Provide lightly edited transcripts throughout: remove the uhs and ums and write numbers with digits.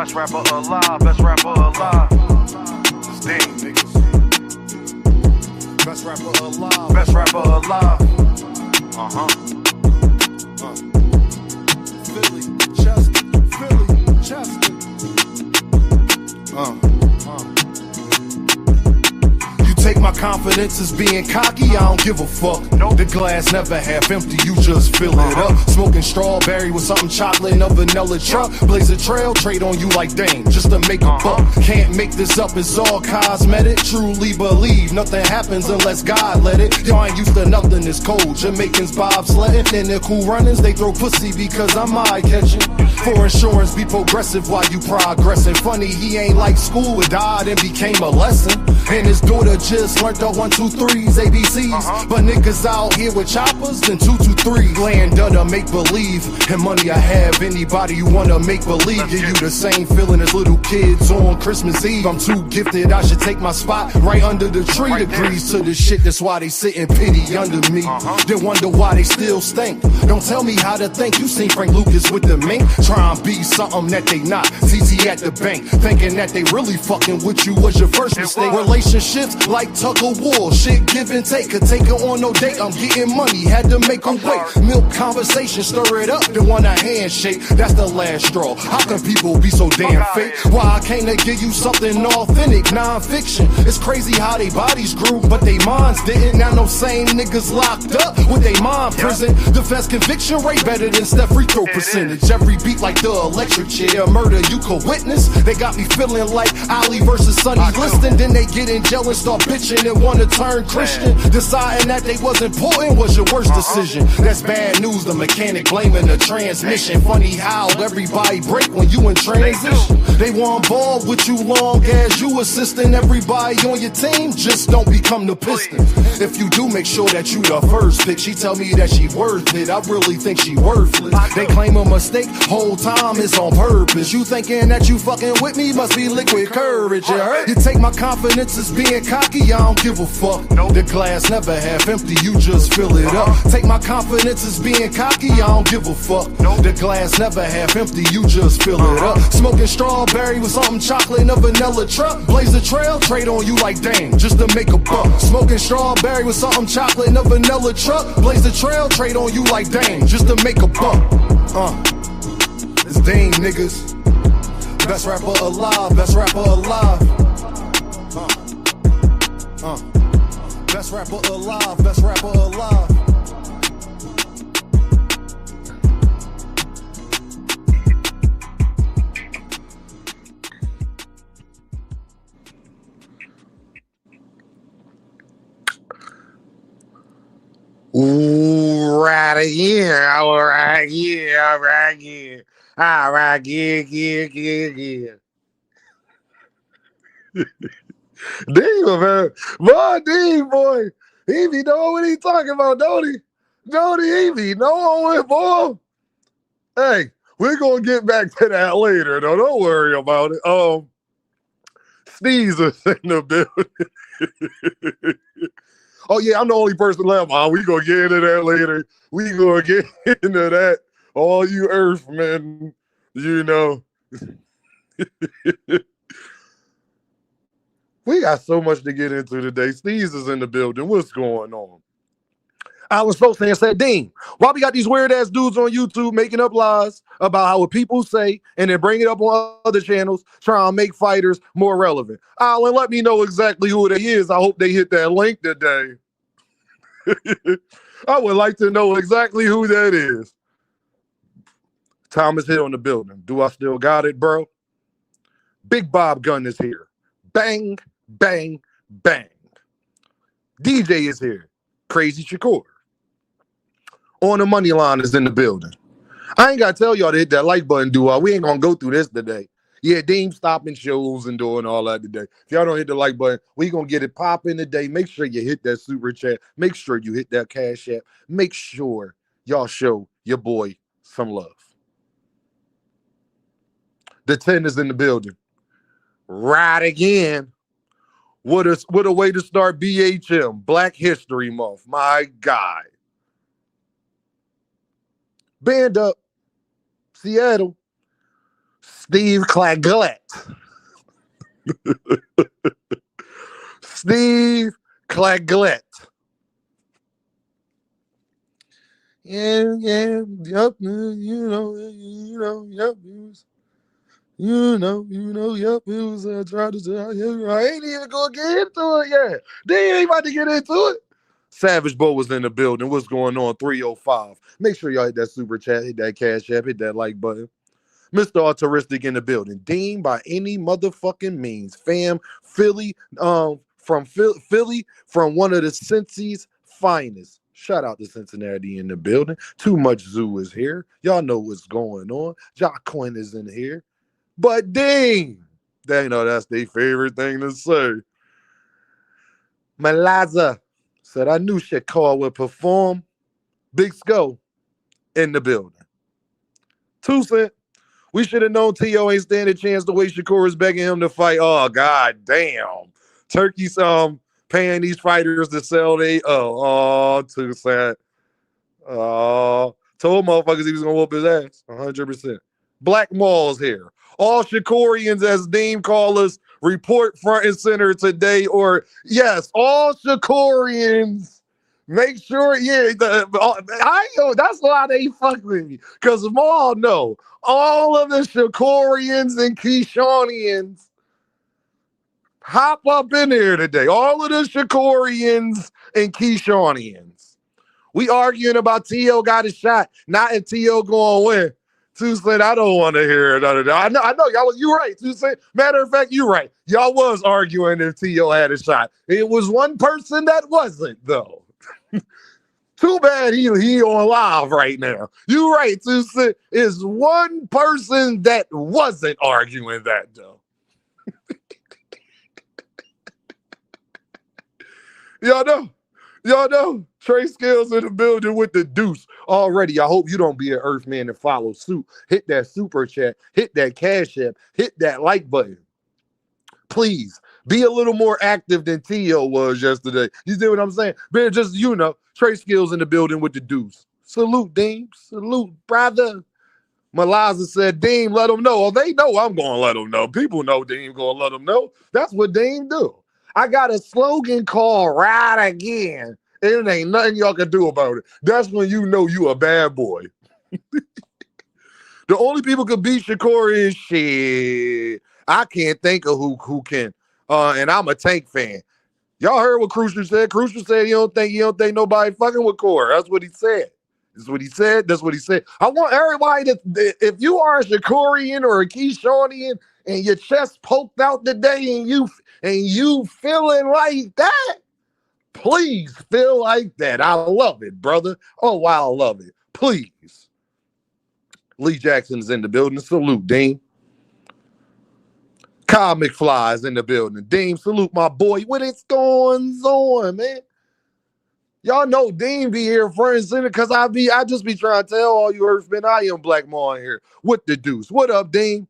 Best rapper alive, best rapper alive. Sting, niggas. Best rapper alive, best rapper alive. Philly, Chester. Take my confidence as being cocky, I don't give a fuck. The glass never half empty, you just fill it up. Smoking strawberry with something chocolate and a vanilla truck. Blaze a trail, trade on you like dang, just to make a buck. Can't make this up, it's all cosmetic. Truly believe nothing happens unless God let it. Y'all ain't used to nothing, it's cold. Jamaicans bobsledding, and their cool runnings, they throw pussy because I'm eye-catching. For insurance, be progressive while you progressing. Funny, he ain't like school, it died and became a lesson. And his daughter just learned the 1, 2, 3s, ABCs. But niggas out here with choppers and 2, 2, 3. Land to make believe. And money I have, anybody you wanna make believe. Give you the same feeling as little kids on Christmas Eve. I'm too gifted, I should take my spot right under the tree. Degrees to the shit, that's why they sit in pity under me. Then wonder why they still stink. Don't tell me how to think, you seen Frank Lucas with the mink. Try and be something that they not. ZZ at the bank, thinking that they really fucking with you was your first mistake. Relationships like tug of war, shit give and take. Could take her on no date, I'm getting money, had to make her wait. Milk conversation, stir it up, then want a handshake. That's the last straw. How can people be so damn fake? Why I came to give you something authentic, non-fiction. It's crazy how they bodies grew, but they minds didn't. Now no same niggas locked up with they mind prison. Defense conviction rate better than step free throw percentage. Every beat like the electric chair, murder you could witness. They got me feeling like Ali versus Sonny Liston. Then they get in jail and start bitching and wanna turn Christian. Deciding that they was important was your worst decision. That's bad news, the mechanic blaming the transmission. Funny how everybody break when you in transition. They want ball with you long as you assisting everybody on your team. Just don't become the Pistons. If you do, make sure that you the first pick. She tell me that she worth it, I really think she worthless. They claim a mistake, whole time it's on purpose. You thinking that you fucking with me, must be liquid courage, you heard? You take my confidence as being cocky, I don't give a fuck. The glass never half empty, you just fill it up. Take my confidence as being cocky, I don't give a fuck. The glass never half empty, you just fill it up. Smoking strawberry with something chocolate and a vanilla truck. Blaze the trail, trade on you like dang, just to make a buck. Smoking strawberry with something chocolate and a vanilla truck. Blaze the trail, trade on you like dang, just to make a buck. It's Dame, niggas. Best rapper alive, best rapper alive. Best rapper alive, best rapper alive. Ooh, right again, all right, yeah. Damn, man. Boy, Dean, boy. He be knowing what he talking about, don't he? He be knowing it, boy. Hey, we're going to get back to that later, though. Don't worry about it. Sneeze is in the building. Oh, yeah, I'm the only person left. We going to get into that later. We going to get into that. All you Earthmen, you know. We got so much to get into today. Sneeze is in the building. What's going on? I was supposed to say, Dean, why we got these weird-ass dudes on YouTube making up lies about how what people say and then bring it up on other channels, trying to make fighters more relevant? Alan, let me know exactly who they is. I hope they hit that link today. I would like to know exactly who that is. Thomas Hill in the building. Do I still got it, bro? Big Bob Gunn is here. Bang, bang, bang. DJ is here. Crazy Shakur. On the money line is in the building. I ain't got to tell y'all to hit that like button, do I? We ain't going to go through this today. Yeah, Dean stopping shows and doing all that today. If y'all don't hit the like button, we going to get it popping today. Make sure you hit that super chat. Make sure you hit that cash app. Make sure y'all show your boy some love. The 10 is in the building. Right again. What a way to start BHM, Black History Month. My God. Band up. Seattle. Steve Claglet. Steve Claglet. Yeah, yep, yep, yep, it was trying to, I ain't even gonna get into it yet. They ain't about to get into it. Savage Bo was in the building. What's going on? 305. Make sure y'all hit that super chat, hit that cash app, hit that like button. Mr. Altruistic in the building. Dean by any motherfucking means. Fam, Philly, from Philly, from one of the Cincy's finest. Shout out to Cincinnati in the building. Too Much Zoo is here. Y'all know what's going on. Jock Quinn is in here. But Dean, they know that's their favorite thing to say. Malaza said, I knew Shakur would perform. Big Skull in the building. 2 Cent. We should have known T.O. ain't stand a chance the way Shakur is begging him to fight. Oh, god damn. Turkey's paying these fighters to sell they 2 Cent. Told motherfuckers he was gonna whoop his ass. 100%. Black Mall's here. All Shakurians, as Dean call us, report front and center today. Or yes, all Shakurians. Make sure, that's why they fuck with me. Because Maul know all of the Shakurians and Keyshawians hop up in here today. All of the Shakurians and Keyshawians. We arguing about T.O. got a shot, not if T.O. gonna win. 2 Cent, I don't want to hear it. I know, y'all. You right. 2 Cent. Matter of fact, you right. Y'all was arguing if T.O. had a shot. It was one person that wasn't, though. Too bad he on live right now. You right, 2 Cent. Is one person that wasn't arguing that, though. Y'all know. Trey Scales in the building with the deuce already. I hope you don't be an Earthman and follow suit. Hit that super chat. Hit that cash app. Hit that like button. Please be a little more active than T.O. was yesterday. You see what I'm saying? But just, Trey Skills in the building with the deuce. Salute, Dean. Salute, brother. Malaza said, Dean, let them know. Oh, they know I'm going to let them know. People know Dean going to let them know. That's what Dean do. I got a slogan called Ride Again. It ain't nothing y'all can do about it. That's when you know you a bad boy. The only people could beat Shakur is shit. I can't think of who can. And I'm a Tank fan. Y'all heard what Crucial said. Crucial said he don't think nobody fucking with Core. That's what he said. That's what he said. I want everybody to, if you are a Shakurian or a Keyshawnian and your chest poked out today and you feeling like that, please feel like that. I love it, brother. Oh, wow, I love it. Please. Lee Jackson's in the building. Salute, Dean. Kyle McFly's in the building. Dean, salute my boy. What is going on, man? Y'all know Dean be here front and center because I just be trying to tell all you Earthmen I am Black Maw in here. What the deuce? What up, Dean?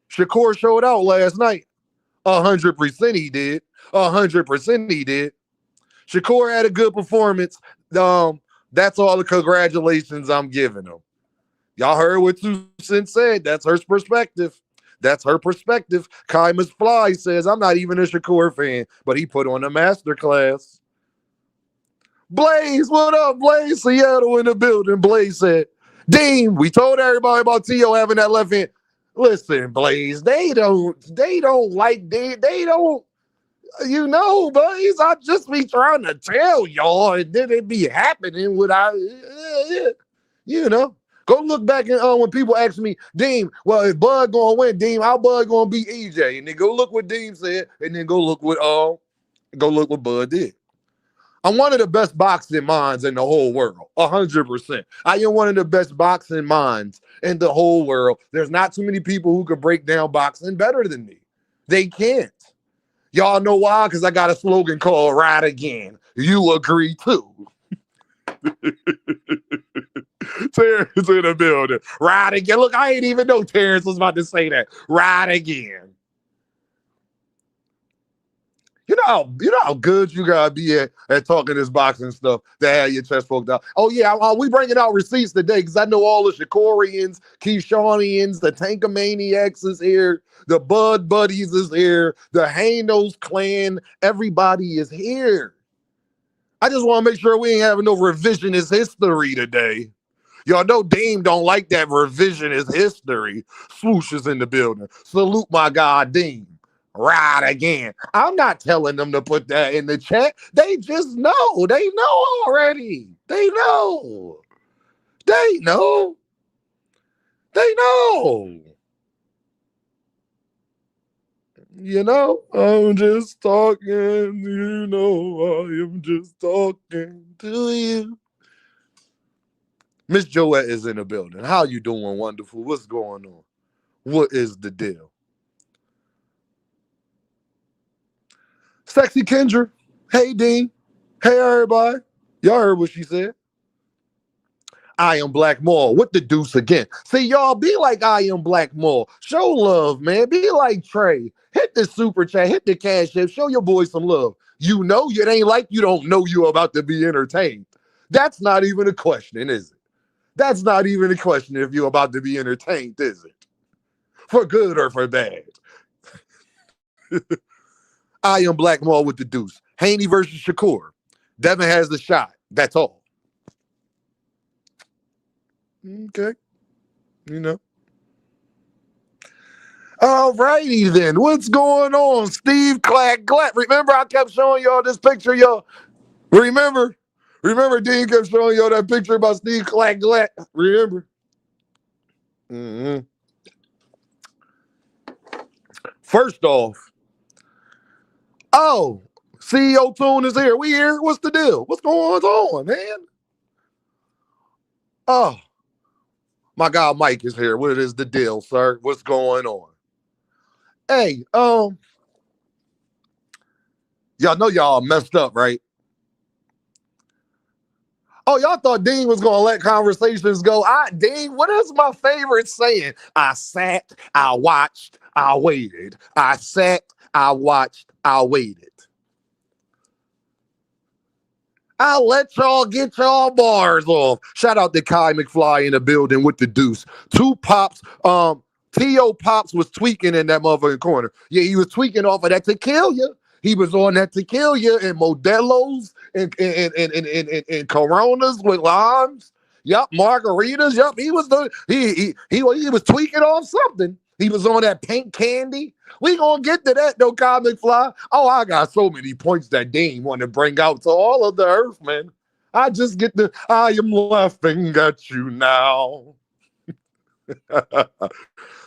Shakur showed out last night. 100% he did. 100% he did. Shakur had a good performance. That's all the congratulations I'm giving him. Y'all heard what 2 Cent said. That's her perspective. That's her perspective. Kai Fly says, I'm not even a Shakur fan, but he put on a masterclass. Blaze, what up, Blaze? Seattle in the building. Blaze said, Dean, we told everybody about T.O. having that left hand. Listen, Blaze, they don't like Dean. They don't, Blaze, I just be trying to tell y'all, and then it be happening without, Go look back and when people ask me, Dean, well, if Bud gonna win, Dean, how Bud gonna beat EJ? And then go look what Dean said, and then go look what Bud did. I'm one of the best boxing minds in the whole world, 100%. I am one of the best boxing minds in the whole world. There's not too many people who can break down boxing better than me. They can't. Y'all know why? Because I got a slogan called Ride Again. You agree too. Terrence in the building. Ride again. Look, I ain't even know Terrence was about to say that. Ride again. You know how good you gotta be at talking this boxing stuff to have your chest poked out. Oh yeah, we bringing out receipts today because I know all the Shakurians, Keyshawians, the Tankamaniacs is here, the Bud Buddies is here, the Hanos clan, everybody is here. I just want to make sure we ain't having no revisionist history today. Y'all know Dean don't like that revisionist history. Swoosh is in the building. Salute my guy, Dean. Right again. I'm not telling them to put that in the chat. They just know. They know already. They know. They know. They know. You know, I'm just talking. You know, I am just talking to you. Miss Joette is in the building. How you doing, wonderful? What's going on? What is the deal? Sexy Kendra. Hey, Dean. Hey, everybody. Y'all heard what she said. I am Black Mall with the deuce again. See, y'all be like I am Black Mall. Show love, man. Be like Trey. Hit the super chat. Hit the cash app. Show your boys some love. You know, it ain't like you don't know you about to be entertained. That's not even a question, is it? That's not even a question if you're about to be entertained, is it? For good or for bad. I am Black Mall with the deuce. Haney versus Shakur. Devin has the shot. That's all. Okay. You know. All righty then. What's going on? Steve Clack Glatt. Remember, I kept showing y'all this picture, y'all. Remember? Remember, Dean kept showing y'all that picture about Steve Clack Glatt. Remember? Mm-hmm. First off, CEO Tune is here. We here? What's the deal? What's going on, man? Oh, my guy Mike is here. What is the deal, sir? What's going on? Hey, y'all know y'all messed up, right? Oh, y'all thought Dean was gonna let conversations go. Dean, what is my favorite saying? I sat, I watched, I waited. I sat, I watched, I waited. I'll let y'all get y'all bars off. Shout out to Kai McFly in the building with the deuce. Two pops, T.O. Pops was tweaking in that motherfucking corner. Yeah, he was tweaking off of that tequila. He was on that tequila and Modelo's and Coronas with limes. Yup, margaritas. Yup, he was he was tweaking off something. He was on that pink candy. We gonna get to that though, Kyle McFly. Oh, I got so many points that Dean want to bring out to all of the Earthmen. I am laughing at you now.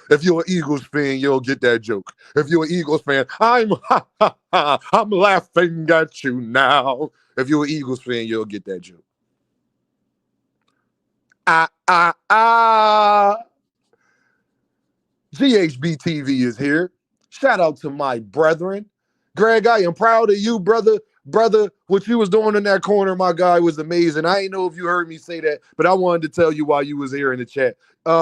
If you're an Eagles fan, you'll get that joke. If you're an Eagles fan, I'm laughing at you now. If you're an Eagles fan, you'll get that joke. GHB TV is here. Shout out to my brethren. Greg, I am proud of you, brother. Brother, what you was doing in that corner, my guy, was amazing. I ain't know if you heard me say that, but I wanted to tell you while you was here in the chat.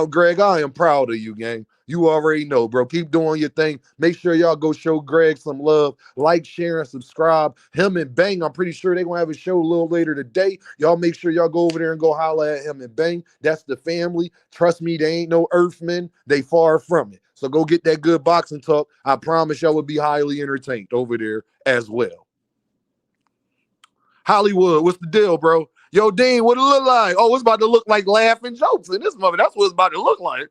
Greg, I am proud of you, gang. You already know, bro. Keep doing your thing. Make sure y'all go show Greg some love. Like, share, and subscribe. Him and Bang, I'm pretty sure they're going to have a show a little later today. Y'all make sure y'all go over there and go holler at him and Bang. That's the family. Trust me, they ain't no Earthmen. They far from it. So go get that good boxing talk. I promise y'all will be highly entertained over there as well. Hollywood, what's the deal, bro? Yo, Dean, what it look like? Oh, it's about to look like laughing jokes in this mother. That's what it's about to look like.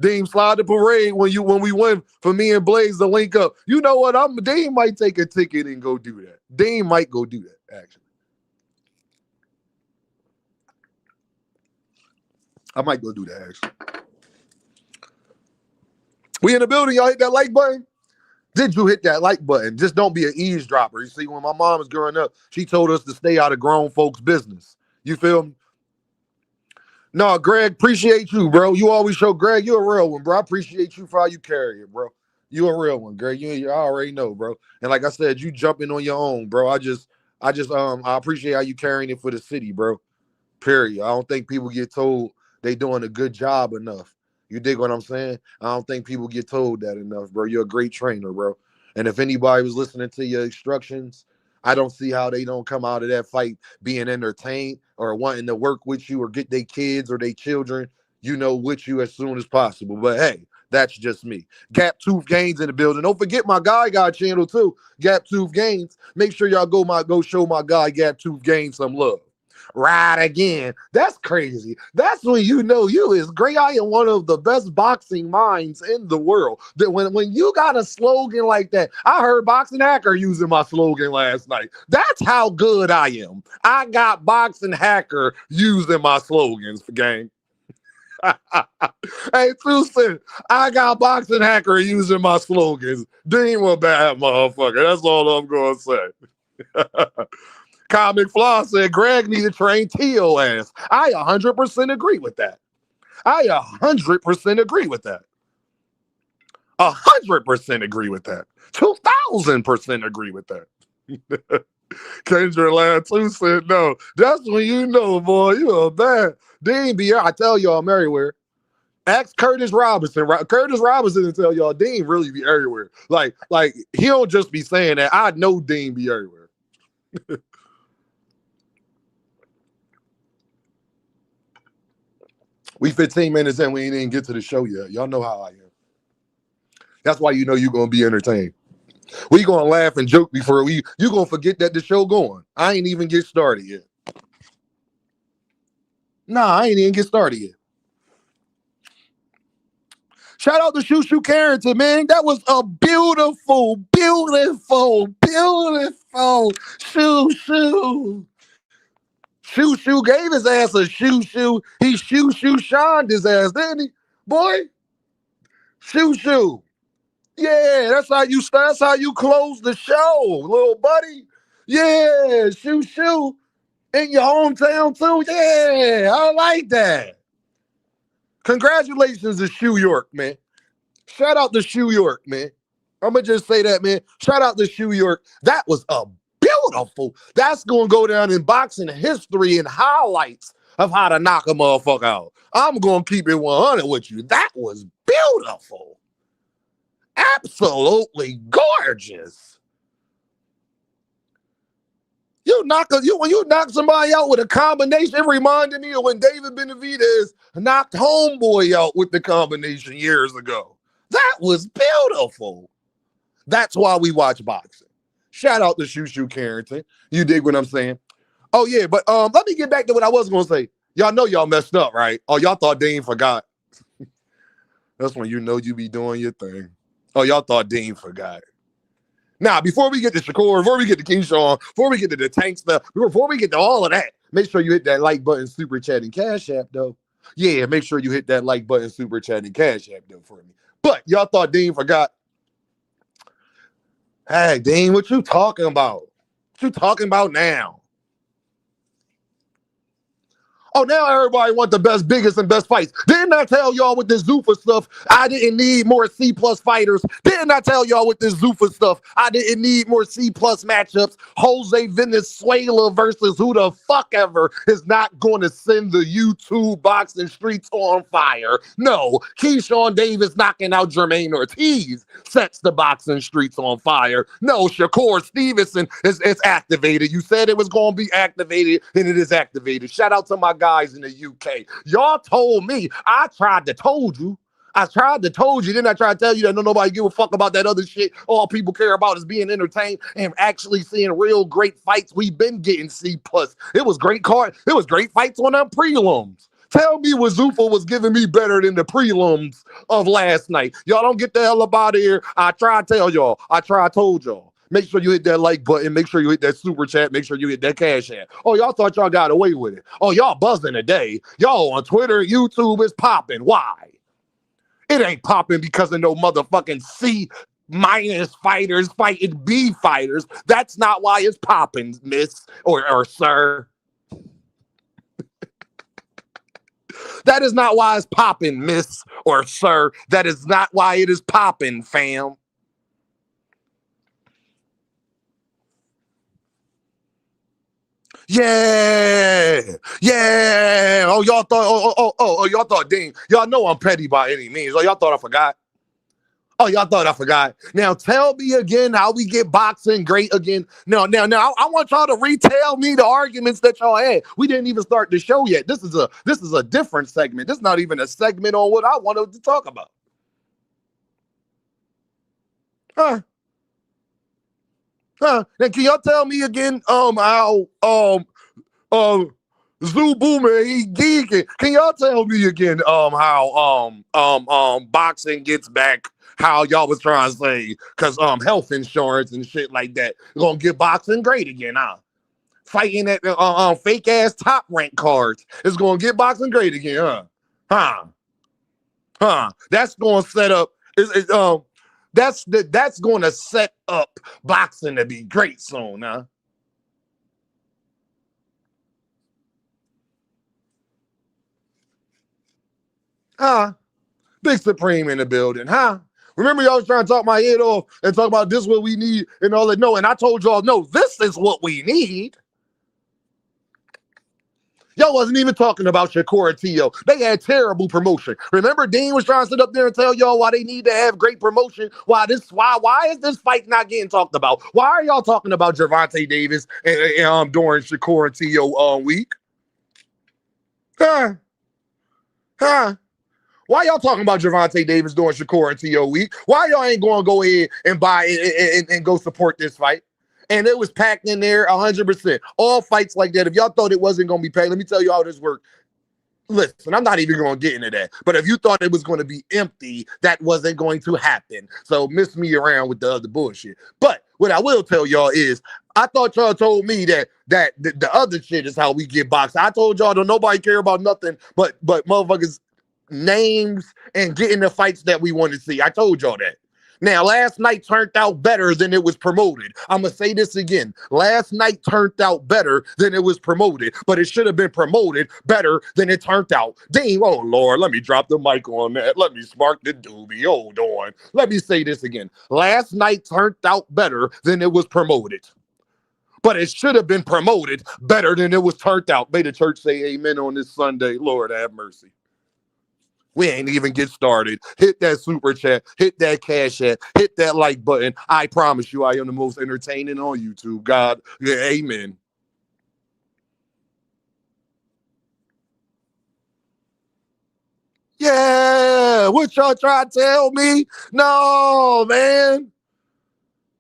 Dean, slide the parade when we win for me and Blaze to link up. You know what? Dean might take a ticket and go do that. Dean might go do that, actually. I might go do that, actually. We in the building. Y'all hit that like button? Did you hit that like button? Just don't be an eavesdropper. You see, when my mom was growing up, she told us to stay out of grown folks' business. You feel me? No, Greg, appreciate you, bro. You always show Greg, you're a real one, bro. I appreciate you for how you carry it, bro. You a real one, Greg. You already know, bro. And like I said, you jumping on your own, bro. I appreciate how you carrying it for the city, bro. Period. I don't think people get told they doing a good job enough. You dig what I'm saying? I don't think people get told that enough, bro. You're a great trainer, bro. And if anybody was listening to your instructions, I don't see how they don't come out of that fight being entertained or wanting to work with you or get their kids or their children, with you as soon as possible. But hey, that's just me. Gap Tooth Gains in the building. Don't forget my guy channel too. Gap Tooth Gains. Make sure y'all go show my guy Gap Tooth Gains some love. Right again. That's crazy. That's when you know you is great. I am one of the best boxing minds in the world. That when you got a slogan like that, I heard Boxing Hacker using my slogan last night. That's how good I am. I got Boxing Hacker using my slogans, gang. Hey, Tucson, I got Boxing Hacker using my slogans. Dean was bad motherfucker. That's all I'm going to say. Comic Flaw said Greg need to train Teo ass. I 100% agree with that. I 100% agree with that. 100% agree with that. 2,000% agree with that. Kendra Land too said no. That's when you know, boy, you a bad. Dean be I tell y'all I'm everywhere. Ask Curtis Robinson. Curtis Robinson and tell y'all Dean really be everywhere. Like he don't just be saying that. I know Dean be everywhere. We 15 minutes in, we ain't even get to the show yet. Y'all know how I am. That's why you know you're going to be entertained. We going to laugh and joke before you going to forget that the show going. I ain't even get started yet. Nah, I ain't even get started yet. Shout out to Shoo Carrington, man. That was a beautiful Shoo. Shoo gave his ass a shoo. He shined his ass, didn't he? Boy, Shoo. Yeah, that's how you close the show, little buddy. Yeah, Shoo. In your hometown too. Yeah, I like that. Congratulations to Shoe York, man. Shout out to Shoe York, man. I'm going to just say that, man. Shout out to Shoe York. That was a beautiful. That's going to go down in boxing history and highlights of how to knock a motherfucker out. I'm going to keep it 100 with you. That was beautiful. Absolutely gorgeous. When you knock somebody out with a combination, it reminded me of when David Benavidez knocked Homeboy out with the combination years ago. That was beautiful. That's why we watch boxing. Shout out to Shoo Carrington. You dig what I'm saying? Oh, yeah, but let me get back to what I was going to say. Y'all know y'all messed up, right? Oh, y'all thought Dean forgot. That's when you know you be doing your thing. Oh, y'all thought Dean forgot. Now, before we get to Shakur, before we get to Keyshawn, before we get to the tank stuff, before we get to all of that, make sure you hit that like button, super chat, and cash app, though. Yeah, make sure you hit that like button, super chat, and cash app, though, for me. But y'all thought Dean forgot. Hey, Dean, what you talking about? What you talking about now? Oh, now everybody want the best, biggest, and best fights. Didn't I tell y'all with this Zuffa stuff, I didn't need more C-plus fighters? Didn't I tell y'all with this Zuffa stuff, I didn't need more C-plus matchups? Jose Venezuela versus who the fuck ever is not going to send the YouTube boxing streets on fire. No, Keyshawn Davis knocking out Jermaine Ortiz sets the boxing streets on fire. No, Shakur Stevenson is activated. You said it was going to be activated, and it is activated. Shout out to my guys in the UK. Y'all told me. I tried to told you. Didn't I try to tell you that nobody give a fuck about that other shit? All people care about is being entertained and actually seeing real great fights. We've been getting C+. It was great card. It was great fights on them prelims. Tell me what Zuffa was giving me better than the prelims of last night. Y'all don't get the hell up out of here. I tried to tell y'all. Told y'all. Make sure you hit that like button. Make sure you hit that super chat. Make sure you hit that cash app. Oh, y'all thought y'all got away with it. Oh, y'all buzzing today. Y'all on Twitter, YouTube is popping. Why? It ain't popping because of no motherfucking C- fighters fighting B fighters. That's not why it's popping, miss or sir. That is not why it's popping, miss or sir. That is not why it is popping, fam. Yeah. Oh, y'all thought. Oh, y'all thought Dean. Y'all know I'm petty by any means. Oh, y'all thought I forgot. Oh, y'all thought I forgot. Now tell me again how we get boxing great again. No, now, I want y'all to retell me the arguments that y'all had. We didn't even start the show yet. This is a different segment. This is not even a segment on what I wanted to talk about. Huh? Now can y'all tell me again how Zoo Boomer, he geeking. Can y'all tell me again how boxing gets back how y'all was trying to say, cause health insurance and shit like that gonna get boxing great again, huh? Fighting at fake ass top rank cards is gonna get boxing great again, huh? That's gonna set up that's gonna set up boxing to be great soon, huh? Big Supreme in the building, huh? Remember y'all was trying to talk my head off and talk about this what we need and all that. No, and I told y'all, no, this is what we need. Y'all wasn't even talking about Shakur and Teo. They had terrible promotion. Remember, Dean was trying to sit up there and tell y'all why they need to have great promotion. Why is this fight not getting talked about? Why are y'all talking about Gervonta Davis and during Shakur and Teo week? Huh? Why y'all talking about Gervonta Davis during Shakur and T.O. week? Why y'all ain't going to go ahead and buy and go support this fight? And it was packed in there 100%. All fights like that. If y'all thought it wasn't going to be packed, let me tell you how this worked. Listen, I'm not even going to get into that. But if you thought it was going to be empty, that wasn't going to happen. So miss me around with the other bullshit. But what I will tell y'all is, I thought y'all told me that the other shit is how we get boxed. I told y'all don't nobody care about nothing but motherfuckers names and getting the fights that we want to see. I told y'all that. Now, last night turned out better than it was promoted. I'm going to say this again. Last night turned out better than it was promoted, but it should have been promoted better than it turned out. Dang, oh, Lord, let me drop the mic on that. Let me spark the doobie. Hold on. Let me say this again. Last night turned out better than it was promoted, but it should have been promoted better than it was turned out. May the church say amen on this Sunday. Lord, have mercy. We ain't even get started. Hit that super chat. Hit that cash app. Hit that like button. I promise you I am the most entertaining on YouTube. God, yeah, amen. Yeah, what y'all trying to tell me? No, man.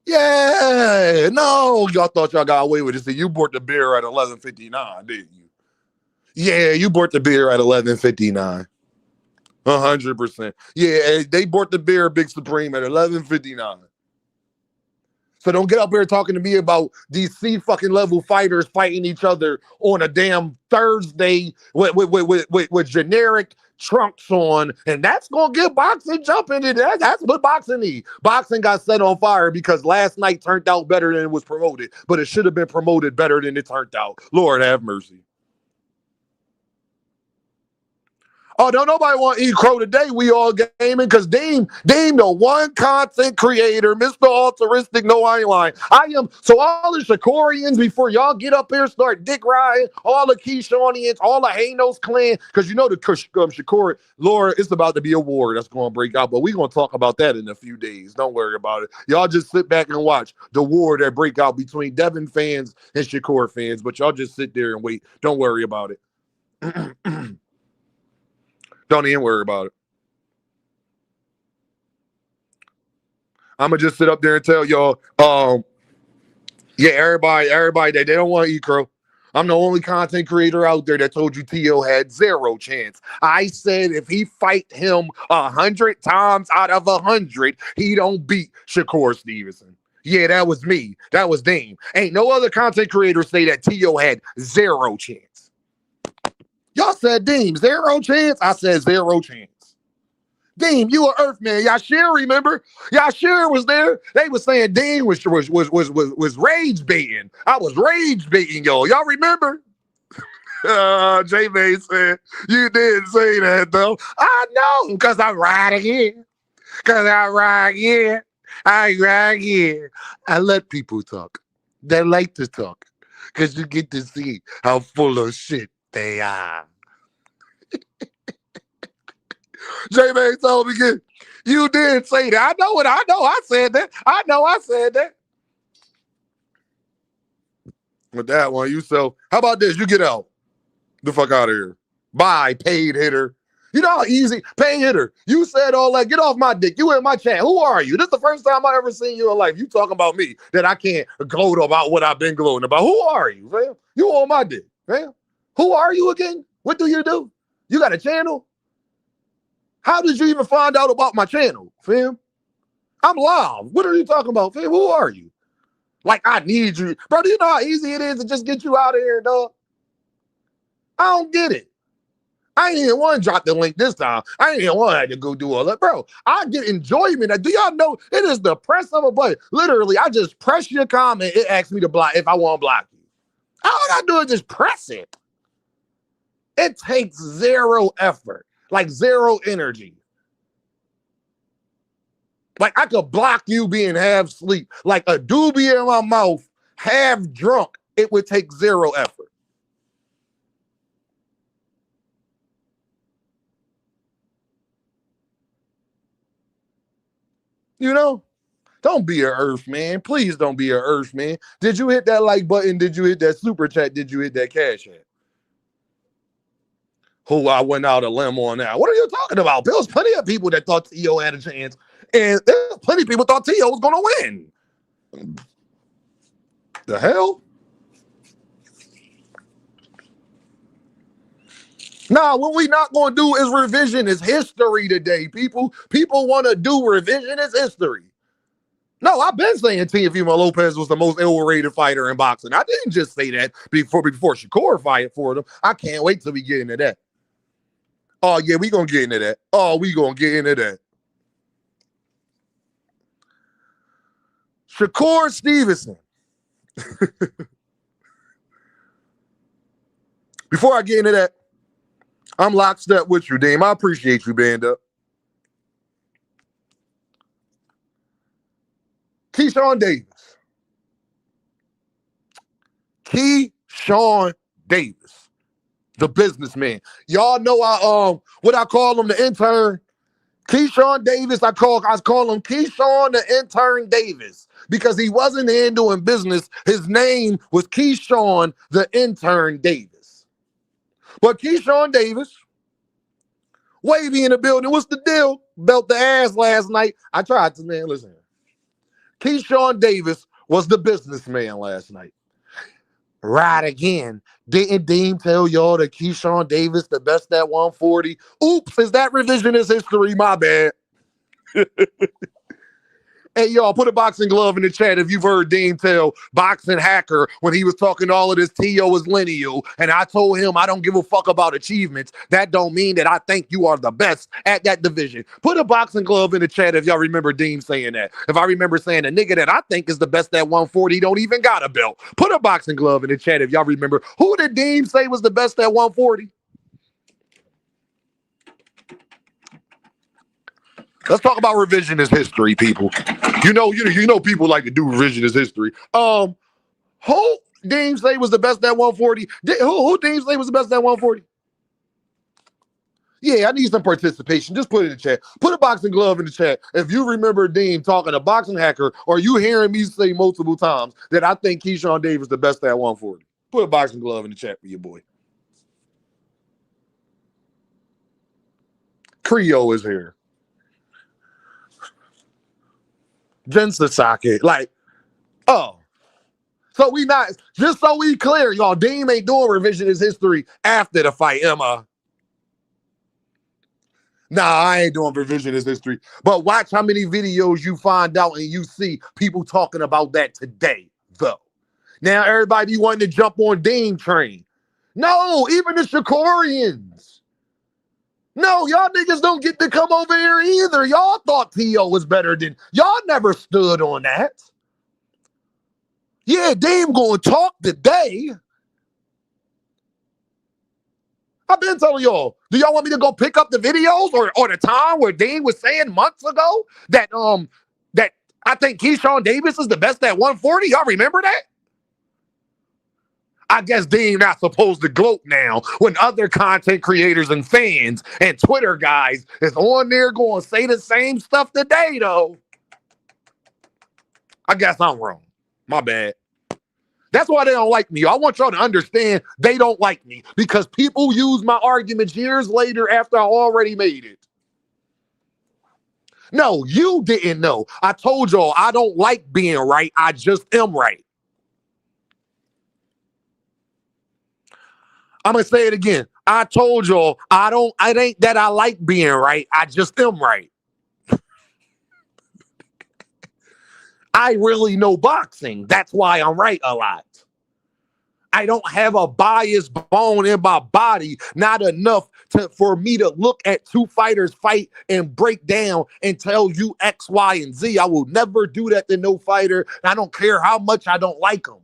Yeah, no. Y'all thought y'all got away with it. See, you bought the beer at 11:59, didn't you? Yeah, you bought the beer at 11:59. 100%. Yeah, they bought the beer Big Supreme at 11:59. So don't get up here talking to me about these C fucking level fighters fighting each other on a damn Thursday with generic trunks on, and that's gonna get boxing jumping. That's what boxing needs. Boxing got set on fire because last night turned out better than it was promoted, but it should have been promoted better than it turned out. Lord have mercy. Oh, don't nobody want to eat crow today. We all gaming because Deem the one content creator, Mr. Altruistic. No, I ain't lying. I am. So all the Shakurians, before y'all get up here, start dick riding, all the Keyshawnnians, all the Hanos clan, because you know the Shakur, Lord, it's about to be a war that's going to break out, but we're going to talk about that in a few days. Don't worry about it. Y'all just sit back and watch the war that break out between Devin fans and Shakur fans, but y'all just sit there and wait. Don't worry about it. Don't even worry about it. I'm gonna just sit up there and tell y'all, yeah, everybody, they don't want to eat crow. I'm the only content creator out there that told you T.O. had zero chance. I said if he fight him 100 times out of 100, he don't beat Shakur Stevenson. Yeah, that was me. That was Dame. Ain't no other content creator say that T.O. had zero chance. Y'all said Deem, zero chance. I said zero chance. Deem, you an Earthman. Yashir, remember? Yashir was there. They was saying Deem was rage baiting. I was rage baiting y'all. Y'all remember? J-May said, you didn't say that though. I know, because I ride again. Because I ride again. I ride again. I let people talk. They like to talk. Because you get to see how full of shit they are. J-May told me again, You did say that. I know it. I know I said that. I know I said that. With that one, you so. How about this? You get out. The fuck out of here. Bye, paid hitter. You know how easy? Paid hitter. You said all that. Get off my dick. You in my chat. Who are you? This is the first time I ever seen you in life. You talking about me that I can't gloat about what I've been gloating about. Who are you, fam? You on my dick, fam? Who are you again? What do? You got a channel? How did you even find out about my channel, fam? I'm live. What are you talking about, fam? Who are you? Like, I need you. Bro, do you know how easy it is to just get you out of here, dog? I don't get it. I ain't even want to drop the link this time. I ain't even want to go do all that. Bro, I get enjoyment. Do y'all know it is the press of a button? Literally, I just press your comment. It asks me to block if I want to block you. All I got to do is just press it. It takes zero effort, like zero energy. Like I could block you being half asleep, like a doobie in my mouth, half drunk. It would take zero effort. You know? Don't be an earth man. Please don't be an earth man. Did you hit that like button? Did you hit that super chat? Did you hit that cash app? Who I went out a limb on now. What are you talking about? There was plenty of people that thought T.O. had a chance. And there's plenty of people thought T.O. was going to win. The hell? Nah, what we not going to do is revisionist history today, people. People want to do revisionist history. No, I've been saying Teofimo Lopez was the most overrated fighter in boxing. I didn't just say that before Shakur fight for them. I can't wait till we get into that. Oh, yeah, we going to get into that. Oh, we going to get into that. Shakur Stevenson. Before I get into that, I'm lockstep with you, Dame. I appreciate you, Banda. Keyshawn Davis. Keyshawn Davis, the businessman. Y'all know what I call him, the intern. Keyshawn Davis, I call him Keyshawn the intern Davis because he wasn't in doing business. His name was Keyshawn the intern Davis. But Keyshawn Davis, wavy in the building. What's the deal? Belt the ass last night. I tried to, man, listen. Keyshawn Davis was the businessman last night. Right again. Didn't Dean tell y'all that Keyshawn Davis the best at 140? Oops, is that revisionist history? My bad. Hey, y'all, put a boxing glove in the chat if you've heard Dean tell Boxing Hacker when he was talking all of this T.O. is lineal, and I told him I don't give a fuck about achievements. That don't mean that I think you are the best at that division. Put a boxing glove in the chat if y'all remember Dean saying that. If I remember saying a nigga that I think is the best at 140 don't even got a belt. Put a boxing glove in the chat if y'all remember. Who did Dean say was the best at 140? Let's talk about revisionist history, people. You know, people like to do revisionist history. Who Dean say was the best at 140? Who Dean say was the best at 140? Yeah, I need some participation. Just put it in the chat. Put a boxing glove in the chat if you remember Dean talking to Boxing Hacker, or you hearing me say multiple times that I think Keyshawn Davis the best at 140. Put a boxing glove in the chat for your boy. Creole is here. Jen Sasaki, so we not, just so we clear, y'all, Dean ain't doing revisionist history after the fight, Emma. Nah, I ain't doing revisionist history, but watch how many videos you find out and you see people talking about that today, though. Now, everybody wanting to jump on Dean train. No, even the Shakurians. No, y'all niggas don't get to come over here either. Y'all thought T.O. was better than... Y'all never stood on that. Yeah, Dame gonna talk today. I've been telling y'all. Do y'all want me to go pick up the videos or the time where Dame was saying months ago that I think Keyshawn Davis is the best at 140? Y'all remember that? I guess Dean not supposed to gloat now when other content creators and fans and Twitter guys is on there going to say the same stuff today, though. I guess I'm wrong. My bad. That's why they don't like me. I want y'all to understand they don't like me because people use my arguments years later after I already made it. No, you didn't know. I told y'all I don't like being right. I just am right. I'm going to say it again. I told y'all it ain't that I like being right. I just am right. I really know boxing. That's why I'm right a lot. I don't have a biased bone in my body, not enough for me to look at two fighters fight and break down and tell you X, Y, and Z. I will never do that to no fighter. I don't care how much I don't like them.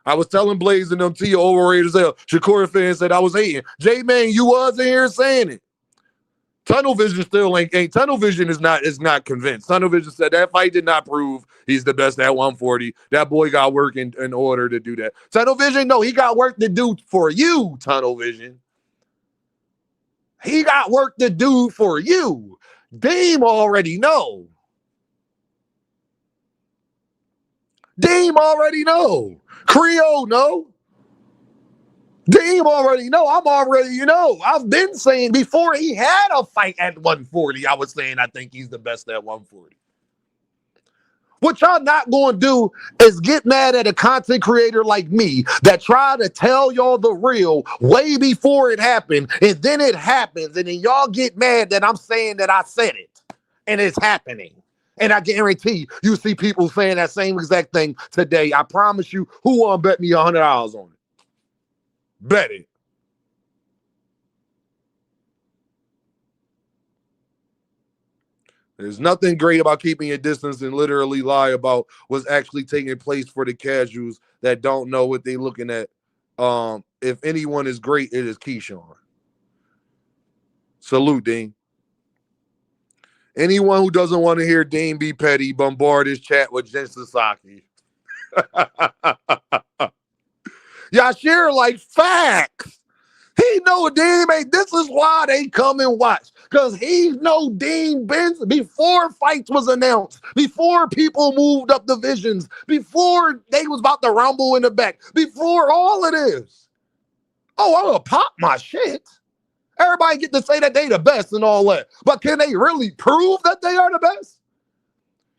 I was telling Blaze and them to you overrated as hell. Shakur fan said I was hating. J-Man, you was in here saying it. Tunnel Vision still ain't Tunnel Vision is not convinced. Tunnel Vision said that fight did not prove he's the best at 140. That boy got work in order to do that. Tunnel Vision, no, he got work to do for you, Tunnel Vision. He got work to do for you. Deem already know. Deem already know. Creole know. Deem already know. I'm already, I've been saying before he had a fight at 140, I was saying I think he's the best at 140. What y'all not going to do is get mad at a content creator like me that try to tell y'all the real way before it happened, and then it happens, and then y'all get mad that I'm saying that I said it, and it's happening. And I guarantee you see people saying that same exact thing today. I promise you, who want to bet me $100 on it? Bet it. There's nothing great about keeping your distance and literally lie about what's actually taking place for the casuals that don't know what they're looking at. If anyone is great, it is Keyshawn. Salute, Dean. Anyone who doesn't want to hear Dean be petty, bombard his chat with Jen Sasaki. Y'all share like facts. He know Dean ain't. This is why they come and watch. Because he know Dean Benson before fights was announced, before people moved up divisions, before they was about to rumble in the back, before all of this. Oh, I'm gonna pop my shit. Everybody get to say that they the best and all that. But can they really prove that they are the best?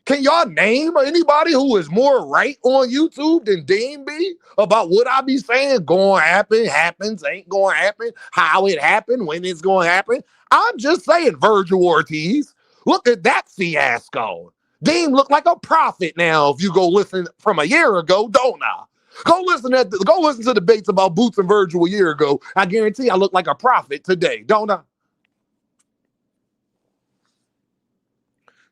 Can y'all name anybody who is more right on YouTube than Dean be about what I be saying? Going to happen, happens, ain't going to happen, how it happened, when it's going to happen. I'm just saying, Virgil Ortiz, look at that fiasco. Dean look like a prophet now if you go listen from a year ago, don't I? Go listen to debates about Boots and Virgil a year ago. I guarantee I look like a prophet today, don't I?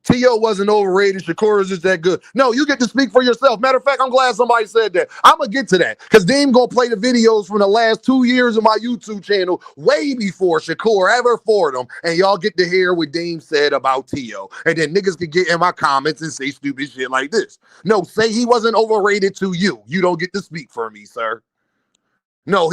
T.O. wasn't overrated. Shakur is just that good. No, you get to speak for yourself. Matter of fact, I'm glad somebody said that. I'm going to get to that because Dean going to play the videos from the last 2 years of my YouTube channel way before Shakur ever fought him. And y'all get to hear what Dean said about T.O. And then niggas can get in my comments and say stupid shit like this. No, say he wasn't overrated to you. You don't get to speak for me, sir. No,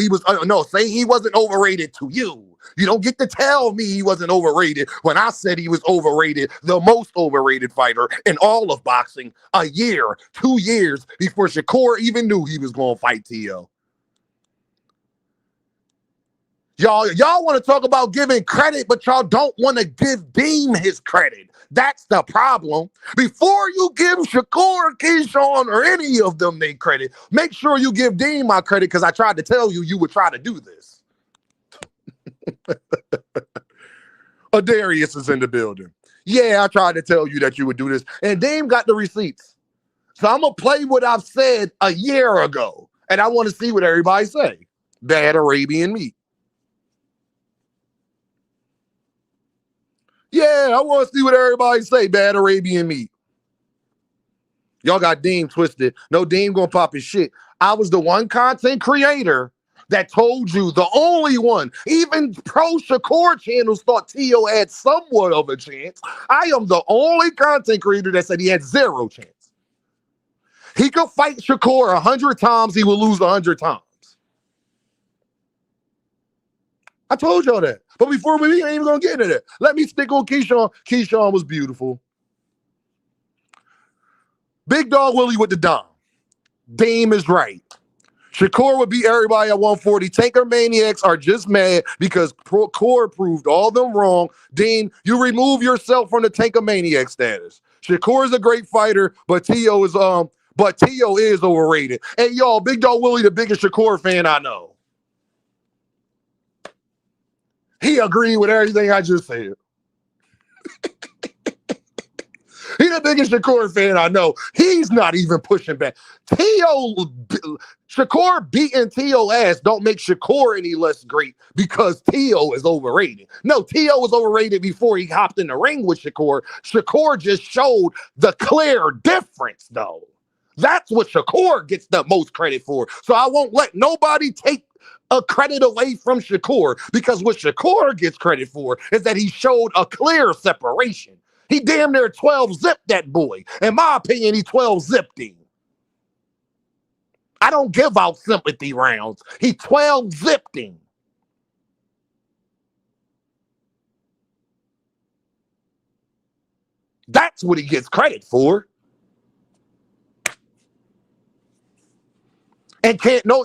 say he wasn't overrated to you. You don't get to tell me he wasn't overrated when I said he was overrated, the most overrated fighter in all of boxing, a year, 2 years before Shakur even knew he was going to fight T.O. Y'all want to talk about giving credit, but y'all don't want to give Dean his credit. That's the problem. Before you give Shakur, Keyshawn, or any of them their credit, make sure you give Dean my credit because I tried to tell you would try to do this. Adarius is in the building. Yeah, I tried to tell you that you would do this. And Dean got the receipts. So I'm going to play what I've said a year ago. And I want to see what everybody say. Bad Arabian meat. Yeah, I want to see what everybody say. Bad Arabian meat. Y'all got Dean twisted. No, Dean gonna pop his shit. I was the one content creator that told you, the only one. Even pro Shakur channels thought T.O. had somewhat of a chance. I am the only content creator that said he had zero chance. He could fight Shakur 100 times. He will lose 100 times. I told y'all that. But before we ain't even going to get into that, let me stick on Keyshawn. Keyshawn was beautiful. Big Dog Willie with the dime. Dame is right. Shakur would beat everybody at 140. Tanker Maniacs are just mad because Core proved all them wrong. Dean, you remove yourself from the Tanker Maniac status. Shakur is a great fighter, but Tio is overrated. Hey, y'all, Big Dog Willie, the biggest Shakur fan I know. He agreed with everything I just said. He's the biggest Shakur fan I know. He's not even pushing back. Shakur beating Tio ass don't make Shakur any less great because Tio is overrated. No, Tio was overrated before he hopped in the ring with Shakur. Shakur just showed the clear difference, though. That's what Shakur gets the most credit for. So I won't let nobody take a credit away from Shakur because what Shakur gets credit for is that he showed a clear separation. He damn near 12 zipped that boy. In my opinion, he 12 zipped him. I don't give out sympathy rounds. He 12 zipped him. That's what he gets credit for. And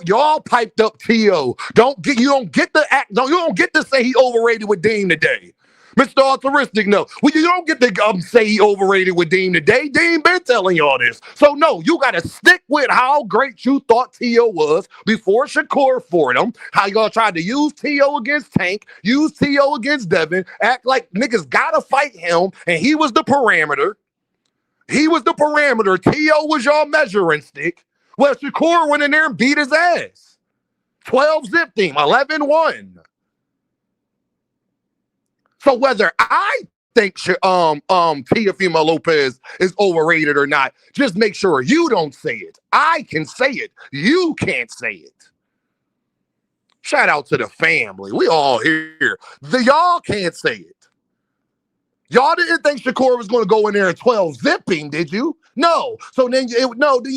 y'all piped up T.O. You don't get to say he overrated with Dame today. Mr. Authoristic, no. Well, you don't get to say he overrated with Dame today. Dame been telling y'all this. So, no, you got to stick with how great you thought T.O. was before Shakur fought him, how y'all tried to use T.O. against Tank, use T.O. against Devin, act like niggas got to fight him, and he was the parameter. He was the parameter. T.O. was y'all measuring stick. Well, Shakur went in there and beat his ass. 12 zipped him, 11-1. So whether I think Teofimo Lopez is overrated or not, just make sure you don't say it. I can say it. You can't say it. Shout out to the family. We all here. Y'all can't say it. Y'all didn't think Shakur was going to go in there and 12 zipping, did you? No. So then, you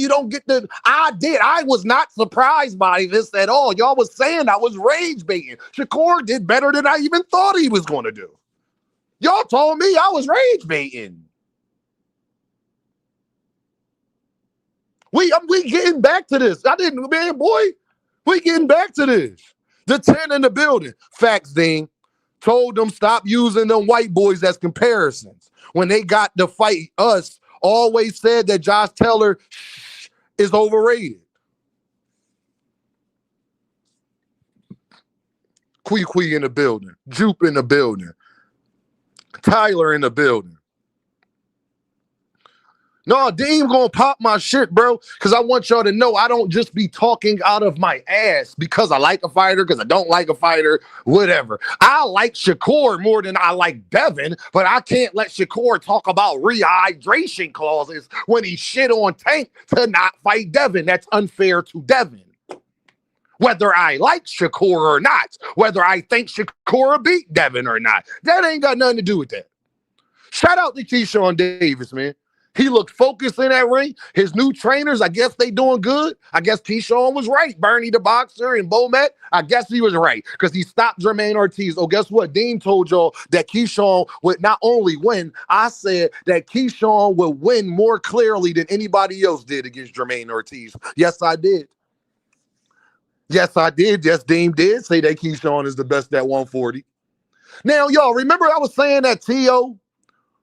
don't get the. I did. I was not surprised by this at all. Y'all was saying I was rage baiting. Shakur did better than I even thought he was going to do. Y'all told me I was rage baiting. We getting back to this. We getting back to this. The 10 in the building. Facts, Dean. Told them stop using them white boys as comparisons. When they got to fight us, always said that Josh Taylor is overrated. Quee in the building. Jupe in the building. Tyler in the building. No, Dean gonna pop my shit, bro, because I want y'all to know I don't just be talking out of my ass because I like a fighter, because I don't like a fighter, whatever. I like Shakur more than I like Devin, but I can't let Shakur talk about rehydration clauses when he shit on Tank to not fight Devin. That's unfair to Devin. Whether I like Shakur or not, whether I think Shakur beat Devin or not, that ain't got nothing to do with that. Shout out to Keyshawn Davis, man. He looked focused in that ring. His new trainers, I guess they doing good. I guess Keyshawn was right. Bernie the boxer and Bomet, I guess he was right because he stopped Jermaine Ortiz. Oh, guess what? Dean told y'all that Keyshawn would not only win, I said that Keyshawn would win more clearly than anybody else did against Jermaine Ortiz. Yes, I did. Yes, I did. Yes, Dean did say that Keyshawn is the best at 140. Now, y'all, remember I was saying that T.O.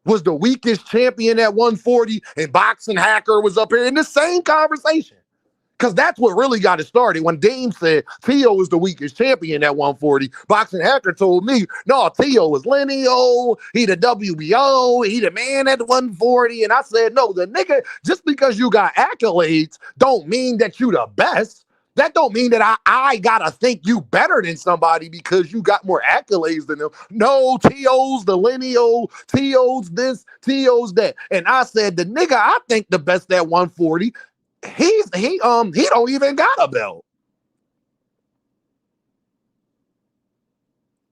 was the weakest champion at 140 and Boxing Hacker was up here in the same conversation. Because that's what really got it started. When Dean said T.O. is the weakest champion at 140, Boxing Hacker told me, no, T.O. was Lenny-O, he the WBO, he the man at 140. And I said, no, the nigga, just because you got accolades don't mean that you the best. That don't mean that I gotta think you better than somebody because you got more accolades than them. No, T.O.'s the Lenny-O, T.O.'s this, T.O.'s that. And I said, the nigga I think the best at 140, he don't even got a belt.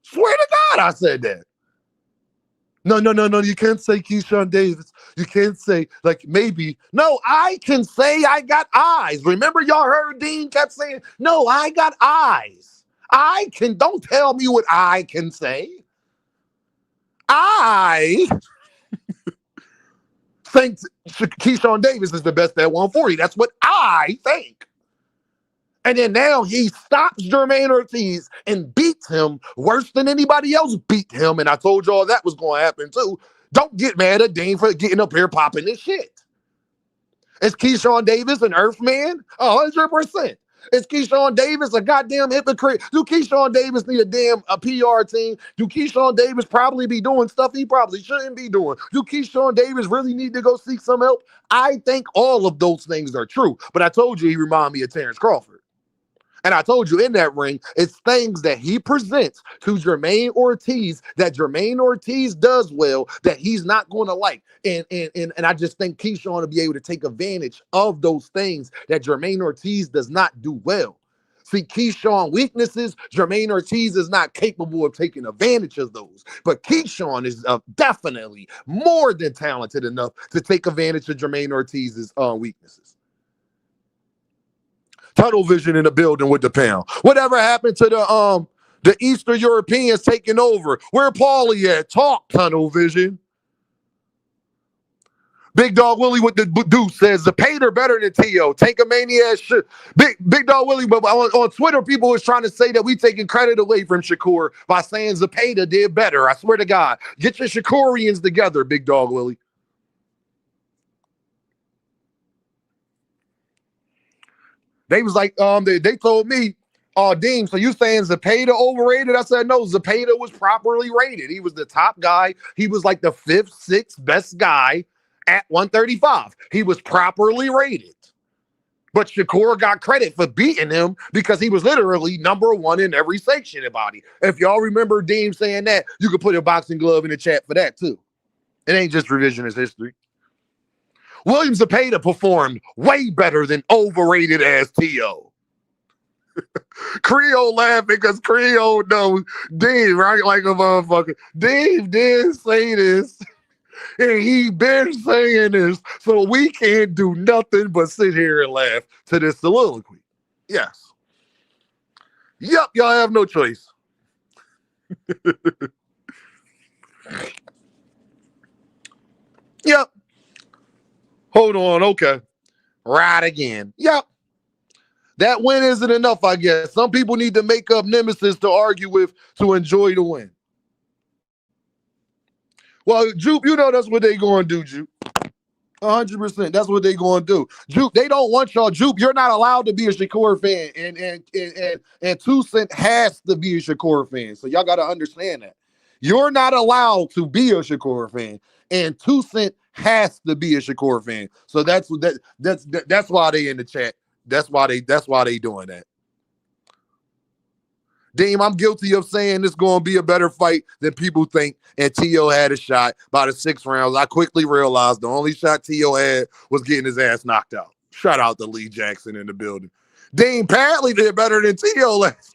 Swear to God, I said that. No. You can't say Keyshawn Davis. You can't say, like, maybe. No, I can say I got eyes. Remember, y'all heard Dean kept saying, no, I got eyes. Don't tell me what I can say. I think Keyshawn Davis is the best at 140. That's what I think. And then now he stops Jermaine Ortiz and beats him worse than anybody else beat him. And I told y'all that was going to happen too. Don't get mad at Dean for getting up here popping this shit. Is Keyshawn Davis an Earthman? 100%. Is Keyshawn Davis a goddamn hypocrite? Do Keyshawn Davis need a PR team? Do Keyshawn Davis probably be doing stuff he probably shouldn't be doing? Do Keyshawn Davis really need to go seek some help? I think all of those things are true. But I told you he reminded me of Terrence Crawford. And I told you in that ring, it's things that he presents to Jermaine Ortiz that Jermaine Ortiz does well that he's not going to like. And I just think Keyshawn will be able to take advantage of those things that Jermaine Ortiz does not do well. See, Keyshawn weaknesses, Jermaine Ortiz is not capable of taking advantage of those. But Keyshawn is definitely more than talented enough to take advantage of Jermaine Ortiz's weaknesses. Tunnel vision in the building with the pound. Whatever happened to the Eastern Europeans taking over? Where Paulie at? Talk, tunnel vision. Big Dog Willie with the deuce says Zapata better than Tio. Tankamania shit. Big Dog Willie, but on Twitter, people was trying to say that we taking credit away from Shakur by saying Zapata did better. I swear to God. Get your Shakurians together, Big Dog Willie. They was like, they told me, Dean, so you saying Zapata overrated? I said, no, Zapata was properly rated. He was the top guy. He was like the 5th, 6th best guy at 135. He was properly rated. But Shakur got credit for beating him because he was literally number 1 in every sanctioned body. If y'all remember Dean saying that, you could put a boxing glove in the chat for that too. It ain't just revisionist history. William Zapata performed way better than overrated as T.O. Creole laughing because Creole knows Dave, right? Like a motherfucker. Dave did say this, and he been saying this, so we can't do nothing but sit here and laugh to this soliloquy. Yes. Yep, y'all have no choice. Yep. Hold on, okay. Right again. Yep. That win isn't enough, I guess. Some people need to make up nemesis to argue with to enjoy the win. Well, Jupe, you know that's what they going to do, Jupe. 100%. That's what they going to do. Jupe, they don't want y'all. Jupe, you're not allowed to be a Shakur fan, and 2 Cent has to be a Shakur fan. So y'all got to understand that. You're not allowed to be a Shakur fan, and 2 Cent has to be a Shakur fan. So that's why they in the chat. That's why they doing that. Deem, I'm guilty of saying this going to be a better fight than people think, and T.O. had a shot by the 6th rounds. I quickly realized the only shot T.O. had was getting his ass knocked out. Shout out to Lee Jackson in the building. Dean Padley did better than T.O. last.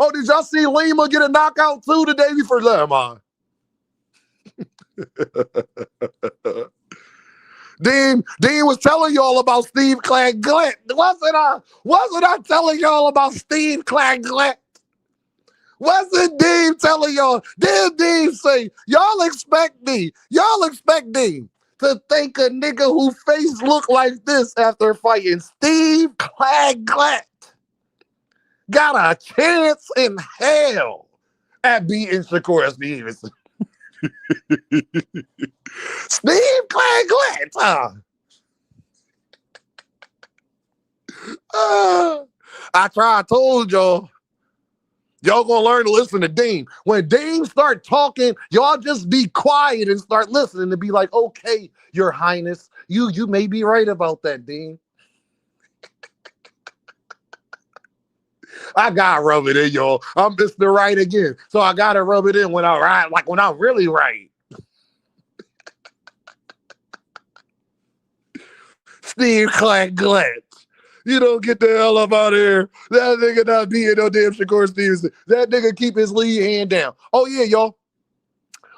Oh, did y'all see Lima get a knockout too the day before? Never mind. Dean was telling y'all about Steve Claggett. Wasn't I telling y'all about Steve Claggett? Wasn't Dean telling y'all? Did Dean say, y'all expect Dean to think a nigga who face look like this after fighting Steve Claggett got a chance in hell at beating Shakur Stevenson? Steve Claggett. I told y'all gonna learn to listen to Dean. When Dean start talking, y'all just be quiet and start listening to be like, okay, Your Highness, you may be right about that, Dean. I gotta rub it in, y'all. I'm Mr. Right again. So I gotta rub it in when I right, like when I'm really right. Steve Claggett. You don't get the hell up out of here. That nigga not beating no damn Shakur Stevenson. That nigga keep his lead hand down. Oh, yeah, y'all.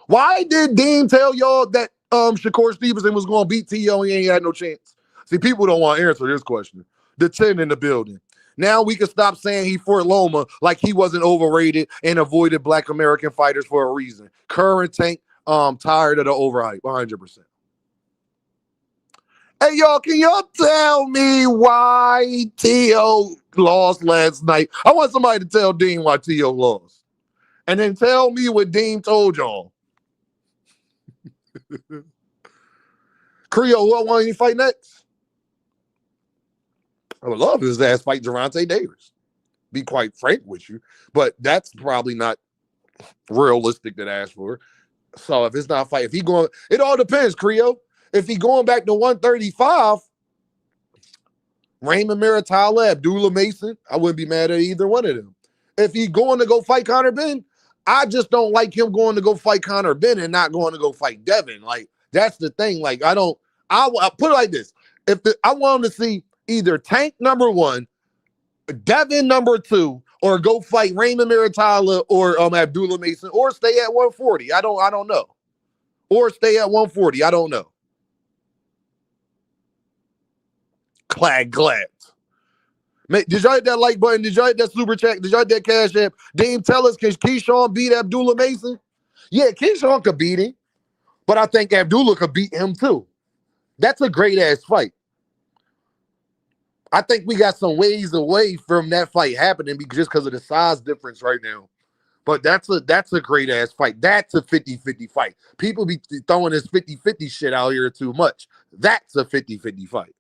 Why did Dean tell y'all that Shakur Stevenson was going to beat T.O. and he ain't had no chance? See, people don't want to answer this question. The 10 in the building. Now we can stop saying he Fort Loma like he wasn't overrated and avoided Black American fighters for a reason. Current Tank, tired of the overhype, 100%. Hey, y'all, can y'all tell me why T.O. lost last night? I want somebody to tell Dean why T.O. lost. And then tell me what Dean told y'all. Creole, what one you fight next? I would love his ass fight Gervonta Davis. Be quite frank with you. But that's probably not realistic to ask for. So if it's not fight, if he going, it all depends, Creole. If he going back to 135, Raymond Maritala, Abdullah Mason, I wouldn't be mad at either one of them. If he going to go fight Conor Ben, I just don't like him going to go fight Conor Ben and not going to go fight Devin. Like, that's the thing. Like, I put it like this. I want him to see either Tank number 1, Devin number 2, or go fight Raymond Maritala or Abdullah Mason, or stay at 140. I don't know. Or stay at 140. I don't know. Glad. Did y'all hit that like button? Did y'all hit that super chat? Did y'all hit that cash app? Dame, tell us, can Keyshawn beat Abdullah Mason? Yeah, Keyshawn could beat him, but I think Abdullah could beat him too. That's a great-ass fight. I think we got some ways away from that fight happening just because of the size difference right now. But that's a great-ass fight. That's a 50-50 fight. People be throwing this 50-50 shit out here too much. That's a 50-50 fight.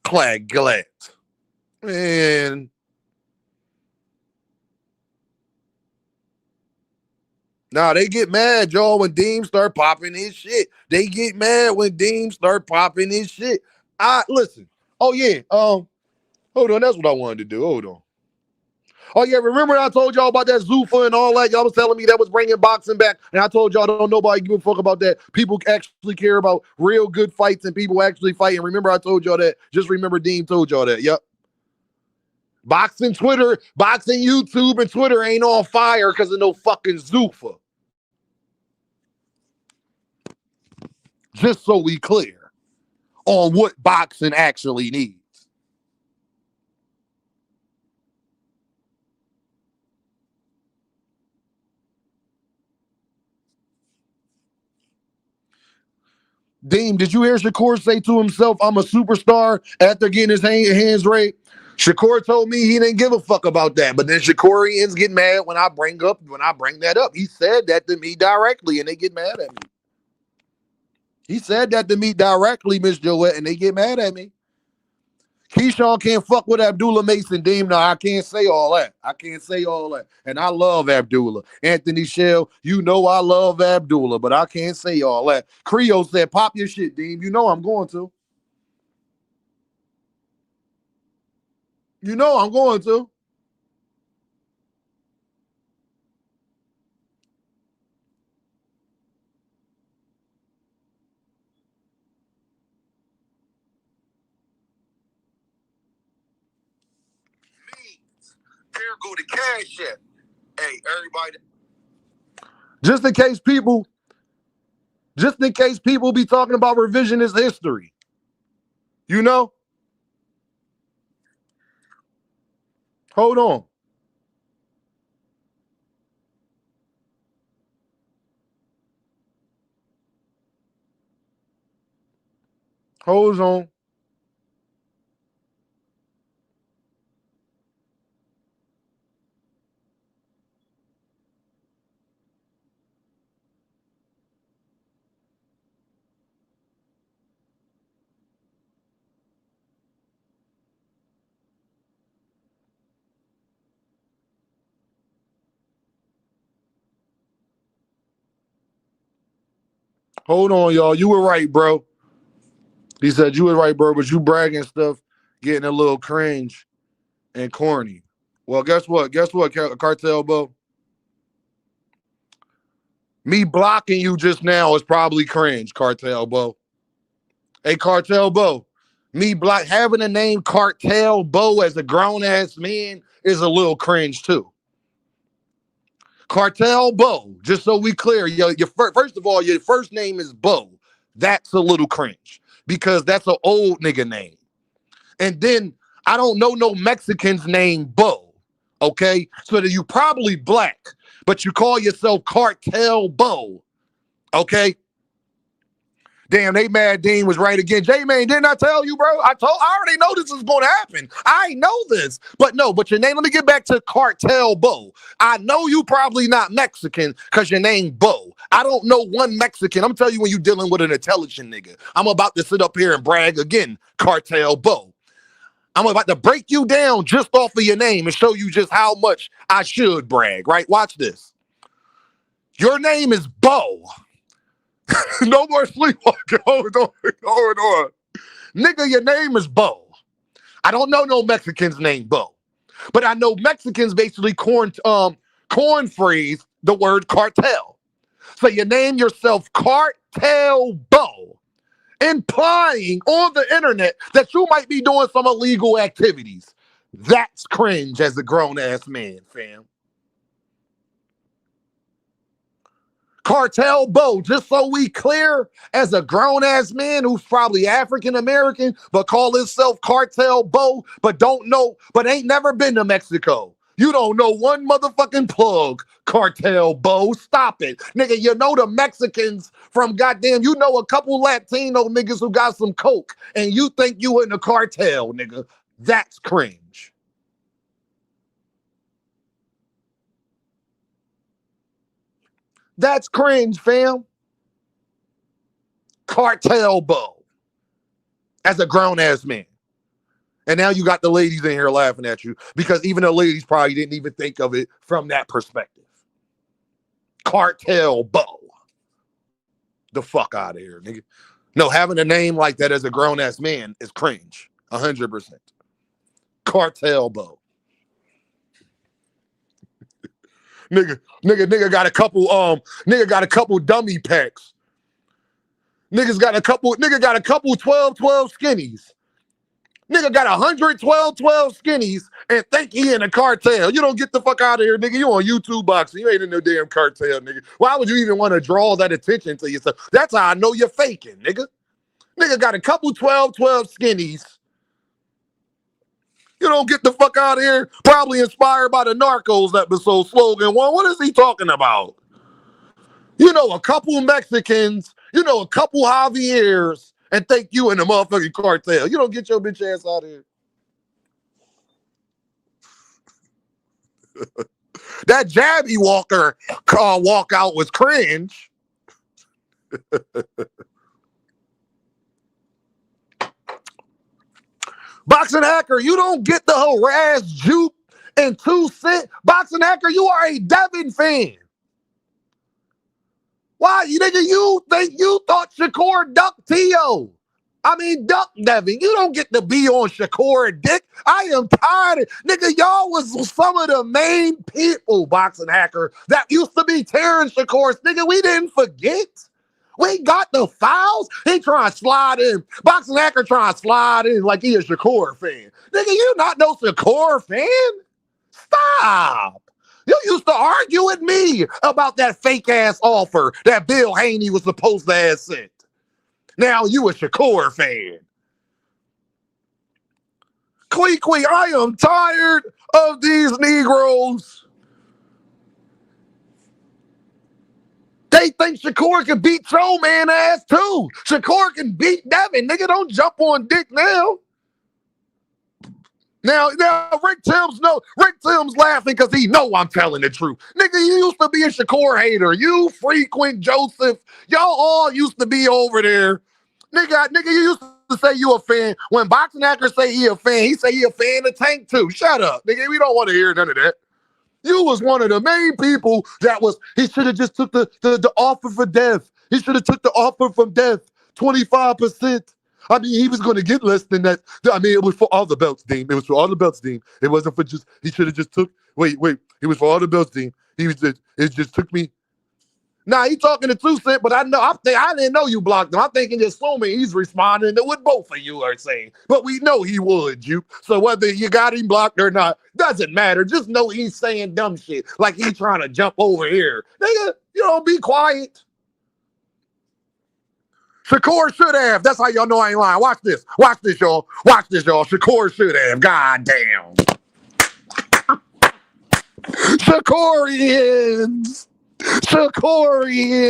Glad. Man. Nah, they get mad, y'all, when Deem start popping his shit. They get mad when Deem start popping his shit. Listen. Oh, yeah. Hold on. That's what I wanted to do. Hold on. Oh, yeah. Remember I told y'all about that Zuffa and all that? Y'all was telling me that was bringing boxing back. And I told y'all don't nobody give a fuck about that. People actually care about real good fights and people actually fight. And remember I told y'all that. Just remember Dean told y'all that. Yep. Boxing Twitter, boxing YouTube and Twitter ain't on fire because of no fucking Zuffa. Just so we clear on what boxing actually needs. Deem, did you hear Shakur say to himself, I'm a superstar after getting his hands raped? Shakur told me he didn't give a fuck about that. But then Shakurians get mad when I bring that up. He said that to me directly and they get mad at me. He said that to me directly, Miss Joette, and they get mad at me. Keyshawn can't fuck with Abdullah Mason, Deem. No, I can't say all that. And I love Abdullah. Anthony Shell, you know I love Abdullah, but I can't say all that. Creole said, pop your shit, Deem. You know I'm going to. You know I'm going to. There go the cash app. Hey, everybody. Just in case people be talking about revisionist history. You know? Hold on. Hold on. Hold on, y'all. You were right, bro. He said you were right, bro, but you bragging stuff getting a little cringe and corny. Well, guess what? Cartel Bo? Me blocking you just now is probably cringe, Cartel Bo. Hey, Cartel Bo. Having the name Cartel Bo as a grown-ass man is a little cringe, too. Cartel Bo. Just so we clear, first of all, your first name is Bo. That's a little cringe because that's an old nigga name. And then I don't know no Mexicans named Bo. Okay, so that you probably black, but you call yourself Cartel Bo. Okay. Damn, they mad Dean was right again. J-Man, didn't I tell you, bro? I already know this is going to happen. I know this. But your name, let me get back to Cartel Bo. I know you probably not Mexican because your name Bo. I don't know one Mexican. I'm telling you when you're dealing with an intelligent nigga. I'm about to sit up here and brag again, Cartel Bo. I'm about to break you down just off of your name and show you just how much I should brag, right? Watch this. Your name is Bo. No more sleepwalking. Hold on. Nigga, your name is Bo. I don't know no Mexicans named Bo. But I know Mexicans basically coin phrase the word cartel. So you name yourself Cartel Bo, implying on the internet that you might be doing some illegal activities. That's cringe as a grown-ass man, fam. Cartel Bo, just so we clear, as a grown-ass man who's probably African-American, but call himself Cartel Bo, but ain't never been to Mexico. You don't know one motherfucking plug, Cartel Bo. Stop it. Nigga, you know the Mexicans from goddamn, you know a couple Latino niggas who got some coke, and you think you in the cartel, nigga. That's cringe. That's cringe, fam. Cartel Bo. As a grown-ass man. And now you got the ladies in here laughing at you because even the ladies probably didn't even think of it from that perspective. Cartel Bo. The fuck out of here, nigga. No, having a name like that as a grown-ass man is cringe. 100%. Cartel Bo. Nigga got a couple dummy packs. Nigga got a couple 12-12 skinnies. Nigga got 112 skinnies and think he in a cartel. You don't get the fuck out of here, nigga. You on YouTube boxing. You ain't in no damn cartel, nigga. Why would you even want to draw that attention to yourself? That's how I know you're faking, nigga. Nigga got a couple 12-12 skinnies. You don't get the fuck out of here. Probably inspired by the Narcos episode slogan one. What is he talking about? You know a couple Mexicans, you know a couple Javiers, and think you in the motherfucking cartel. You don't get your bitch ass out of here. That Jabby Walker walkout was cringe. Boxing Hacker, you don't get the harass juke and 2 cent. Boxing Hacker, you are a Devin fan. Why, nigga, you thought Shakur ducked duck Devin. You don't get to be on Shakur dick. I am tired. Nigga, y'all was some of the main people, Boxing Hacker, that used to be tearing Shakur's. Nigga, we didn't forget. We got the files. He trying to slide in. Boxing Hacker trying to slide in like he a Shakur fan. Nigga, you not no Shakur fan? Stop. You used to argue with me about that fake-ass offer that Bill Haney was supposed to have sent. Now you a Shakur fan. Quee, I am tired of these Negroes. They think Shakur can beat your man ass too. Shakur can beat Devin. Nigga, don't jump on dick now. Now Rick Tim's laughing because he know I'm telling the truth. Nigga, you used to be a Shakur hater. You frequent Joseph. Y'all all used to be over there. Nigga, you used to say you a fan. When Boxing Hacker say he a fan, he say he a fan of Tank too. Shut up, nigga. We don't want to hear none of that. You was one of the main people he should have just took the offer for death. He should have took the offer from death, 25%. I mean, he was going to get less than that. I mean, it was for all the belts, Dean. It was for all the belts, Dean. It wasn't for just, he should have just took, wait. It was for all the belts, Dean. It just took me. Nah, he talking to 2 Cent, but I didn't know you blocked him. I'm thinking, just assuming he's responding to what both of you are saying. But we know he would, you. So whether you got him blocked or not, doesn't matter. Just know he's saying dumb shit. Like he's trying to jump over here. Nigga, you don't be quiet. Shakur should have. That's how y'all know I ain't lying. Watch this. Watch this, y'all. Watch this, y'all. Shakur should have. God damn. Shakurians. Shakurians.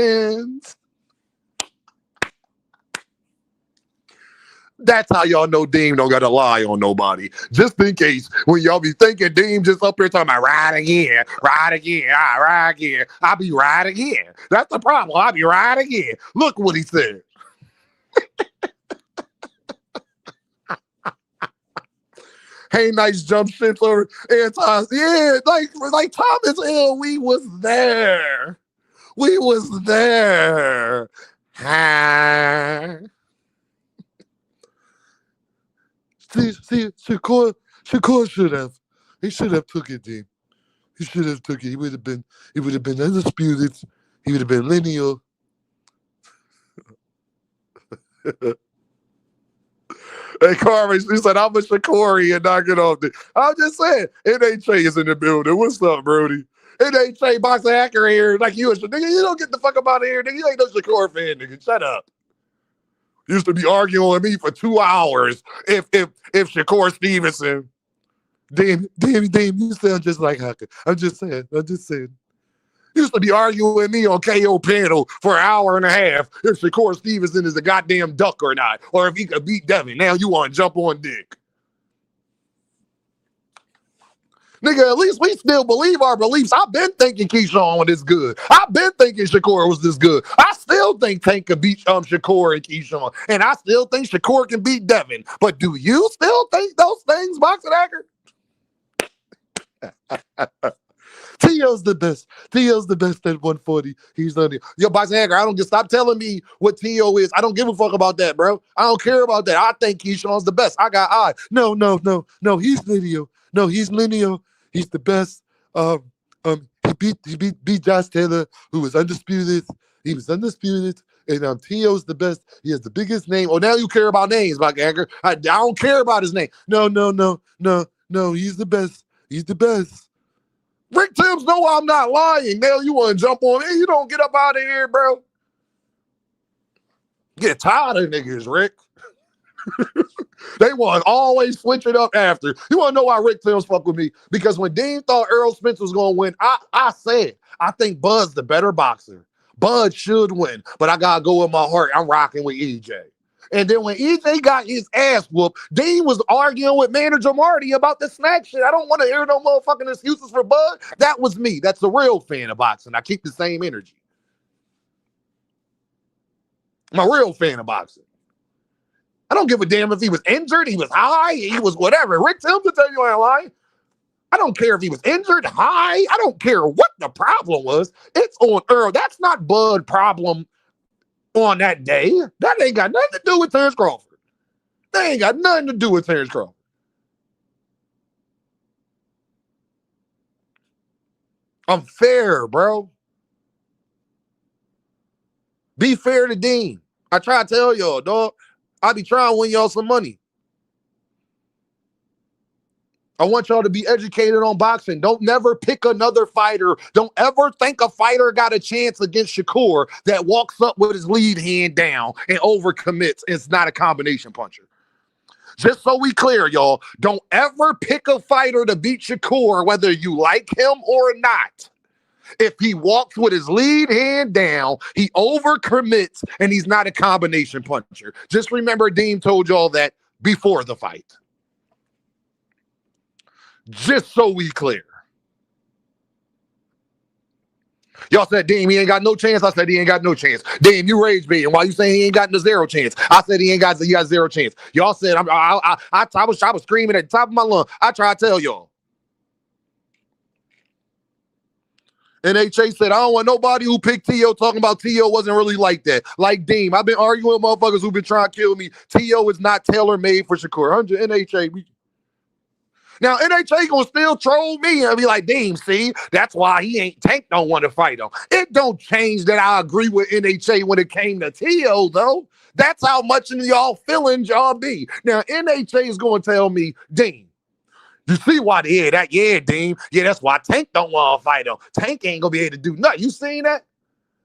That's how y'all know Deem don't gotta lie on nobody. Just in case, when y'all be thinking Deem just up here talking about ride again, ride again, I ride again, I'll be right again. That's the problem. I'll be right again. Look what he said. Hey, nice jump ships over anti. Yeah, like Thomas Hill, we was there. We was there. See, Shakur should have. He should have took it, Dean. He should have took it. He would have been undisputed. He would have been lineal. Hey, Carmen, she said, I'm a Shakuri and knock it off. I'm just saying, NHA is in the building. What's up, Brody? NHA boxing hacker here. Like you, nigga, you don't get the fuck up out of here, nigga. You ain't no Shakur fan, nigga. Shut up. Used to be arguing with me for 2 hours. If Shakur Stevenson, damn, you sound just like Hacker. I'm just saying. Used to be arguing with me on KO panel for an hour and a half if Shakur Stevenson is a goddamn duck or not, or if he could beat Devin. Now you want to jump on dick. Nigga, at least we still believe our beliefs. I've been thinking Keyshawn was this good. I've been thinking Shakur was this good. I still think Tank could beat Shakur and Keyshawn. And I still think Shakur can beat Devin. But do you still think those things, Boxing Hacker? Tio's the best. Tio's the best at 140. He's done it. Yo, Boxing Hacker, I don't just stop telling me what Tio is. I don't give a fuck about that, bro. I don't care about that. I think Keyshawn's the best. I got eyes. No. He's lineal. No, he's lineal. He's the best. He beat Josh Taylor, who was undisputed. He was undisputed. And Tio's the best. He has the biggest name. Oh, now you care about names, Boxing Hacker. I don't care about his name. No. He's the best. He's the best. Rick Timms, no, I'm not lying. Now you want to jump on me? You don't get up out of here, bro. Get tired of niggas, Rick. They want to always switch it up after. You want to know why Rick Timms fuck with me? Because when Dean thought Errol Spence was going to win, I said, I think Bud's the better boxer. Bud should win, but I got to go with my heart. I'm rocking with EJ. And then when EJ got his ass whooped, Dean was arguing with manager Marty about the snack shit. I don't want to hear no motherfucking excuses for Bud. That was me. That's the real fan of boxing. I keep the same energy. I'm a real fan of boxing. I don't give a damn if he was injured, he was high, he was whatever. Rick Timms will tell you I ain't lying. I don't care if he was injured, high. I don't care what the problem was. It's on Earl. That's not Bud problem on that day. That ain't got nothing to do with Terrence Crawford. That ain't got nothing to do with Terrence Crawford. I'm fair, bro. Be fair to Dean. I try to tell y'all, dog. I be trying to win y'all some money. I want y'all to be educated on boxing. Don't never pick another fighter. Don't ever think a fighter got a chance against Shakur that walks up with his lead hand down and overcommits. It's not a combination puncher. Just so we clear, y'all, don't ever pick a fighter to beat Shakur, whether you like him or not. If he walks with his lead hand down, he overcommits, and he's not a combination puncher. Just remember, Dean told y'all that before the fight. Just so we clear. Y'all said, Dean, he ain't got no chance. I said, he ain't got no chance. Dean, you rage bait. And why you saying he ain't got no zero chance? I said, he got zero chance. Y'all said, I was screaming at the top of my lungs. I tried to tell y'all. And HA said, I don't want nobody who picked T.O. talking about T.O. wasn't really like that. Like Dean, I've been arguing with motherfuckers who've been trying to kill me. T.O. is not tailor-made for Shakur. 100 NHA. Now, NHA gonna still troll me and be like, Deem, see, that's why Tank don't want to fight him. It don't change that I agree with NHA when it came to Teo, though. That's how much of y'all feelings y'all be. Now, NHA is gonna tell me, Deem, you see why Deem. Yeah, that's why Tank don't want to fight him. Tank ain't gonna be able to do nothing. You seen that?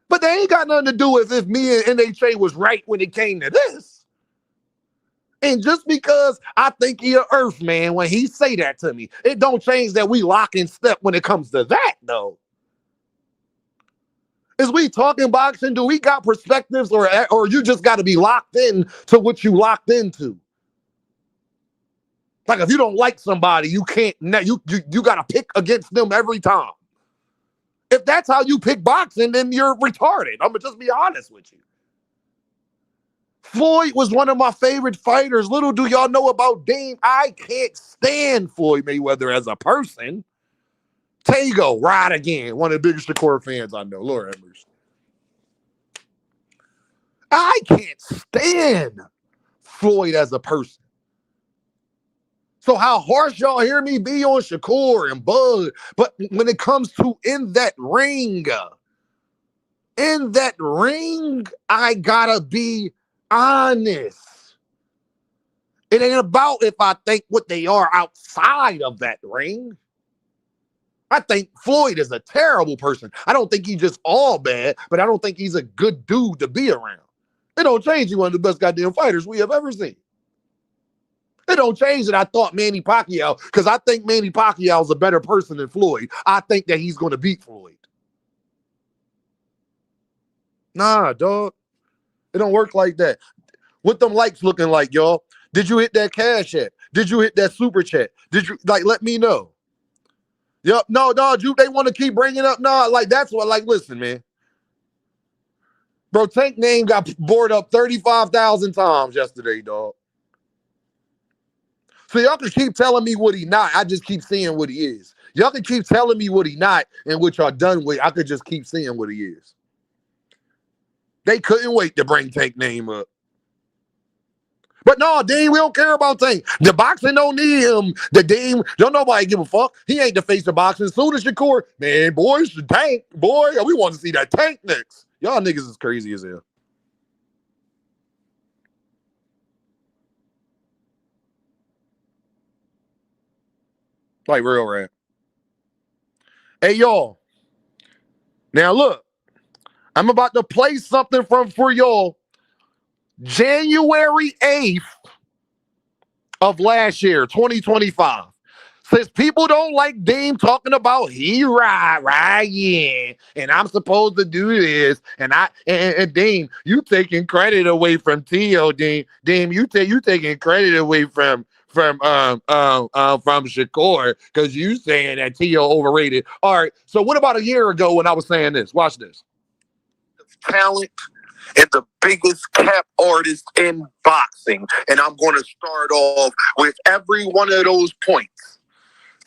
But they ain't got nothing to do with if me and NHA was right when it came to this. And just because I think he an earth man when he say that to me, it don't change that we lock in step when it comes to that, though. Is we talking boxing? Do we got perspectives, or you just got to be locked in to what you locked into? Like if you don't like somebody, you can't. You got to pick against them every time. If that's how you pick boxing, then you're retarded. I'm gonna just be honest with you. Floyd was one of my favorite fighters. Little do y'all know about Dame. I can't stand Floyd Mayweather as a person. Tego, ride again. One of the biggest Shakur fans I know. Lord have mercy. I can't stand Floyd as a person. So how harsh y'all hear me be on Shakur and Bud, but when it comes to in that ring, I gotta be honest. It ain't about if I think what they are outside of that ring. I think Floyd is a terrible person. I don't think he's just all bad, but I don't think he's a good dude to be around. It don't change you one of the best goddamn fighters we have ever seen. It don't change that I thought Manny Pacquiao, because I think Manny Pacquiao is a better person than Floyd. I think that he's going to beat Floyd. Nah, dog. It don't work like that. What them likes looking like, y'all? Did you hit that cash app? Did you hit that super chat? Did you, let me know. Yep, no, dog, they want to keep bringing up, that's what, listen, man. Bro, Tank name got bored up 35,000 times yesterday, dog. So y'all can keep telling me what he not. I just keep seeing what he is. Y'all can keep telling me what he not and what y'all done with. I could just keep seeing what he is. They couldn't wait to bring Tank name up. But no, Dean, we don't care about Tank. The boxing don't need him. The Dean, don't nobody give a fuck. He ain't the face of boxing. As soon as Shakur, man, boy, it's the Tank. Boy, we want to see that Tank next. Y'all niggas is crazy as hell. Like real rap. Hey, y'all. Now look, I'm about to play something for y'all. January 8th of last year, 2025. Says people don't like Dame talking about he right, yeah, and I'm supposed to do this, and Dame, you taking credit away from Teo, Dame, you taking credit away from Shakur because you saying that Teo overrated. All right, so what about a year ago when I was saying this? Watch this. Talent and the biggest cap artist in boxing, and I'm going to start off with every one of those points.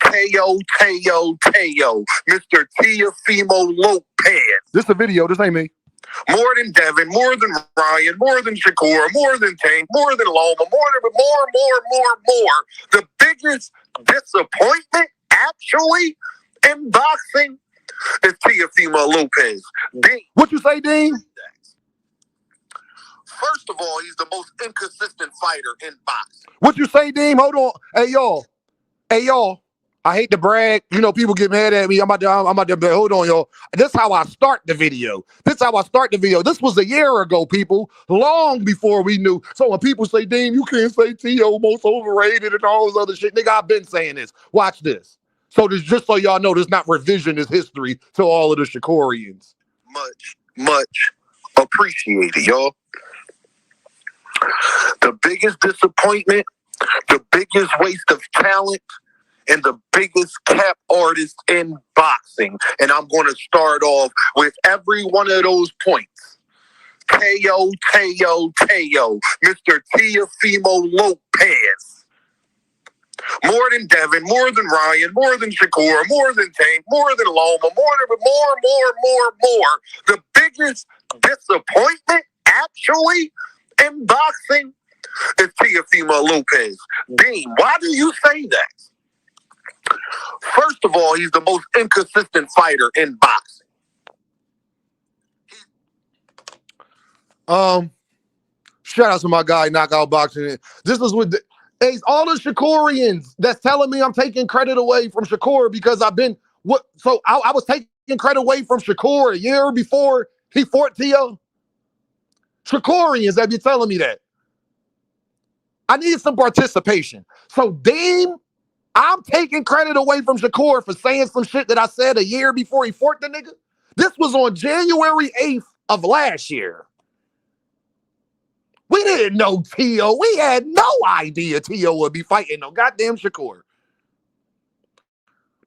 Teo, Mr. Teofimo Lopez. This a video, this ain't me. More than Devin, more than Ryan, more than Shakur, more than Tank, more than Loma, more. The biggest disappointment, actually, in boxing is Teofimo Lopez. Dean. What you say, Dean? First of all, he's the most inconsistent fighter in boxing. What you say, Dean? Hold on. Hey, y'all. I hate to brag. You know, people get mad at me. I'm about to hold on, y'all. This is how I start the video. This was a year ago, people, long before we knew. So when people say, Dean, you can't say Teo most overrated and all this other shit, nigga, I've been saying this. Watch this. So this, just so y'all know, there's not revisionist history to all of the Shakurians. Much appreciated, y'all. The biggest disappointment, the biggest waste of talent, and the biggest cap artist in boxing. And I'm going to start off with every one of those points. Teo, Mr. Teofimo Lopez. More than Devin, more than Ryan, more than Shakur, more than Tank, more than Loma, more. The biggest disappointment, actually, in boxing is Teofimo Lopez. Dean, why do you say that? First of all, he's the most inconsistent fighter in boxing. Shout out to my guy, Knockout Boxing. This is with all the Shakurians that's telling me I'm taking credit away from Shakur because I've been I was taking credit away from Shakur a year before he fought Tio. Shakurians that be telling me that. I need some participation. So Dean, I'm taking credit away from Shakur for saying some shit that I said a year before he fought the nigga. This was on January 8th of last year. We didn't know Tio. We had no idea Tio would be fighting no goddamn Shakur.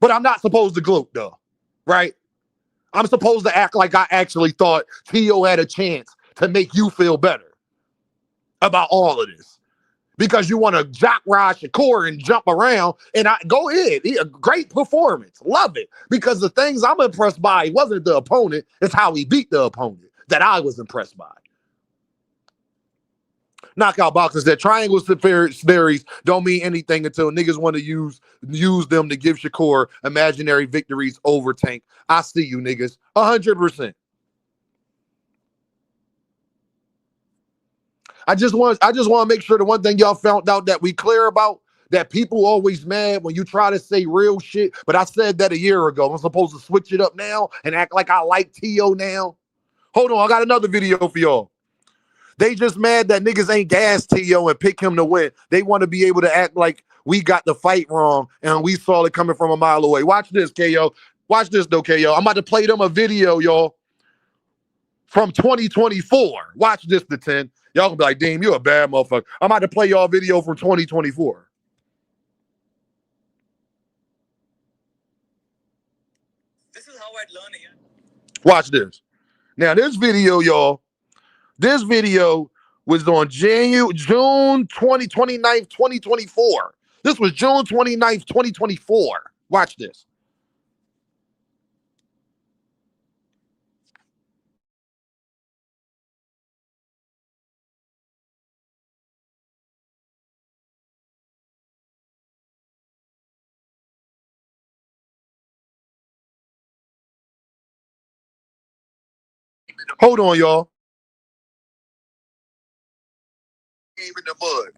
But I'm not supposed to gloat though, right? I'm supposed to act like I actually thought Tio had a chance to make you feel better about all of this. Because you want to jock ride Shakur and jump around, and go ahead. A great performance. Love it. Because the things I'm impressed by wasn't the opponent, it's how he beat the opponent that I was impressed by. Knockout boxers that triangle series don't mean anything until niggas want to use them to give Shakur imaginary victories over Tank. I see you niggas 100%. I just want to make sure the one thing y'all found out that we clear about, that people always mad when you try to say real shit. But I said that a year ago. I'm supposed to switch it up now and act like I like Tio now. Hold on, I got another video for y'all. They just mad that niggas ain't gas Tio and pick him to win. They want to be able to act like we got the fight wrong and we saw it coming from a mile away. Watch this, KO. Watch this, though, KO. I'm about to play them a video, y'all, from 2024. Watch this, the 10. Y'all gonna be like, damn, you a bad motherfucker. I'm about to play y'all video from 2024. This is how I'd learn here. Watch this. Now, this video, y'all, this video was on June 29th, 2024. This was June 29th, 2024. Watch this. Hold on, y'all. In the mud.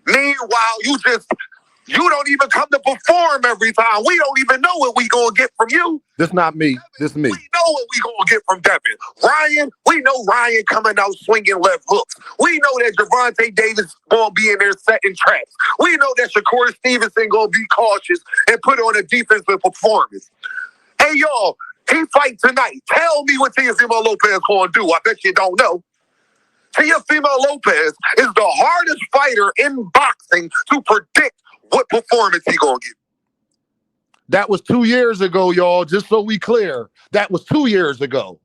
Meanwhile, you don't even come to perform every time. We don't even know what we gonna get from you. This not me. This me. We know what we gonna get from Devin. Ryan, we know Ryan coming out swinging left hooks. We know that Gervonta Davis gonna be in there setting traps. We know that Shakur Stevenson gonna be cautious and put on a defensive performance. Hey, y'all, he fight tonight. Tell me what Teofimo Lopez gonna do. I bet you don't know. Teofimo Lopez is the hardest fighter in boxing to predict what performance he gonna get. That was 2 years ago, y'all, just so we clear. That was 2 years ago.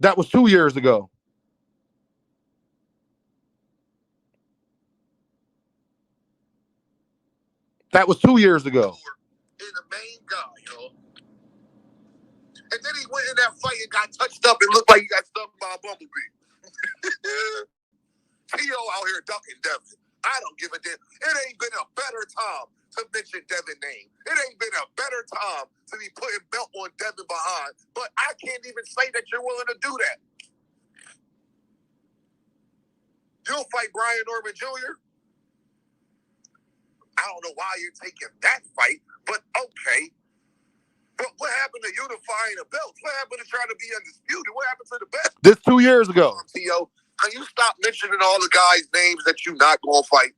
That was 2 years ago. That was 2 years ago. In the main guy, y'all. And then he went in that fight and got touched up and looked like he got stung by a bumblebee. Tio out here ducking Devin. I don't give a damn. It ain't been a better time to mention Devin's name. It ain't been a better time to be putting belt on Devin behind. But I can't even say that you're willing to do that. You'll fight Brian Norman Jr. I don't know why you're taking that fight, but okay. But what happened to unifying the belts? What happened to trying to be undisputed? What happened to the best? This 2 years ago. Tio, can you stop mentioning all the guys' names that you're not going to fight?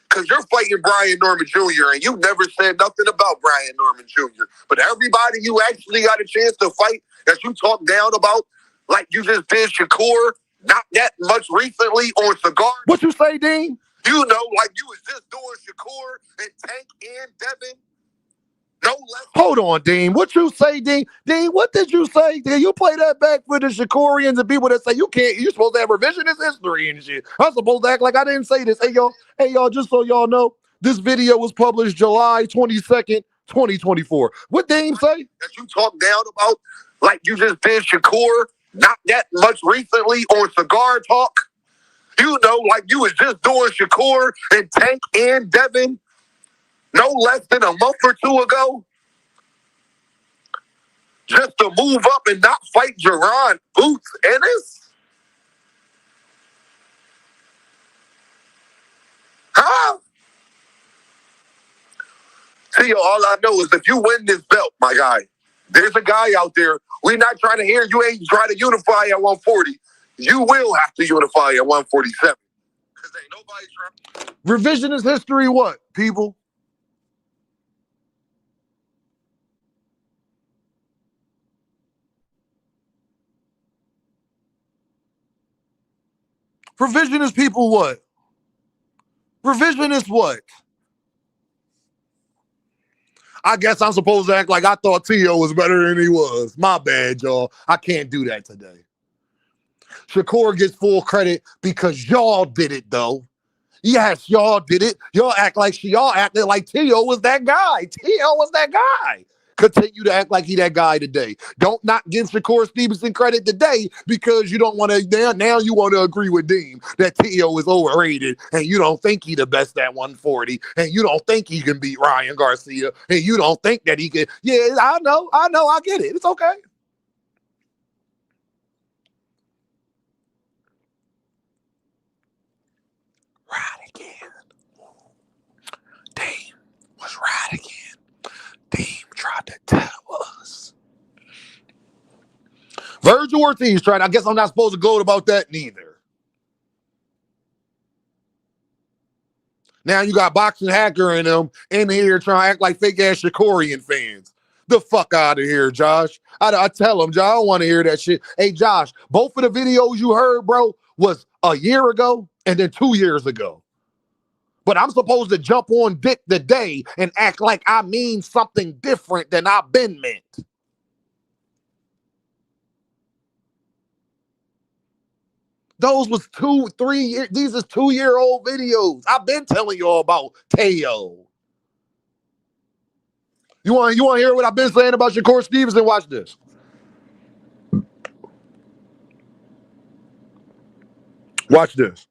Because you're fighting Brian Norman Jr., and you never said nothing about Brian Norman Jr. But everybody you actually got a chance to fight that you talk down about, like you just did Shakur, not that much recently on Cigar. What you say, Dean? You know, like you was just doing Shakur and Tank and Devin. No less. Hold on, Dean. What you say, Dean? Dean, what did you say? Did you play that back for the Shakurians and people that say you can't, you're supposed to have revisionist history and shit. I'm supposed to act like I didn't say this. Hey, y'all, just so y'all know, this video was published July 22nd, 2024. What Dean say? That you talk down about, like you just did Shakur, not that much recently on Cigar Talk. You know, like you was just doing Shakur and Tank and Devin no less than a month or two ago. Just to move up and not fight Jerron Boots Ennis? Huh? See, all I know is if you win this belt, my guy, there's a guy out there. We're not trying to hear you ain't trying to unify at 140. You will have to unify at 147. Because ain't nobody trying. Revisionist history, what, people? Revisionist people, what? Revisionist what? I guess I'm supposed to act like I thought Tio was better than he was. My bad, y'all. I can't do that today. Shakur gets full credit because y'all did it, though. Yes, y'all did it. Y'all acted like Tio was that guy. Tio was that guy. Continue to act like he that guy today. Don't not give Shakur Stevenson credit today because you don't want to. Now you want to agree with Dean that Tio is overrated and you don't think he the best at 140 and you don't think he can beat Ryan Garcia and you don't think that he can. Yeah, I know, I get it. It's okay. Right again. Dean was right again. Dean tried to tell us. Virgil Ortiz tried. I guess I'm not supposed to gloat about that neither. Now you got Boxing Hacker and them in here trying to act like fake ass Shakurian fans. The fuck out of here, Josh. I tell him, Josh, I don't want to hear that shit. Hey, Josh, both of the videos you heard, bro, was a year ago and then 2 years ago. But I'm supposed to jump on Dick today and act like I mean something different than I've been meant. Those was 2, 3 years. These is 2-year-old videos. I've been telling y'all about Teo. You want to hear what I've been saying about Shakur Stevenson? Watch this. Watch this.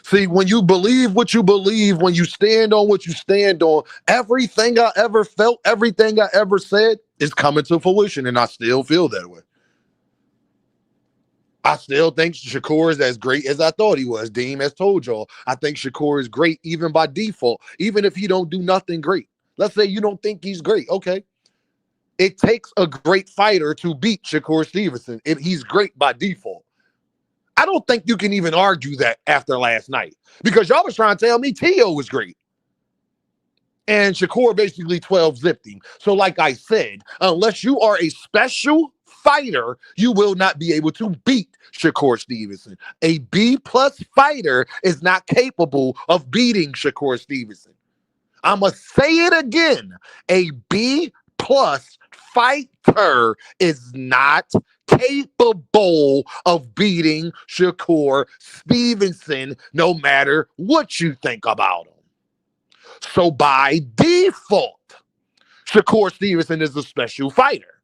See, when you believe what you believe, when you stand on what you stand on, everything I ever felt, everything I ever said is coming to fruition, and I still feel that way. I still think Shakur is as great as I thought he was. Dean has told y'all, I think Shakur is great even by default, even if he don't do nothing great. Let's say you don't think he's great. Okay. It takes a great fighter to beat Shakur Stevenson if he's great by default. I don't think you can even argue that after last night because y'all was trying to tell me Tio was great. And Shakur basically 12-zipped him. So like I said, unless you are a special fighter, you will not be able to beat Shakur Stevenson. A B-plus fighter is not capable of beating Shakur Stevenson. I'm going to say it again. A B-plus fighter is not capable of beating Shakur Stevenson no matter what you think about him. So by default, Shakur Stevenson is a special fighter.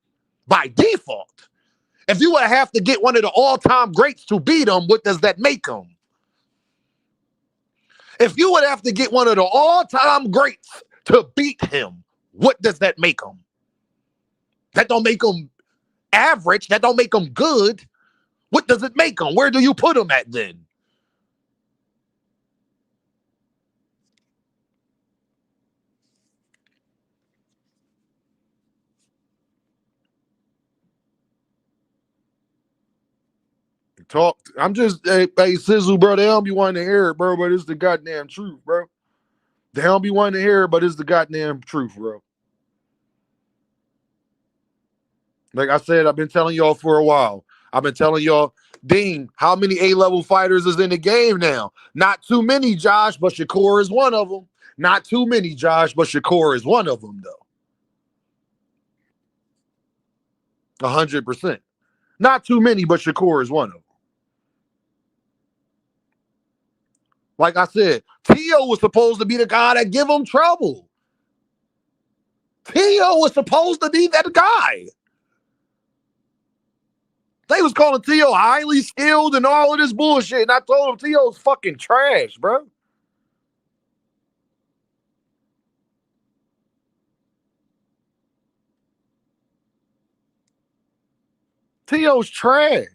By default. If you would have to get one of the all-time greats to beat him, what does that make him? If you would have to get one of the all-time greats to beat him, what does that make him? That don't make him average. That don't make him good. What does it make him? Where do you put him at then? Talk. I'm just, hey, Sizzle, bro. They don't be wanting to hear it, bro, but it's the goddamn truth, bro. They don't be wanting to hear it, but it's the goddamn truth, bro. Like I said, I've been telling y'all for a while. I've been telling y'all, Dean, how many A-level fighters is in the game now? Not too many, Josh, but Shakur is one of them. Not too many, Josh, but Shakur is one of them, though. 100%. Not too many, but Shakur is one of them. Like I said, Tio was supposed to be the guy that give him trouble. Teo was supposed to be that guy. They was calling Teo highly skilled and all of this bullshit, and I told him Teo's fucking trash, bro. Teo's trash.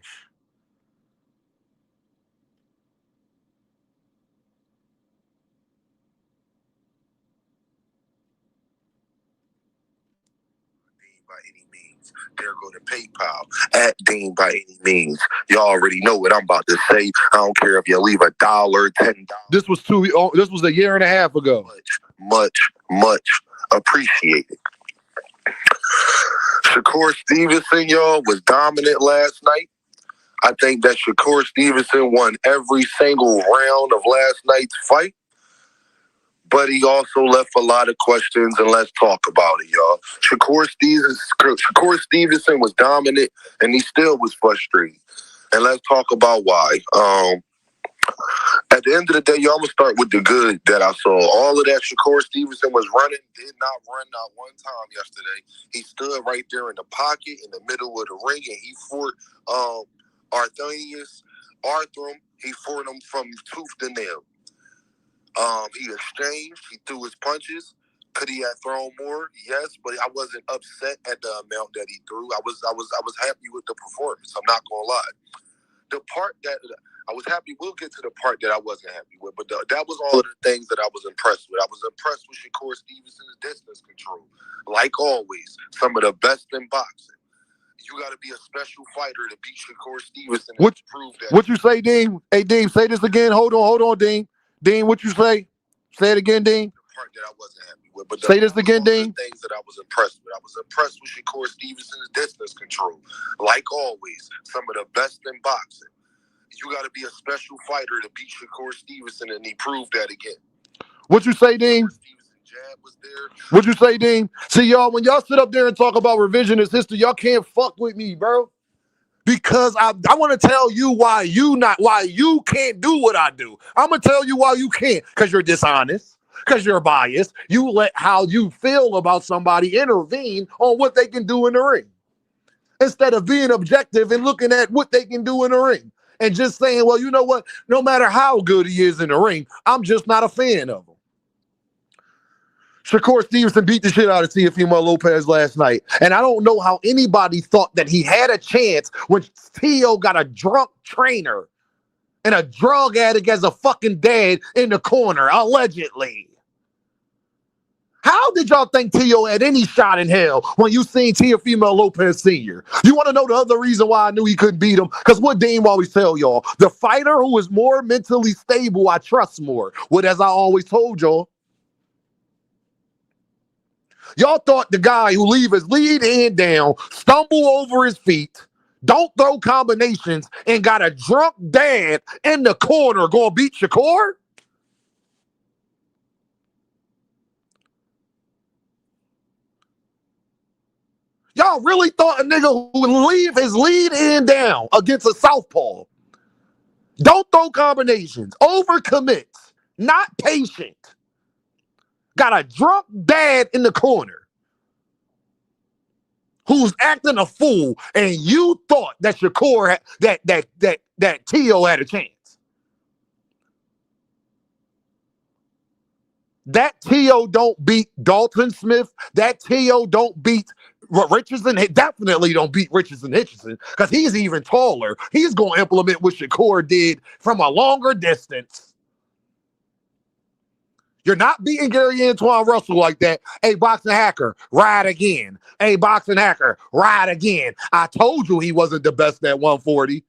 By any means. There go to PayPal at Dean by any means. You already know what I'm about to say. I don't care if you leave $1, $10. This was a year and a half ago. Much appreciated. Shakur Stevenson, y'all, was dominant last night. I think that Shakur Stevenson won every single round of last night's fight. But he also left a lot of questions, and let's talk about it, y'all. Shakur Stevenson was dominant, and he still was frustrated. And let's talk about why. At the end of the day, y'all, I'm going to start with the good that I saw. All of that Shakur Stevenson was running, did not run not one time yesterday. He stood right there in the pocket, in the middle of the ring, and he fought Arthur. He fought him from tooth to nail. He exchanged. He threw his punches. Could he have thrown more? Yes, but I wasn't upset at the amount that he threw. I was happy with the performance. I'm not gonna lie. The part that I was happy, we'll get to the part that I wasn't happy with, but that was all of the things that I was impressed with. I was impressed with Shakur Stevenson's distance control. Like always, some of the best in boxing. You got to be a special fighter to beat Shakur Stevenson and prove that. What you say, Dean? Hey, Dean, say this again. Hold on, Dean. Dean, what you say? Say it again, Dean. The part that I wasn't happy with, but say this again, Dean. The things that I was impressed with. I was impressed with Shakur Stevenson's distance control. Like always, some of the best in boxing. You got to be a special fighter to beat Shakur Stevenson, and he proved that again. What you say, Dean? Jab was there. What you say, Dean? See, y'all, when y'all sit up there and talk about revisionist history, y'all can't fuck with me, bro. Because I want to tell you why you can't do what I do. I'm going to tell you why you can't. Because you're dishonest. Because you're biased. You let how you feel about somebody intervene on what they can do in the ring. Instead of being objective and looking at what they can do in the ring. And just saying, well, you know what? No matter how good he is in the ring, I'm just not a fan of him. Shakur Stevenson beat the shit out of Teofimo Lopez last night. And I don't know how anybody thought that he had a chance when Teo got a drunk trainer and a drug addict as a fucking dad in the corner, allegedly. How did y'all think Teo had any shot in hell when you seen Teofimo Lopez Sr.? You want to know the other reason why I knew he couldn't beat him? Because what Dean always tell y'all, the fighter who is more mentally stable, I trust more. What, as I always told y'all, y'all thought the guy who leave his lead hand down, stumble over his feet, don't throw combinations, and got a drunk dad in the corner gonna beat Shakur? Y'all really thought a nigga who would leave his lead hand down against a southpaw, don't throw combinations, overcommits, not patient, got a drunk dad in the corner who's acting a fool, and you thought that Shakur that Teo had a chance? That Teo don't beat Dalton Smith. That Teo don't beat Richardson. He definitely don't beat Richardson Hitchison because he's even taller. He's going to implement what Shakur did from a longer distance. You're not beating Gary Antoine Russell like that. Hey, boxing hacker, ride again. Hey, boxing hacker, ride again. I told you he wasn't the best at 140.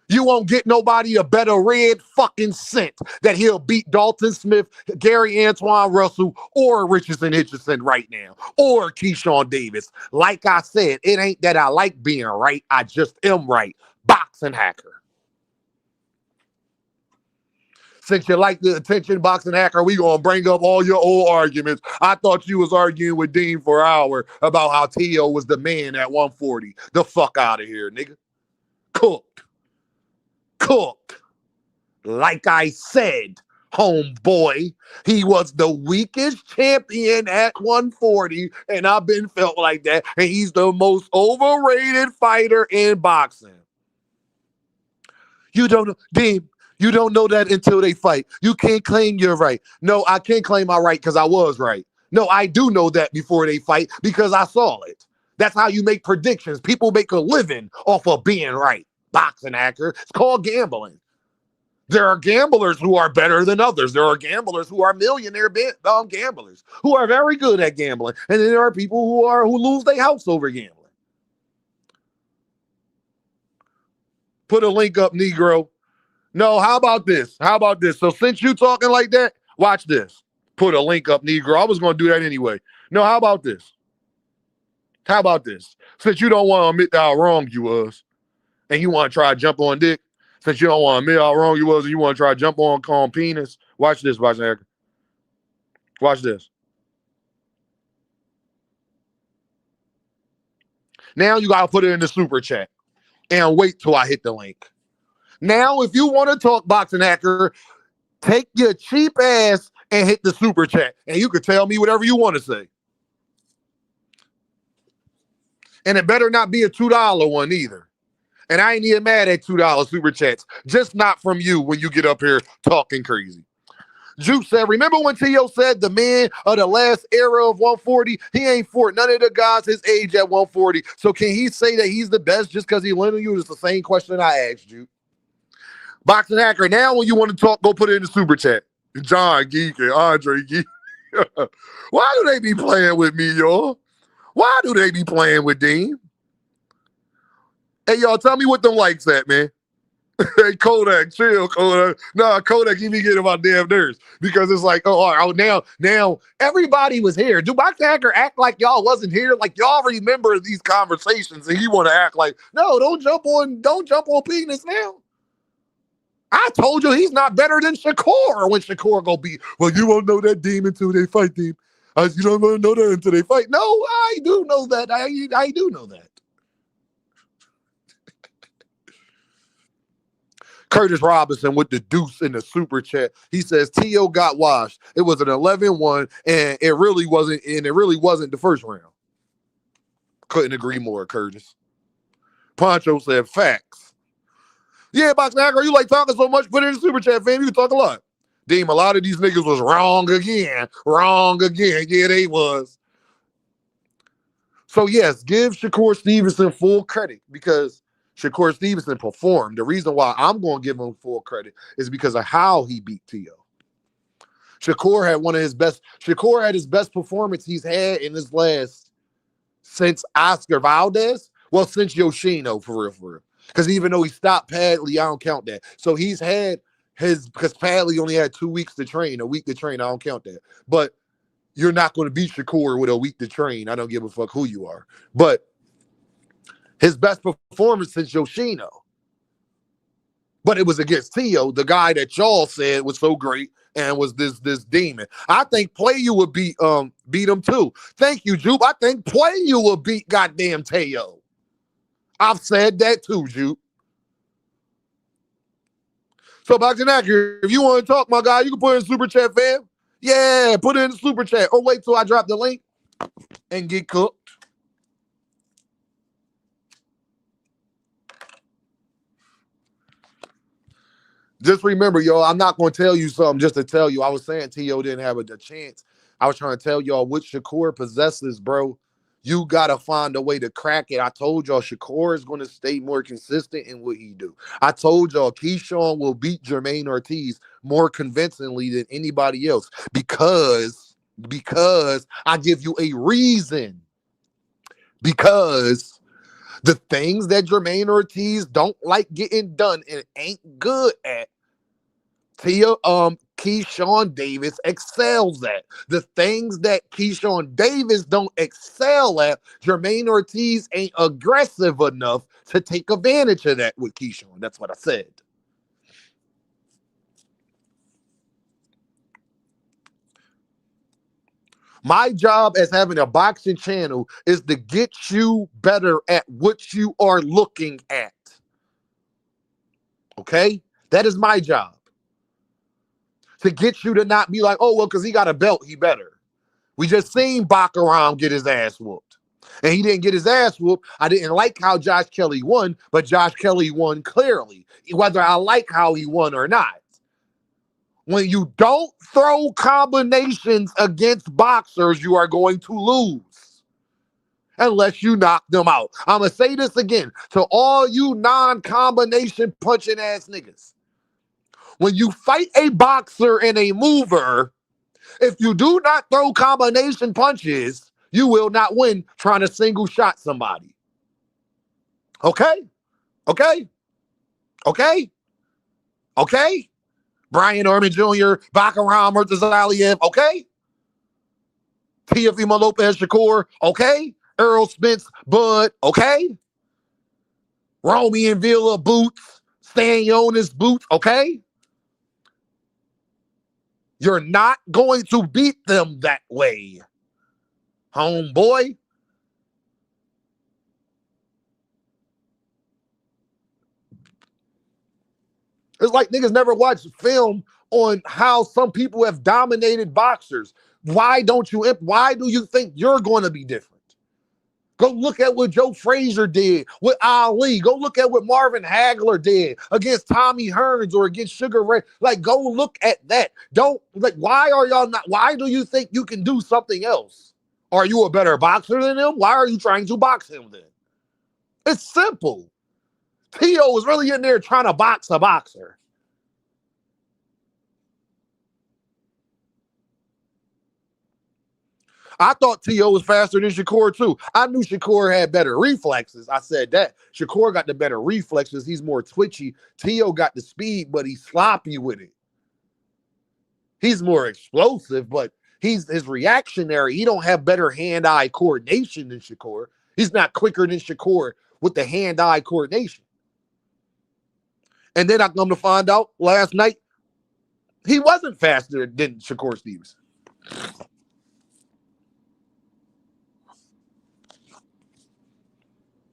You won't get nobody a better red fucking scent that he'll beat Dalton Smith, Gary Antoine Russell, or Richardson Hitchison right now, or Keyshawn Davis. Like I said, it ain't that I like being right. I just am right. Boxing hacker. Since you like the attention, boxing hacker, we gonna bring up all your old arguments. I thought you was arguing with Dean for an hour about how Teo was the man at 140. The fuck out of here, nigga. Cooked. Like I said, homeboy. He was the weakest champion at 140, and I've been felt like that. And he's the most overrated fighter in boxing. You don't know, Dean, you don't know that until they fight. You can't claim you're right. No, I can't claim I'm right because I was right. No, I do know that before they fight because I saw it. That's how you make predictions. People make a living off of being right. Boxing hacker. It's called gambling. There are gamblers who are better than others. There are gamblers who are millionaire gamblers who are very good at gambling. And then there are people who lose their house over gambling. Put a link up, Negro. No, how about this? How about this? So since you talking like that, watch this. Put a link up, Negro. I was going to do that anyway. No, how about this? How about this? Since you don't want to admit how wrong you was, and you want to try to jump on dick, since you don't want to admit how wrong you was, and you want to try to jump on calling penis, watch this, watch this. Watch this. Now you got to put it in the super chat and wait till I hit the link. Now, if you want to talk boxing hacker, take your cheap ass and hit the super chat, and you can tell me whatever you want to say. And it better not be a $2 one either. And I ain't even mad at $2 super chats, just not from you when you get up here talking crazy. Juice said, remember when Teo said the man of the last era of 140, he ain't fought none of the guys his age at 140. So can he say that he's the best just because he limited you? It's the same question I asked you. Boxing hacker, now when you want to talk, go put it in the super chat. John Geek and Andre Geek. Why do they be playing with me, y'all? Why do they be playing with Dean? Hey, y'all, tell me what them likes at, man. Hey, Kodak, chill, Kodak. Nah, Kodak, you be getting my damn nerves because it's like, oh, now everybody was here. Do Boxing Hacker act like y'all wasn't here? Like y'all remember these conversations and you want to act like, no, don't jump on penis now. I told you he's not better than Shakur when Shakur go beat. Well, you won't know that Dean until they fight, Dean. You don't want to know that until they fight. No, I do know that. I do know that. Curtis Robinson with the deuce in the super chat. He says Teo got washed. It was an 11-1, and it really wasn't the first round. Couldn't agree more, Curtis. Poncho said facts. Yeah, Boxing Hacker, you like talking so much, put it in the super chat, fam. You talk a lot. Deem, a lot of these niggas was wrong again. Wrong again. Yeah, they was. So, yes, give Shakur Stevenson full credit because Shakur Stevenson performed. The reason why I'm going to give him full credit is because of how he beat Teo. Shakur had his best performance he's had in his last since Oscar Valdez. Well, since Yoshino, for real. Because even though he stopped Padley, I don't count that. So he's had because Padley only had 2 weeks to train, a week to train, I don't count that. But you're not going to beat Shakur with a week to train. I don't give a fuck who you are. But his best performance since Yoshino. But it was against Teo, the guy that y'all said was so great and was this demon. I think Playu would beat him too. Thank you, Jupe. I think Playu will beat goddamn Teo. I've said that too, Jupe. So, Boxing Hacker, if you want to talk, my guy, you can put it in super chat, fam. Yeah, put it in the super chat. Or wait till I drop the link and get cooked. Just remember, y'all, I'm not going to tell you something just to tell you. I was saying Teo didn't have a chance. I was trying to tell y'all what Shakur possesses, bro. You got to find a way to crack it. I told y'all Shakur is going to stay more consistent in what he do. I told y'all Keyshawn will beat Jermaine Ortiz more convincingly than anybody else because I give you a reason. Because the things that Jermaine Ortiz don't like getting done and ain't good at, Keyshawn Davis excels at. The things that Keyshawn Davis don't excel at, Jermaine Ortiz ain't aggressive enough to take advantage of that with Keyshawn. That's what I said. My job as having a boxing channel is to get you better at what you are looking at. Okay? That is my job. to get you to not be like, oh, well, because he got a belt, he better. We just seen Bakaram get his ass whooped. And he didn't get his ass whooped. I didn't like how Josh Kelly won, but Josh Kelly won clearly, whether I like how he won or not. When you don't throw combinations against boxers, you are going to lose unless you knock them out. I'm going to say this again to all you non-combination punching ass niggas. When you fight a boxer and a mover, if you do not throw combination punches, you will not win trying to single shot somebody. Okay? Okay? Okay? Okay? Brian Orman Jr., Bakaram Murtazaliev, okay? Teofimo Lopez Shakur, okay? Earl Spence, Bud, okay? Romy and Villa, Boots, Stan Jonas, Boots, okay? You're not going to beat them that way, homeboy. It's like niggas never watched film on how some people have dominated boxers. Why do you think you're going to be different? Go look at what Joe Frazier did with Ali. Go look at what Marvin Hagler did against Tommy Hearns or against Sugar Ray. Like, go look at that. Why do you think you can do something else? Are you a better boxer than him? Why are you trying to box him then? It's simple. Teo was really in there trying to box a boxer. I thought Teo was faster than Shakur too. I knew Shakur had better reflexes. I said that. Shakur got the better reflexes. He's more twitchy. Teo got the speed, but he's sloppy with it. He's more explosive, but his reactionary. He don't have better hand-eye coordination than Shakur. He's not quicker than Shakur with the hand-eye coordination. And then I come to find out last night, he wasn't faster than Shakur Stevenson.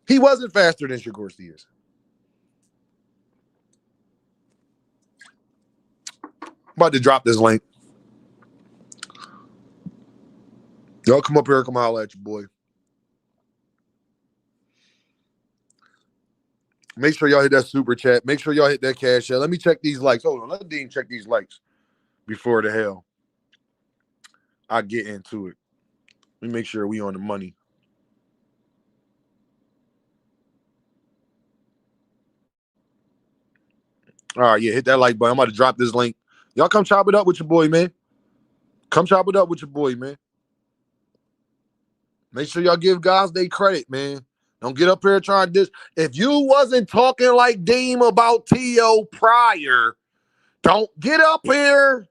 He wasn't faster than Shakur Stevenson. I'm about to drop this link. Y'all come up here, come holler at your boy. Make sure y'all hit that super chat. Make sure y'all hit that cash out. Let me check these likes. Hold on. Let Dean check these likes before the hell I get into it. Let me make sure we on the money. All right, yeah, hit that like button. I'm about to drop this link. Y'all come chop it up with your boy, man. Come chop it up with your boy, man. Make sure y'all give guys their credit, man. Don't get up here trying this. If you wasn't talking like Deem about Teo prior, don't get up here.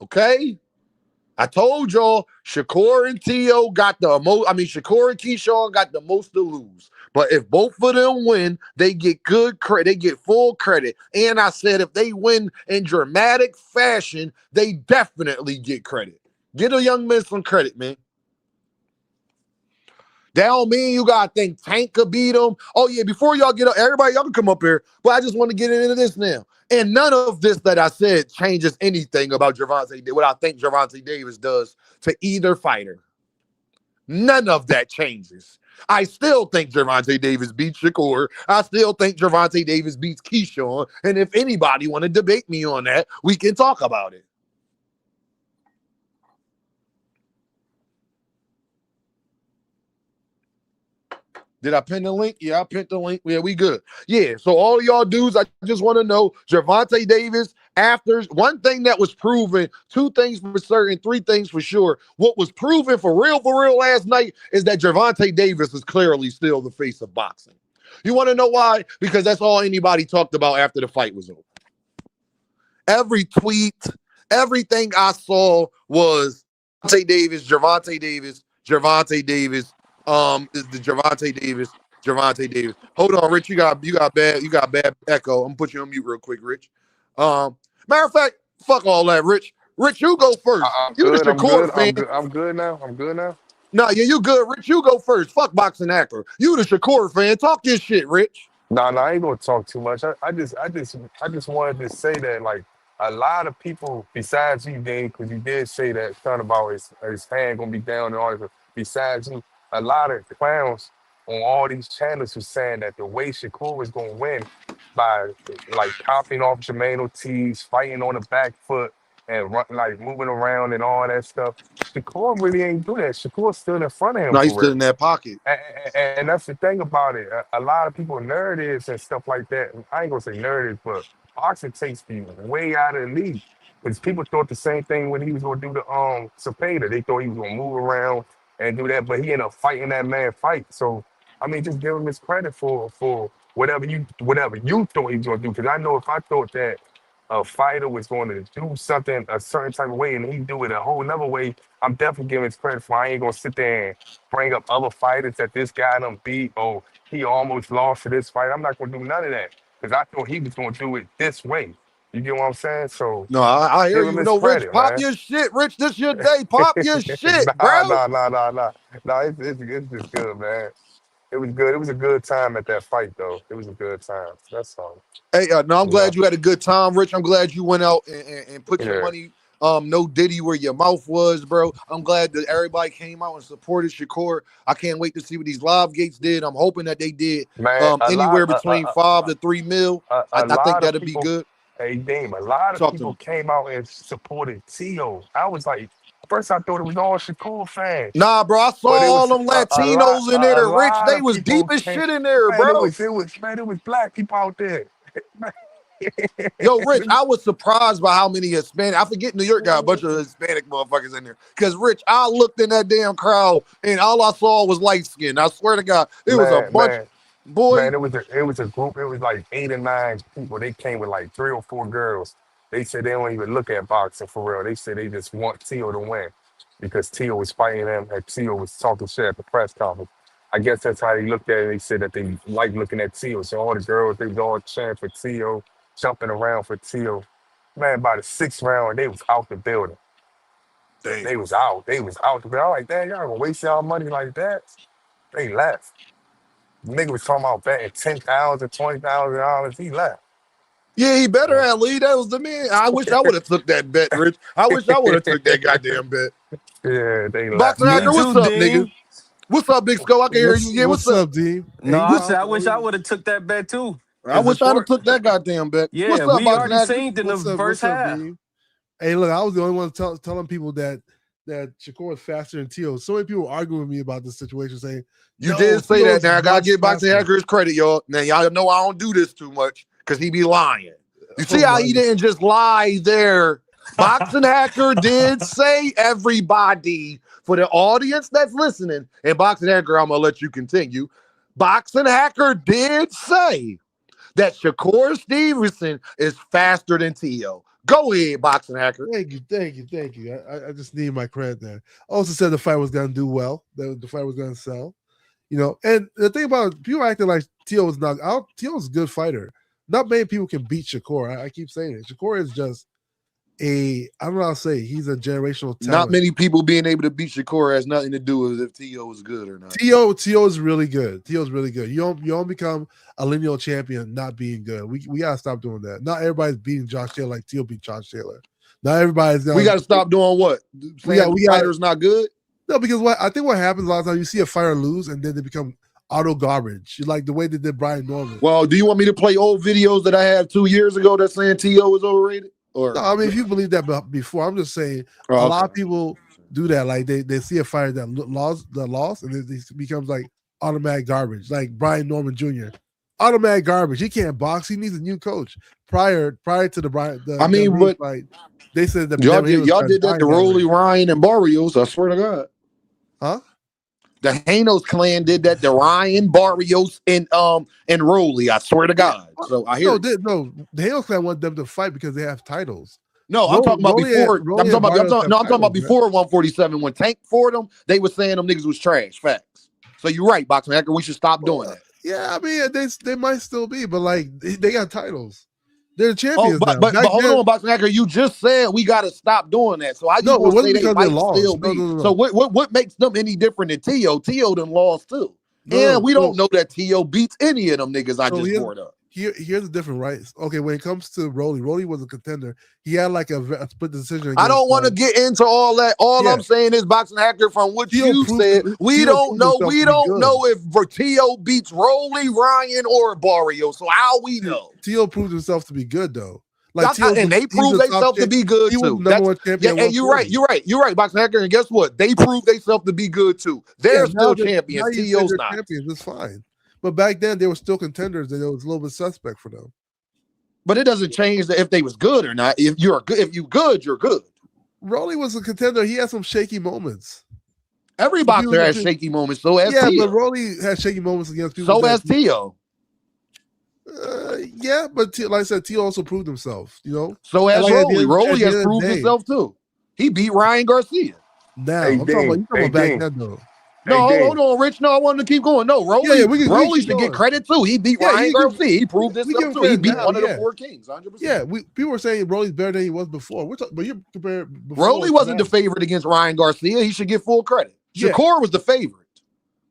Okay? I told y'all Shakur and Teo got the most. Shakur and Keyshawn got the most to lose. But if both of them win, they get good credit. They get full credit. And I said if they win in dramatic fashion, they definitely get credit. Get a young man some credit, man. That don't mean you gotta think Tank could beat them. Oh yeah, before y'all get up, everybody, y'all can come up here. But I just want to get into this now. And none of this that I said changes anything about Gervonta, what I think Gervonta Davis does to either fighter. None of that changes. I still think Gervonta Davis beats Shakur. I still think Gervonta Davis beats Keyshawn. And if anybody want to debate me on that, we can talk about it. Did I pin the link? Yeah, I pinned the link. Yeah, we good. Yeah, so all of y'all dudes, I just want to know, Gervonta Davis, after one thing that was proven, two things for certain, three things for sure. What was proven for real last night is that Gervonta Davis is clearly still the face of boxing. You want to know why? Because that's all anybody talked about after the fight was over. Every tweet, everything I saw was Gervonta Davis, Gervonta Davis, Gervonta Davis. Is the Gervonta Davis. Hold on, Rich. You got bad echo. I'm gonna put you on mute real quick, Rich. Matter of fact, fuck all that, Rich. Rich, you go first. You the Shakur fan. I'm good now. No, yeah, you good, Rich. You go first. Fuck boxing actor. You the Shakur fan. Talk this shit, Rich. No, I ain't gonna talk too much. I just wanted to say that, like, a lot of people besides you, Dave, because you did say that something about his hand gonna be down and all this. Besides you, a lot of clowns on all these channels was saying that the way Shakur was gonna win by like copying off Jermaine Ortiz, fighting on the back foot and like moving around and all that stuff. Shakur really ain't do that. Shakur stood in front of him No, he's for still real. in that pocket. And that's the thing about it. A lot of people nerd is and stuff like that. I ain't gonna say nerd is, but boxing takes me way out of the league. Because people thought the same thing when he was gonna do the Cepeda. They thought he was gonna move around and do that, but he ended up fighting that man fight. So I mean, just give him his credit for whatever you thought he was gonna do. Because I know if I thought that a fighter was going to do something a certain type of way and he do it a whole another way, I'm definitely giving his credit for. I ain't gonna sit there and bring up other fighters that this guy done beat. Oh, he almost lost to this fight. I'm not gonna do none of that because I thought he was gonna do it this way. You get what I'm saying? So No, I hear give him you. his No, Rich, credit, pop man. your shit. Rich, this your day. Pop your shit, Nah, bro. nah, nah, nah, nah. Nah, it's just good, man. It was good. It was a good time at that fight, though. It was a good time. That's all. Hey, no, I'm You know? glad you had a good time, Rich. I'm glad you went out and put your Yeah. money, no Diddy where your mouth was, bro. I'm glad that everybody came out and supported Shakur. I can't wait to see what these live gates did. I'm hoping that they did Man, anywhere between 5 to 3 mil. a I think lot of that'd be people, good. hey, Dame, a lot of Talk to people me. came out and supported Tio. I was like, first I thought it was all Shakur fans, Nah, bro, I saw but it all was them Latinos in a there. Rich, lot they of was deep people as came. shit in there, Man, bro. it was black people out there. Yo, Rich, I was surprised by how many Hispanic. I forget New York got a bunch of Hispanic motherfuckers in there. Because, Rich, I looked in that damn crowd and all I saw was light skin. I swear to God, it was a Man, bunch. man, Boy, man, it was a group. It was like 8 or 9 people. They came with like 3 or 4 girls. They said they don't even look at boxing for real. They said they just want Tio to win because Tio was fighting them and Tio was talking shit at the press conference. I guess that's how they looked at it. They said that they like looking at Tio. So all the girls, they was all cheering for Tio, jumping around for Tio. Man, by the 6th round, they was out the building. damn. They was out. They was out the building. I'm like, damn, y'all gonna waste y'all money like that? They left. Nigga was talking about betting $10,000, $20,000. He left. Yeah, he better at lead. That was the man. I wish I would have took that bet, Rich. I wish I would have took that goddamn bet. Yeah, they left, Boxing Me Hacker, man. what's too, up, nigga? Dean. What's up, Big Skull? I can hear you. Yeah, what's up? D? No, Hey, I no, said I I wish I mean, would have took that bet too. I Cause the wish I'd have court, took that goddamn bet. yeah, What's up, we Boxing already Hacker? seen in the first what's up, half. D? Hey, look, I was the only one telling people that Shakur is faster than Tio. So many people arguing with me about this situation, saying You no, did say Tio's that. Now I gotta much give Boxing faster. Hacker his credit, y'all. Now y'all know I don't do this too much because he be lying. You see Oh how my he didn't just lie there. Boxing Hacker did say everybody for the audience that's listening. And Boxing Hacker, I'm gonna let you continue. Boxing Hacker did say that Shakur Stevenson is faster than Tio. Go ahead, Boxing Hacker. Thank you. I just need my credit there. I also said the fight was gonna do well. The fight was gonna sell. You know, and the thing about it, people acting like Tio was not out. Tio's a good fighter. Not many people can beat Shakur. I keep saying it. Shakur is just I don't know how to say it. He's a generational talent. Not many people being able to beat Shakur has nothing to do with if Tio is good or not. Tio is really good. Tio's really good. You don't become a lineal champion not being good. We gotta stop doing that. Not everybody's beating Josh Taylor like Tio beat Josh Taylor. Not everybody's We gotta stop doing what? We got Fighters not good. No, because what happens a lot of times, you see a fighter lose and then they become auto garbage. Like the way they did Brian Norman. Well, do you want me to play old videos that I had 2 years ago that saying Tio was overrated? Or No, I mean, if you believe that before, I'm just saying Oh, a okay. lot of people do that. Like they see a fighter that lost, and it becomes like automatic garbage. Like Brian Norman Jr. Automatic garbage. He can't box. He needs a new coach. Prior to the I mean, but fight, they said that y'all did that to Rolly, Ryan, and Barrios. I swear to God. Huh? The Hanos clan did that to Ryan, Barrios, and Rolly. I swear to God. So I hear. The Hanos clan want them to fight because they have titles. No, I'm talking about before. I'm talking about before 147 when Tank fought them. They were saying them niggas was trash. Facts. So you're right, Boxing Hacker. We should stop doing that. Yeah, I mean they might still be, but like they got titles. They're champions but, now. But hold on, Boxing Hacker. You just said we got to stop doing that. So how you gonna say they might still be? No. So what makes them any different than Tio? Tio done lost too. And we don't know that Tio beats any of them niggas I just brought up. here's the difference, right? Okay, when it comes to Rolly was a contender. He had like a split decision. I don't want to get into all that. All I'm saying is, Boxing Hacker, from what you said, we don't know. We don't know if Tio beats Rolly, Ryan, or Barrio. So how we know? Tio proved himself to be good though. And they proved themselves to be good too. You're right, Boxing Hacker. And guess what? They proved themselves to be good too. They're still champions. Tio's not. Champions. It's fine. But back then they were still contenders, and it was a little bit suspect for them. But it doesn't change if they was good or not. If you're good, you're good. Rolly was a contender. He had some shaky moments. Every boxer has shaky moments. So has Tio. But Rolly has shaky moments against people. So has Tio. But like I said, Tio also proved himself. So has Rolly. Rolly has proved himself too. He beat Ryan Garcia. Now I'm talking about back then though. No, hold on, Rich. No, I wanted to keep going. No, Rolly should get credit too. He beat Ryan Garcia. He proved himself too. He beat one of the 4 kings, 100%. Yeah, people were saying Rolly's better than he was before. But you compare before. Rolly wasn't the favorite against Ryan Garcia. He should get full credit. Shakur was the favorite.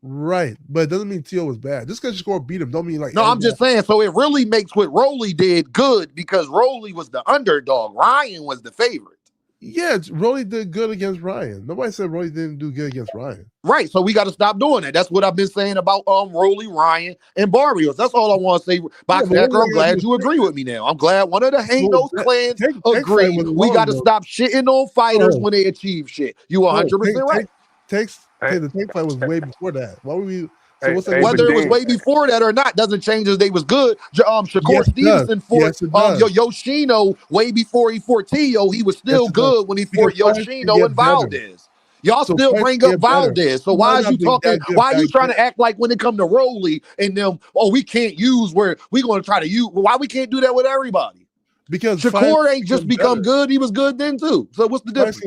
Right, but it doesn't mean Tio was bad. Just because Shakur beat him don't mean like. No, I'm just saying. So it really makes what Rolly did good because Rolly was the underdog. Ryan was the favorite. Yeah, Rolly did good against Ryan. Nobody said Rolly didn't do good against Ryan. Right, so we got to stop doing that. That's what I've been saying about Rolly, Ryan, and Barrios. That's all I want to say. Boxing Hacker, I'm glad you agree with me now. I'm glad one of the Hanos clans agree. We got to stop shitting on fighters when they achieve shit. You 100% right. The tank fight was way before that. Why were we? Whether it was way before that or not doesn't change as they was good. Shakur Stevenson fought Yoshino way before he fought Tio. He was still good when he fought Yoshino and Valdez. Y'all still bring up Valdez. So why are you talking? Why are you trying to act like when it come to Rolly and them? Oh, we can't use where we going to try to use. Why we can't do that with everybody? Because Shakur ain't just become good; he was good then too. So what's the difference?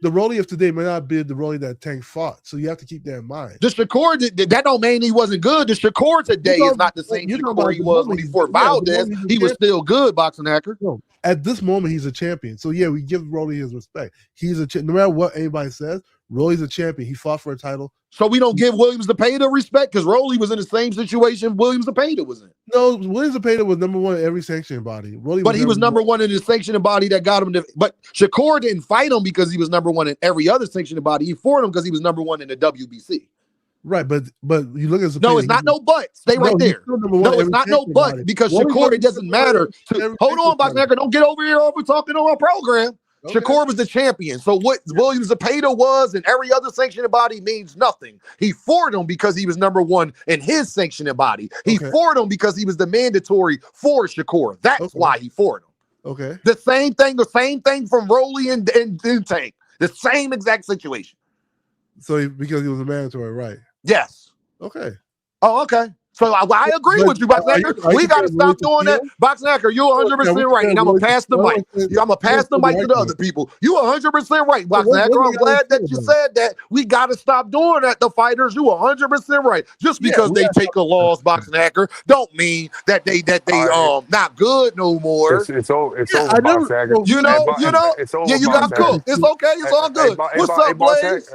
The Rolly of today may not be the Rolly that Tank fought, so you have to keep that in mind. The Shakur that don't mean he wasn't good. The Shakur today is not the same Shakur he was when he fought Valdez. He was still good, Boxing Hacker. No, at this moment, he's a champion. So yeah, we give Rolly his respect. He's no matter what anybody says, Rolly's a champion. He fought for a title. So we don't give Williams Zepeda respect because Rolly was in the same situation Williams Zepeda was in. No, Williams Zepeda was number 1 in every sanctioning body. But he was number 1 in the sanctioning body that got him. But Shakur didn't fight him because he was number 1 in every other sanctioning body. He fought him because he was number 1 in the WBC. Right, but you look at Zepeda. No, it's not no but. Stay right there. No, it's not no but because Shakur, it doesn't matter. Hold on, Boxing Hacker. Don't get over here over talking on our program. Okay. Shakur was the champion. So what Williams Zepeda was and every other sanctioning body means nothing. He fought him because he was number 1 in his sanctioning body. He fought him because he was the mandatory for Shakur. That's why he fought him. Okay. The same thing from Rolly and Tank. The same exact situation. So because he was a mandatory, right? Yes. Okay. Oh, okay. So I agree with you, Boxing Hacker. We got to stop doing that. Boxing Hacker, you're 100% right. And I'm going to pass the mic. I'm going to pass the mic to the other people. You're 100% right, Boxing Hacker. I'm glad that you said that. We got to stop doing that. The fighters, you 100% right. Just because they take a loss, Boxing Hacker, don't mean that they not good no more. It's over, Boxing Hacker. You know? Yeah, you got cooked. It's okay. It's all good. What's up, Blaze?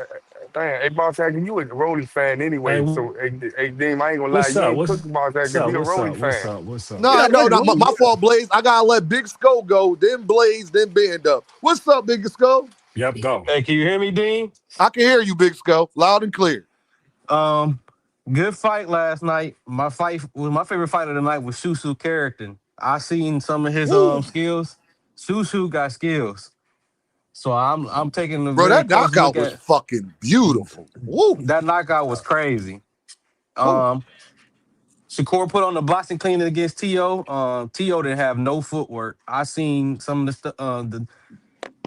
Damn, hey, Banter, you a Rolly fan anyway, so hey, Dean, I ain't gonna lie, you ain't cooked Banter, you a Rolly fan. What's up? No, my fault, Blaze. I gotta let Big Skull go, then Blaze, then Bend Up. What's up, Big Skull? Yep, go. Hey, can you hear me, Dean? I can hear you, Big Skull, loud and clear. Good fight last night. My favorite fight of the night was Susu Carrington. I seen some of his skills. Susu got skills. So I'm taking the that knockout was fucking beautiful. Woo. That knockout was crazy. Shakur put on the boxing cleaning against Tio. Tio didn't have no footwork. I seen some of the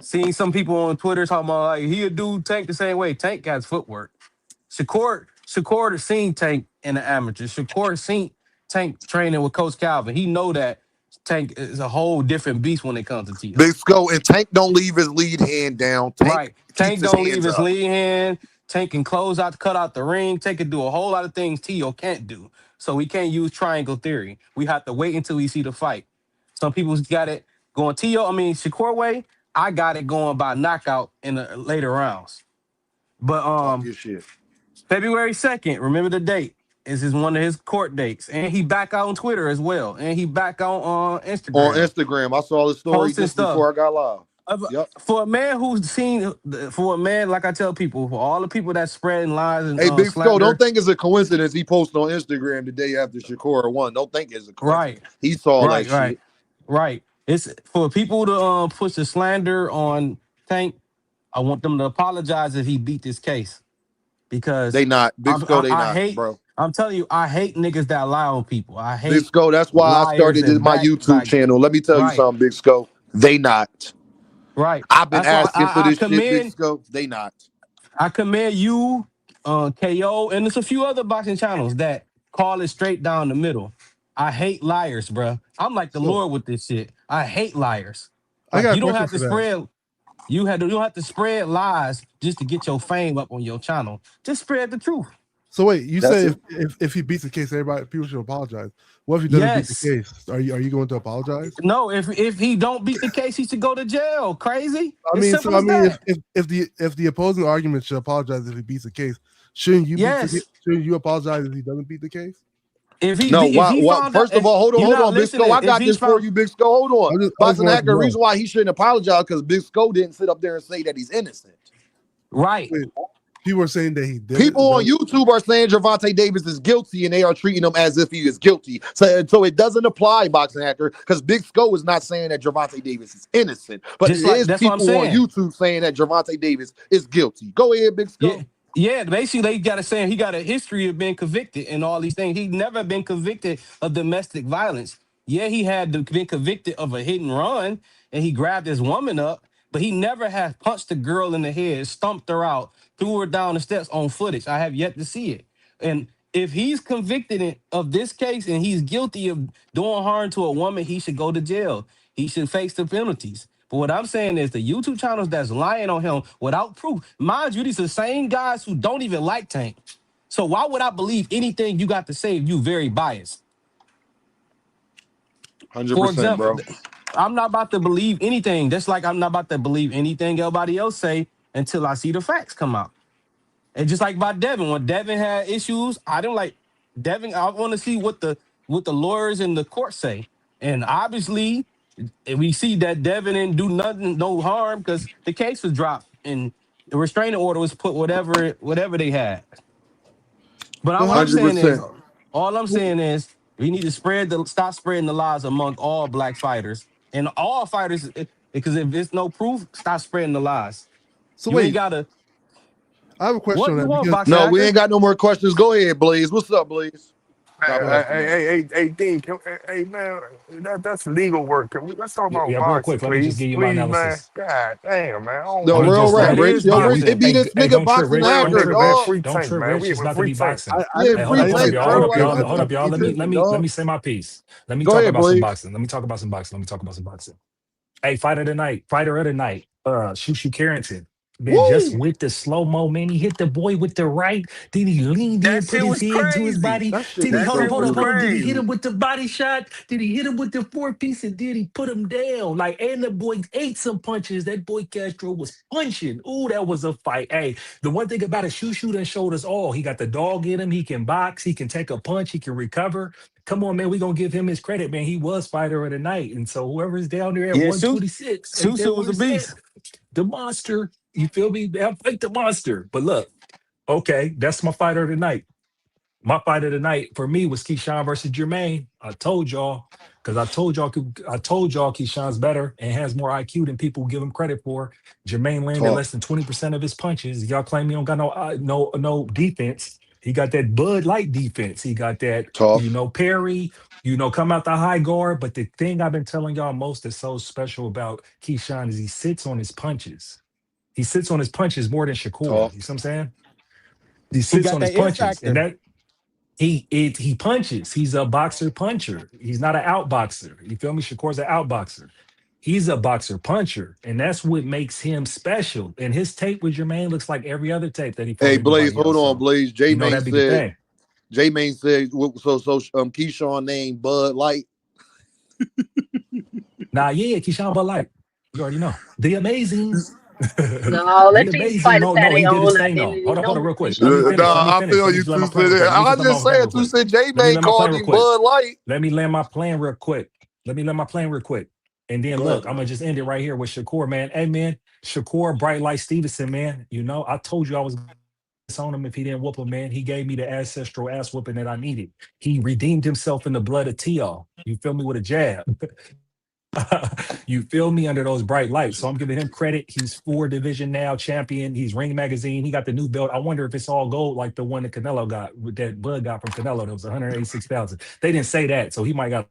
seen some people on Twitter talking about like he'll do Tank the same way. Tank has footwork. Shakur seen Tank in the amateur. Shakur seen Tank training with Coach Calvin. He know that Tank is a whole different beast when it comes to Tio. Big Skull and Tank don't leave his lead hand down. Tank don't leave his lead hand. Tank can cut out the ring. Tank can do a whole lot of things Tio can't do. So we can't use triangle theory. We have to wait until we see the fight. Some people's got it going Shakur way. I got it going by knockout in the later rounds. But February 2nd, remember the date. This is one of his court dates, and he back out on Twitter as well, and he back out on On Instagram Instagram, I saw the story posting just stuff. before I got live. Yep. For a man who's seen, for a man, like I tell people, for all the people that spreading lies and Hey, Big Sco, slander, don't think it's a coincidence he posted on Instagram the day after Shakur won. Don't think it's a coincidence. right, He saw right, that right, shit. right. It's for people to push the slander on Tank. I want them to apologize if he beat this case because They not. Big Sco, they I not, hate. bro. I'm telling you, I hate niggas that lie on people. I Big hate Sco, that's why I liars started and my YouTube channel. Let me tell you Right, something, Big Sco. They not. right. I've been That's why asking for I this shit, Big commend Sco. They not. I commend you, KO, and there's a few other boxing channels that call it straight down the middle. I hate liars, bro. I'm like the So Lord with this shit. I hate liars. I Like got a you don't question have to for that. spread. You don't have to spread lies just to get your fame up on your channel. Just spread the truth. So wait, you That's say it. if he beats the case, people should apologize. What if he doesn't beat the Yes. case? Are you going to apologize? No, if he don't beat the case, he should go to jail. Crazy. I It's mean, simple so I as mean, that. if the opposing argument should apologize if he beats the case, shouldn't you Yes. shouldn't you apologize if he doesn't beat the case? If he No, be, if why? he found out, First of all, hold you're not on, Big Sco. listening. I If got he this for found you, Big Sco. Hold on. I just Boxing wanted Hacker, to know. reason why he shouldn't apologize because Big Sco didn't sit up there and say that he's innocent. right. Wait, people are saying that he did. People on YouTube are saying Gervonta Davis is guilty and they are treating him as if he is guilty. So it doesn't apply, Boxing Hacker, because Big Sco is not saying that Gervonta Davis is innocent. But Just it like is that's what I'm people on saying. YouTube saying that Gervonta Davis is guilty. Go ahead, Big Sco. Yeah. Yeah, basically they got to say he got a history of being convicted and all these things. He never been convicted of domestic violence. Yeah, he had been convicted of a hit and run and he grabbed his woman up, but he never has punched a girl in the head, stumped her out, threw her down the steps on footage. I have yet to see it. And if he's convicted of this case and he's guilty of doing harm to a woman, he should go to jail. He should face the penalties. But what I'm saying is the YouTube channels that's lying on him without proof. Mind you, these are the same guys who don't even like Tank. So why would I believe anything you got to say if you very biased? 100%, For example, bro. I'm not about to believe anything. Just like I'm not about to believe anything everybody else say until I see the facts come out. And just like about Devin, when Devin had issues, I didn't like Devin. I want to see what the lawyers in the court say. And obviously, we see that Devin didn't do nothing, no harm, because the case was dropped and the restraining order was put whatever they had. But So what how, I'm saying is, 100%. all I'm saying is, we need to stop spreading the lies among all black fighters and all fighters. Because if there's no proof, stop spreading the lies. so You ain't wait, gotta. I have a question What on you that want, because boxing No, we actor? ain't got no more questions. Go ahead, Blaze. What's up, Blaze? God bless you, man. Hey, Dean, hey, man, that's legal work. Let's talk Yeah, about yeah, real quick, boxing, let me just please, give you my Man. analysis. God damn, man. I don't No, Let me want real just rap, That let Rich. is Yo, yeah, Rich, we it boxing. be hey this hey nigga don't trip, boxing Rich, real don't hacker, trip, nigga, man. dog. Rich, Free don't tank, trip, man. Rich. It's about to Free be tank. boxing. I Yeah, Hey, free I hold didn't up, tank, y'all, bro. hold up, Like, y'all, what hold the up, y'all. fuck Let is me it, let me let dog? me say my piece. Let me Go talk ahead, about some Blaze. boxing. Let me talk about some boxing. Let me talk about some boxing. Hey, fighter of the night, Shushu Carrington. Man, just Woo! with the slow-mo, man, he hit the boy with the right. Then he leaned That in, put shit his was head to his crazy. body. That shit Then he is That so shit was hold up. beautiful. Did he hit crazy. him with the body shot? Did he hit him with the four-piece? And did he put him down? Like, and the boy ate some punches. That boy Castro was punching. Ooh, that was a fight. Hey, the one thing about a Shushu that showed us all, he got the dog in him. He can box. He can take a punch. He can recover. Come on, man. We're going to give him his credit, man. He was fighter of the night. And so whoever's down there at Yeah, 126, ain't that Susu was where a it's at? beast. The monster. You feel me? I fight the monster. But look, okay, that's my fighter of the night. My fight of the night for me was Keyshawn versus Jermaine. I told y'all, because I told y'all Keyshawn's better and has more IQ than people give him credit for. Jermaine landed Talk, less than 20% of his punches. Y'all claim he don't got no defense. He got that Bud Light defense. He got that, talk. Perry, come out the high guard. But the thing I've been telling y'all most that's so special about Keyshawn is he sits on his punches. He sits on his punches more than Shakur. Talk. You see what I'm saying? He He sits got on his that it punches. And factor. that he punches. He's a boxer puncher. He's not an outboxer. You feel me? Shakur's an outboxer. He's a boxer puncher, and that's what makes him special. And his tape with Jermaine looks like every other tape that he fought Hey, Blaze, anybody hold else. on, So, Blaze. that be the thing. J Main said, Keyshawn named Bud Light. Nah, yeah, Keyshawn Bud Light. You already know. The amazing. No, let Nina these Basin, fighters no, have no, he their did his own thing though. identity. Hold on, Don't real quick. push Let it. me finish. Let me Nah, I finish. feel Let me you just land my too, plane real Sin. quick. Let me I just land my just plane said real too, quick. Sin. J Let me May land my plane called real him quick. Bud Light. Let me land my plane real quick. Let me land my plane real quick. And then Go ahead, look, I'm bro. gonna just end it right here with Shakur, man. Hey man, Shakur, bright light Stevenson, man. You know, I told you I was on him if he didn't whoop him, man. He gave me the ancestral ass whooping that I needed. He redeemed himself in the blood of Tio. You feel me with a jab. You feel me under those bright lights. So I'm giving him credit. He's 4 division now champion. He's Ring Magazine. He got the new belt. I wonder if it's all gold like the one that Canelo got, with that Bud got from Canelo. That was 186,000. They didn't say that, so he might got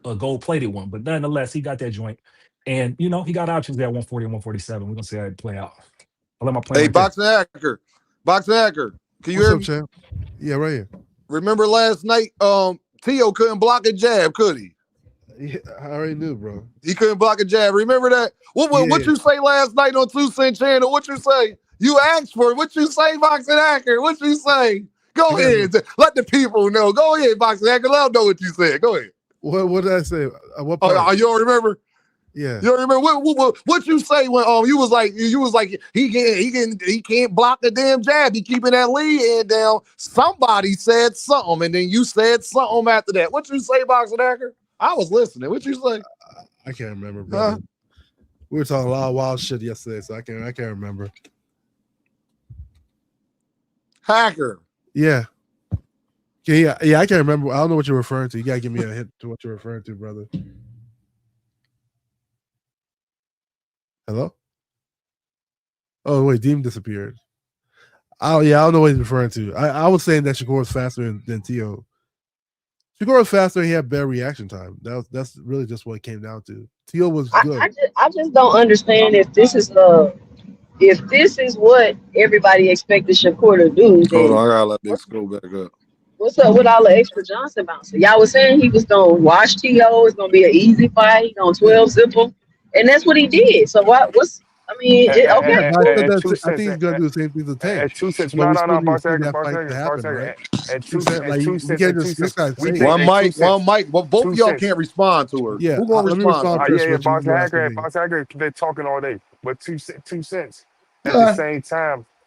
a gold plated one. But nonetheless, he got that joint. And you know, he got options there at 140 and 147. We're gonna see how it play out. I'll let my plane Hey, right there. Boxing Hacker. Boxing Hacker. Can you What's hear up, me? champ? Yeah, right here. Remember last night, Tio couldn't block a jab, could he? Yeah, I already knew, bro. He couldn't block a jab. Remember that? What Yeah. you say last night on 2 Cent Channel? What you say? You asked for it. What you say, Boxing Hacker? What you say? Go I got ahead. Let the people know. Go ahead, Boxing Hacker. Let them know what you said. Go ahead. what did I say? What Oh, part? you don't remember? Yeah. You don't remember what you say when you was like he can't block the damn jab. He keeping that lead hand down. Somebody said something, and then you said something after that. What you say, Boxing Hacker? I was listening. What you say? I can't remember, brother. Huh? We were talking a lot of wild shit yesterday, so I can't remember. Hacker. Yeah. Yeah, I can't remember. I don't know what you're referring to. You gotta give me a hint to what you're referring to, brother. Hello? Oh wait, Deem disappeared. Oh yeah, I don't know what he's referring to. I was saying that Shakur was faster than Tio. Shakur was faster and he had better reaction time. That's really just what it came down to. Tio was good. I just don't understand if this is what everybody expected Shakur to do, Hold then on, I gotta let Big what, School back up. what's up with all the extra Johnson bouncing? Y'all was saying he was gonna watch T.O. It's gonna be an easy fight. He gonna 12 simple, and that's what he did. So Yeah, okay, but I said cool. At that two I think cents. he's gonna do the same thing to Tank. At 2 cents. But No, we no, still no. need to Box see second, that box fight second, to box happen, right? second. At 2 two, cents, at like two we cents, can't at just 2 cents. discuss We saying think it. One at two mic, cents. one mic. Well, both of 2 y'all cents. can't respond to her. Yeah, Who gonna let me respond to respond her? first. Yeah, What you Box asking Hacker, me? they're talking all day. But 2 cents.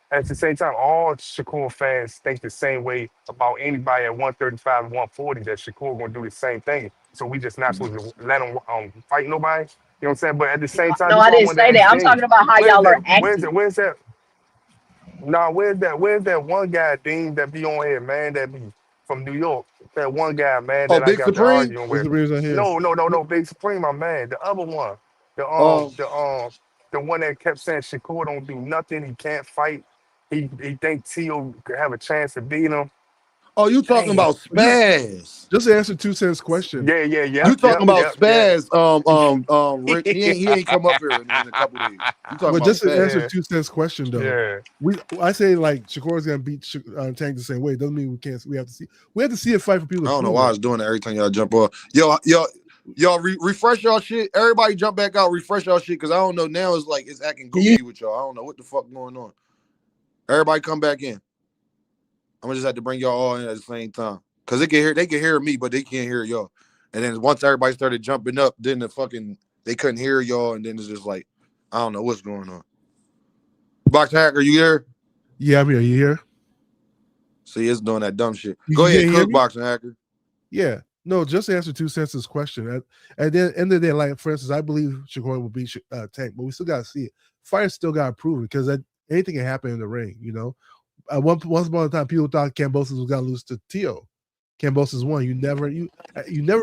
At the same time, all Shakur fans think the same way about anybody at 135 and 140 that Shakur gonna do the same thing. So we just not supposed to let him fight nobody. You know what I'm saying? But at the same time, No, this is I what I didn't wanted to say that. ask I'm Dean. talking about how Where's y'all are that? Where's acting. that? Where's that? Nah, where's that one guy, Dean, that be on here, man, that be from New York? That one guy, man, Oh, that I Big got to Supreme. arguing What's with. the reason here? No, Big Supreme, my man. The other one. The Um, the one that kept saying Shakur don't do nothing, he can't fight. He think Tio could have a chance to beat him. oh, you talking Dang. about Just Spaz? just answer 2 cents question. You talking about Yeah. Spaz? Rich. He ain't come up here in a couple days. You talking But about just to answer Yeah. Spaz? 2 cents question though, Yeah. I say like Shakur's gonna beat Tank the same way. Doesn't mean we can't. We have to see a fight for people I to don't know prove why I it. was doing that every time y'all jump off. Y'all refresh y'all shit. Everybody jump back out, refresh y'all shit, because I don't know now. It's like it's acting goofy with y'all. I don't know what the fuck going on. Everybody come back in. I'm gonna just have to bring y'all all in at the same time, cause they can hear me, but they can't hear y'all. And then once everybody started jumping up, then they couldn't hear y'all, and then it's just like I don't know what's going on. Box Hacker, you there? Yeah, I'm here. You here? See, it's doing that dumb shit. You Go ahead, can't hear cook me? Boxing Hacker. Yeah. No, just to answer 2 cents question. At the end of the day, like for instance, I believe Shakur will beat Tank, but we still gotta see it. Fire still gotta prove it because anything can happen in the ring. You know, once upon a time, people thought Kambosos was gonna lose to Tio. Kambosos won. You never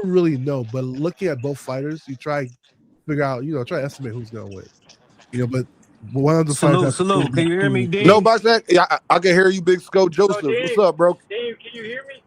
really know. But looking at both fighters, you try figure out. Try to estimate who's gonna win. But one of the fighters Salute, has to salute. Can you hear me, No, Dean? Boxing Hacker. Yeah, I can hear you, Big Scope So, Joseph. What's Dave, up, bro? Dave, can you hear me?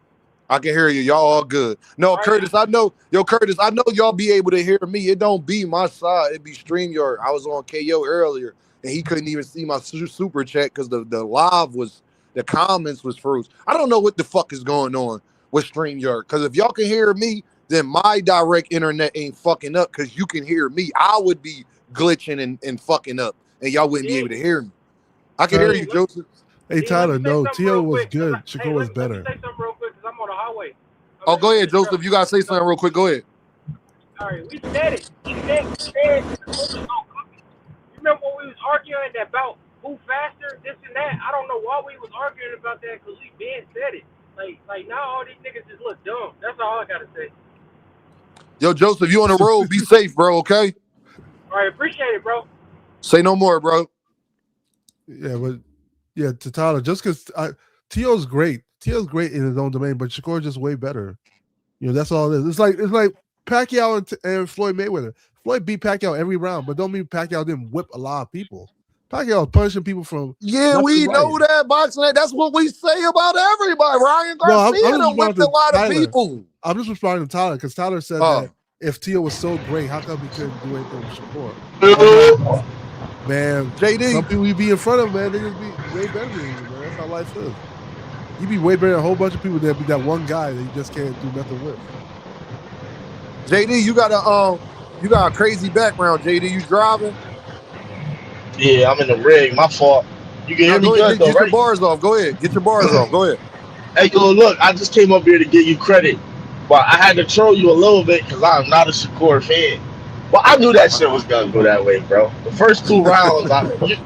I can hear you. Y'all all good. No, All right. Curtis, I know. Yo, Curtis, I know y'all be able to hear me. It don't be my side. It be StreamYard. I was on KO earlier, and he couldn't even see my super chat because the live was, the comments was froze. I don't know what the fuck is going on with StreamYard. Because if y'all can hear me, then my direct internet ain't fucking up because you can hear me. I would be glitching and fucking up, and y'all wouldn't be able to hear me. I can hear Tyler, you, Joseph. hey Dean, let Tyler, me say no, something Tio real was quick. good. Hey, Shakur was let me better. say something real quick because I'm on the highway. Oh, go I'm ahead, in the truck. Joseph. You got to say something real quick. Go ahead. All right, we said it. We said Shakur was gonna cook him. remember when we was arguing about who faster, this and that? I don't know why we was arguing about that because we been said it. Like now all these niggas just look dumb. That's all I gotta say. Yo, Joseph, you on the road. Be safe, bro, okay? All right, appreciate it, bro. Say no more, bro. Yeah, but yeah, to Tyler, just because T.O.'s great. T.O.'s great in his own domain, but Shakur just way better. That's all it is. It's like Pacquiao and Floyd Mayweather. Floyd beat Pacquiao every round, but don't mean Pacquiao didn't whip a lot of people. Pacquiao was punishing people from we know that boxing. That's what we say about everybody. Ryan Garcia done whipped a lot of people. I'm just responding to Tyler because Tyler said that if T.O. was so great, how come he couldn't do anything with Shakur? Man, JD, some people you be in front of, man, they just be way better than you, man. That's how life is. You be way better than a whole bunch of people that be that one guy that you just can't do nothing with. JD, you got a crazy background. JD, you driving? Yeah, I'm in the rig. My fault. You can hear me good, though, Get your bars off. Go ahead. Get your bars off. Go ahead. Hey, yo, look, I just came up here to give you credit, but I had to troll you a little bit because I'm not a Shakur fan. But I knew that shit was gonna go that way, bro. The first 2 rounds,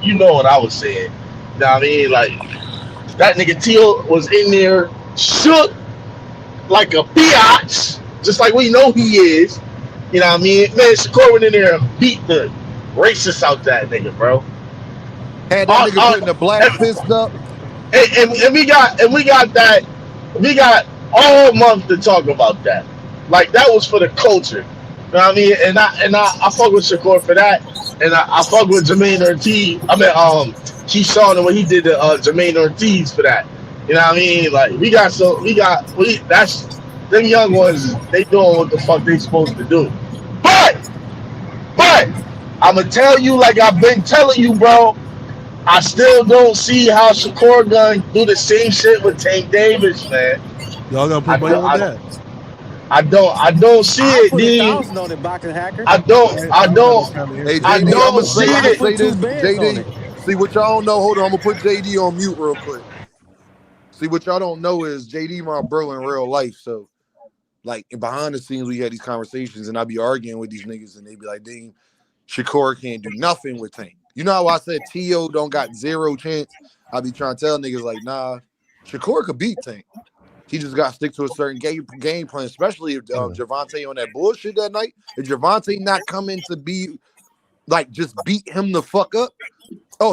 you know what I was saying. You know what I mean? Like, that nigga Teal was in there shook like a biatch, just like we know he is. You know what I mean? Man, Shakur went in there and beat the racist out that nigga, bro. Had that nigga putting the black fist up. And we got that. We got all month to talk about that. Like, that was for the culture. You know what I mean? And I fuck with Shakur for that. And I fuck with Jermaine Ortiz. Keyshawn and what he did to Jermaine Ortiz for that. You know what I mean? Like, that's them young ones. They doing what the fuck they supposed to do. But I'ma tell you, like I've been telling you, bro. I still don't see how Shakur gonna do the same shit with Tank Davis, man. Y'all gonna put money on that? I don't see it, put D. 1,000 on it, Boxing Hacker. I don't Hey, JD, I don't see it. Say this, JD. See what y'all don't know. Hold on, I'm gonna put JD on mute real quick. See what y'all don't know is JD my bro in real life. So, like, behind the scenes, we had these conversations, and I be arguing with these niggas, and they be like, "Dean, Shakur can't do nothing with Tank." You know how I said T.O. don't got 0 chance? I be trying to tell niggas like, nah, Shakur could beat Tank. He just got to stick to a certain game plan, especially if Gervonta on that bullshit that night. If Gervonta not coming to be, like, just beat him the fuck up,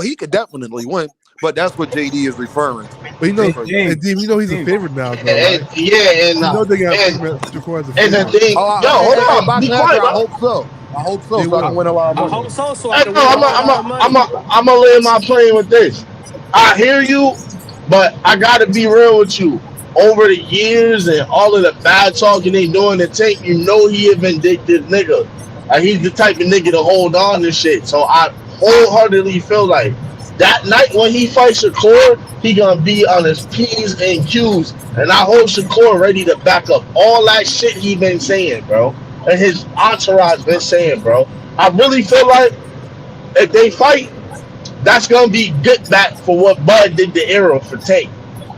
he could definitely win. But that's what JD is referring to. But you know he's a favorite now, though, right? Yeah, and Shakur as a favorite. the thing, hold on, be quiet. I hope so. So I can win a lot of money. I hope so I can win a lot of money. I'm gonna lay my plane with this. I hear you, but I gotta be real with you. Over the years and all of the bad talking they doing to Tank, you know he a vindictive nigga. He's the type of nigga to hold on to shit. So I wholeheartedly feel like that night when he fights Shakur, he gonna be on his P's and Q's. And I hope Shakur ready to back up all that shit he been saying, bro. And his entourage been saying, bro. I really feel like if they fight, that's gonna be good back for what Bud did to Arrow for Tank.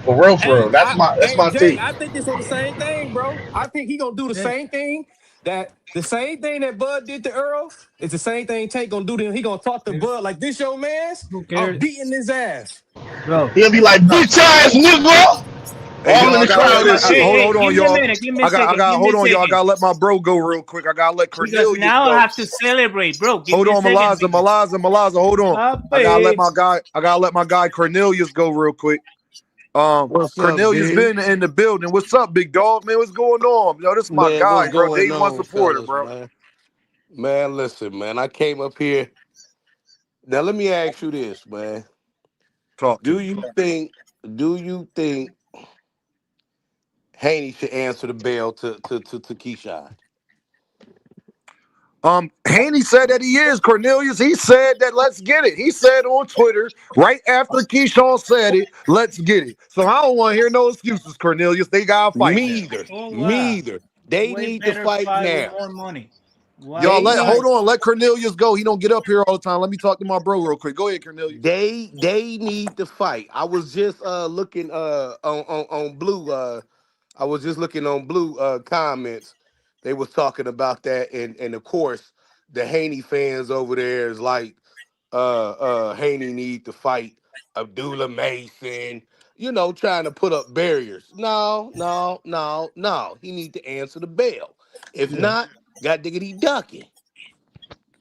For real. That's my take. I think it's on the same thing, bro. I think he gonna do the same thing. The same thing that Bud did to Earl is the same thing Tank gonna do to him. He gonna talk to Bud like, this your man's? I'm beating his ass. Bro. He'll be like, bitch ass nigga. All in the crowd and shit. Hold on, y'all. Hold on, y'all. I gotta let my bro go real quick. I gotta let Cornelius now go. I have to celebrate, bro. Hold on, Malaza. Hold on. I gotta let my guy Cornelius go real quick. Cornelius been in the building. What's up, big dog? Man, what's going on? Yo, this is my guy, bro. Day one supporter, bro. Man, listen, man. I came up here. Now let me ask you this, man. Do you think Haney should answer the bell to Keyshawn? Haney said that he is, Cornelius. He said that let's get it. He said on Twitter, right after Keyshawn said it, let's get it. So I don't want to hear no excuses, Cornelius. They gotta fight. Me either. They need to fight now. More money. Y'all hold on, let Cornelius go. He don't get up here all the time. Let me talk to my bro real quick. Go ahead, Cornelius. They need to fight. I was just looking on Blue. I was just looking on Blue comments. They was talking about that, and of course, the Haney fans over there is like, Haney need to fight Abdullah Mason, you know, trying to put up barriers. No. He need to answer the bell. If not, got diggity ducking.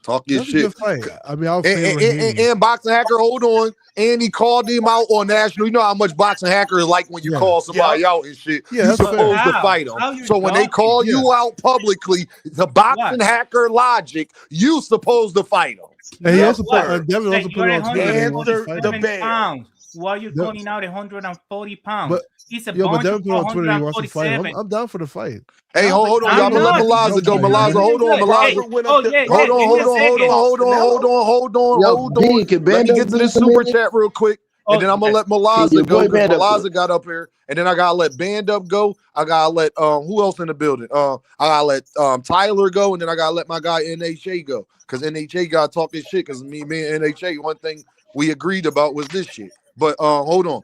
Talk your That's a shit. good fight. I mean, I'll And, favor and, Haney. and Boxing Hacker, hold on. And he called him out on national. You know how much Boxing Hacker is like when you call somebody out and shit. Yeah, you that's supposed to fair. fight How him. you So when they talking? call you out publicly, the Boxing Hacker logic, you supposed to fight him. And he also What? put Devin also Like, put it on you're Twitter. That he wants to Answer fight the him. bell. pounds. Why are you Yeah. calling out 140 pounds? But He's a but bunch Devin of put on Twitter he wants to fight him. 147. I'm down for the fight. Hey, No, hold but on, y'all. I'm I'm gonna let not. Malaza go. No, Malaza, hold on, Hey, Malaza. went oh, up to- yeah, Hold give me on, a hold on, hold second. on, hold on, hold on, hold on, Yo, hold B, on. can Let me Bando get to do this some super minutes? chat real quick. Oh, And then I'm gonna yes. let Malaza your go boy because Band up Malaza here. got up here. And then I gotta let Band Up go. I gotta let who else in the building? I gotta let Tyler go, and then I gotta let my guy NHA go. Cause NHA gotta talk this shit. Cause me and NHA, one thing we agreed about was this shit. But hold on.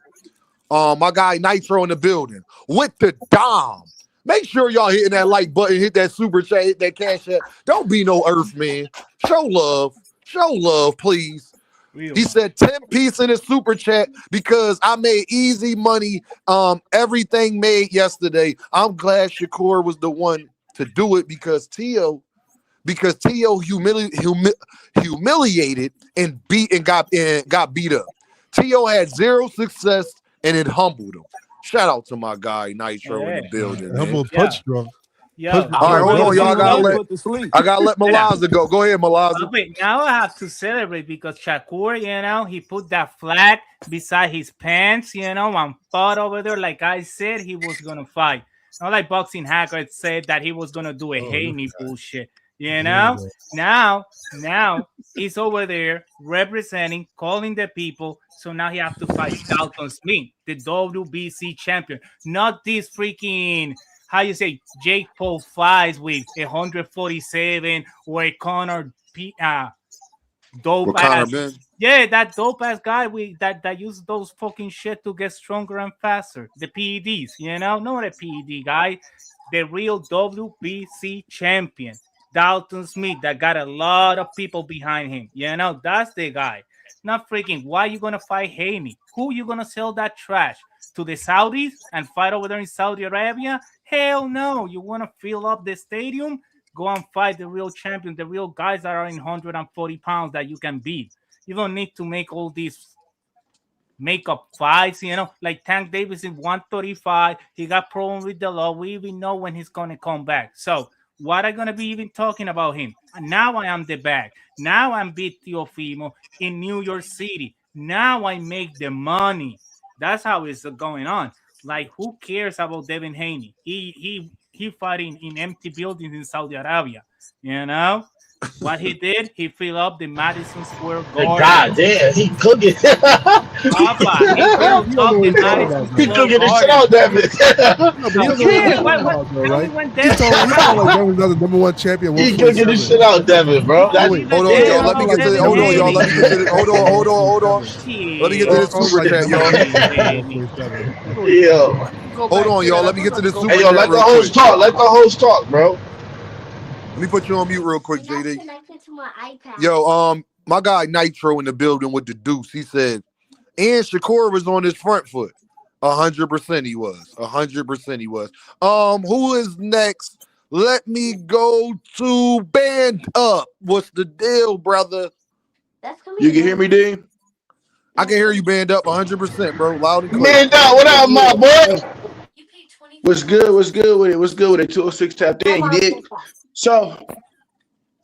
My guy Nitro in the building with the Dom. Make sure y'all hitting that like button, hit that super chat, hit that cash app. Don't be no earth man. Show love, please. He said 10 piece in his super chat because I made easy money. Everything made yesterday. I'm glad Shakur was the one to do it because Teo humiliated and got beat up. Teo had zero success and it humbled him. Shout out to my guy Nitro in the building, man. Humble punch drunk. Yo, All right, hold on, y'all. I gotta let Malaza go. Go ahead, Malaza. Okay, now I have to celebrate because Shakur, you know, he put that flag beside his pants, you know, and fought over there. Like I said, he was gonna fight. Not like Boxing Hacker said that he was gonna do a Haney bullshit. You know, now he's over there representing, calling the people. So now he have to fight Dalton Smith, the WBC champion, not this freaking. How you say Jake Paul fights with 147 or a Connor dope ass. Yeah, that dope ass guy that use those fucking shit to get stronger and faster. The PEDs, you know, not a PED guy, the real WBC champion, Dalton Smith, that got a lot of people behind him. You know, that's the guy. Not freaking. Why you gonna fight Haney? Who you gonna sell that trash to the Saudis and fight over there in Saudi Arabia? Hell no. You want to fill up the stadium? Go and fight the real champion, the real guys that are in 140 pounds that you can beat. You don't need to make all these makeup fights, you know, like Tank Davis in 135. He got problems with the law. We even know when he's going to come back. So what are going to be even talking about him? And now I am the bag. Now I'm beat Teofimo in New York City. Now I make the money. That's how it's going on. Like, who cares about Devin Haney? He fighting in empty buildings in Saudi Arabia. You know what he did? He filled up the Madison Square Garden. God damn, he cooking. Papa, he filled up the Madison He Square cooking this shit Garden. out, Devin. He sound like Devin's not the number one champion. He cooking this shit out, Devin, bro. Hold on, y'all. Let me get to hold on, y'all. Let me get to the hold on. Let me get to this super chat, y'all. Yo. Hold on, y'all. Let me get to this super Hey, yo, chat. let the real host quick. talk. Let the host talk, bro. Let me put you on mute real quick, JD. Yo, my guy Nitro in the building with the deuce. He said, and Shakur was on his front foot. 100% he was. 100% he was. Who is next? Let me go to Band Up. What's the deal, brother? You can hear me, D? I can hear you, Band Up 100%, bro. Loud and clear. Man down, what up, my boy? What's good? What's good with it? What's good with it? 206 tapped in. You did. So,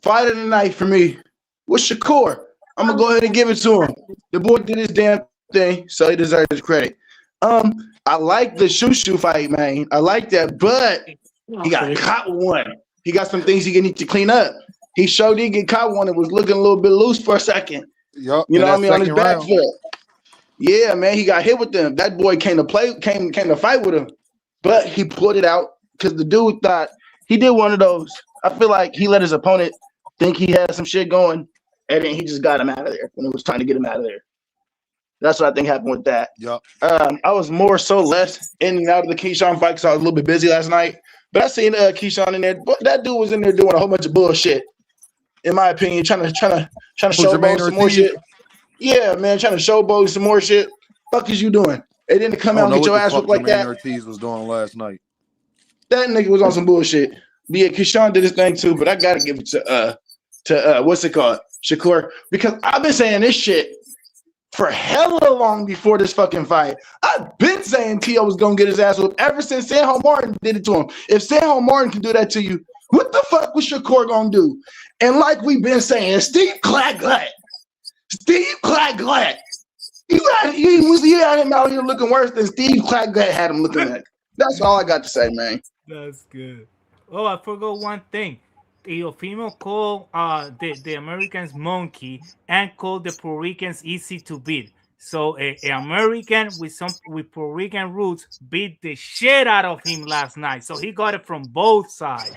fight of the night for me was Shakur. I'm gonna go ahead and give it to him. The boy did his damn thing, so he deserves his credit. I like the shoo fight, man. I like that, but he got caught with one. He got some things he need to clean up. He showed he get caught one. It was looking a little bit loose for a second. Yep, you know what I mean, on his back round. foot. Yeah, man, he got hit with them. That boy came to fight with him, but he pulled it out because the dude thought he did one of those. I feel like he let his opponent think he had some shit going, and then he just got him out of there when it was trying to get him out of there. That's what I think happened with that. Yep. I was more so less in and out of the Keyshawn fight because I was a little bit busy last night. But I seen Keyshawn in there. But that dude was in there doing a whole bunch of bullshit, in my opinion, trying to showboat some more shit. Yeah, man, trying to showboat some more shit. Fuck is you doing? And then to come I out don't and know get what your the ass fuck whooped like Jermaine that. Ortiz was doing last night. That nigga was on some bullshit. But yeah, Keyshawn did his thing too, but I gotta give it to what's it called? Shakur. Because I've been saying this shit for hella long before this fucking fight. I've been saying T.O. was gonna get his ass whooped ever since Sanho Martin did it to him. If Sanho Martin can do that to you, what the fuck was Shakur gonna do? And like we've been saying, Steve Claggett. He had him out here looking worse than Steve Claggett had him looking at. That's all I got to say, man. That's good. Oh, I forgot one thing. Teofimo called the Americans monkey and called the Puerto Ricans easy to beat. So a American with Puerto Rican roots beat the shit out of him last night. So he got it from both sides.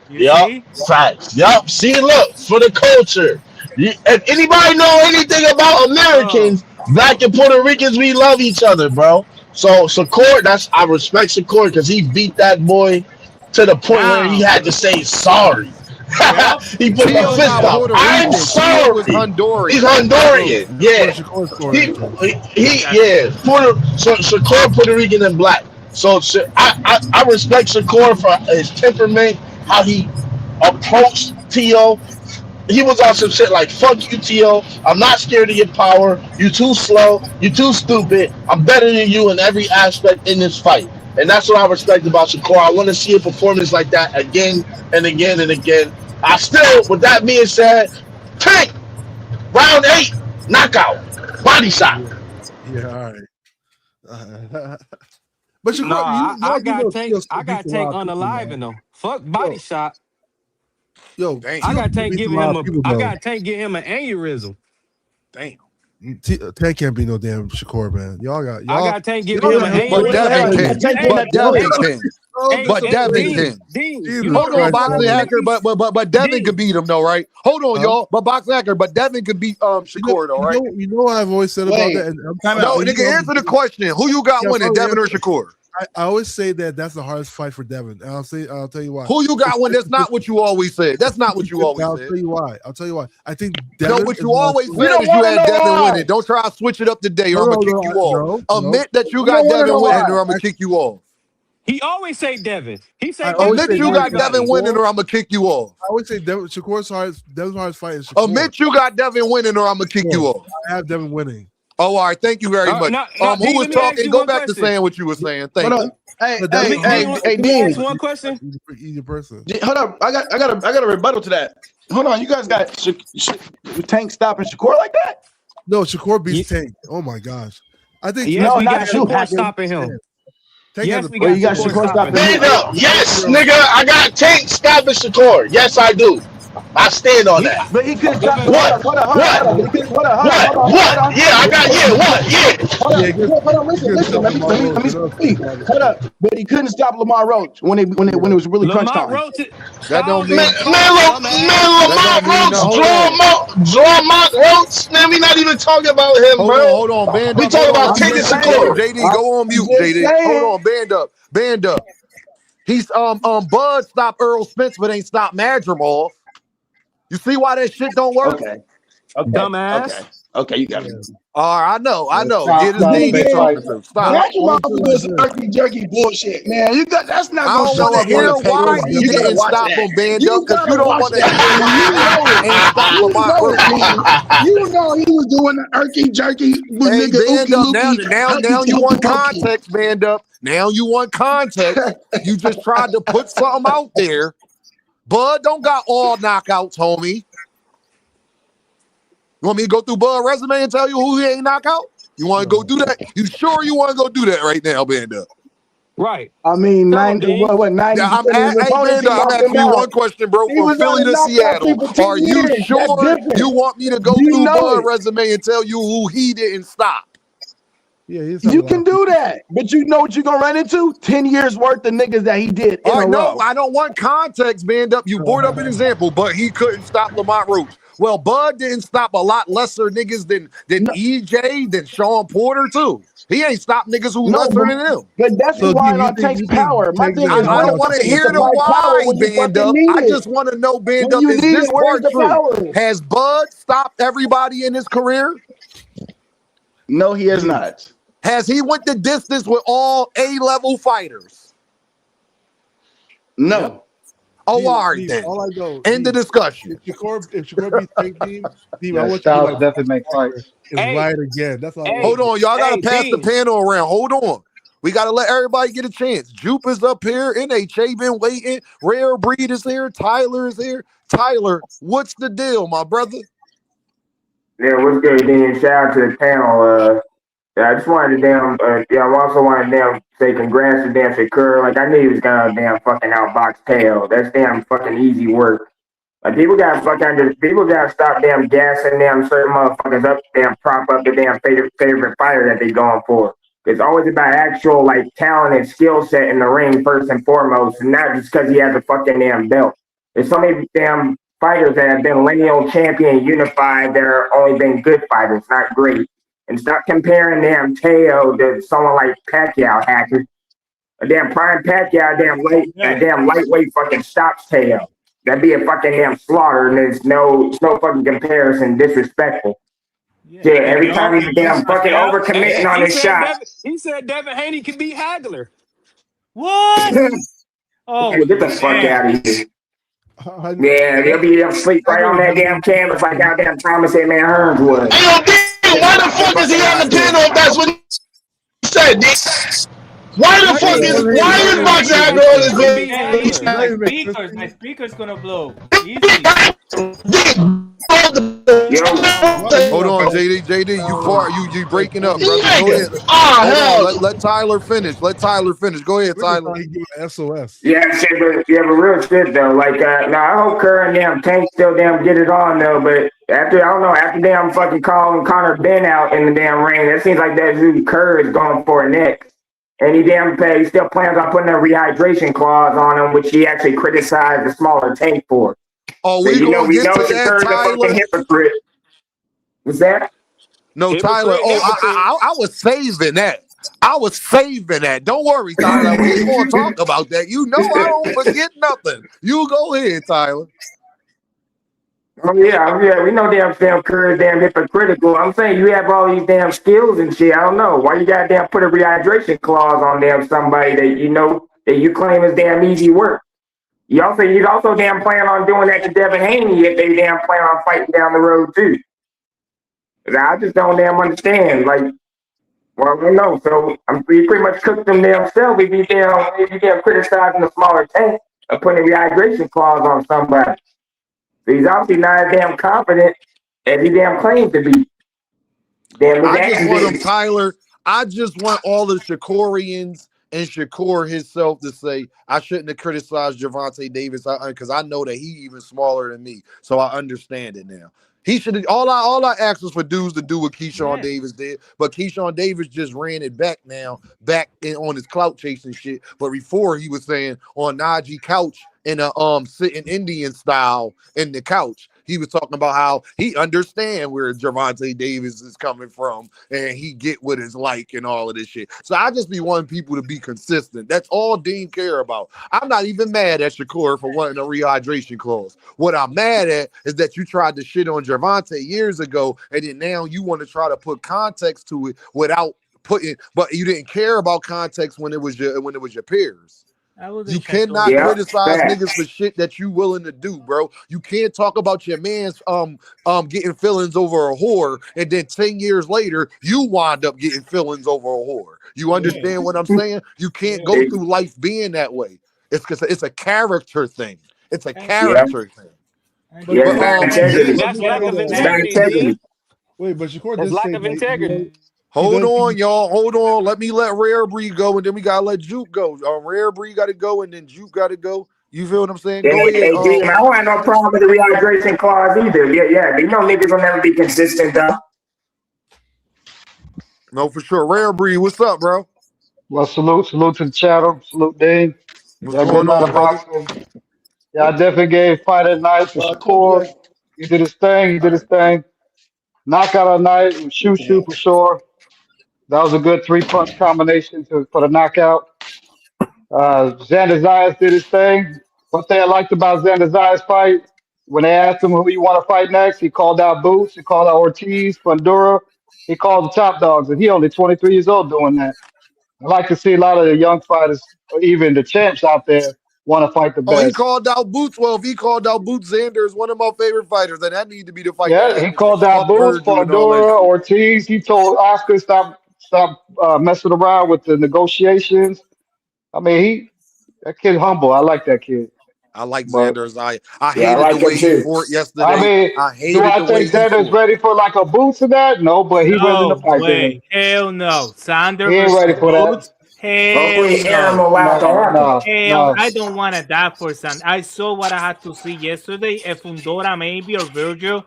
You see? Facts. Yup. See, look for the culture. If anybody know anything about Americans, black and Puerto Ricans, we love each other, bro. So Shakur, I respect Shakur because he beat that boy to the point where he had to say sorry. Yep. He put the Tio fist not up. Puerto I'm Rican. Tio was sorry. Honduran. He's Honduran. Yeah. Shakur Puerto Rican and black. So I respect Shakur for his temperament, how he approached Tio. He was on some shit like, fuck you, Tio. I'm not scared of your power. You too slow. You too stupid. I'm better than you in every aspect in this fight. And that's what I respect about Shakur. I want to see a performance like that again and again and again. I still, with that being said, Tank, round 8, knockout, body shot. Yeah, all right. But Shakur, I got Tank. Tio I still got beats a Tank lot of people, unalive man. though. Fuck body shot. Yo, Damn. I got Tio Tank beats giving a lot him of a. people, I though. got Tank give him an aneurysm. Damn. Tank can't be no damn Shakur, man. I got Tank giving y'all him an got- But aneurysm. Devin can. But Devin can. But Devin can. Dean, Jesus you know Hold the on, reason why boxing Tank hacker, beat- but Devin Dean. can beat him though, right? Hold on, y'all. But boxing hacker, but Devin can beat Shakur though, right? You know what I've always said about that? And No, nigga, answer the question. Who you got winning, Devin or Shakur? I always say that that's the hardest fight for Devin. And I'll tell you why. Who you got when that's not what you always said. That's not what you always I'll said. tell you why. I'll tell you why. I think No, Devin what is you more- always We said don't is you wanna had know Devin why. winning. Don't try to switch it up today or I'm gonna kick you off. no, Admit that you We got don't wanna Devin know winning why. or I'm gonna kick you off. He always say Devin. He say I Devin always Admit say beat you got Devin. Devin everybody. winning or I'm gonna kick you off. I always say Devin. Devin's hardest fight is Shakur. Admit you got Devin winning or I'm gonna kick you off. I have Devin winning. Oh, all right. Thank you very much. Who was Let me ask talking? you Go one back to question. saying what you were saying. Thank Hold you. on. Hey, But hey, Devin- hey, Dean, hey, let me ask Dean. one question. Easy person. Hold up. I got a rebuttal to that. Hold on. You guys got Tank stopping Shakur like that? No, Shakur beats Tank. Oh my gosh. I think Yes, No, we not got you, Shakur Hacker. stopping him. Tank Yes, has we Well, got you got Shakur Shakur stopping stopping him. Stand up. Yes, nigga. I got Tank stopping Shakur. Yes, I do. I stand on that. But he couldn't stop. What? Hold on. What? But he couldn't. Hold on. What? Yeah, I got. Yeah, what? Yeah. Yeah, Hold on. Listen. Let me speak. Hold up. But he couldn't stop Lamar Roach when it was really crunch Lamont time. Roach. That don't mean. That Lamont don't mean no. Roach, Lamont Roach. Man, we not even talking about him, bro. Hold on. Band We up. talking Hold on. about Let me Tank and make this clear. Shakur. JD, go on mute. just JD, saying. hold on. Band up. He's Bud stopped Earl Spence, but ain't stopped Madrimal. You see why that shit don't work? Okay. Dumbass. Okay. You got it. All right, I know. Stop, Get his stop, name you man. talking to. Stop. That's your mouth doing some turkey jerky bullshit, man. That's not I gonna don't show want to up on hear the paper. why he You gotta didn't watch stop that. him, Band You up, because gotta you don't watch want to that, hear man. why You know he it. ain't stop You Lamont know Roach. it, man. You know he was doing the irky jerky with Hey, nigga Band ookie up. lookie. Now you want context, Band up. Now you want context. You just tried to put something out there. Bud don't got all knockouts, homie. You want me to go through Bud's resume and tell you who he ain't knock out? You want to go do that? You sure you want to go do that right now, Band up? Right. I mean, Tell him, 90 Dean. what 90% Yeah, of his opponents he I'm knocked asking them you out. one question, bro. He From was Philly on the to knockout Seattle, streak for 10 are you years. That's sure different. you want me to go You through know Bud's it. resume and tell you who he didn't stop? Yeah, You can do that, but you know what you're gonna run into? 10 years worth of niggas that he did in All a right, row. no, I don't want context, Band up. You brought up an example, but he couldn't stop Lamont Roach. Well, Bud didn't stop a lot lesser niggas than EJ, than Sean Porter, too. He ain't stopped niggas who No, lesser than him. but that's So, relying Dean, on Tank's power. My thing I is, where's don't want to fucking hear the supply power why, when you Band fucking up. need I it? just want to know, Band When up, you is need this it, where's part the true? power? Has Bud stopped everybody in his career? No, he has not. Has he went the distance with all A-level fighters? No. Yep. Oh, Dean, all right Dean, then. all I know, End the Dean, discussion. if Shakur beats Tank Dean, I Yeah, want you to be styles like definitely make fights. is Hey, right again. That's all I hey, want. Hold on, y'all gotta hey, pass the Dean. panel around. Hold on. We gotta let everybody get a chance. Jupe is up here. NHA been waiting. Rare Breed is here. Tyler is here. Tyler, what's the deal, my brother? Yeah, what's good, Dean? Shout out to the panel. Yeah, I just wanted to I also wanted to say congrats to damn Shakur. Like, I knew he was gonna damn fucking outbox Teo. That's damn fucking easy work. Like, people gotta stop damn gassing damn certain motherfuckers up, damn prop up the damn favorite fighter that they going for. It's always about actual, like, talent and skill set in the ring first and foremost, and not just because he has a fucking damn belt. There's so many damn fighters that have been lineal champion unified that are only been good fighters, not great. And stop comparing damn Teo to someone like Pacquiao, hacker. A damn prime Pacquiao, damn lightweight fucking stops Teo. That'd be a fucking damn slaughter, and there's no fucking comparison. Disrespectful. Yeah, every time he's damn fucking overcommitting on his shots. He said Devin Haney can beat Hagler. What? Oh, Get the fuck out of here. I Yeah, they'll be asleep right on that damn canvas like goddamn Thomas A. Man Hearns would. Hey, yo, Dean, why the fuck is he on the panel if that's what he said, Dean? Why is Box Hagler on this bitch? My speaker's gonna blow. Easy. Hold on, JD, you breaking up, brother. Go ahead. Hell. Let Tyler finish. Go ahead, Tyler. He give an SOS. Yeah, but real shit though. Like, I hope Kerr and damn Tank still damn get it on though. But after damn fucking calling Connor Ben out in the damn ring, it seems like that's who Kerr is going for next. And he still plans on putting a rehydration clause on him, which he actually criticized the smaller Tank for. Oh, so we know Shakur's a fucking hypocrite. What's that? No, Tyler. I was saving that. Don't worry, Tyler. We ain't gonna talk about that. You know I don't forget nothing. You go ahead, Tyler. Oh yeah. We know damn Kerr is damn hypocritical. I'm saying you have all these damn skills and shit. I don't know why you got damn put a rehydration clause on damn somebody that you know that you claim is damn easy work. He's also damn planning on doing that to Devin Haney if they damn plan on fighting down the road too. I just don't damn understand. Like, well, I don't know. So he pretty much cooked them damn self if he damn criticizing the smaller Tank or putting a rehydration clause on somebody. So he's obviously not as damn confident as he damn claims to be. I just want him, Tyler. I just want all the Shakurians and Shakur himself to say I shouldn't have criticized Gervonta Davis because I know that he's even smaller than me, so I understand it now. He should all I asked was for dudes to do what Keyshawn Davis did, but Keyshawn Davis just ran it back on his clout chasing shit. But before he was saying on Najee couch in a sitting Indian style in the couch. He was talking about how he understand where Gervonta Davis is coming from and he get what it's like and all of this shit. So I just be wanting people to be consistent. That's all Dean care about. I'm not even mad at Shakur for wanting a rehydration clause. What I'm mad at is that you tried to shit on Gervonta years ago and then now you want to try to put context to it without but you didn't care about context when it was your peers. You cannot criticize niggas for shit that you willing to do, bro. You can't talk about your man's getting feelings over a whore, and then 10 years later, you wind up getting feelings over a whore. You understand what I'm saying? You can't go through life being that way. It's because it's a character thing. It's a character thing. That's lack of integrity. Wait, but Shakur that's did lack say of that, integrity. Hold on, y'all. Hold on. Let me let Rare Breed go, and then we gotta let Juke go. Rare Breed gotta go, and then Juke gotta go. You feel what I'm saying? Go ahead. I don't have no problem with the rehydration clause either. Yeah. You know niggas will never be consistent though. No, for sure. Rare Breed, what's up, bro? Well, salute to the channel. Salute, Dave. What's going on, brother? Yeah, I definitely gave fight at night to Shakur. He did his thing. Knockout at night, shoot for sure. That was a good 3-punch combination for the knockout. Xander Zayas did his thing. One thing I liked about Xander Zayas' fight, when they asked him who you want to fight next, he called out Boots, he called out Ortiz, Fundura. He called the top dogs, and he only 23 years old doing that. I like to see a lot of the young fighters, or even the champs out there, want to fight the Oh, he best. called out Boots. Well, if he called out Boots, Xander is one of my favorite fighters, and that need to be the fight that Yeah, he happens. And called out fuck Boots, Virgil and all that Fundora, shit. Ortiz. He told Oscar stop messing around with the negotiations. I mean, that kid humble. I like that kid. I like But Xander's. I Yeah, I hated the like him way he too. fought I yesterday. mean, I do hated I the way think he Xander's fought. ready for like a Boots or that? No, but he willing to No fight then. way. Hell no. Sander He ain't versus ready for that. Boots. Hopefully, Hell Aaron no. allowed to No, happen. no, Hell, no. I don't want to die for Sander. I saw what I had to see yesterday. If Fundora maybe or Virgil,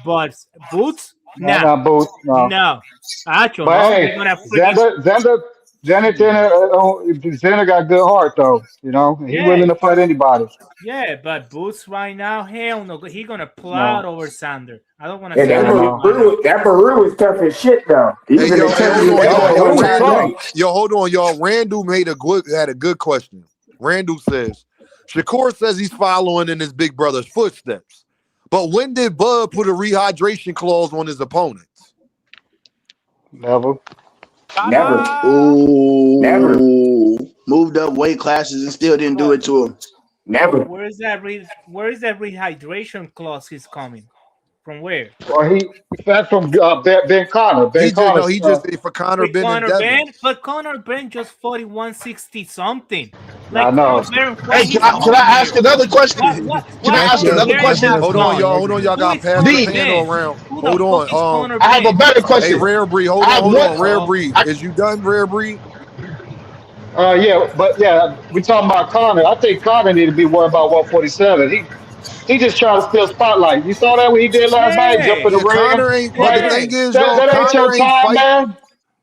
but Boots, No, nah, not Boots. No. no. Acho, But no. He's hey, gonna freaking Xander got good heart though. You know, he yeah, willing to fight anybody. yeah. But Boots right now, hell no. He gonna plot No, over Sander. I don't want to Yeah, see yeah, that shit no. right now. That Baru is tough as shit though. He Hey was in the yo, hold tournament on, that Yeah, yo, Baru's last Randall, tough. night. hold on, y'all. Randall had a good question. Randall says, Shakur says he's following in his big brother's footsteps, but when did Bud put a rehydration clause on his opponents? Never. Never, never, Ooh, moved up weight classes and still didn't do But it to him. but never. where is that rehydration clause he's coming from? Where? Or he fed from Ben Connor. Ben He just Connor. no, he just said for Connor, With Ben, and Conor Devin. Ben, but Conor Ben just 4160 something. I Like Conor know. Ben, Hey, what he's can doing I ask here? another question? Can I What ask Yeah, another Ben that's question? has that's Hold on, done? y'all. I Hold on, agree. y'all. Who Got to is pass the Conor D, panel Ben? around. Who the Hold fuck is on. Conor I have a Ben? better Hey, question. Rare Breed. Hold I on, have hold one. on. Rare Uh-oh. Breed. Is you done, Rare Breed? Yeah, but yeah, we talking about Connor. I think Connor need to be worried about 147. He just trying to steal spotlight. You saw that what he did last night, jump Yeah, in the Yeah, ring. Connor ain't. But the yeah. thing is, That y'all, that ain't your time, man. I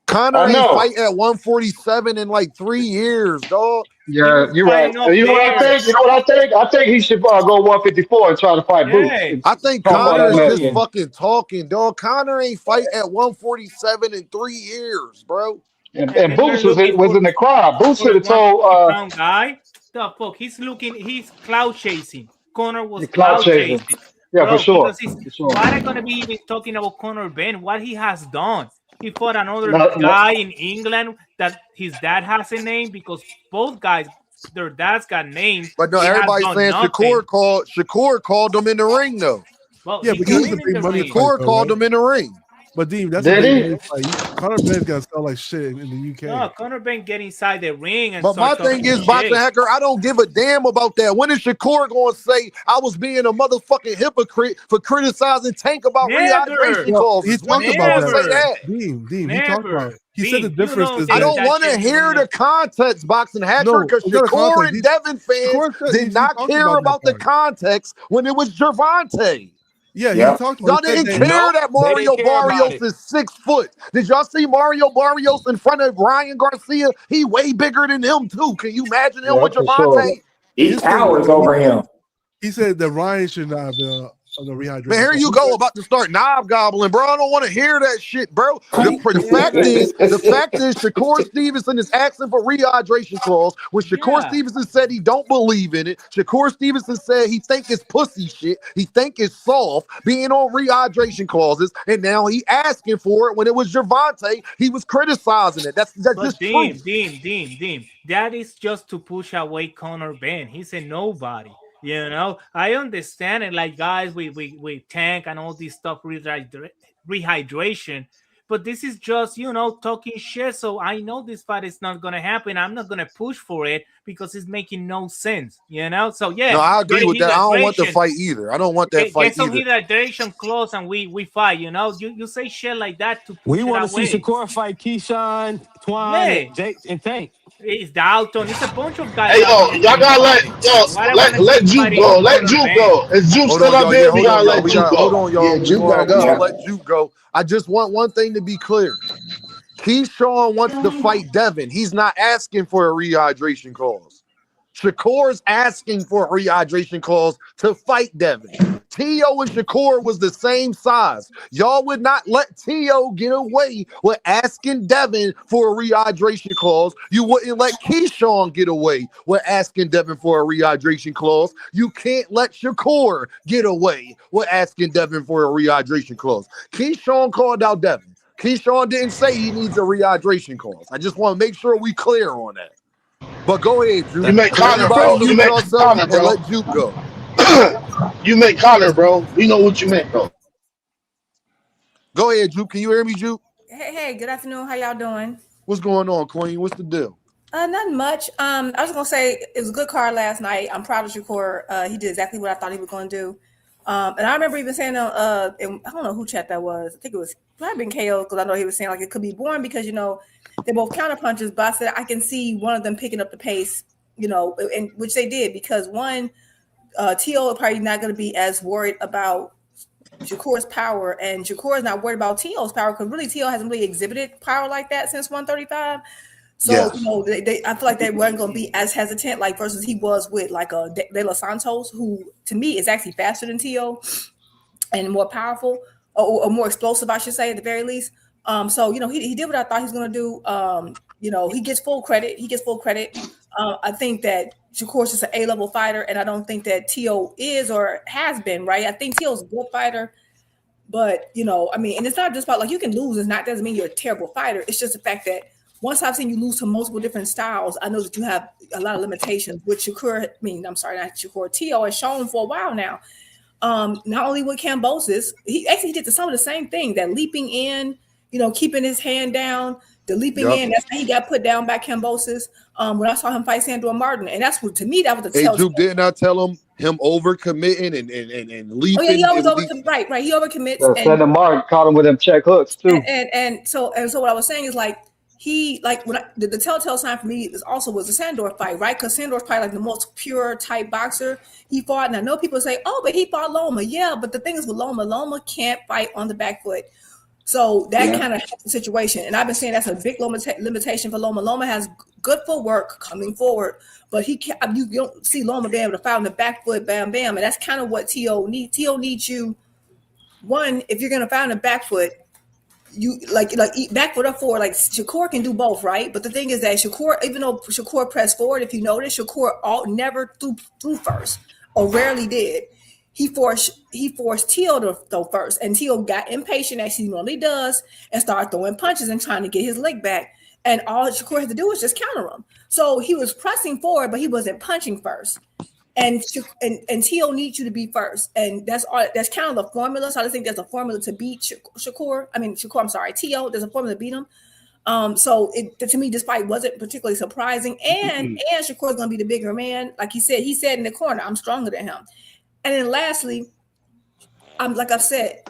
Connor ain't know. fight at 147 in like 3 years, dog. He Yeah, was you're right. fighting up And you know what I there. think? I think he should go 154 and try to fight Boots Yeah, and I think talk about Connor that is mess. just exactly. fucking talking, dog. Connor ain't fight at 147 in 3 years, bro. And And they're Boots looking was in the crowd. Boots for should a have told 150-pound guy. The fuck? He's cloud chasing. Connor was the cloud cloud chaser. chasing, Yeah, for bro. sure. Because he's For sure. what I gonna be even talking about Connor Ben? What he has done? He fought another No, no, guy in England that his dad has a name because both guys, their dads got names. But no, They have everybody's done saying nothing. Shakur called him in the ring though. Well, Yeah, he but that got was He a him in big the money ring. fight, Shakur though, called right? him in the ring. But Dean, that's a did big he? money fight. Conor Ben's got to sell like shit in the UK. No, Connor Ben get inside the ring and But my start thing talking is, Boxing shit. Hacker, I don't give a damn about that. When is Shakur going to say I was being a motherfucking hypocrite for criticizing Tank about Never, rehydration Well, he clauses? When talked is he about going to that. say never, that? Dean, he talked about never. it. He said the Dean, you difference know is I they that don't that want to shit from hear the the context, Boxing Hacker, no, because it's not a Shakur context. and Devin fans did He not talked care about that about the part. context when it was Gervonta. Yeah, he Yep. talked about. Y'all He said didn't that. care Nope, that they didn't Mario care about Barrios it. is 6 foot. Did y'all see Mario Barrios in front of Ryan Garcia? He way bigger than him too. Can you imagine him Yeah, with for sure. Gervonta? He His thing towers was over him. he said that Ryan should not have been on the Man, rehydration here call. you go about to start knob gobbling, bro. I don't want to hear that shit, bro. The fact yeah, is, Shakur Stevenson is asking for rehydration clause. When Shakur yeah. Stevenson said he don't believe in it, Shakur Stevenson said he think it's pussy shit. He think it's soft being on rehydration clauses, and now he asking for it. When it was Gervonta, he was criticizing it. That's But just truth. Dean, that is just to push away Conor Ben. He's a nobody. You know, I understand it. Like guys, we tank and all this stuff, rehydration. But this is just talking shit. So I know this fight is not gonna happen. I'm not gonna push for it because it's making no sense. So No, yeah, I get agree a with that. I don't want the hydration. fight either. I don't want that fight Get some either. hydration close and we fight. You say shit like that to We push it want to see away. Shakur fight Keyshawn, Twine, Yeah, and Jake and Tank. it's Dalton. It's a bunch of guys Hey, that yo, want to y'all see him gotta fight. What I want to see let is Juke fighting go. Let Conor Juke Ben. go. Is Juke Hold on, still up y'all. Yeah, there? We hold on, gotta y'all. let We Juke got hold go. on, y'all. Yeah, We Juke gonna gotta we gonna go. let you go. I just want one thing to be clear. Keyshawn wants to fight Devin. He's not asking for a rehydration clause. Shakur's asking for a rehydration clause to fight Devin. Tio and Shakur was the same size. Y'all would not let Tio get away with asking Devin for a rehydration clause. You wouldn't let Keyshawn get away with asking Devin for a rehydration clause. You can't let Shakur get away with asking Devin for a rehydration clause. Keyshawn called out Devin. Keyshawn didn't say he needs a rehydration course. I just want to make sure we clear on that. But go ahead, Juke. You make Connor, Everybody bro. You mute make yourself Connor, and bro. let Juke go. You make Connor, bro. We know what you meant, though. Go ahead, Juke. Can you hear me, Juke? Hey, good afternoon. How y'all doing? What's going on, Queen? What's the deal? Nothing much. I was gonna say it was a good card last night. I'm proud of Shakur. He did exactly what I thought he was gonna do. And I remember even saying and I don't know who chat that was. I think it was probably been KO because I know he was saying like it could be boring because they're both counter punchers. But I said I can see one of them picking up the pace, and which they did because one, T.O. probably not going to be as worried about Shakur's power, and Shakur is not worried about T.O.'s power because really T.O. hasn't really exhibited power like that since 135. So Yes. I feel like they weren't going to be as hesitant like versus he was with like a De Los Santos, who to me is actually faster than T.O. and more powerful or more explosive, I should say at the very least. So he did what I thought he was going to do. He gets full credit. I think that Shakur's just an A-level fighter, and I don't think that T.O. is or has been, right? I think T.O.'s a good fighter, but, and it's not just about, like, you can lose. Doesn't mean you're a terrible fighter. It's just the fact that once I've seen you lose to multiple different styles, I know that you have a lot of limitations, which T.O. has shown for a while now. Not only with Kambosos, he did some of the same thing, that leaping in, keeping his hand down, the leaping in, that's how he got put down by Kambosos when I saw him fight Sandor Martin. And that's what, to me, that was the telltale. Juke, didn't I tell him overcommitting and leaping? Oh, yeah, he always overcommits. Right. He overcommits. Sandor Martin caught him with them check hooks, too. And so what I was saying is, like, the telltale sign for me was the Sandor fight, right? Because Sandor's probably like the most pure type boxer he fought. And I know people say, oh, but he fought Loma. Yeah, but the thing is with Loma can't fight on the back foot. So that kind of situation. And I've been saying that's a big limitation for Loma. Loma has good footwork coming forward, but you don't see Loma being able to fight on the back foot, bam, bam. And that's kind of what T.O. needs. T.O. needs you, one, if you're going to fight on the back foot, you like eat back foot up forward. Like Shakur can do both, right? But the thing is that Shakur, even though Shakur pressed forward, if you notice, Shakur never threw first, or rarely did. He forced T.O. to throw first, and T.O. got impatient as he normally does and started throwing punches and trying to get his leg back. And all Shakur had to do was just counter him. So he was pressing forward, but he wasn't punching first. And T.O. needs you to be first, and that's all. That's kind of the formula. So I just think there's a formula to beat Shakur. I'm sorry, T.O. There's a formula to beat him. So to me, this fight wasn't particularly surprising, and Shakur's going to be the bigger man. Like he said in the corner, I'm stronger than him. And then lastly, like I've said,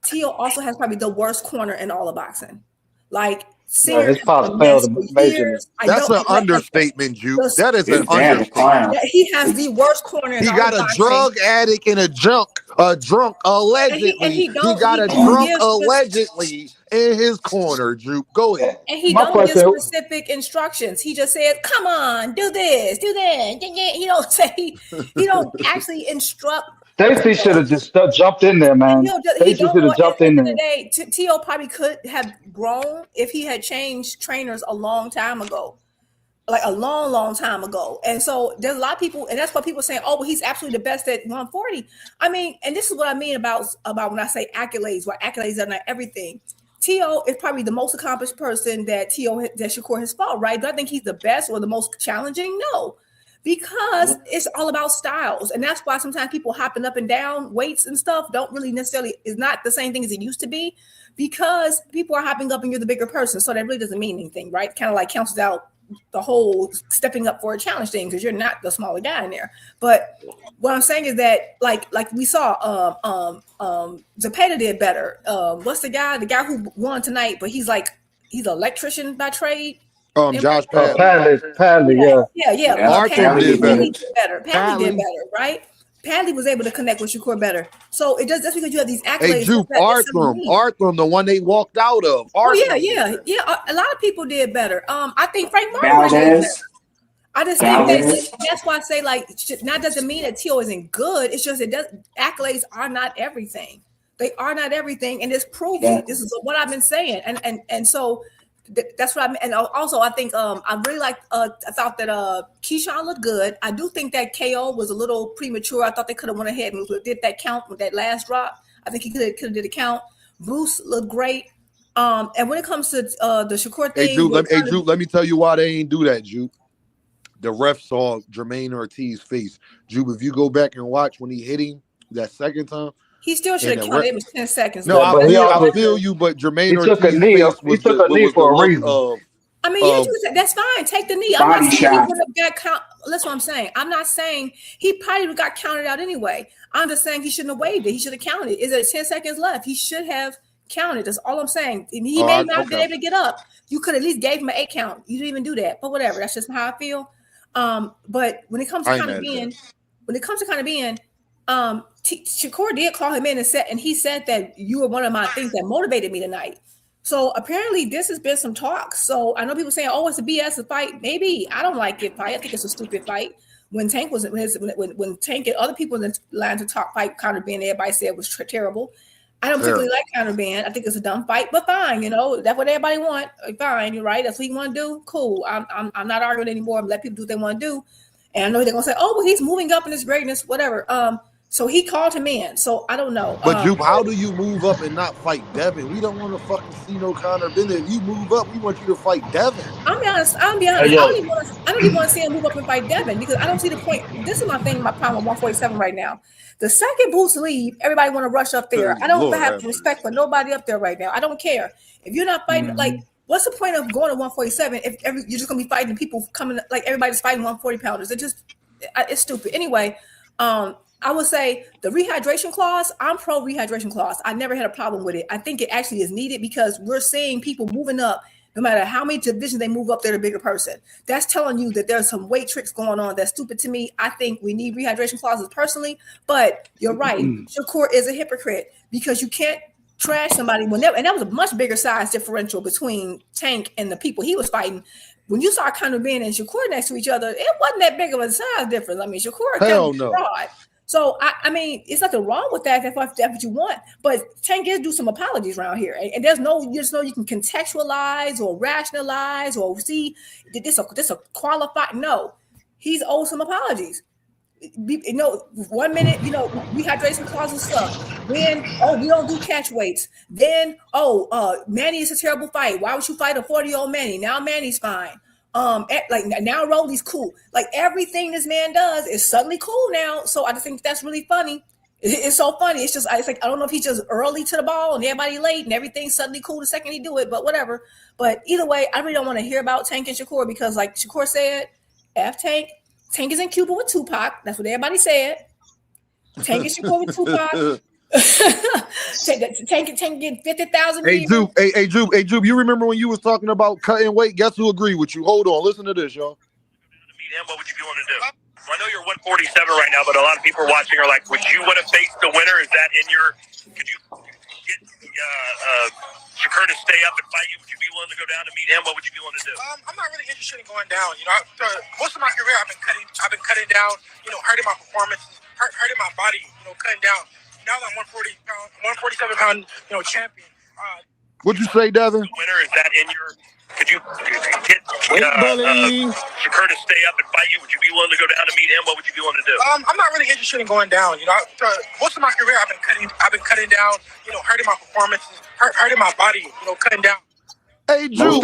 T.O. also has probably the worst corner in all of boxing. Like. His pops failed majorly. That's an understatement, Juke. That is an understatement. He has the worst corner. He got a drug addict and a drunk allegedly. He got a drunk allegedly in his corner, Juke. Go ahead. And he don't give specific instructions. He just says, "Come on, do this, do that." He don't say. He don't actually instruct. Stacey should have just jumped in there, man. Stacey should have jumped in there. T.O. probably could have grown if he had changed trainers a long time ago, like a long, long time ago. And so there's a lot of people, and that's why people saying, "Oh, well, he's absolutely the best at 140." I mean, and this is what I mean about when I say accolades. Why accolades are not everything. T.O. is probably the most accomplished person that Shakur has fought. Right? Do I think he's the best or the most challenging? No. Because it's all about styles. And that's why sometimes people hopping up and down weights and stuff don't really necessarily is not the same thing as it used to be, because people are hopping up and you're the bigger person. So that really doesn't mean anything, right? Kind of like cancels out the whole stepping up for a challenge thing because you're not the smaller guy in there. But what I'm saying is that like we saw Zepeda did better. What's the guy who won tonight, but he's an electrician by trade. Josh Padley, yeah. Padley did better. Padley did better, right? Padley was able to connect with Shakur better. So that's because you have these accolades. Hey, Juke, Arthur, the one they walked out of. Arthur. Yeah. A lot of people did better. I think Frank Martin did better. I just think that's why I say, like, that doesn't mean that T.O. isn't good. It's just accolades are not everything. They are not everything, and it's proven. Yeah. This is what I've been saying, and so. That's what I mean. And also, I think I really I thought that Keyshawn looked good. I do think that KO was a little premature. I thought they could have went ahead and did that count with that last drop. I think he could have did a count. Bruce looked great. And when it comes to the Shakur Hey, thing, Jupe, let me tell you why they ain't do that, Jupe. The ref saw Jermaine Ortiz's face. Jupe, if you go back and watch when he hit him that second time, he still should have counted. It was 10 seconds. No, left. I feel you, but Jermaine Ortiz's face He was took a knee the for a look reason. of. I mean, that's fine. Take the knee. I'm Body not saying shot. he would have got count. That's what I'm saying. I'm not saying he probably would have got counted out anyway. I'm just saying he shouldn't have waived it. He should have counted. Is it 10 seconds left? He should have counted. That's all I'm saying. And he may not be able to get up. You could at least gave him an 8 count. You didn't even do that. But whatever. That's just how I feel. But when it comes to kind of being, Shakur did call him in and he said that you were one of my things that motivated me tonight. So apparently this has been some talk. So I know people saying, "Oh, it's a BS fight." Maybe I don't like it. I think it's a stupid fight. When Tank was when Tank and other people in the line to talk fight Conor Ben, everybody said it was terrible. I don't particularly like Conor Ben. I think it's a dumb fight, but fine. That's what everybody want. Fine, you're right. That's what you want to do. Cool. I'm not arguing anymore. I'm let people do what they want to do. And I know they're gonna say, "Oh, well, he's moving up in his greatness." Whatever. So he called him in. So I don't know. But Jupe, how do you move up and not fight Devin? We don't want to fucking see no Conor Bennett. If you move up, we want you to fight Devin. I'll be honest. I don't even want to see him move up and fight Devin because I don't see the point. This is my thing. My problem with 147 right now. The second Boots leave, everybody want to rush up there. I don't have respect for nobody up there right now. I don't care if you're not fighting. Like, what's the point of going to 147 if you're just gonna be fighting people coming? Like everybody's fighting 140 pounders. It's stupid. Anyway, I would say the rehydration clause, I'm pro rehydration clause. I never had a problem with it. I think it actually is needed because we're seeing people moving up, no matter how many divisions they move up, they're the bigger person. That's telling you that there's some weight tricks going on. That's stupid to me. I think we need rehydration clauses personally, but you're right. Shakur is a hypocrite because you can't trash somebody and that was a much bigger size differential between Tank and the people he was fighting. When you saw Conor Ben and Shakur next to each other, it wasn't that big of a size difference. I mean, Shakur kind of broad. So, I mean, it's nothing wrong with that. That's what you want. But Tank is do some apologies around here. And there's you can contextualize or rationalize or see this a qualified. No, he's owed some apologies. 1 minute, rehydration clauses stuff. Then, we don't do catch weights. Then, Manny is a terrible fight. Why would you fight a 40-year-old Manny? Now Manny's fine. Now Rolly's cool. Like everything this man does is suddenly cool now. So I just think that's really funny. It's so funny. It's like I don't know if he's just early to the ball and everybody late and everything's suddenly cool the second he do it, but whatever. But either way, I really don't want to hear about Tank and Shakur because like Shakur said, F Tank. Tank is in Cuba with Tupac. That's what everybody said. Tank and Shakur with Tupac. Tank get 50,000. Hey Jupe, you remember when you was talking about cutting weight? Guess who agreed with you? Hold on, listen to this, y'all. What would you be willing to do? I know you're 147 right now, but a lot of people watching are like, would you want to face the winner? Is that in your? Could you get Shakur to stay up and fight you? Would you be willing to go down to meet him? What would you be willing to do? I'm not really interested in going down. Most of my career I've been cutting down. Hurting my performance, hurting my body. Cutting down. Now that I'm 147 pound, champion. What'd you say, Devin? The winner, is that in your? Could you get Shakur to stay up and fight you? Would you be willing to go down to meet him? What would you be willing to do? I'm not really interested in going down. Most of my career I've been cutting down. Hurting my performance, hurting my body. Cutting down. Hey, Jupe,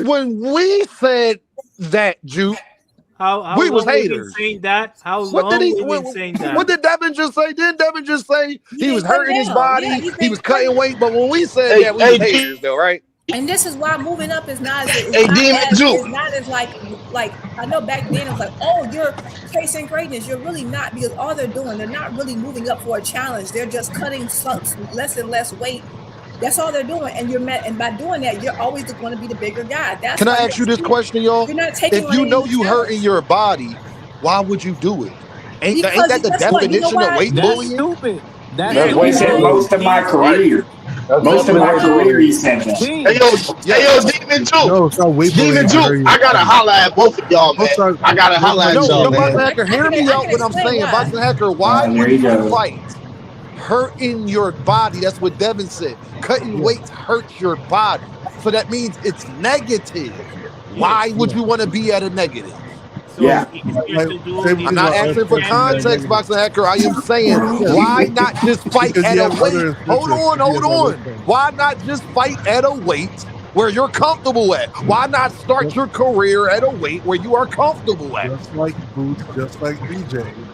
when we said that, Jupe, how we was long haters. Saying that? How long have we been saying that? What did Devin just say? Didn't Devin just say he was hurting his body, he was cutting weight? But when we said that, we was haters, though, right? And this is why moving up is not as like I know back then it was like, oh, you're chasing greatness. You're really not, because all they're doing, they're not really moving up for a challenge. They're just cutting less and less weight. That's all they're doing, and by doing that, you're always going to be the bigger guy. Can I ask you this question, y'all? You're not taking if you know you hurting your body, why would you do it? Ain't that the definition of weight bullying? Stupid. That's what he said most of my career. Most of my career, he said that. Hey, yo, Demon Juke. No, it's not weight Demon Juke. I gotta holler at both of y'all, man. I gotta holler at y'all, man. Boxing Hacker, hear me out when I'm saying, Boxing Hacker, why would you fight? Hurting your body. That's what Devin said. Cutting weights hurts your body. So that means it's negative. Why would you want to be at a negative? So Yeah. if you Like should do say we the I'm think not about asking worst for case scenario context, negative. boxing hacker. I am saying, Yeah, why not just fight because at you a have weight? other Hold incentives on, to be hold at that weight on. class. Why not just fight at a weight where you're comfortable at? Why not start Just, your career at a weight where you are comfortable at? just like Boots, just like EJ,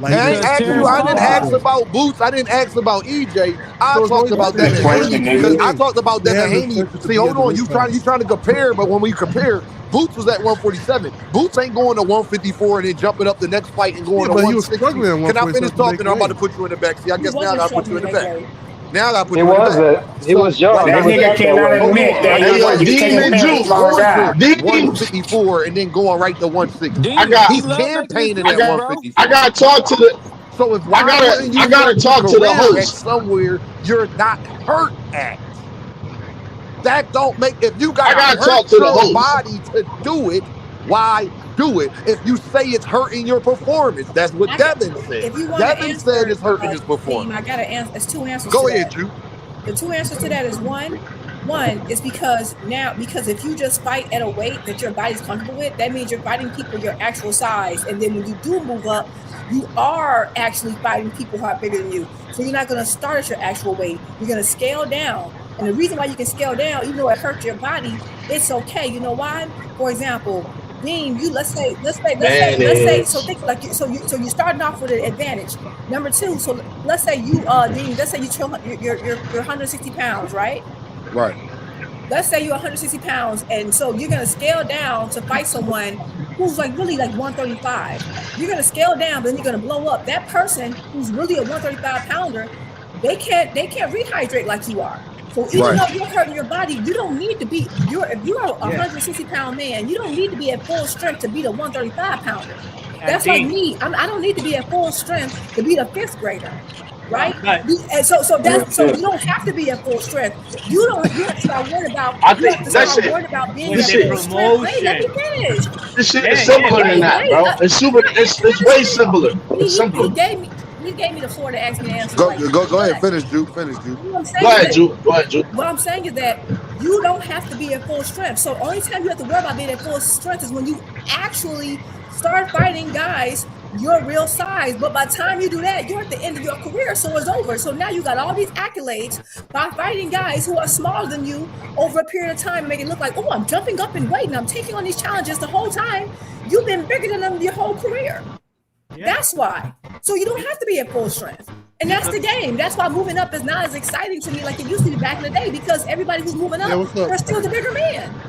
And I lightweight ain't Because asked you, Terrence I didn't ask fought. division. about Boots. I didn't ask about EJ. I So it's talked only about fair. Devin Inflation, Haney because nigga. I talked about They Devin have Haney. incentive to See, be at hold the on, weight you class. trying to compare, but when we compare, Boots was at 147. Boots ain't going to 154 and then jumping up the next fight and going Yeah, to but he was 160. struggling at Can I finish 147 to make talking or I'm about to weight. put you in the back? See, I He guess now I wasn't gotta put you in struggling the to make back. weight. Now I gotta He put you in the back. wasn't. He So was young. why He That was nigga at that cannot weight. hold admit on. that Hey, he yo, was taking Demon pills his Juice. whole Going to time. Deems. 154 and then going right to 160. I Dean, got, he He's love making campaigning I at excuses, got, bro. I 154. got to talk to the, So if why wouldn't I you got start to your talk to the career at host. somewhere you're not hurt at? That don't make if you I gotta got to hurt talk to the your host. body to do it, why do it? If you say it's hurting your performance, that's what I can, Devin said. if you want to Devin said answer, it's hurting his team, I performance. got to answer. There's two answers to Go that. ahead, you. The two answers to that is one is because if you just fight at a weight that your body's comfortable with, that means you're fighting people your actual size. And then when you do move up, you are actually fighting people who are bigger than you. So you're not going to start at your actual weight. You're going to scale down. And the reason why you can scale down, even though it hurts your body, it's okay. You know why? For example, Dean, you let's say so Manage. think like so you're starting off with an advantage. Number two, so let's say you Dean, let's say you're 160 pounds, right? Right. Let's say you're 160 pounds, and so you're gonna scale down to fight someone who's like really like 135. You're gonna scale down, but then you're gonna blow up. That person who's really a 135 pounder, they can't rehydrate like you are. So even Right. though you're hurting your body, you don't need to be if you're a 160-pound man, you don't need to be at full strength to beat a 135 pounder. And That's like Dean, me. I don't need to be at full strength to beat a fifth grader, no, right? but And so you don't have to be at full strength. You have to start worrying about I you think have to that start shit, worrying about being with this at the shit, full strength. Wait, let me promotion, finish. this shit is yeah, yeah, simpler than but that, bro. It's super. It's way simpler. It's simpler. He gave me the floor to ask me to answer Go like that. go go ahead. But Finish, Juke. Finish, Juke. what I'm Go saying is ahead, that Juke. Go ahead, Juke. what I'm saying is that you don't have to be at full strength. So only time you have to worry about being at full strength is when you actually start fighting guys your real size. But by the time you do that, you're at the end of your career, so it's over. So now you got all these accolades by fighting guys who are smaller than you over a period of time and make it look like, oh, I'm jumping up in weight and I'm taking on these challenges the whole time. You've been bigger than them your whole career. yeah, That's why. So you don't have to be at full strength. And that's because the game. That's why moving up is not as exciting to me like it used to be back in the day because everybody who's moving Yeah, up, what's up? they're still the bigger man.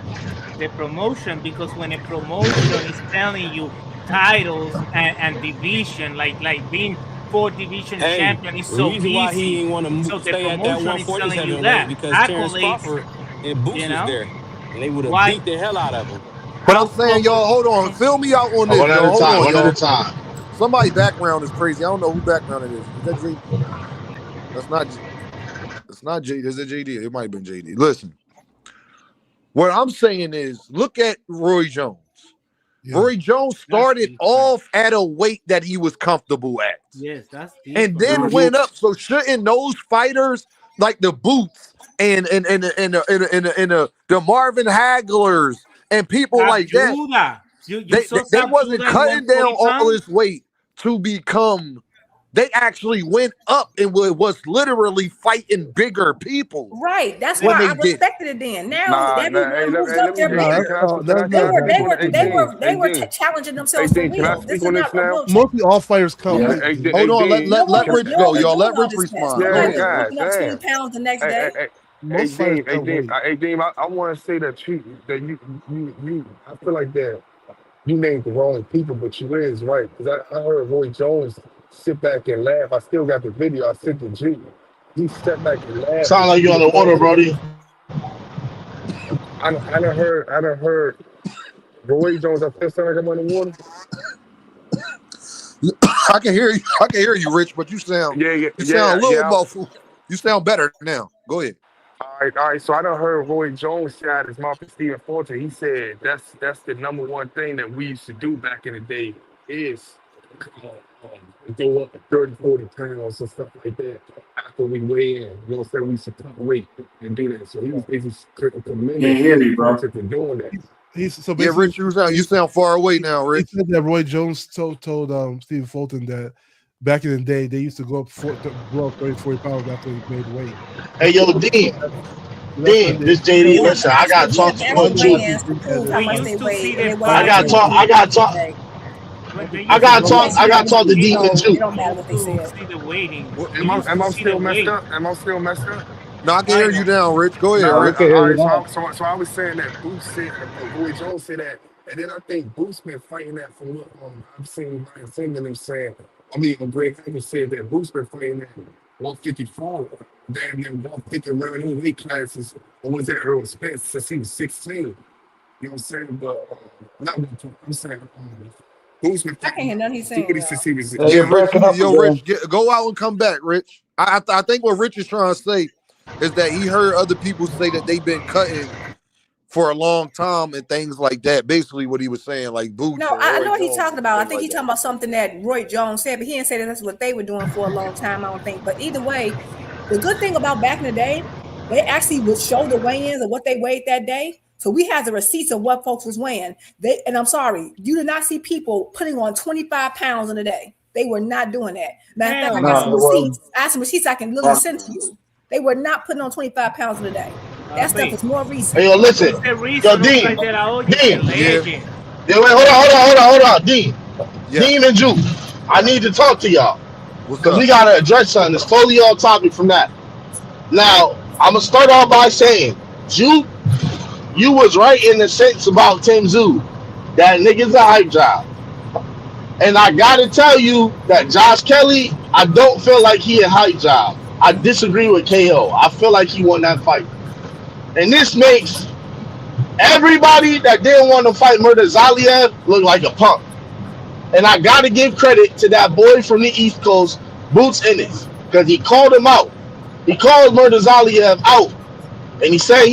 the promotion, because when a promotion is telling you titles and division, like being four division Hey, champion is the so reason why he easy. didn't want to So the stay at that promotion is telling you 147 weight that because Terrence accolades, Crawford and Boots you was know, there, and they would have why beat the hell out of him. But how I'm saying, y'all, come hold on. Fill me out on One this, at y'all. a Hold time. on, One at a y'all. time. Somebody background is crazy. I don't know who background it is. Is that JD? That's not. It's not JD. Is it JD? It might have been JD. Listen, what I'm saying is, look at Roy Jones. Yeah, Roy Jones that's started different. off at a weight that he was comfortable at, Yes, that's and different. then went up. So shouldn't those fighters like the Boots and the Marvin Haglers and people Zab like that, Judah, you they saw they Zab wasn't Judah in cutting down 140 all pounds. this weight to become. They actually went up and was literally fighting bigger people Right. That's when why I they did it. respected it then. Now Nah, nah. everyone moves Hey, up, let me. they're no, Hey, that's bigger. can I not, can that's I They can not I were that's they speak not on were it? Hey, true they though. Dean. were Hey, they were Dean. challenging Hey, themselves for Dean. Can I real. speak This is on not this a now? real Mostly all fighters come Yeah. challenge. weight. Hey, G. Hold on, Dean. No let one Rich no one go, was y'all. doing Let all Rich this mess. respond. Yeah, Go hey, Nobody ahead, was bro. guys. waking up 20 Damn. pounds the next Hey, hey, day. hey. Hey, Most fighters Dean. Hey, come Dean. weight. Hey, Dean. I want to say that you. I feel like that you named the wrong people, but you is right because I heard Roy Jones sit back and laugh. I still got the video. I sent the G. He sat back and laughed Sound and like you threw on the the phone water, at him. Brody. I done heard Roy Jones. I feel sound like I'm on the water. I can hear you. I can hear you, Rich, but Yeah, yeah, you sound yeah, a little yeah. muffled. You sound better now. Go ahead. All right. So I done heard Roy Jones say out his mouth to Stephen Fulton. He said that's the number one thing that we used to do back in the day is go up 30, 40 pounds and stuff like that after we weigh in. You know what I'm saying? We used to cut weight and do that. So he was commending Can't hear Stephen you, bro. Fulton for doing that. So Yeah, basically, Rich, you sound far away now, he Rich. said that Roy Jones told Stephen Fulton that back in the day they used to go up 30, 40 pounds after they made weight. Hey, yo, Dean, That's when they. this JD. Yeah, Listen, I gotta he had talk to to have you the in two. weigh-ins to prove how We much they used to see weighed, and the it I wasn't fight. gotta until talk. they I did gotta it talk. today. They I used to gotta see talk. the I gotta fight talk to Dean in So two. it don't they matter used what they to said. see the waiting. What? We used Am to I see the still messed weight. up? Am I still messed up? No, I can hear Kind you of. now, Rich. Go ahead, No, Yeah, we Rich. can hear all you right. now. So I was saying that Boost said, Roy Jones said that, and then I think Boost been fighting that from what I've seen Ryan Finley them saying. I mean, Greg Hager said that Boost been fighting that 154, damn near 150 around in weight classes. Or was that Earl Spence since he was 16? You know what I'm saying? But not 150. I'm saying Boost been I can't hear fighting nothing he's saying, 40 y'all. since he was. Yeah, Yeah, you're Rich. breaking up Rich, again. go out and come back, Rich. I think what Rich is trying to say is that he heard other people say that they've been cutting for a long time and things like that. Basically, what he was saying, like Boots No, and I Roy know what he's Jones talking and about. I things think like he's that. talking about something that Roy Jones said, but he didn't say that that's what they were doing for a long time, I don't think. But either way, the good thing about back in the day, they actually would show the weigh-ins of what they weighed that day. So we had the receipts of what folks was weighing. And I'm sorry, you did not see people putting on 25 pounds in a day. They were not doing that. Matter of fact, Hell I got No, some no. it wasn't. receipts. I have some receipts I can literally send to you. They were not putting on 25 pounds in a day. That stuff Papi. is more Hey, recent. yo, listen. It's the Yo, reason, Dean. Oscar de la Hoya is a Dean. Yeah, legend. Yeah, wait, hold on. Dean. yes. Dean and Juke. I need to talk to y'all. What's Because we up? gotta address something that's totally off topic from that. Now, I'm gonna start off by saying, Juke, you was right in the sense about Tim Zoo. That nigga's a hype job. And I gotta tell you that Josh Kelly, I don't feel like he a hype job. I disagree with KO. I feel like he won that fight. And this makes everybody that didn't want to fight Murder Zaliev look like a punk. And I gotta give credit to that boy from the East Coast, Boots Ennis, because he called him out. He called Murder Zaliev out. And he said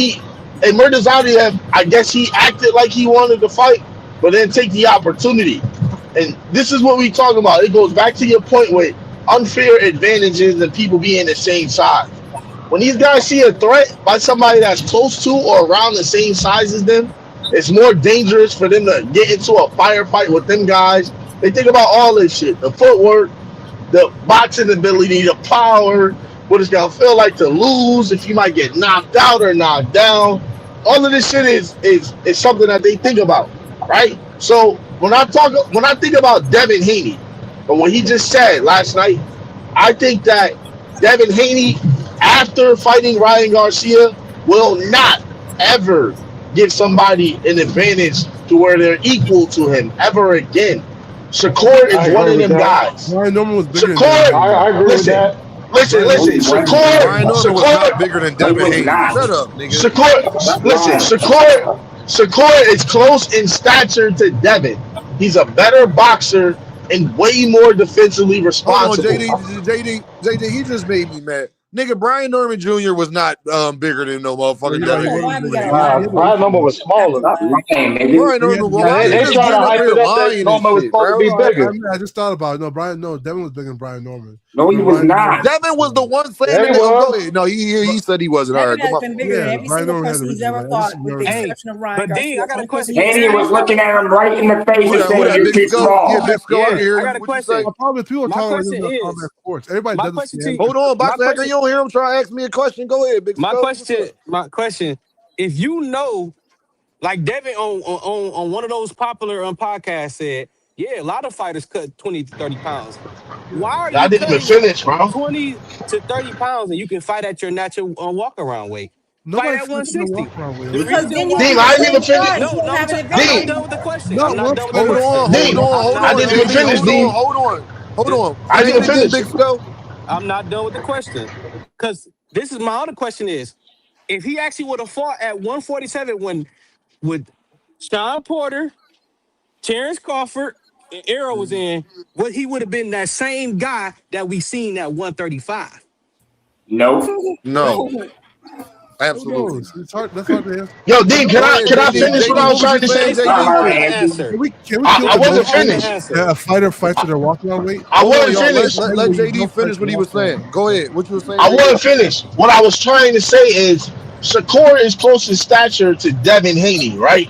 and Murder Zaliev, I guess he acted like he wanted to fight, but then take the opportunity. And this is what we talk about. It goes back to your point with unfair advantages and people being the same size. When these guys see a threat by somebody that's close to or around the same size as them, it's more dangerous for them to get into a firefight with them guys. They think about all this shit, the footwork, the boxing ability, the power, what it's gonna feel like to lose, if you might get knocked out or knocked down. All of this shit is something that they think about, right? So when I think about Devin Haney and what he just said last night, I think that Devin Haney, after fighting Ryan Garcia, will not ever give somebody an advantage to where they're equal to him ever again. Shakur I is one agree of with them that. guys. Ryan Norman was bigger than Devin Shakur, Haney. I agree with listen, that. listen, Ryan listen. Norman was bigger than Devin Shakur, Brian Haney. Norman was not bigger than No, he Devin was Haney. not. Shut up, nigga. Shakur, That's listen, lying. Shakur is close in stature to Devin. He's a better boxer and way more defensively Hold on, responsible. JD. He just made me mad. Nigga, Brian Norman Jr. was not bigger than no No, motherfucking you're I right. don't He Devin know Haney. why wasn't we bigger got than a him. Nah, lie He had about the Brian that. Norman issue. was That's a smaller. Stop lie. lying, nigga. Brian Yeah, Norman, yeah, why They you they just trying getting to up hype here it up that lying and Norman was shit, supposed to bro? be bigger. I just thought about it. No, Devin was bigger than Brian Norman. No, he was Brian Norman, not. Devin was the one saying Yeah, that. he Oh, go was. ahead. No, he said he wasn't. All Devin right, go has my been fault. bigger than yeah, every Brian single Norman had the person he's original, ever man. This is fought, with the your Hey, exception of Ryan but D, Garcia. I The got a only person question. he Haney experienced. was looking at him right in the face Who and that? Who saying, that? "You're Big too Skull? Yeah, small." Big Skull. I can Yeah, hear I you. got a What you say? question. My problem is people are My talking like question this about combat is, sports. Everybody my does question this. to Hold on, my box. How come question, you don't hear him try to ask me a question? Go ahead, Big my Skull. What's up? question, my question. If you know, like Devin on one of those popular podcasts said, yeah, a lot of fighters cut 20 to 30 pounds. Why are I you didn't even cutting finish, bro. 20 to 30 pounds and you can fight at your natural walk around weight? Fight Nobody at fights in the walk 160. around way. The Because reason then you won't Dean, be why the I didn't even same finish. size. no, You won't no, have an I'm not Dean, done advantage. with the question. I'm Not not one done with the Hold fighter. on, question. hold Dean, on, I'm hold not I on, didn't done even with the JD. finish, Hold question. on, Dean. hold on, hold The, on. I Say didn't it even again, finish. Big Skull. I'm not done with the question. Because this is my other question is, if he actually would have fought at 147 when with Sean Porter, Terrence Crawford, and Arrow was in, what he would have been that same guy that we seen at 135. Nope. No, Who absolutely knows? not. It's hard. That's hard to answer. Yo, Dean, can Go I ahead, can I JD. finish what JD, I was what was trying you to saying, say? It's Not not JD? hard hard to answer. answer. Can we kill I the It's wasn't not notion hard to finished. answer. that a fighter fights at their walking around weight? I Hold on, wasn't y'all. Let, finished. let, Fighting let where you JD don't fight finish their what he was walking around saying. weight. Go ahead. What you were saying, I JD? wasn't finished. What I was trying to say is Shakur is close in stature to Devin Haney, right?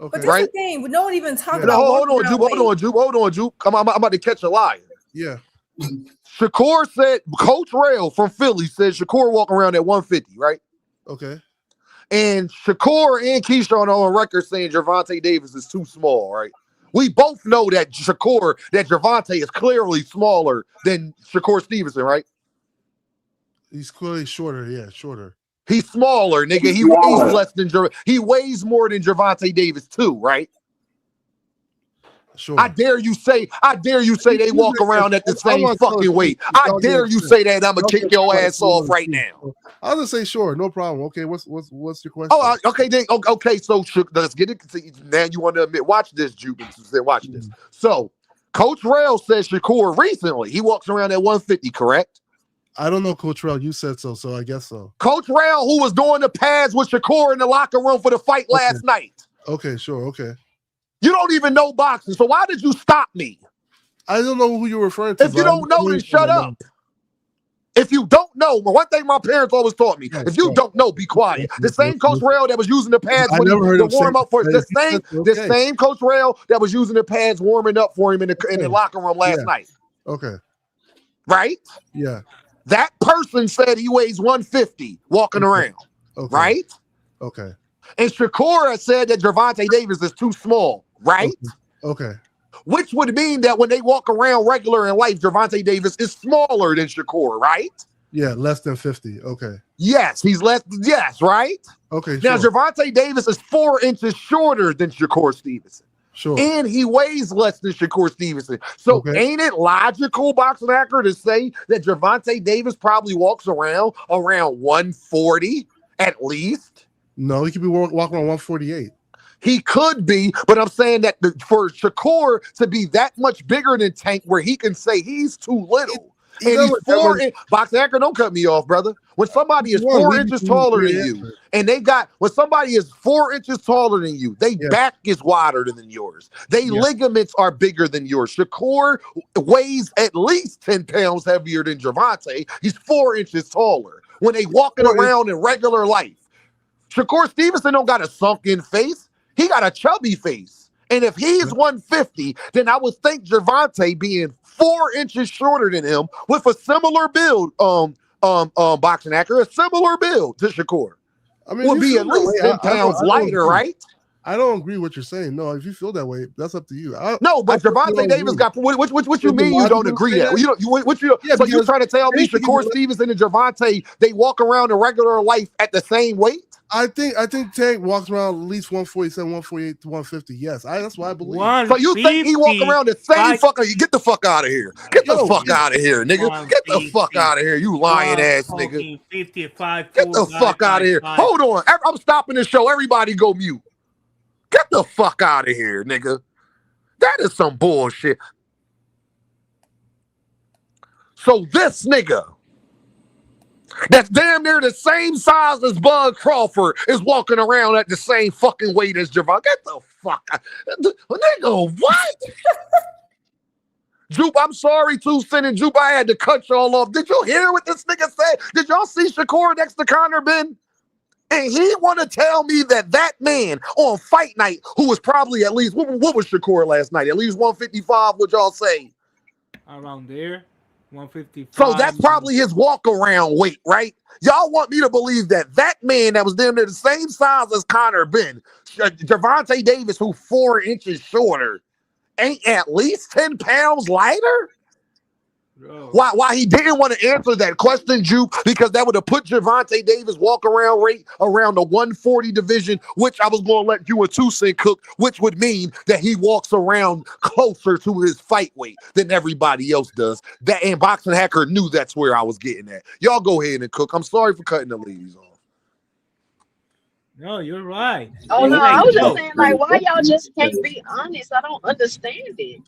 Okay. But this Right? is the thing. No one even talked Yeah. about Hold on, walking Jupe. around Hold on, Jupe. I'm about to catch a liar. Yeah. Shakur said, Coach Rail from Philly said Shakur walking around at 150, right? Okay. And Shakur and Keyshawn are on record saying Gervonta Davis is too small, right? We both know that Gervonta is clearly smaller than Shakur Stevenson, right? He's clearly shorter. Yeah, shorter. He's smaller, nigga. He weighs less than he weighs more than Gervonta Davis too, right? Sure. I dare you say they walk around at the same fucking weight. I dare you say that. I'm gonna kick your ass off right now. I'll just say sure, no problem. Okay, what's your question? Oh, okay, then okay. So let's get it. Now you want to admit? Watch this, Jubin. Watch this. So, Coach Rail says Shakur recently. He walks around at 150, correct? I don't know, Coach Rail. You said so, so I guess so. Coach Rail, who was doing the pads with Shakur in the locker room for the fight last night. Okay, sure, okay. You don't even know boxing, so why did you stop me? I don't know who you're referring to. If you don't know, then shut up. If you don't know, one thing my parents always taught me: if you don't know, be quiet. The same Coach Rail that was using the pads when to warm up for the same Coach Rail that was using the pads warming up for him in the locker room last night. Okay. Right? Yeah. That person said he weighs 150 walking around. Okay. Right? Okay. And Shakur said that Gervonta Davis is too small. Right? Okay. Which would mean that when they walk around regular in life, Gervonta Davis is smaller than Shakur, right? Yeah, less than 50. Okay. Yes, he's less. Yes, right? Okay. Now, sure. Gervonta Davis is 4 inches shorter than Shakur Stevenson. Sure. And he weighs less than Shakur Stevenson. So ain't it logical, boxing hacker, to say that Gervonta Davis probably walks around 140 at least? No, he could be walking around 148. He could be, but I'm saying that for Shakur to be that much bigger than Tank, where he can say he's too little. And he's 4 inches. Boxing hacker, don't cut me off, brother. When somebody is 4 inches taller than you, and when somebody is 4 inches taller than you, they back is wider than yours. They ligaments are bigger than yours. Shakur weighs at least 10 pounds heavier than Gervonta. He's 4 inches taller. When they walking around in regular life, Shakur Stevenson don't got a sunken face. He got a chubby face. And if he's 150, then I would think Gervonta being 4 inches shorter than him with a similar build, boxing hacker, a similar build to Shakur. I mean, would be at least 10 pounds lighter, right? I don't agree with what you're saying. No, if you feel that way, that's up to you. No, but Gervonta Davis got what you mean you don't agree that? So you're trying to tell me Shakur Stevenson and Gervonta, they walk around in regular life at the same weight? I think Tank walks around at least 147, 148 to 150. Yes, that's what I believe. So you think he walk around the same fucking? Get the fuck out of here! Get the fuck out of here, nigga! Get the fuck out of here, you lying ass nigga! 55. Get the fuck out of here! Hold on, I'm stopping the show. Everybody go mute. Get the fuck out of here, nigga! That is some bullshit. So this nigga, that's damn near the same size as Bud Crawford, is walking around at the same fucking weight as Gervonta. Get the fuck out. Nigga, what? Jupe, I'm sorry, 2 Cent and Jupe, I had to cut y'all off. Did you hear what this nigga said? Did y'all see Shakur next to Conor Ben? And he want to tell me that man on fight night, who was probably at least, what was Shakur last night? At least 155, would y'all say? Around there. 155. So that's probably his walk around weight, right? Y'all want me to believe that man that was damn near the same size as Conor Ben, Gervonta Davis, who 4 inches shorter, ain't at least 10 pounds lighter? Why he didn't want to answer that question, Jupe, because that would have put Gervonta Davis walk around rate around the 140 division, which I was going to let you and 2 Cent cook, which would mean that he walks around closer to his fight weight than everybody else does. That and Boxing Hacker knew that's where I was getting at. Y'all go ahead and cook. I'm sorry for cutting the ladies off. No, you're right. Oh no, I was just saying, like, why y'all just can't be honest? I don't understand it.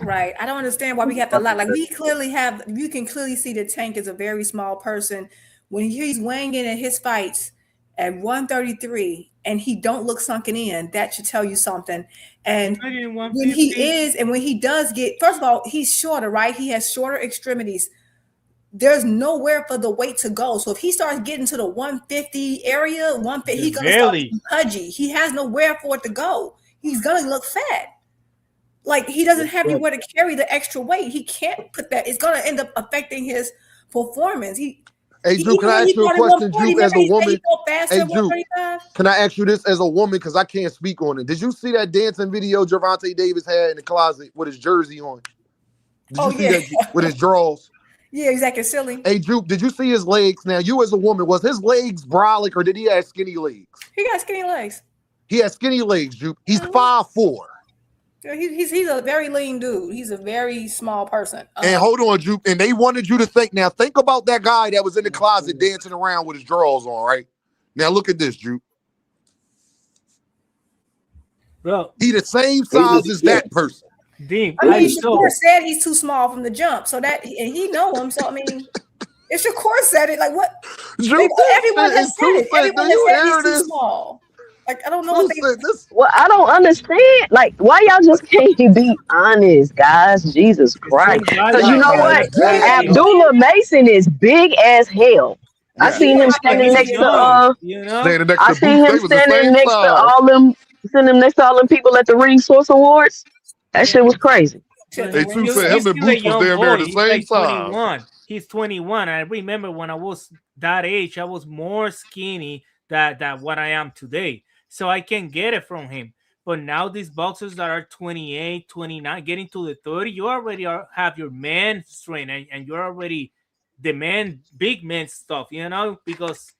Right. I don't understand why we have to lie. Like, you can clearly see that Tank is a very small person. When he's weighing in at his fights at 133 and he don't look sunken in, that should tell you something. And when he does get, first of all, he's shorter, right? He has shorter extremities. There's nowhere for the weight to go. So if he starts getting to the 150 area, he's going to start pudgy. He has nowhere for it to go. he's gonna look fat. Like he doesn't have anywhere to carry the extra weight. He can't put that. It's gonna end up affecting his performance. Hey, Drew, can I ask you a question, Drew, as a woman? Hey, Drew, can I ask you this as a woman? Because I can't speak on it. Did you see that dancing video Gervonta Davis had in the closet with his jersey on? Did you see that with his drawers? Yeah, exactly. Silly. Hey, Drew, did you see his legs? Now, you as a woman, was his legs brolic or did he have skinny legs? He got skinny legs. He has skinny legs, Drew. He's 5'4". He's a very lean dude. He's a very small person. And hold on, Drew. And they wanted you to think. Now, think about that guy that was in the closet dancing around with his drawers on, right? Now, look at this, Drew. Bro, he the same size as that person. Deep. I mean, Shakur said he's too small from the jump, so that and he know him. So I mean, if Shakur said it, like what? Drew, everyone has said it. Everyone has said he's too small. Like I don't know what they. Well, I don't understand. Like, why y'all just can't be honest, guys? Jesus Christ! Because you know what? Abdullah Mason is big as hell. I seen him standing next to I seen him standing next to all them. Send him next to all them people at the Ring Source Awards. That shit was crazy. They too said him and Boots was damn near the same size. He's 21. I remember when I was that age, I was more skinny than what I am today. So I can get it from him. But now these boxers that are 28, 29, getting to the 30, you already have your man strength and you're already the man, big man stuff, you know, because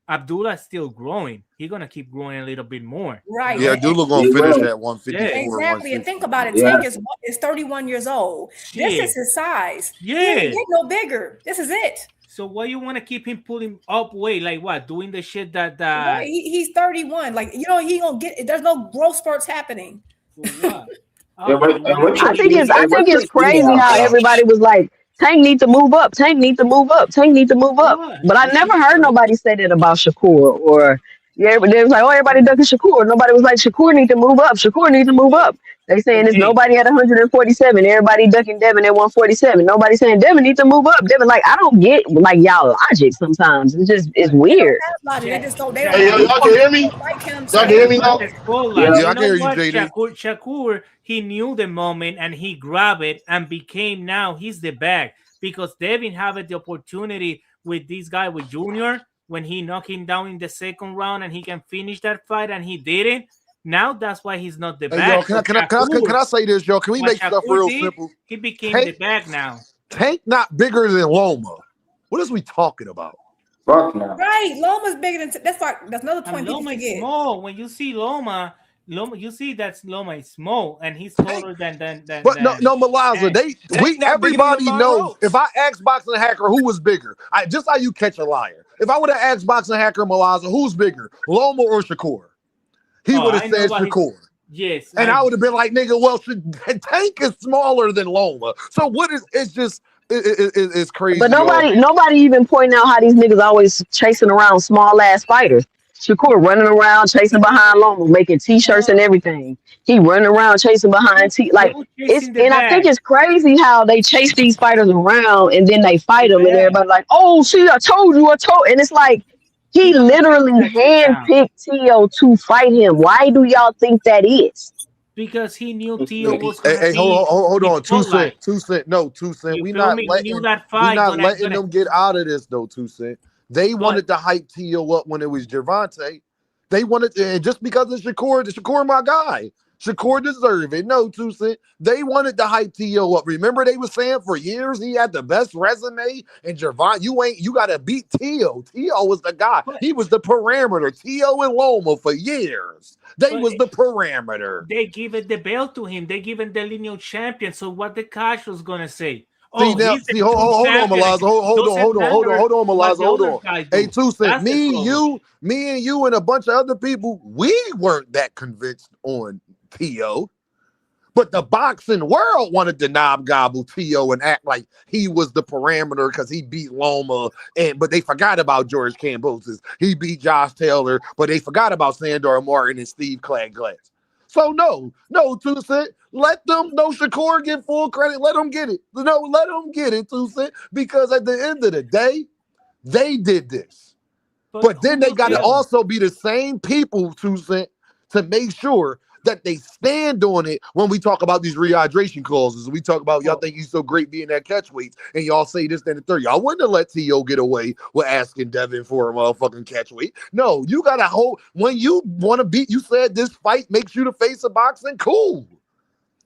Abdullah is still growing. He's gonna keep growing a little bit more. Right. Yeah, Abdullah gonna finish at 154. Yeah, exactly. And think about it. Tank is 31 years old. This is his size. Yeah. He ain't get no bigger. This is it. So why you want to keep him pulling up weight? Like what? Doing the shit that right. He's 31. Like you know, he gonna get. There's no growth spurts happening. What? I think it's crazy how everybody was like, Tank need to move up. Tank need to move up. Tank need to move up. But I never heard nobody say that about Shakur. Or they was like, oh, everybody ducking Shakur. Nobody was like, Shakur need to move up. Shakur need to move up. They saying there's nobody at 147. Everybody ducking Devin at 147. Nobody saying Devin need to move up. Devin, like, I don't get like y'all logic sometimes. It's weird. They just don't. They Hey, y'all can hear me? Y'all can hear me now? Yeah, I can hear you, JD. Shakur, he knew the moment and he grabbed it and became now he's the bag because Devin had the opportunity with this guy with Junior when he knocked him down in the second round and he can finish that fight and he didn't. Now that's why he's not the bag. Hey, yo, can I say this, yo? Can we make stuff real simple? He became the bag now. Tank not bigger than Loma. What is we talking about? Fuck no. Right, Loma's bigger than that's another point. Loma is small. When you see Loma, you see that Loma is small and he's taller than. But no, Milazah, everybody knows. If I ask Boxing Hacker who was bigger, just how you catch a liar. If I would have asked Boxing Hacker Milazah who's bigger, Loma or Shakur, he would have said Shakur. Yes, and I would have been like, nigga, well, Tank is smaller than Loma. So what is? It's just. It's crazy. But nobody even pointing out how these niggas always chasing around small ass fighters. Shakur running around chasing behind Loma, making t-shirts and everything. He running around chasing behind I think it's crazy how they chase these fighters around and then they fight them and everybody like, oh, see, I told you, and it's like he literally handpicked Tio to fight him. Why do y'all think that is? Because he knew Tio was going to hold on. 2 Cent. No, 2 Cent. We're not letting them get out of this, though, 2 Cent. They wanted to hype Tio up when it was Gervonta. They wanted to, and just because of Shakur my guy. Shakur deserved it. No, 2 Cent. They wanted to hype Tio up. Remember they were saying for years he had the best resume, and Gervonta, you got to beat Tio. Tio was the guy. He was the parameter. Tio and Loma for years. They was the parameter. They give it the belt to him. They give him the lineal champion. So what the Cash was gonna say? Hold on, Milazah. Hold on, Milazah. Hold on. Hey, 2 Cent. Me and you and a bunch of other people, we weren't that convinced on Tio. But the boxing world wanted to knob gobble Tio and act like he was the parameter because he beat Loma, but they forgot about George Kambosos. He beat Josh Taylor, but they forgot about Sandor Martin and Steve Glass. So no, 2 Cent. Let them Shakur get full credit. Let them get it. No, let them get it, 2 Cent, because at the end of the day, they did this. But then they got to also be the same people, 2 Cent, to make sure that they stand on it when we talk about these rehydration clauses. We talk about y'all think he's so great being at catch weights, and y'all say this, then the third. Y'all wouldn't have let T.O. get away with asking Devin for a motherfucking catch weight. No, you gotta hold when you want to beat. You said this fight makes you the face of boxing. Cool.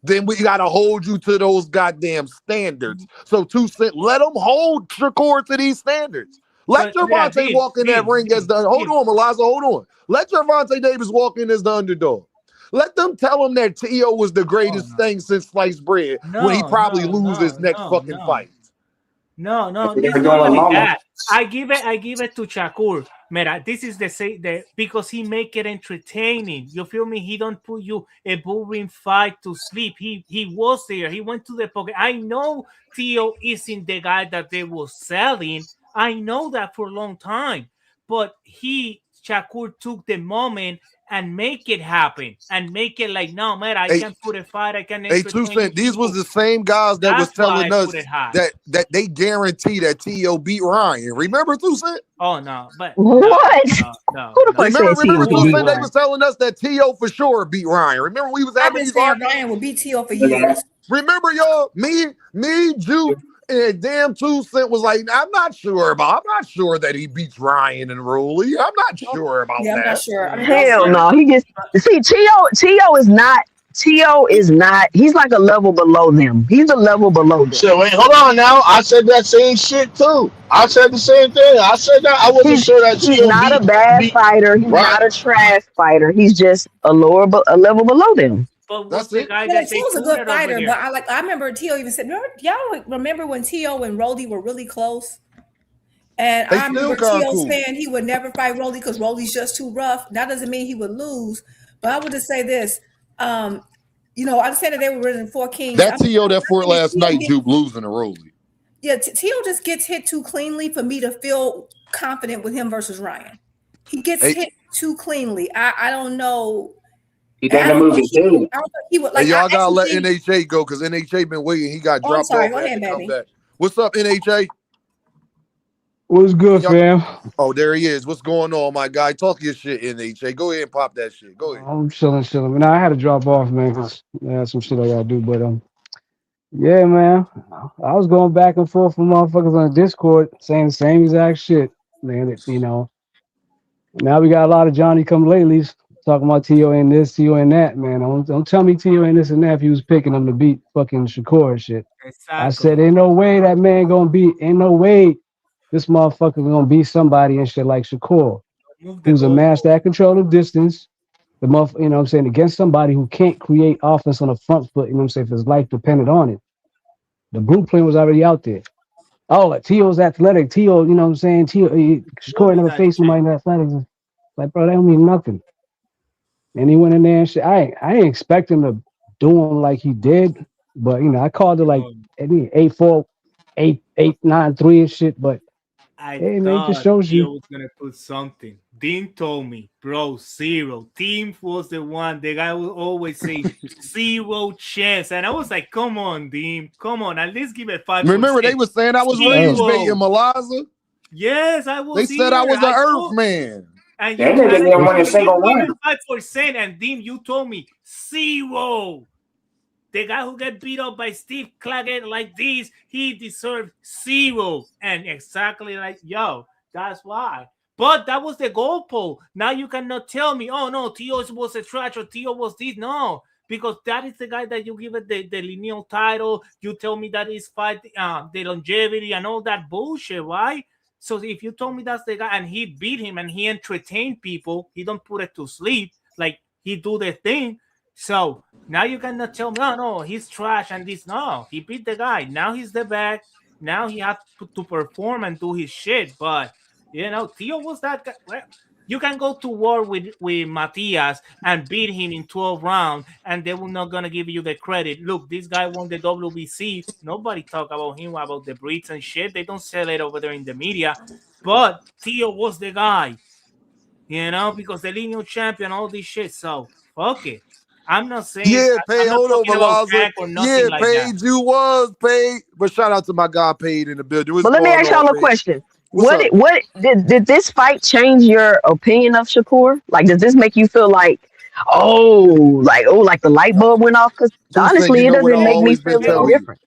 Then we gotta hold you to those goddamn standards. So 2 Cent, let them hold Shakur to these standards. Let Gervonta walk in that ring as the hold on, Milazzo, hold on. Let Gervonta Davis walk in as the underdog. Let them tell him that T.O. was the greatest thing since sliced bread when he probably lose his next fucking fight. No, it's not like that. I give it to Shakur. Mira, this is the because he make it entertaining. You feel me? He don't put you a boring fight to sleep. He was there. He went to the pocket. I know T.O. isn't the guy that they were selling. I know that for a long time. But Shakur took the moment and make it happen and make it like, no, man, I can put a fight. I can. Hey, 2 Cent, these was the same guys that was telling us that they guarantee that T.O. beat Ryan. Remember 2 Cent? Oh no, but what? No. Who the fuck said Remember 2 T.O. Cent? They was telling us that T.O. for sure beat Ryan. Remember we was I've having been these saying Ryan will beat T.O. for years. Remember y'all, me, Juke, and damn 2 Cent was like, I'm not sure that he beats Ryan and Rolly. I'm not sure about that. I'm not sure. I mean, hell no. He just see T.O. is not. He's like a level below them. He's a level below them. So wait, hold on now. I said that same shit too. I said the same thing. I said that I wasn't sure that he's not a bad fighter. He's not a trash fighter. He's just a level below them. But what's the guy that T.O.'s a good fighter, but I remember T.O. even said, y'all remember when T.O. and Rolly were really close? And I remember T.O. saying he would never fight Rolly because Rolly's just too rough. That doesn't mean he would lose. But I would just say this. I said that they were in 4 Kings. That T.O. that fought last night, Duke losing to Rolly. Yeah, T.O. just gets hit too cleanly for me to feel confident with him versus Ryan. He gets hit too cleanly. I don't know. He doesn't move his head. He would like. Y'all gotta let NHA go because NHA been waiting. He got dropped off. Go ahead, baby. What's up, NHA? What's good, fam? Oh, there he is. What's going on, my guy? Talk your shit, NHA. Go ahead and pop that shit. Go ahead. I'm chilling. Now I had to drop off, man, because I had some shit I gotta do. But yeah, man, I was going back and forth with motherfuckers on Discord saying the same exact shit, man. Now we got a lot of Johnny come latelys talking about T.O. and this, T.O. and that, man. Don't tell me T.O. and this and that if he was picking them to beat fucking Shakur and shit. Exactly. I said, ain't no way that man gonna beat. Ain't no way this motherfucker gonna beat somebody and shit like Shakur, who's a master at controlling distance. The you know what I'm saying, against somebody who can't create offense on the front foot, you know what I'm saying, if his life depended on it. The blueprint was already out there. Oh, T.O.'s athletic. T.O., you know what I'm saying? Shakur never faced somebody in athletics. Like, bro, that don't mean nothing. And he went in there and shit. I ain't expect him to do him like he did, but I called it like 8-4, 8-9-3 and shit. But hey, man, it just shows you. Was gonna put something. Dean told me, bro, 0. Team was the one. The guy will always say 0 chance, and I was like, come on, Dean, come on, at least give it 5%. Remember they was saying I was raised baiting Malaza. Yes, I was. They said I was the Earth man. And you didn't win a single win. 5%, and Dean, you told me 0. The guy who got beat up by Steve Claggett like this, he deserved 0. And exactly like, that's why. But that was the goal poll. Now you cannot tell me, oh no, T.O. was a trash or T.O. was this. No, because that is the guy that you give it the lineal title. You tell me that is fight the longevity and all that bullshit, right? So if you told me that's the guy and he beat him and he entertained people, he don't put it to sleep, like he do the thing. So now you cannot tell me, no, he's trash and this. No, he beat the guy. Now he's the back. Now he has to perform and do his shit. But, T.O. was that guy. Well, you can go to war with Matias and beat him in 12 rounds, and they will not going to give you the credit. Look, this guy won the WBC. Nobody talk about him, about the Brits and shit. They don't sell it over there in the media. But T.O. was the guy, because the lineal champion, all this shit. So, fuck it. I'm not saying. Yeah, Paige, hold on, Malaza. Yeah, like Paige, you was Paige. But shout out to my guy, Paige, in the building. But let me ask y'all a question. What did this fight change your opinion of Shakur? Like, does this make you feel like, like the light bulb went off. Because Two Cent, you honestly, it know what I doesn't make me always been feel any telling you. different.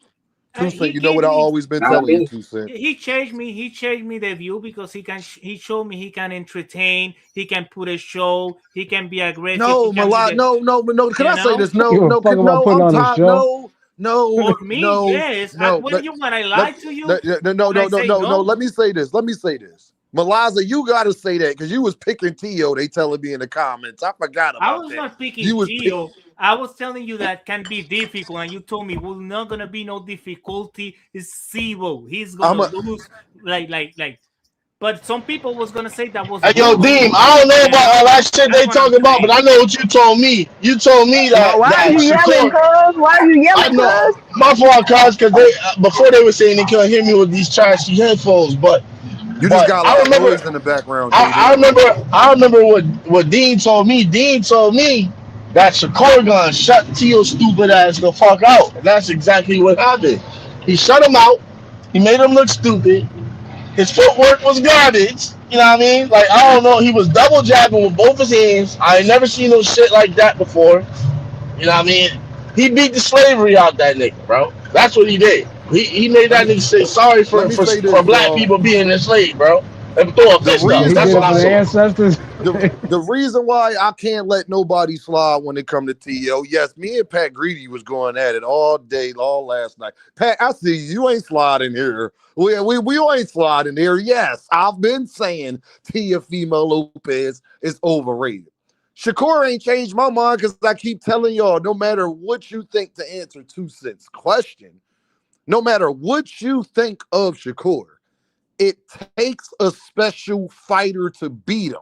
Two He Cent, you know gave what I me always been telling you. Two Cent. he changed me. He changed me the view because he showed me he can entertain. He can put a show. He can be aggressive. He No, can be Malak, the no. Can you I say know. this? No, Give a no, fuck about no. putting I'm on a tired. show. No, For me, yes. no. What do you want? I Let, lie to you no. when I say No. no. Let me say this. Malaza, you got to say that because you was picking Tio. They telling me in the comments. I forgot I about was that. not speaking You was pick. Tio. I was telling you that can be difficult, and you told me well, not gonna be no difficulty. It's zero. He's I'm gonna a. lose. Like. But some people was gonna say that was Hey, yo, bullying. Deem, I don't know You about all know. that shit That's they what I'm talking about, but saying. I know what you told me. You told me But that why are that you yelling, Shakur. cuz? Why are you I yelling, know cuz? my fault, cause they before they were saying they couldn't hear me with these trashy headphones, but You just but got a I lot of remember noise in the background, I JD. remember I remember what Dean told me. Dean told me that Shakur gonna shut Tio stupid ass the fuck out, and that's exactly what happened. He shut him out. He made him look stupid. His footwork was garbage. You know what I mean? Like I don't know. He was double jabbing with both his hands. I ain't never seen no shit like that before. You know what I mean? He beat the slavery out that nigga, bro. That's what he did. He made Let that me nigga say sorry let for me for, say for this, black y'all. people being enslaved, bro. And throw a The fist up. He reason That's did what it I for the why saw. ancestors. the reason why I can't let nobody slide when it come to TO. Yes, me and Pat Greedy was going at it all day, all last night. Pat, I see you ain't sliding here. We ain't sliding here. Yes, I've been saying Teofimo Lopez is overrated. Shakur ain't changed my mind because I keep telling y'all, no matter what you think to answer Two Cents question, no matter what you think of Shakur, it takes a special fighter to beat him.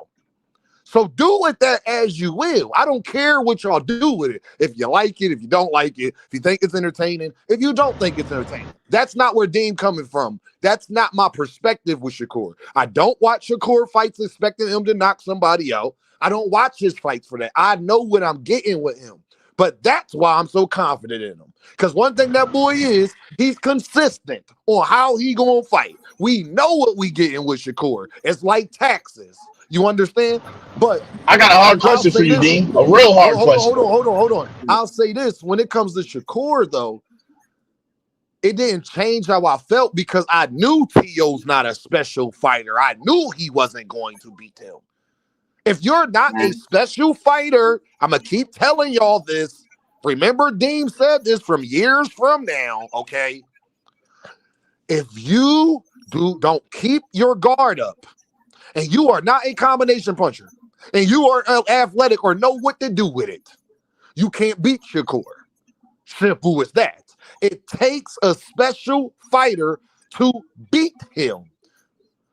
So do with that as you will. I don't care what y'all do with it. If you like it, if you don't like it, if you think it's entertaining, if you don't think it's entertaining. That's not where Dean coming from. That's not my perspective with Shakur. I don't watch Shakur fights expecting him to knock somebody out. I don't watch his fights for that. I know what I'm getting with him. But that's why I'm so confident in him. Because one thing that boy is, he's consistent on how he gonna fight. We know what we getting with Shakur. It's like taxes. You understand? But I got a hard I'll question for say you, this. Dean. A real hard question. Hold on. I'll say this. When it comes to Shakur, though, it didn't change how I felt because I knew T.O.'s not a special fighter. I knew he wasn't going to beat him. If you're not a special fighter, I'm going to keep telling y'all this. Remember, Dean said this from years from now, okay? If you don't keep your guard up, and you are not a combination puncher, and you are athletic or know what to do with it, you can't beat Shakur. Simple as that. It takes a special fighter to beat him.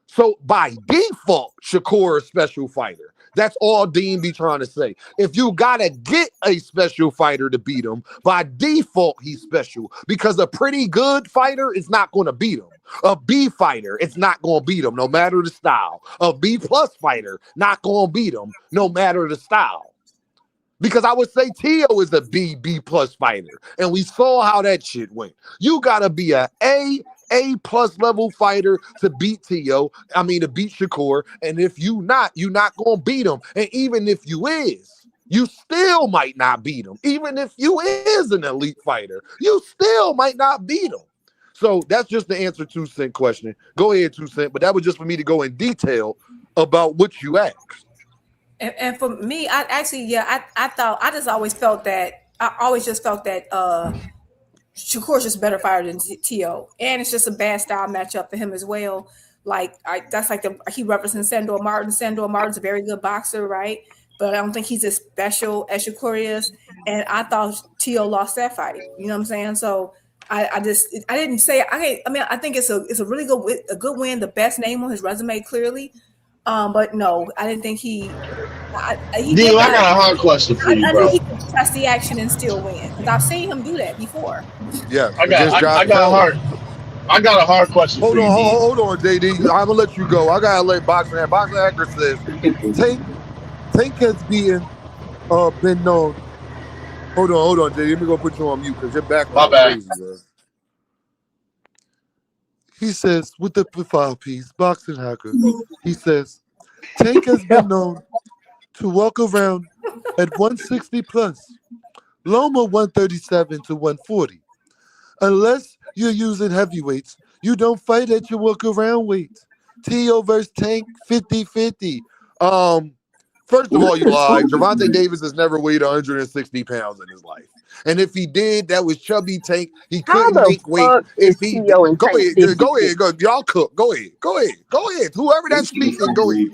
So by default, Shakur is a special fighter. That's all Dean be trying to say. If you gotta get a special fighter to beat him, by default, he's special. Because a pretty good fighter is not going to beat him. A B fighter, it's not going to beat him, no matter the style. A B plus fighter, not going to beat him, no matter the style. Because I would say Tio is a B plus fighter. And we saw how that shit went. You gotta be A plus level fighter to beat Tio. I mean to beat Shakur. And if you're not gonna beat him. And even if you is, you still might not beat him. Even if you is an elite fighter, you still might not beat him. So that's just the answer to 2 Cent question. Go ahead, 2 Cent. But that was just for me to go in detail about what you asked. And for me, I actually, yeah, I thought I just always felt that I always just felt that Shakur's just a better fighter than T.O. And it's just a bad style matchup for him as well. Like that's like he represents Sandor Martin. Sandor Martin's a very good boxer, right? But I don't think he's as special as Shakur is. And I thought T.O. lost that fight. You know what I'm saying? So I didn't say I mean I think it's a really good win, the best name on his resume clearly. But no, I didn't think he did Dean, I not. got a hard question for you, I think bro. he could test the action and still win because I've seen him do that before. Yes, I got against Josh I got a Taylor. hard question for you, Dean. Hold on, JD. I'm gonna let you go. I gotta let Boxing Hacker. Boxing Hacker says Tank has been known. Hold on, JD. Let me go put you on mute because your My background bad. crazy, bro. He says with the 5 piece, Boxing Hacker. He says Tank has been known to walk around at 160 plus. Loma 137 to 140. Unless you're using heavyweights, you don't fight at your walk around weight. T.O. versus Tank 50-50. First of all, you lied. Gervonta Davis has never weighed 160 pounds in his life. And if he did, that was chubby Tank. He How couldn't the make weight. fuck If is he did, T.O. and go Tank ahead, 50? go ahead, go. Y'all cook. Go ahead, go ahead, go ahead. Whoever that's speaking, go ahead.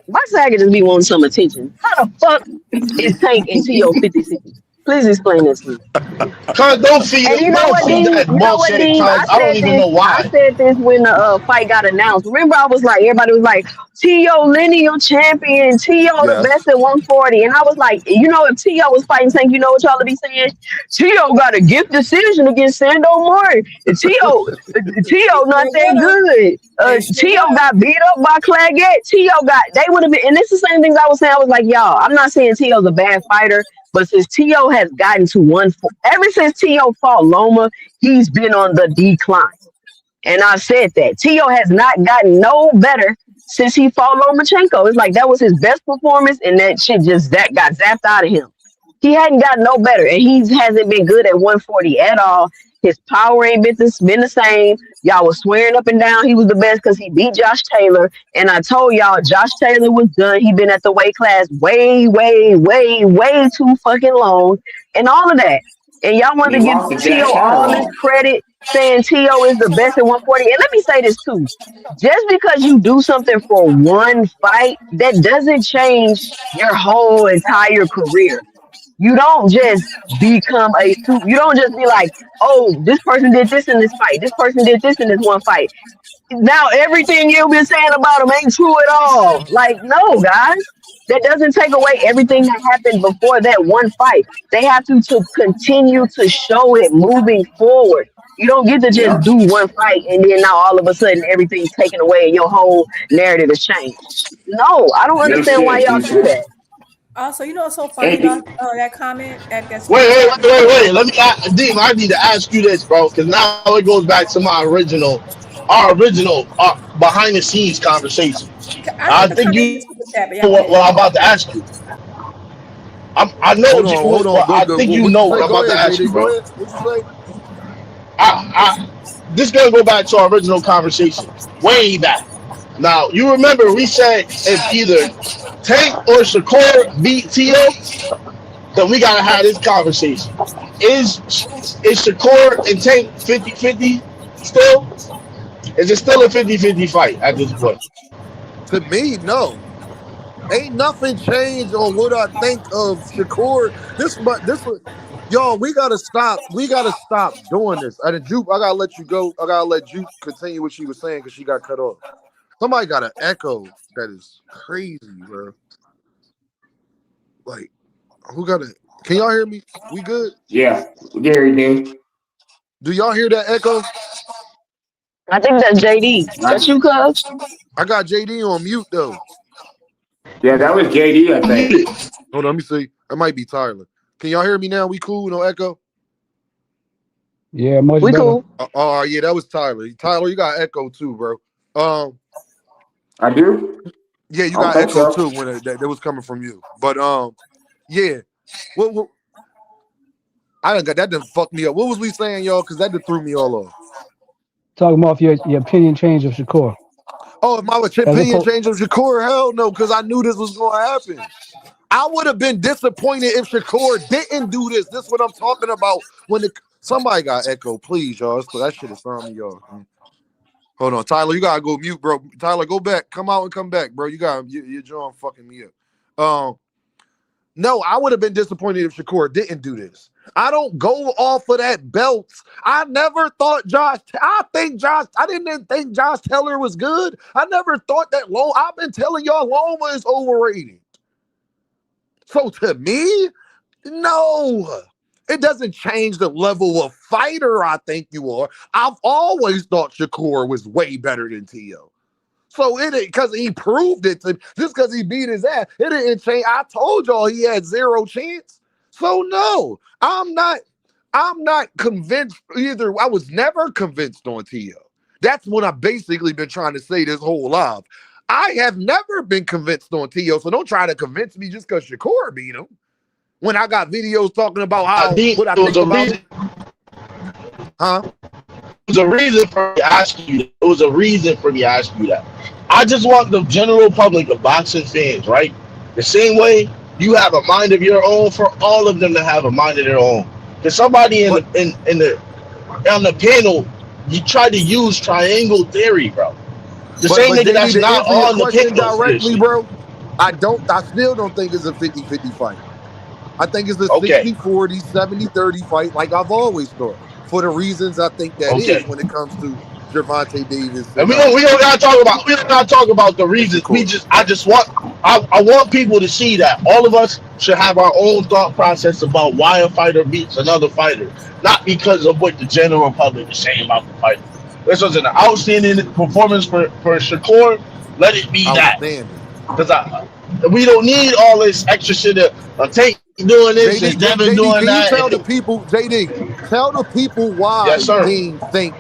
My Saga just be wanting some attention. How the fuck is Tank and T.O. 50-50? Please explain this to me. Cuz And don't feed Dean? that You know what, bullshit, Dean? cuz I don't even know I why. said this when the fight got announced. Remember, I was like, everybody was like, T.O. lineal champion, T.O. the Yes. best at 140. And I was like, if T.O. was fighting Tank, you know what y'all would be saying? T.O. got a gift decision against Sando Martin. T.O. not that good. They sure T.O. would. got beat up by Claggett. They would have been, and it's the same things I was saying. I was like, y'all, I'm not saying T.O.'s a bad fighter. But since T.O. has gotten to ever since T.O. fought Loma, he's been on the decline. And I said that. T.O. has not gotten no better since he fought Lomachenko. It's like that was his best performance, and that shit that got zapped out of him. He hadn't gotten no better, and he hasn't been good at 140 at all. His power ain't been the same. Y'all was swearing up and down he was the best because he beat Josh Taylor. And I told y'all Josh Taylor was done. He been at the weight class way, way, way, way too fucking long, and all of that. And y'all And wanted he to give lost to Jack T.O. all this Catterall. credit, saying T.O. is the best at 140. And let me say this too. Just because you do something for one fight, that doesn't change your whole entire career. You don't just become you don't just be like, oh, this person did this in this fight. This person did this in this one fight. Now everything you've been saying about them ain't true at all. Like, no, guys. That doesn't take away everything that happened before that one fight. They have to continue to show it moving forward. You don't get to just Yep. do one fight and then now all of a sudden everything's taken away and your whole narrative has changed. No, I don't No understand why shit, y'all do Keyshawn. that. Also, you know what's so funny about Hey, that comment that Wait, screenshot? wait, wait, wait, wait. Let me, Dean, I need to ask you this, bro, because now it goes back to our original behind the scenes conversation. I I put the think comment you in the super chat, but know y'all go ahead. what I'm about to ask you. I know Hold what on, you, hold on. well, Go, I go. think you What know you what say? I'm Go about to ahead, ask you, JD. Go bro. ahead. What you say? This gonna go back to our original conversation, way back. Now you remember we said if either Tank or Shakur beat Tio, then we gotta have this conversation. Is Shakur and Tank 50-50 still? Is it still a 50-50 fight at this point? To me, no. Ain't nothing changed on what I think of Shakur. Y'all, we gotta stop. We gotta stop doing this. And Juke, I gotta let you go. I gotta let Juke continue what she was saying because she got cut off. Somebody got an echo that is crazy, bro. Like, who got it? Can y'all hear me? We good? yeah, Gary Dean. Do y'all hear that echo? I think that's JD. That's you, cuz? I got JD on mute though. Yeah, that was JD, I think. Hold on, let me see. It might be Tyler. Can y'all hear me now? We cool? No echo? Yeah, much We better. cool. Yeah, that was Tyler. Tyler, you got echo too, bro. I do? Yeah, you I don't got think echo so. too when that was coming from you. But yeah. What I done got that done fucked me up. What was we saying, y'all? Because that done threw me all off. Talking about your opinion change of Shakur. Oh, if my As opinion opposed, changed of Shakur, hell no, because I knew this was going to happen. I would have been disappointed if Shakur didn't do this. This is what I'm talking about. Somebody got echo, please, y'all. That shit is throwing me off. Man. Hold on, Tyler, you gotta go mute, bro. Tyler, go back, come out and come back, bro. Your jaw fucking me up. No, I would have been disappointed if Shakur didn't do this. I don't go off of that belt. I never thought I didn't think Josh Taylor was good. I never thought that I've been telling y'all Loma is overrated. So to me, no. It doesn't change the level of fighter I think you are. I've always thought Shakur was way better than Tio. So it because he proved it to just because he beat his ass, it didn't change. I told y'all he had zero chance. So no, I'm not convinced either. I was never convinced on Tio. That's what I've basically been trying to say this whole life. I have never been convinced on Tio, so don't try to convince me just because Shakur beat him. When I got videos talking about what I think about him. Huh? It was a reason for me asking you that. It was a reason for me asking you that. I just want the general public of boxing fans, right? The same way you have a mind of your own, for all of them to have a mind of their own. Because somebody on the panel, you tried to use triangle theory, bro. The same nigga that's JD, to not answer your on the question panel for this directly, shit. bro, I still don't think it's a 50-50 fight. I think it's a 60-40, 70-30 fight, like I've always thought, for the reasons I think that is when it comes to Gervonta Davis. And we don't gotta talk about the reasons. I want people to see that all of us should have our own thought process about why a fighter beats another fighter, not because of what the general public is saying about the fighter. This was an outstanding performance for Shakur. Let it be that. Because we don't need all this extra shit of Tate doing this and Devin doing that. Tell the people, JD, tell the people why Dean think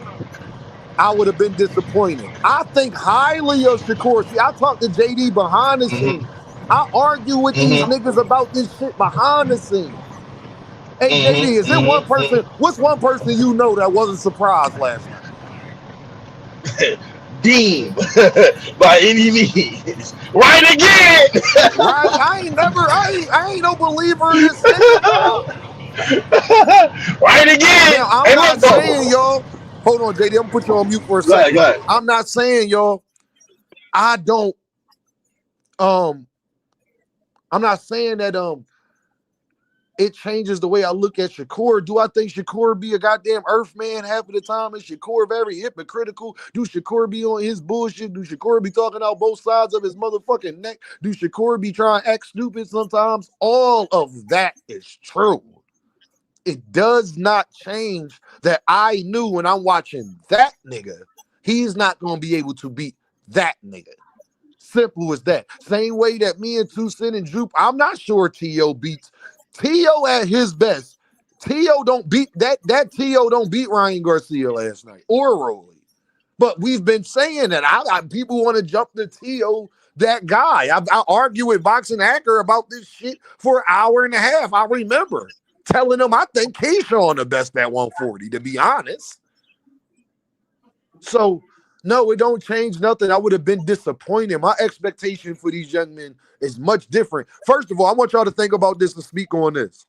I would have been disappointed. I think highly of Shakur. See, I talked to JD behind the scenes. I argue with these niggas about this shit behind the scenes. Hey, JD, is there one person? What's one person you know that wasn't surprised last night? Dean, by any means. Right again. Right? I ain't no believer in this nigga, bro. Right again. Now, I'm not saying, y'all. Hold on, JD. I'm gonna put you on mute for a second. Go ahead. I'm not saying, y'all. I'm not saying that it changes the way I look at Shakur. Do I think Shakur be a goddamn earth man half of the time? Is Shakur very hypocritical? Do Shakur be on his bullshit? Do Shakur be talking out both sides of his motherfucking neck? Do Shakur be trying to act stupid sometimes? All of that is true. It does not change that I knew when I'm watching that nigga, he's not going to be able to beat that nigga. Simple as that. Same way that me and Tucson and Jupe, I'm not sure T.O. beats T.O. at his best. T.O. don't beat that T.O. don't beat Ryan Garcia last night or Rolly. But we've been saying that. People want to jump to T.O. that guy. I argue with Boxing Hacker about this shit for an hour and a half. I remember telling him I think Keyshawn the best at 140, to be honest. So, no, it don't change nothing. I would have been disappointed. My expectation for these young men is much different. First of all, I want y'all to think about this and speak on this.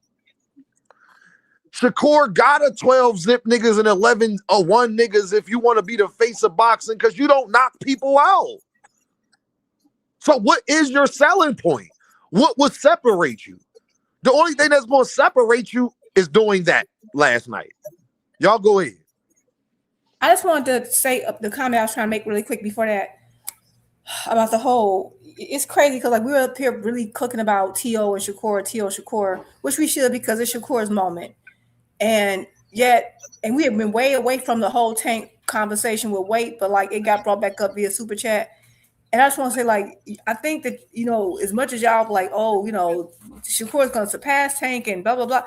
Shakur got a 12-zip niggas and 11-1 niggas if you want to be the face of boxing because you don't knock people out. So what is your selling point? What would separate you? The only thing that's going to separate you is doing that last night. Y'all go ahead. I just wanted to say the comment I was trying to make really quick before that about the whole. It's crazy because like we were up here really cooking about T.O. and Shakur, which we should because it's Shakur's moment. And we have been way away from the whole Tank conversation with weight, but like it got brought back up via super chat. And I just want to say, like, I think that, as much as y'all like, Shakur's going to surpass Tank and blah, blah, blah.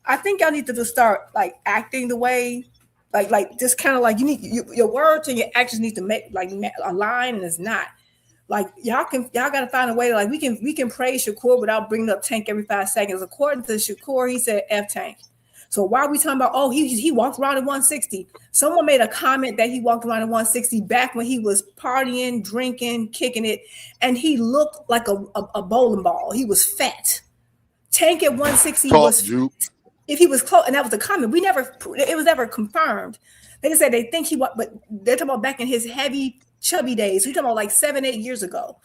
I think y'all need to just start like acting the way, like just kind of like you need your words and your actions need to make like align, and it's not. Like y'all got to find a way to like we can praise Shakur without bringing up Tank every 5 seconds. According to Shakur, he said F Tank. So why are we talking about, he walked around at 160? Someone made a comment that he walked around at 160 back when he was partying, drinking, kicking it, and he looked like a bowling ball. He was fat. Tank at 160 if he was close, and that was a comment. It was never confirmed. They just said they think but they're talking about back in his heavy, chubby days. We're talking about like 7-8 years ago.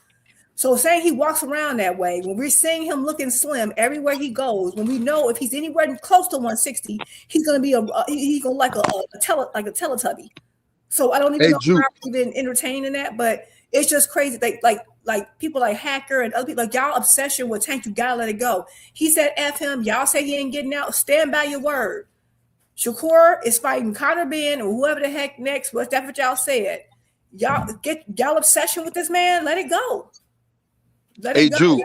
So saying he walks around that way, when we're seeing him looking slim everywhere he goes, when we know if he's anywhere close to 160, he's gonna be he's gonna like a Teletubby. So I don't even know how I've been entertaining that, but it's just crazy. Like people like Hacker and other people, like y'all obsession with Tank, you gotta let it go. He said F him, y'all say he ain't getting out. Stand by your word. Shakur is fighting Conor Ben or whoever the heck next. That's what y'all said. Y'all obsession with this man, let it go. Hey, Jude,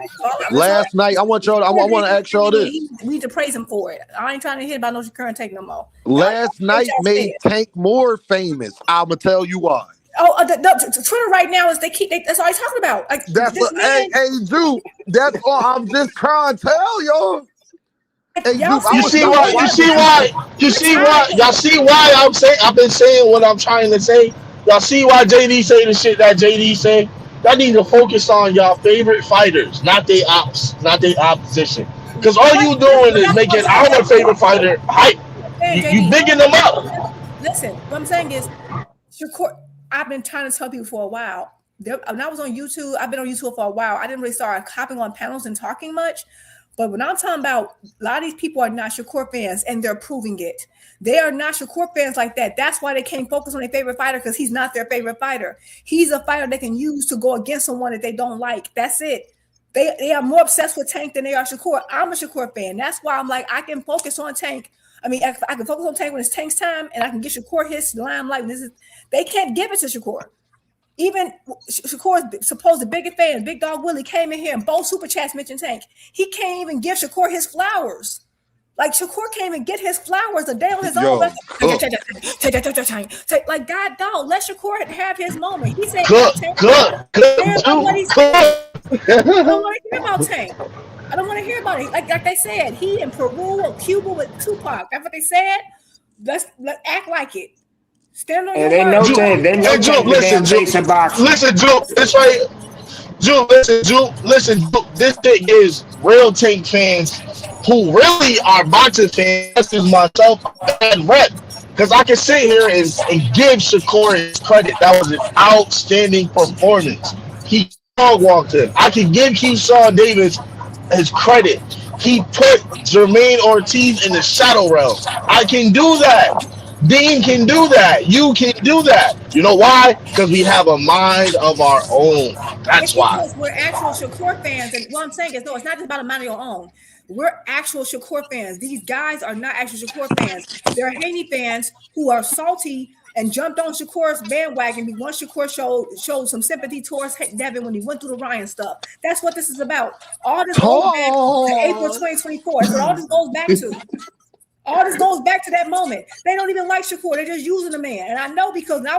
last night, I want to ask y'all this. We need to praise him for it. I ain't trying to hit about no current take no more. Last night made Tank more famous. I'm going to tell you why. Twitter right now is that's all he's talking about. Like That's this man. hey, Jude. That's all I'm just trying to tell y'all. Hey, Y'all Jude, You see why? Y'all see why I've been saying what I'm trying to say. Y'all see why JD say the shit that JD say. Y'all need to focus on y'all favorite fighters, not their ops, not their opposition. Because all you doing is making our favorite fighter hype. You bigging them up. Listen, what I'm saying is, Shakur. I've been trying to tell people for a while. When I was on YouTube, I've been on YouTube for a while. I didn't really start hopping on panels and talking much. But when I'm talking about a lot of these people are not Shakur fans, and they're proving it. They are not Shakur fans like that. That's why they can't focus on their favorite fighter, because he's not their favorite fighter. He's a fighter they can use to go against someone that they don't like. That's it. They are more obsessed with Tank than they are Shakur. I'm a Shakur fan. That's why I'm like, I can focus on Tank. I mean, I can focus on Tank when it's Tank's time, and I can get Shakur his limelight. They can't give it to Shakur. Even Shakur's supposed biggest fan, Big Dog Willie, came in here and both super chats mentioned Tank. He can't even give Shakur his flowers. Like Shakur can't even get his flowers a day on his own. Like God, dog, let Shakur have his moment. He said, Good. I don't want to hear about Tank. I don't want to hear about it. Like they said, he in Peru or Cuba with Tupac. That's what they said. Let's act like it. Stand on your word. Listen, Juke. It's right. Juke. Listen, Juke. This thing is real Tank fans who really are Banter fans. This is myself and Rep. Because I can sit here and give Shakur his credit. That was an outstanding performance. He dog walked him. I can give Keyshawn Davis his credit. He put Jermaine Ortiz in the shadow realm. I can do that. Dean can do that. You can do that. You know why? Because we have a mind of our own. That's why. Because we're actual Shakur fans. And what I'm saying is, no, it's not just about a mind of your own. We're actual Shakur fans. These guys are not actual Shakur fans. They're Haney fans who are salty and jumped on Shakur's bandwagon once Shakur showed some sympathy towards Devin when he went through the Ryan stuff. That's what this is about. All this goes back to April 2024. So all this goes back to. All this goes back to that moment. They don't even like Shakur. They're just using the man. And I know because I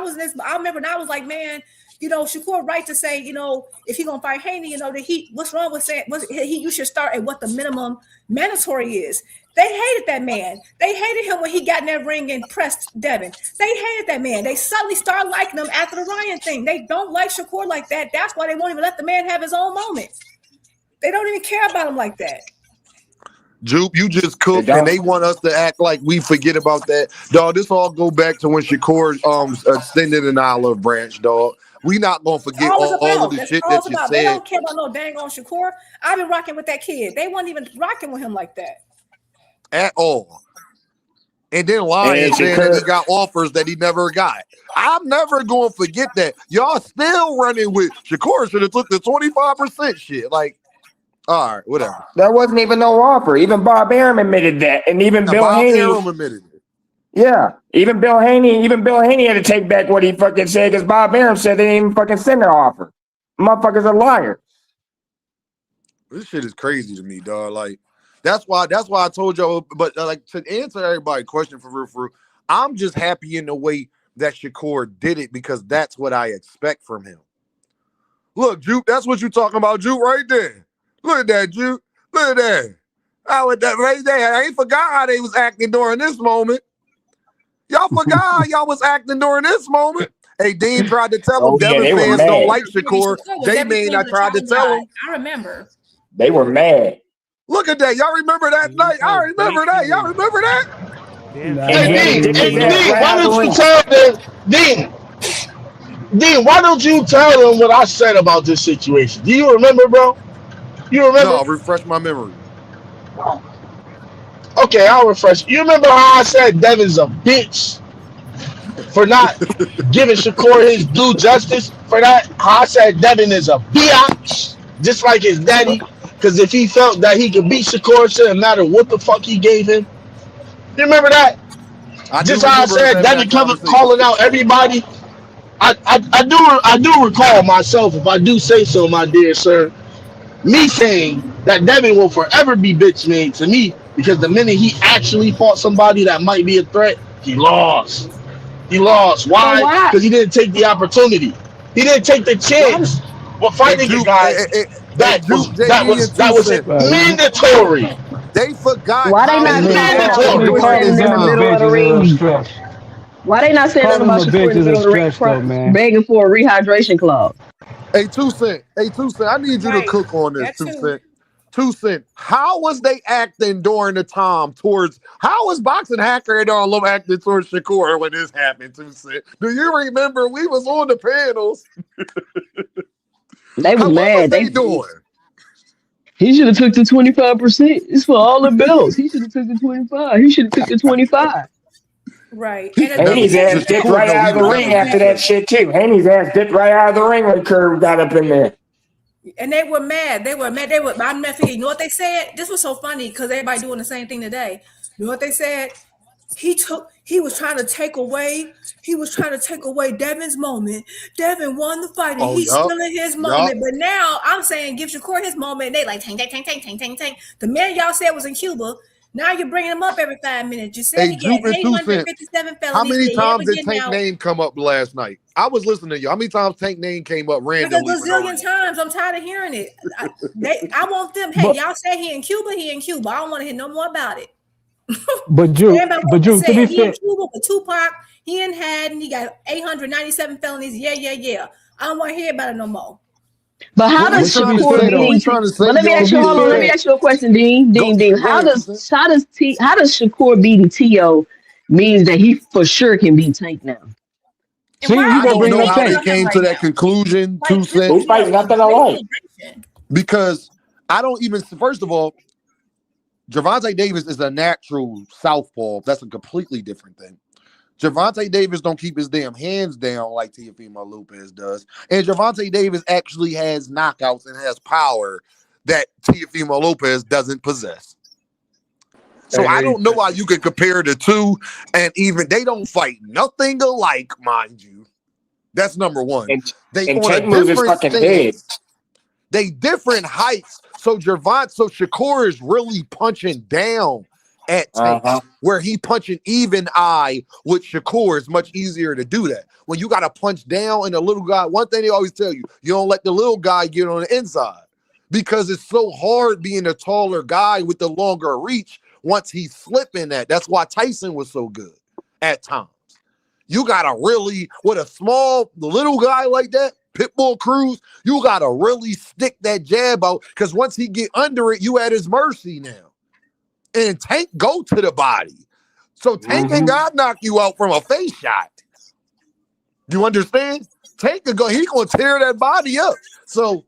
remember when I was like, man, Shakur right to say, if he's going to fight Haney, what's wrong with saying, you should start at what the minimum mandatory is. They hated that man. They hated him when he got in that ring and pressed Devin. They hated that man. They suddenly started liking him after the Ryan thing. They don't like Shakur like that. That's why they won't even let the man have his own moment. They don't even care about him like that. Jupe, you just cooked, and they want us to act like we forget about that. Dog, this all go back to when Shakur extended an olive branch, dog. We not going to forget all of the shit that you said. They don't care about no dang on Shakur. I've been rocking with that kid. They weren't even rocking with him like that. At all. And then lying saying that he got offers that he never got. I'm never going to forget that. Y'all still running with Shakur should have took the 25% shit. Like, all right, whatever. There wasn't even no offer. Even Bob Arum admitted that, and even Bill Haney admitted it. Yeah, even Bill Haney had to take back what he fucking said because Bob Arum said they didn't even fucking send an offer. Motherfuckers are liars. This shit is crazy to me, dog. Like that's why I told y'all. But like to answer everybody's question for real, I'm just happy in the way that Shakur did it because that's what I expect from him. Look, Juke, that's what you talking about, Juke, right there. Look at that, Juke. Look at that. I would that right there. I ain't forgot how they was acting during this moment. Y'all forgot how y'all was acting during this moment. Hey, Dean tried to tell him Devin fans don't like Shakur. J-Man, I tried to tell him. I remember. They were mad. Look at that. Y'all remember that night? I remember that. Y'all remember that? Hey, Dean, why don't you tell them, Dean, why don't you tell them what I said about this situation? Do you remember, bro? You remember? No, refresh my memory. Okay, I'll refresh. You remember how I said Devin's a bitch for not giving Shakur his due justice? For that, how I said Devin is a biatch, just like his daddy. Because if he felt that he could beat Shakur, it shouldn't matter what the fuck he gave him. You remember that? Just how I said Devin calling out everybody. I do recall myself, if I do say so, my dear sir, me saying that Devin will forever be bitch made to me because the minute he actually fought somebody that might be a threat, he lost. He lost. So Why? why? Because he didn't take the opportunity. He didn't take the Why? chance. Well, Hey, fighting a Juke, guy Juke, JD, and that Two was Cent. Right. mandatory. They forgot Why they how Hey, not man, saying important about hey, man, Mandatory. Shakur Shakur calling is the standing in to the young them. middle of the bitches is a ring? stretch. Why they not saying Calling about them a Shakur bitch in the is a middle of the ring, stretch, though, man. begging for a rehydration clause? Hey, Two Cent, I need you to Right. cook on this, That Two too. Cent. Two Cent, how was they acting during the time towards, how was Boxing Hacker and all them acting towards Shakur when this happened, Two Cent? Do you remember we was on the panels? They was What was mad. they doing? He should have took the 25%. It's for all the belts. He should have took the 25. He should have took the 25. Right. He And should the thing never, Haney's is, ass is that dipped Shakur right know he out of the would Shakur ring never was do after mad. that Cent. shit too. Haney's ass dipped right out of the ring when Curve got up in there. And they were mad. They were mad. They were. I'm not forgetting. You know what they said? This was so funny because everybody doing the same thing today. You know what they said? He was trying to take away. He was trying to take away Devin's moment. Devin won the fight and Oh, he's yup, stealing his yup. moment. But now I'm saying give Shakur his moment. And they like tank, tank, tank, tank, tank, tank, tank. The man y'all said was in Cuba. Now you're bringing him up every 5 minutes. You said Hey, he got Juke and Two Cent, 857 how felonies. many He never times did getting Tank out. name come up last night? I was listening to you. How many times Tank name came up Like a randomly for no gazillion reason? times. I'm tired of hearing it. I want them. Hey, But y'all say he in Cuba. He in Cuba. I don't want to hear no more about it. Drew, Stand by what but you Drew, to said. be He in fair, Cuba with Tupac. He in Haddon. He got 897 felonies. Yeah, yeah, yeah. I don't want to hear about it no more. But how What we does but to trying be to Shakur fair say? What though, we beating T? trying to say, But let me to ask y'all? you, be hold on, let me fair, ask you a question, Dean. Go, Dean. go ahead, Two Cent. How does Shakur beating T.O. means that he for sure can beat Tank now? And why see, are you I gonna they don't bring know up how hating they Tank. on him came to right that now? conclusion, Like Two this Cent, is Who fighting nothing great alike? celebration. because I don't even, first of all, Gervonta Davis is a natural southpaw. That's a completely different thing. Gervonta Davis don't keep his damn hands down like Teofimo Lopez does. And Gervonta Davis actually has knockouts and has power that Teofimo Lopez doesn't possess. So I Hey, don't know how you can compare the two, and even they don't fight nothing alike, mind you. That's number one. And They and on a Tank moves his different fucking head. stance. They different heights. So Shakur is really punching down at Tank, Uh-huh. where he punching even eye with Shakur is much easier to do that. When you got to punch down and the little guy, one thing they always tell you, you don't let the little guy get on the inside because it's so hard being a taller guy with the longer reach once he's slipping that. That's why Tyson was so good at times. You gotta really, with a small little guy like that, Pitbull Cruz, you gotta really stick that jab out because once he get under it, you at his mercy now. And Tank go to the body. So Tank ain't Mm-hmm. gotta knock you out from a face shot. You understand? Tank could go, he gonna tear that body up. So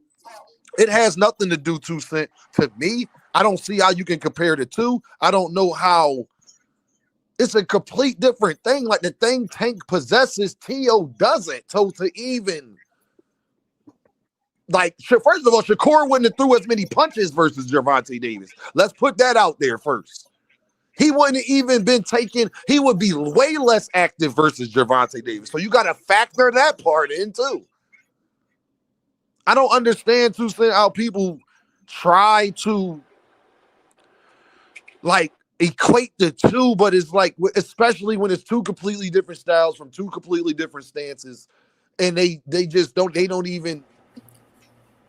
it has nothing to do, Two Cent. To me, I don't see how you can compare the two. I don't know how. It's a complete different thing. Like the thing Tank possesses, T.O. doesn't. So to even like, first of all, Shakur wouldn't have threw as many punches versus Gervonta Davis. Let's put that out there first. He wouldn't have even been taken. He would be way less active versus Gervonta Davis. So you got to factor that part in too. I don't understand too how people try to like equate the two, but it's like, especially when it's two completely different styles from two completely different stances, and they don't even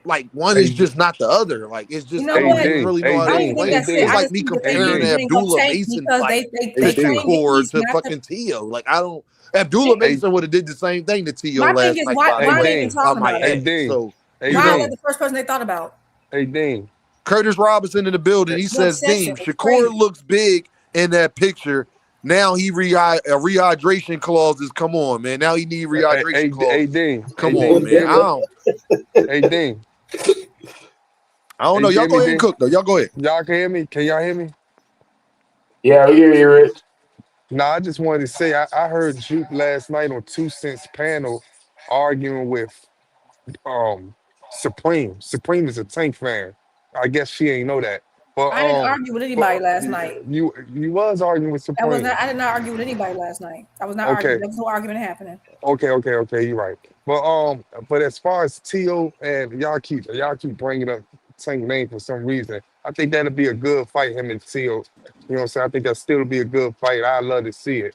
like one is hey, just not the other. Like it's You just know I don't what? even really know how I to don't even think explain. that's it. It's I like just me think that they comparing didn't the bring up Abdullah Tank Mason because fight they to claim that Shakur he's to not the fucking Tio. Like I don't. Abdullah thing. Mason would have did the same thing to Tio My thing last is night why by the hey, why are they way. even Dean, I talking might about hey, it? add. Dean, So hey, you Why is know. that the first person they thought about? hey, Dean. Curtis Robinson in the building. Hey, He The says, obsession Dean, is Shakur crazy. looks big in that picture. Now he rehydration clauses. Come on, man. Now he need rehydration hey, clauses. Dean, hey, Come on, Dean, man. hey, Dean, I don't hey, know. Y'all go Jimmy, ahead and Dean. cook though. Y'all go ahead. Y'all can hear me? Can y'all hear me? Yeah, we hear it. No, I just wanted to say I heard Juke last night on Two Cents panel arguing with Supreme. Supreme is a Tank fan. I guess she ain't know that. But I didn't argue with anybody last night. you was arguing with I was Supreme. not. I did not argue with anybody last night. I was not arguing. Okay, There was no argument happening. okay, you're right. But as far as Tio and y'all keep bringing up Tank name for some reason. I think that'll be a good fight, him and Tio. You know what I'm saying? I think that'll still be a good fight. I'd love to see it.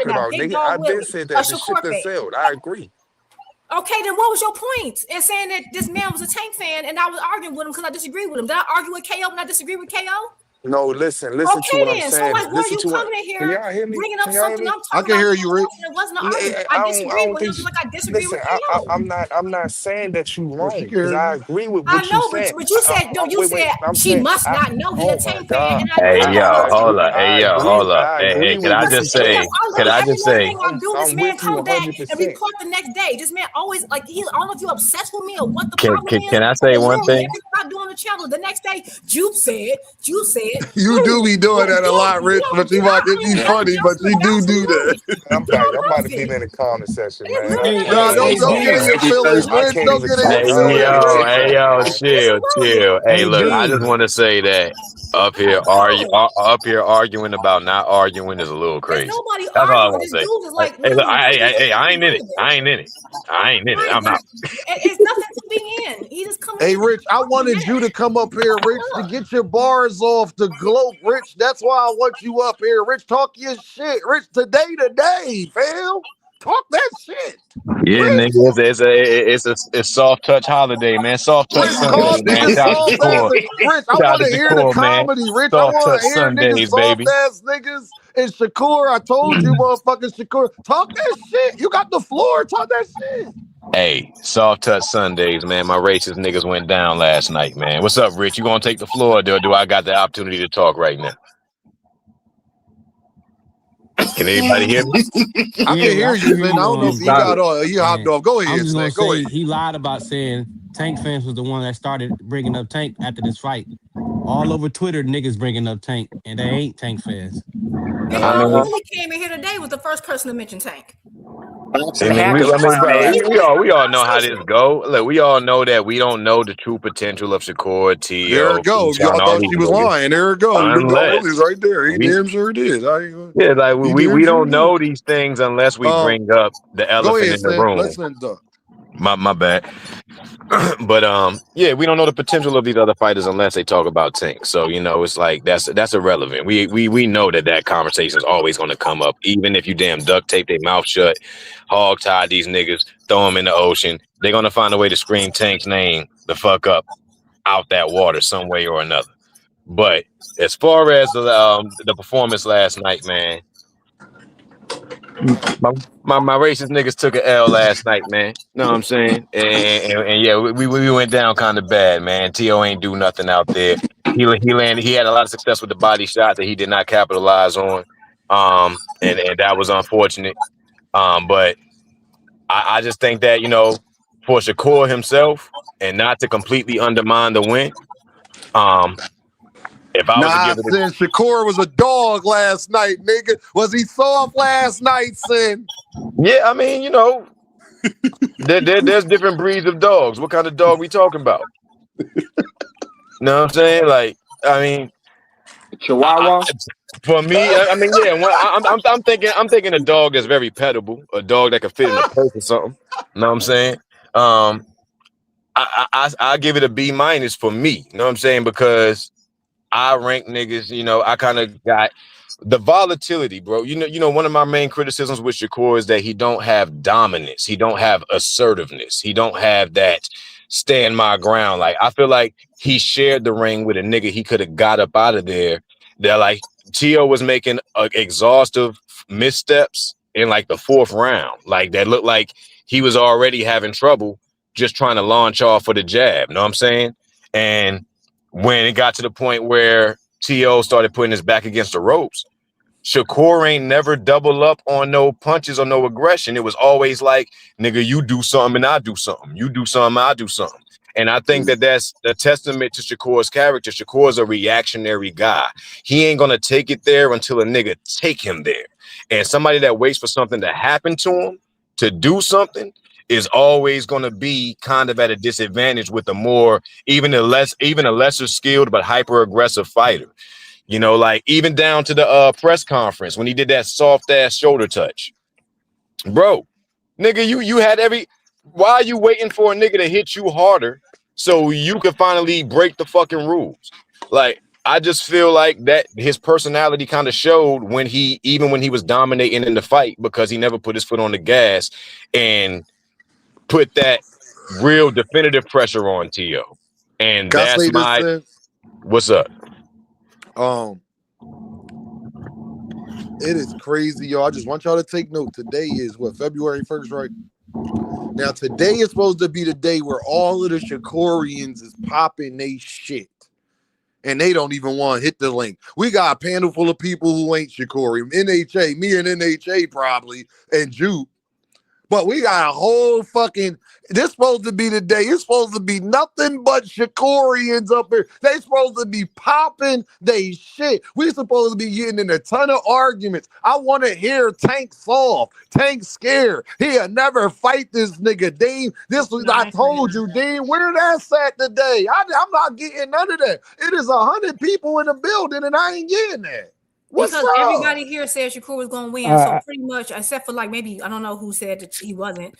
talking that about, big nigga. dog I've been Willie, said a that. The shit Shakur that fake. sold. I agree. Okay, then what was your point in saying that this man was a Tank fan and I was arguing with him because I disagree with him? Did I argue with KO when I disagree with KO? No, listen to Okay, what I'm then. So, saying. like, were Listen you to what. coming in Can here y'all hear me? bringing up Can y'all hear something me? I'm I talking can about? hear you, Rich. And it wasn't an Yeah, argument. I I don't disagree with him think. just like I disagree Listen, with KO. I'm not saying that you Well, she wrong can because hear I you. agree with I what you know, said. but you said no. You Wait. said I'm she saying. must not know he a Oh my Tank fan, God. and I Hey, agree with yo, her. hold up. Hey, yo, hold up. I Hey, agree can with I what Because you just every said. say? time I look Can at I every just little say? thing I do, this I'm man with you come back and we 100%. caught the next day. This man always like he's. I don't know if you're obsessed with me or what the problem is, Can I say but one literally thing? everything I do on the channel, the next day, Jupe said, You do be doing that a lot, Rich, Jupe, but you might it be did I funny, just but you do that. absolutely. I'm You back. don't I'm know about to if be it. in the comment section, It man. literally Hey, never Nah, hey, happened. hey, don't get in D. your feelings, I Rich. can't Don't even get in talk. your Hey, I don't even feelings. know what's hey, going yo, on. chill, Absolutely. chill. Hey, Hey, look, I just D. want to say that up here arguing about not arguing is a little There's crazy. nobody That's all I arguing. want This to say. dude is Hey, like hey, look, literally bringing shit I that's ain't in it. irrelevant. I ain't in it. I ain't in it. Right. I'm Then out. it's nothing to be in. He just coming Hey, in Rich, I talking wanted you mess. to come up here, Rich, to get your bars off the gloat, Rich. That's why I want you up here, Rich. Talk your shit, Rich. Today, fam. Talk that shit, Yeah, Rich. nigga, it's soft touch holiday, man. Soft touch Rich, Sunday, call man. niggas Shout out to soft ass. Shakur. Rich, I Shout out want to to hear the Shakur, man. comedy, Rich. I Soft want touch to hear niggas Sundays, soft baby. ass niggas. And Shakur, I told you, motherfucking Shakur, talk that shit. You got the floor. Talk that shit. Hey, soft touch Sundays, man. My racist niggas went down last night, man. What's up, Rich? You gonna take the floor, or do I got the opportunity to talk right now? Can anybody hear me? I can Yeah, hear I you, can hear Sin. I you. don't know if he Solid. got on. He hopped And off. Go I'm ahead, just gonna Sin. Go say ahead. he lied about saying Tank fans was the one that started bringing up Tank after this fight. All over Twitter, niggas bringing up Tank, and they ain't Tank fans. And I mean, Lily came in here today was the first person to mention Tank. I mean, Hackers clown bro, ass. He we started all the we all know how this conversation. go. Look, we all know that we don't know the true potential of Shakur, There T.O., it go. Keyshawn, Y'all all thought these she was niggas, lying. There it go. Big dog Willie's unless right there. He we damn sure did. yeah, like He we damn sure don't did. know these things unless we Uh, bring up the go elephant ahead, in the Sin. room. Let's end up. My bad. But yeah, we don't know the potential of these other fighters unless they talk about Tank. So it's like that's irrelevant. We know that conversation is always going to come up, even if you damn duct tape their mouth shut, hog tie these niggas, throw them in the ocean. They're gonna find a way to scream Tank's name the fuck up out that water some way or another. But as far as the performance last night, man, my racist niggas took an L last night, man. Know what I'm saying? And yeah, we went down kind of bad, man. T.O. ain't do nothing out there. He landed. He had a lot of success with the body shot that he did not capitalize on. And that was unfortunate. But I just think that for Shakur himself and not to completely undermine the win. If I was to Nah, give it a Sin. Shakur was a dog last night, nigga. Was he soft last night, Sin? yeah, I mean, there's different breeds of dogs. What kind of dog we talking about? Know what I'm saying? Like, I mean, Chihuahua. for me, I mean, yeah. When I'm thinking a dog that's very pettable, a dog that could fit in a purse or something. Know what I'm saying? Um, I give it a B minus for me. You know what I'm saying? Because I rank niggas. I kind of got the volatility, bro. One of my main criticisms with Shakur is that he don't have dominance. He don't have assertiveness. He don't have that stand my ground. Like, I feel like he shared the ring with a nigga he could have got up out of there. That like Tio was making exhaustive missteps in like the fourth round. Like that looked like he was already having trouble just trying to launch off for the jab. Know what I'm saying? And when it got to the point where T.O. started putting his back against the ropes, Shakur ain't never double up on no punches or no aggression. It was always like, nigga, you do something and I do something. You do something, I do something. And I think that that's a testament to Shakur's character. Shakur's a reactionary guy. He ain't going to take it there until a nigga take him there. And somebody that waits for something to happen to him to do something is always going to be kind of at a disadvantage with even a lesser skilled but hyper aggressive fighter. Like even down to the press conference when he did that soft ass shoulder touch, bro, nigga, you had why are you waiting for a nigga to hit you harder so you could finally break the fucking rules? Like, I just feel like that his personality kind of showed even when he was dominating in the fight because he never put his foot on the gas and put that real definitive pressure on T.O. And Can I that's say this, my Sin? what's up? It is crazy, yo. I just want y'all to take note. Today is what, February 1st, right? Now, today is supposed to be the day where all of the Shakurians is popping they shit. And they don't even want to hit the link. We got a panel full of people who ain't Shakuri. NHA, me and NHA probably, and Juke. But we got a whole fucking, this supposed to be the day. It's supposed to be nothing but Shakurians up here. They supposed to be popping they shit. We supposed to be getting in a ton of arguments. I want to hear Tank soft, Tank scared. He'll never fight this nigga, Dean. This was, I told you, Dean, where that's at today? I'm not getting none of that. It is 100 people in the building and I ain't getting that. What's because up? everybody here said Shakur was going to win. So pretty much, except for like maybe, I don't know who said that he wasn't.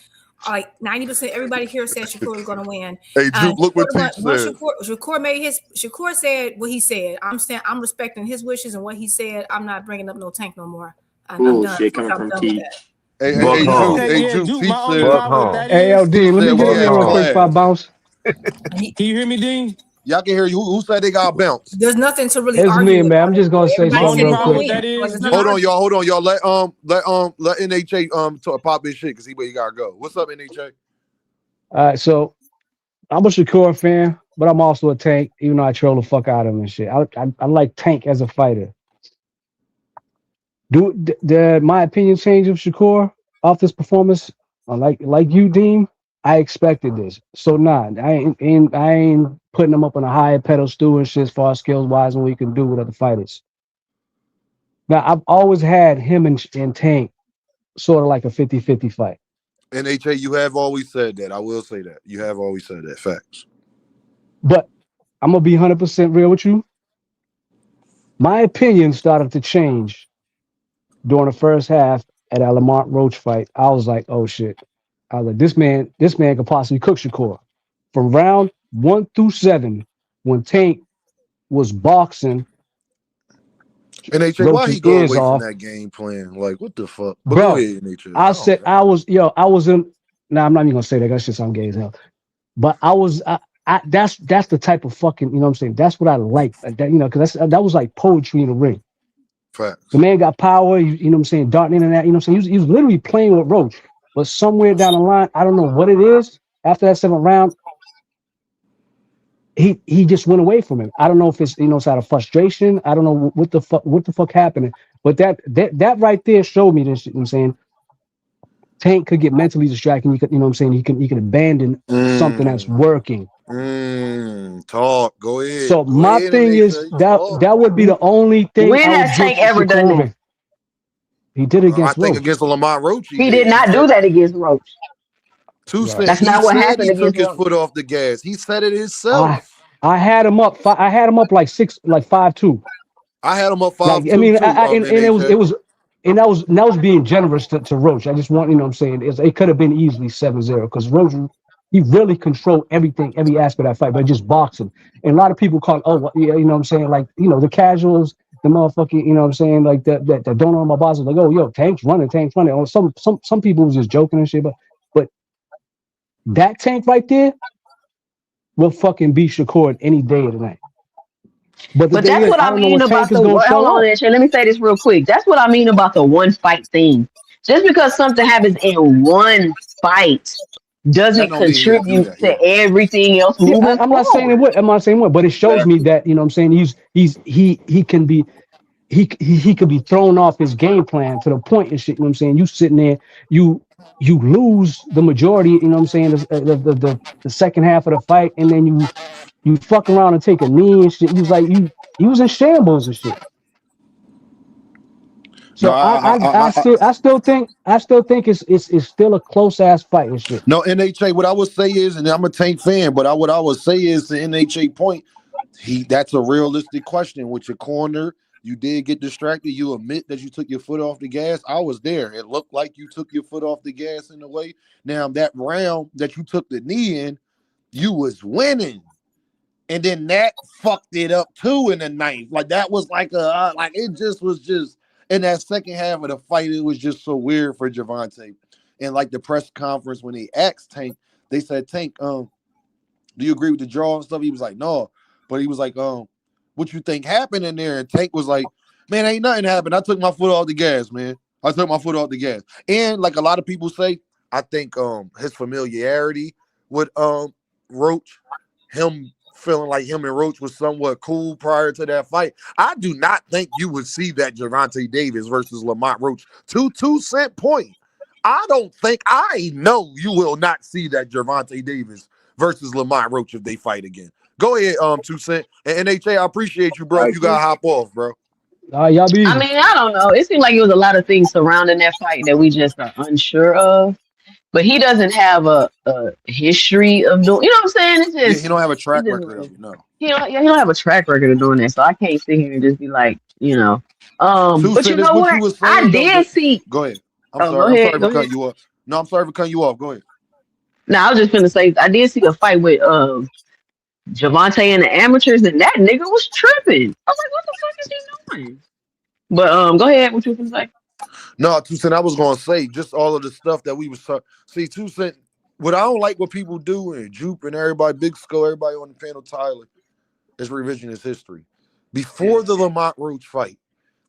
Like 90% everybody here said Shakur was going to win. Hey, Juke, look what Teach said. Shakur said what he said. I'm respecting his wishes and what he said. I'm not bringing up no Tank no more. I'm done. Shit coming from T. Hey, Juke, Teach my only said. problem with that Hey, is, LD, let me get in there real quick before I bounce. Can you hear me, Dean? Y'all can hear you. Who said they got bounced? There's nothing to really It's argue me, with. man. I'm just gonna say My only something real problem with quick. that is, Hold on, y'all. Let NHA pop his shit because he where you gotta go. What's up, NHA? All right, so I'm a Shakur fan, but I'm also a Tank, even though I troll the fuck out of him and shit. I like Tank as a fighter. Did my opinion change of Shakur off this performance? Like you, Dean, I expected this. So I ain't putting him up on a higher pedestal and shit as far as skills wise and what he can do with other fighters. Now I've always had him and Tank sort of like a 50-50 fight. NHA, you have always said that. I will say that. You have always said that. Facts. But I'm gonna be 100% real with you. My opinion started to change during the first half at that Lamont Roach fight. I was like, oh shit. I was like, this man could possibly cook Shakur. From round 1 through 7, when Tank was boxing NHA, why he Roach's go ears away from off, that game plan? Like, what the fuck? But go bro. ahead, NHA. I was in. Nah, I'm not even gonna say that. That shit sound gay as hell. But that's the type of fucking, you know what I'm saying? That's what I like. That, because that was like poetry in the ring. Facts. The man got power, you know what I'm saying, darting in and that, you know what I'm saying? He was literally playing with Roach. But somewhere down the line, I don't know what it is, after that 7th round, he just went away from him. I don't know if it's, it's out of frustration. I don't know what the fuck happening. But that right there showed me this, you know what I'm saying? Tank could get mentally distracted. He could, you know what I'm saying? He can abandon something that's working. Talk. Go ahead. So my thing is that would be the only thing. When has Tank ever done that? He did it against I think Roach. against Lamont Roach. He did not do that against Roach. That's not what happened He took against his Roach. foot off the gas. He said it himself. I had him up. I had him up like 5-2. I had him up 5-2. Like, I mean, and that was being generous to Roach. I just want, you know what I'm saying, it could have been easily 7-0 because Roach, he really controlled everything, every aspect of that fight, but just boxing. And a lot of people call, you know what I'm saying, like, the casuals, the motherfucking, you know what I'm saying, like that don't know my boxing, like, Tank's running. Or some people was just joking and shit, but that Tank right there will fucking beat Shakur any day of the night. But that's what I mean about the. Hold on, let me say this real quick. That's what I mean about the one fight thing. Just because something happens in one fight doesn't contribute to everything else moving forward. I'm not saying what, but it shows me that, you know what I'm saying, he can be he could be thrown off his game plan to the point and shit. You know what I'm saying? You sitting there, you lose the majority. You know what I'm saying? The second half of the fight, and then you fuck around and take a knee and shit. He was in shambles and shit. So no, I still think it's still a close ass fight and shit. No, NHA. What I would say is, and I'm a Tank fan, but what I would say is the NHA point. That's a realistic question with your corner. You did get distracted. You admit that you took your foot off the gas. I was there. It looked like you took your foot off the gas in a way. Now that round that you took the knee in, you was winning. And then that fucked it up too in the ninth. Like that was like it just was in that second half of the fight. It was just so weird for Gervonta. And like the press conference when they asked Tank, they said, Tank, do you agree with the draw and stuff? He was like, no. But he was like, what you think happened in there? And Tank was like, man, ain't nothing happened. I took my foot off the gas, man. I took my foot off the gas. And like a lot of people say, I think his familiarity with Roach, him feeling like him and Roach was somewhat cool prior to that fight. I do not think you would see that Gervonta Davis versus Lamont Roach. 2-cent point. I know you will not see that Gervonta Davis versus Lamont Roach if they fight again. Go ahead, 2 Cent. And NHA, I appreciate you, bro. You gotta hop off, bro. Y'all be I easy. mean, I don't know. It seemed like it was a lot of things surrounding that fight that we just are unsure of. But he doesn't have a history of doing. You know what I'm saying? It's Yeah, just he don't have a track it's just record like, of it, no. he don't have a track record of doing that. So I can't sit here and just be like, 2 But you Cent is know what you what? were I saying, though. did see. Go ahead. I'm Oh, sorry. I'm sorry for go cutting ahead. you off. No, I'm sorry for cutting you off. Go ahead. Now I was just gonna say I did see a fight with Gervonta and the amateurs, and that nigga was tripping. I was like, what the fuck is he doing? But go ahead. What you gonna say? No, 2 Cent, I was gonna say just all of the stuff that we was see 2 Cent. What I don't like what people do, and Jupe and everybody, Big Skull, everybody on the panel, Tyler, is revisionist history. Before the Lamont Roach fight,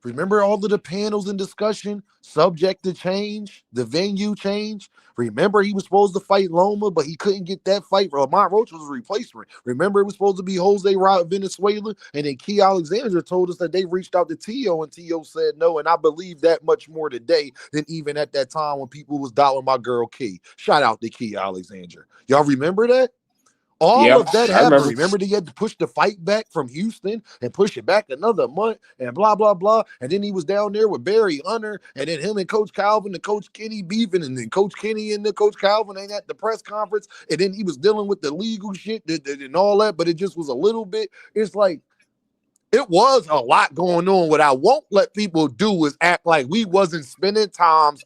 remember all of the panels and discussion, subject to change, the venue change. Remember he was supposed to fight Loma, but he couldn't get that fight. Lamont Roach was a replacement. Remember it was supposed to be Jose Rod Venezuela, and then Key Alexander told us that they reached out to Tio, and Tio said no, and I believe that much more today than even at that time when people was doubting my girl Key. Shout out to Key Alexander. Y'all remember that? All of that I happened. remember. Remember, they had to push the fight back from Houston and push it back another month and blah, blah, blah. And then he was down there with Barry Hunter, and then him and Coach Calvin and Coach Kenny beefing, and then Coach Kenny and the Coach Calvin ain't at the press conference. And then he was dealing with the legal shit and all that, but it just was a little bit. It's like, it was a lot going on. What I won't let people do is act like we wasn't spending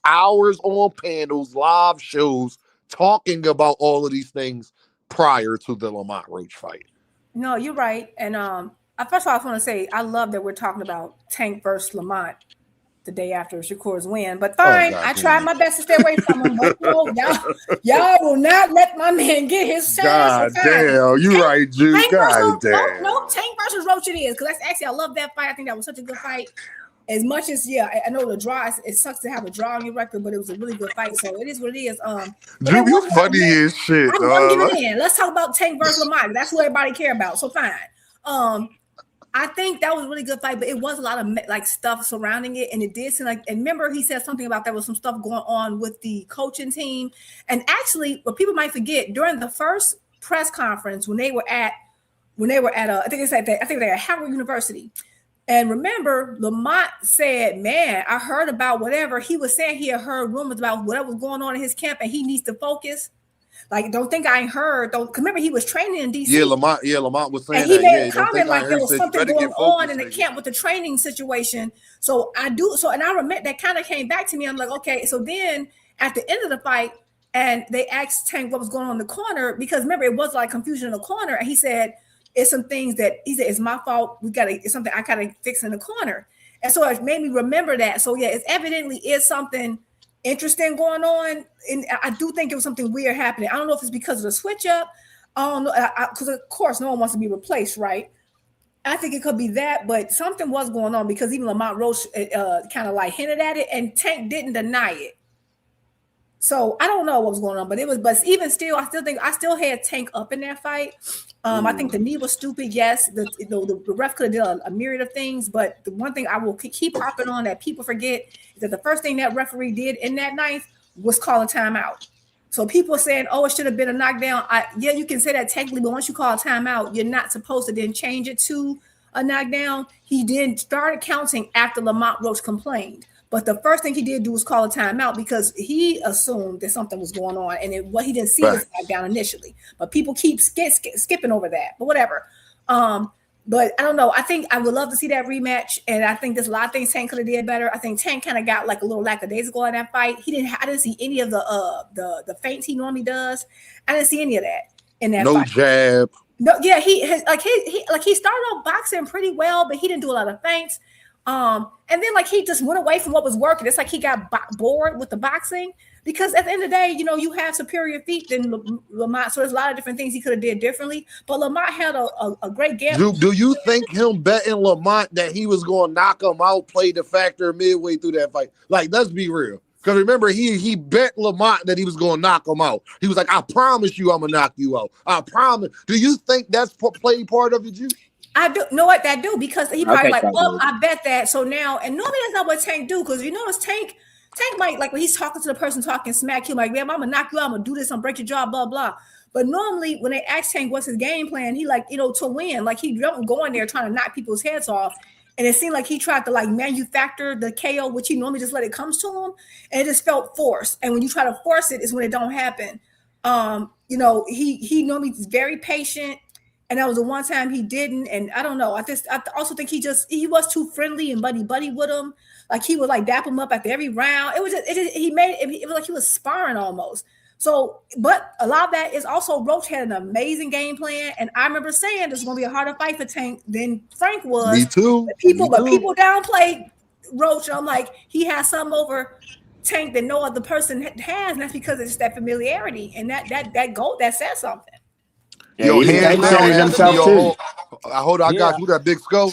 hours on panels, live shows, talking about all of these things prior to the Lamont Roach fight. No, you're right. And first of all, I want to say I love that we're talking about Tank versus Lamont the day after Shakur's win. But fine, I tried my best to stay away from him. But y'all will not let my man get his chance. God damn, you right, Jude. God damn. No, Tank versus Roach it is. Because that's actually, I love that fight. I think that was such a good fight. As much as, I know the draw, it sucks to have a draw on your record, but it was a really good fight. So it is what it is. Jude, you funny as shit. I'm giving in. Let's talk about Tank versus Lamont. That's what everybody care about. So fine. I think that was a really good fight, but it was a lot of like stuff surrounding it, and it did seem like. And remember, he said something about there was some stuff going on with the coaching team, and actually, what people might forget during the first press conference when they were at I think they were at Howard University. And remember, Lamont said, man, I heard about whatever. He was saying he had heard rumors about whatever was going on in his camp, and he needs to focus. Like, don't think I ain't heard. Remember, he was training in D.C. Yeah, Lamont was saying and he that. made a comment like there was something going on in the nigga. camp with the training situation. So and I remember that kind of came back to me. I'm like, okay. So then at the end of the fight, and they asked Tank what was going on in the corner, because remember, it was like confusion in the corner. And he said, it's some things that he said, it's my fault. It's something I gotta fix in the corner. And so it made me remember that. So yeah, it evidently is something interesting going on. And I do think it was something weird happening. I don't know if it's because of the switch up. I don't know, because of course no one wants to be replaced, right? I think it could be that, but something was going on, because even Lamont Roach kind of like hinted at it, and Tank didn't deny it. So I don't know what was going on, but even still, I still had Tank up in that fight. I think the knee was stupid. Yes, the ref could have done a myriad of things, but the one thing I will keep harping on that people forget is that the first thing that referee did in that ninth was call a timeout. So people are saying, oh, it should have been a knockdown. Yeah, you can say that technically, but once you call a timeout, you're not supposed to then change it to a knockdown. He then started counting after Lamont Roach complained. But the first thing he did do was call a timeout, because he assumed that something was going on, and what he didn't see was knockdown initially. But people keep skipping over that. But whatever. But I don't know. I think I would love to see that rematch, and I think there's a lot of things Tank could have did better. I think Tank kind of got like a little lackadaisical in that fight. I didn't see any of the feints he normally does. I didn't see any of that in that fight. No jab. No, yeah, he started off boxing pretty well, but he didn't do a lot of feints. And then he just went away from what was working. It's like he got bored with the boxing. Because at the end of the day, you have superior feet than Lamont. So there's a lot of different things he could have did differently. But Lamont had a great game. Do you think him betting Lamont that he was going to knock him out played the factor midway through that fight? Like, let's be real. Because remember, he bet Lamont that he was going to knock him out. He was like, I promise you I'm going to knock you out. I promise. Do you think that's played part of it, you? I do know what that do, because he probably like, oh, I bet that. So now, and normally that's not what Tank do, because you notice Tank might, like, when he's talking to the person talking smack, he's like, man, I'm gonna knock you out, I'm gonna do this, I'm gonna break your jaw, blah blah. But normally when they ask Tank what's his game plan, he like, to win, like he don't go in there trying to knock people's heads off. And it seemed like he tried to like manufacture the KO, which he normally just let it come to him, and it just felt forced. And when you try to force it, is when it don't happen. He normally is very patient. And that was the one time he didn't. And I don't know. I also think he was too friendly and buddy with him. Like he would like dap him up after every round. It was like he was sparring almost. So, but a lot of that is also Roach had an amazing game plan. And I remember saying this is going to be a harder fight for Tank than Frank was. Me too. But people downplayed Roach. And I'm like, he has something over Tank that no other person has. And that's because it's that familiarity. And that says something. Yeah, yo, hands down, himself too. Hold on, I got you. That Big Skull.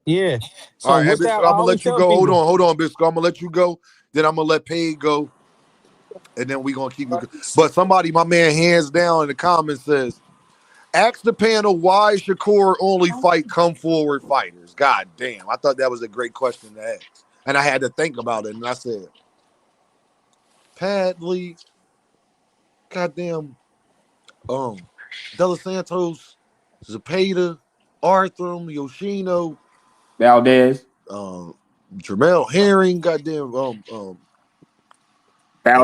Yeah. So all right, hey, Big Skull, I'm gonna let you go. Hold on, Big Skull. I'm gonna let you go. Then I'm gonna let Paige go, and then we gonna keep moving. But somebody, my man, hands down in the comments says, "Ask the panel why Shakur only fight come forward fighters." God damn, I thought that was a great question to ask, and I had to think about it. And I said, Padley, goddamn, De Los Santos, Zepeda, Arthur, Yoshino, Valdez, Jamel Herring, goddamn, Valdez. Yeah,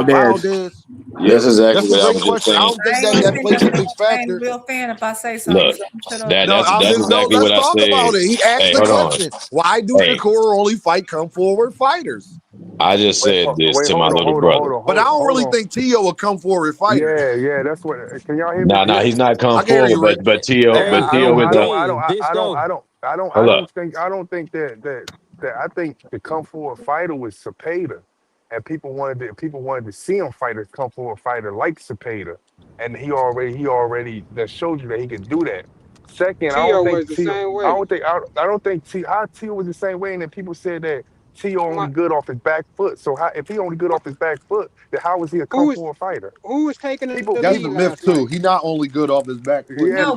that's exactly what I was just saying. I don't think that plays a big factor. I'm a real fan if I say something. Look, that's exactly what I said. Let's talk about it. He asked the question, why do Shakur only fight come forward fighters? I just said this to my little brother. But I don't really think Tio will come forward fighter. Yeah, that's what. Can y'all hear me? Nah, he's not come forward, but Tio with the. I don't think that I think the come forward fighter was Zepeda, and people wanted to see him fight a come forward fighter like Zepeda, and he already that showed you that he could do that. Second, I don't think Tio was the same way, and then people said that Tio only good off his back foot. So if he only good off his back foot, then how was he a come forward fighter? Who was taking the lead? That's a myth too. He not only good off his back foot. Yeah,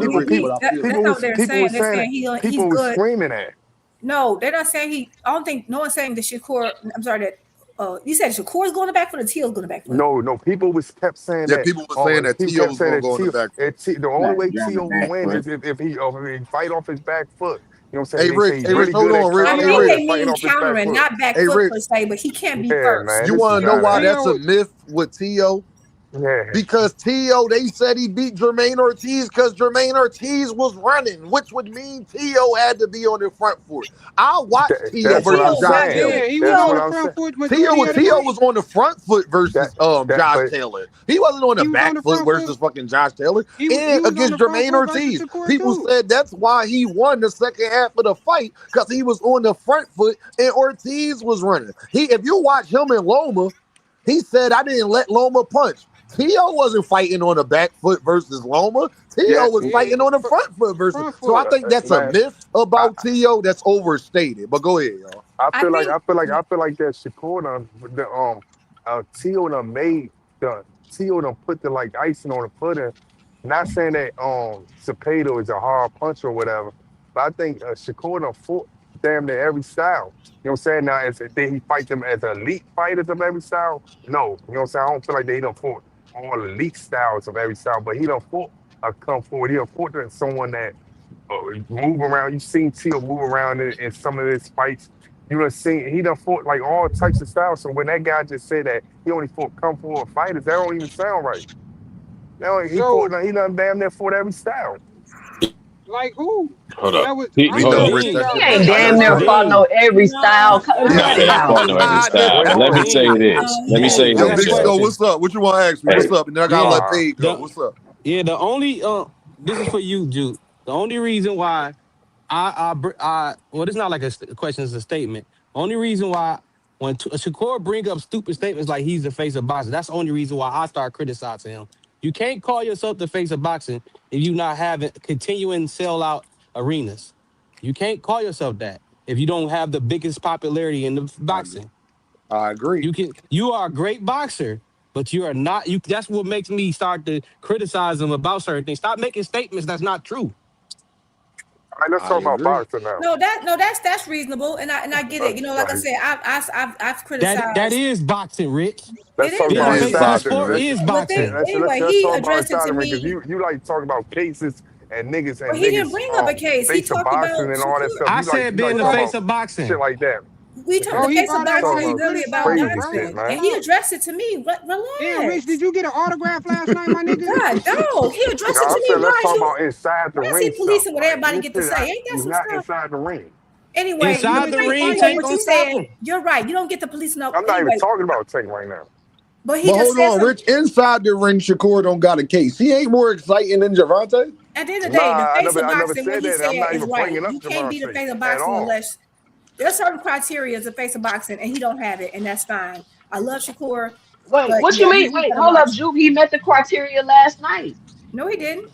people were screaming at. No, they're not saying I don't think no one's saying that Shakur. I'm sorry that. You said Shakur's going to back foot or Tio's going to back foot? No. People kept saying that. Yeah, people were saying that Tio's going to go in the back foot. The only way Tio will win is if he fight off his back foot. You know what I'm saying? Hey, Rich, hold on, Rich. I think they mean countering, not back foot per se, but he can't be first. Man, you want to know why that's a myth with Tio? Yeah. Because Tio, they said he beat Jermaine Ortiz because Jermaine Ortiz was running, which would mean Tio had to be on the front foot. I watched Tio versus Josh Taylor. Tio was on the front foot versus Josh Taylor. He wasn't on the back foot versus fucking Josh Taylor. And against Jermaine Ortiz. People said that's why he won the second half of the fight, because he was on the front foot and Ortiz was running. If you watch him and Loma, he said, I didn't let Loma punch. Tio wasn't fighting on the back foot versus Loma. Tio was fighting on the front foot versus. So I think that's a myth about Tio that's overstated. But go ahead, y'all. I feel like that Shakur Tio done put the like icing on the pudding. Not saying that Zepeda is a hard puncher or whatever, but I think Shakur done fought damn near every style. You know what I'm saying? Now, did he fight them as elite fighters of every style? No. You know what I'm saying? I don't feel like they done fought all elite styles of every style, but he done fought a come forward. He done fought someone that move around. You've seen Tio move around in some of his fights. You done seen he done fought like all types of styles. So when that guy just said that he only fought come forward fighters, that don't even sound right. He done damn near fought every style. Like who? Hold up. He ain't damn near fought no every style. Let me say this. Yo, Big Skull, what's up? What you want to ask me? What's up? And then I gotta let Paige go. What's up? Yeah, the only this is for you, Jude. The only reason why well, it's not like a question, it's a statement. Only reason why When Shakur bring up stupid statements like he's the face of boxing, that's the only reason why I start criticizing him. You can't call yourself the face of boxing if you not having continuing sell out arenas. You can't call yourself that if you don't have the biggest popularity in the boxing. I agree. You are a great boxer, but you are not. That's what makes me start to criticize him about certain things. Stop making statements that's not true. All right, let's I talk about agree. boxing now. No, that's reasonable, and I get it. You know, like I Like, said, I've That criticized. is boxing, Rich. It let's talk is Being It the about is face of boxing, the inside the boxing, sport Rich. is but boxing. anyway, let's he talk about addressed it inside to the ring because me. you like talking about cases and niggas Well, he didn't bring up a case. He face of talked boxing about and all that Shakur. stuff. I You said being like the talking face about of shit boxing. like that. bro, The he face of brought that boxing up. Talking is He about really about criticized him, crazy bro. shit, boxing, man. and he addressed it to me. Damn, Rich, did Relax. you get an autograph last night, my nigga? God, no, he No, addressed it I to me. said let's talk about inside the Why is he ring stuff. policing what Like everybody this get to shit say? Ain't that is some not stuff? inside the ring. Anyway, You Inside and the Tank ring, anyway, fighting? Tank what gonna you stop said, him. you're right. You don't get the police no. I'm not even Anyway, talking about Tank right now. but he But just hold said on, something. Rich. Inside the ring, Shakur don't got a case. He ain't more exciting than Gervonta. At the end of the Nah, day, the face of I never boxing, what said he that. I'm said not is even right. bringing up You can't be the Javante face of at boxing all. unless there's certain criteria as a face of boxing, and he don't have it, and that's fine. I love Shakur, Wait, but what you yeah, mean? he's Wait, better hold up, boxer. Juke. He met the criteria last night. No, he didn't.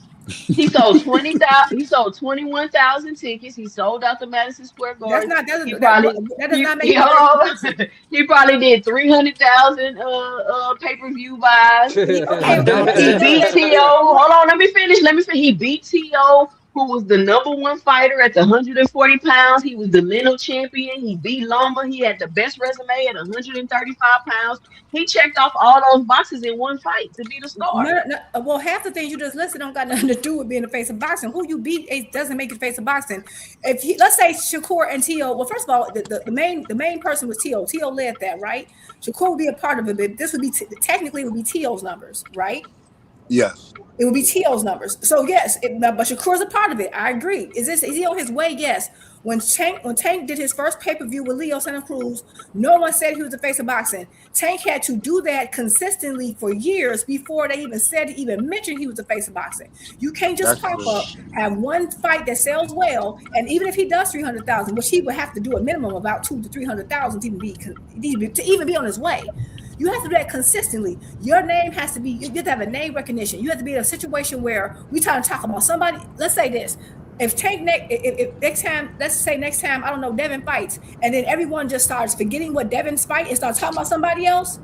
He sold 20,000. He sold 21,000 tickets. He sold out the Madison Square That's Garden. not He that, probably that does not make he him a face of hold on. boxing. He probably did 300,000 pay-per-view buys. Okay, Doubt maybe he He that. beat does. T.O. Hold on, let me finish. Let me finish. He beat T.O., who was the number one fighter at the 140 pounds. He was the lineal champion. He beat Loma. He had the best resume at 135 pounds. He checked off all those boxes in one fight to be the star. Well, half the things you just listed don't got nothing to do with being the face of boxing. Who you beat doesn't make you the face of boxing. If he, let's say Shakur and Tio, well, first of all, the main person was Tio. Tio led that, right? Shakur would be a part of it, but this would be technically it would be Tio's numbers, right? Yes. It would be Tio's numbers. So yes, but Shakur's a part of it. I agree. Is he on his way? Yes. When Tank did his first pay-per-view with Leo Santa Cruz, no one said he was the face of boxing. Tank had to do that consistently for years before they even mentioned he was the face of boxing. You can't just That's pop true. up, have one fight that sells well, and even if he does 300,000, which he would have to do a minimum of about 200,000 to 300,000 to even be on his way. You have to do that consistently. Your name has to be, you have to have a name recognition. You have to be in a situation where we trying to talk about somebody. Let's say this. If next time, let's say next time, I don't know, Devin fights, and then everyone just starts forgetting what Devin's fight and starts talking about somebody else,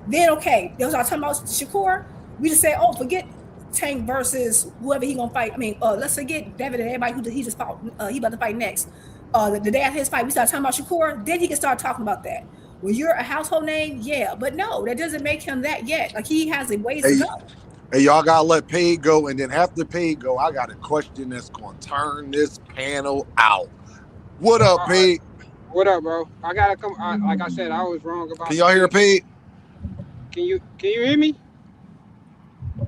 then okay, they'll start talking about Shakur. We just say, oh, forget Tank versus whoever he gonna fight. I mean, let's forget Devin and everybody who he just fought. He about to fight next. The day after his fight, we start talking about Shakur. Then he can start talking about that. When you're a household name, yeah, but no, that doesn't make him that yet. Like he has a ways to Hey, go. hey, y'all gotta let Paid go, and then after Paid go, I got a question that's gonna turn this panel out. What up, Paid? What up, bro? I gotta come. Like I said, I was wrong about. Can y'all hear Paid? Can you hear me?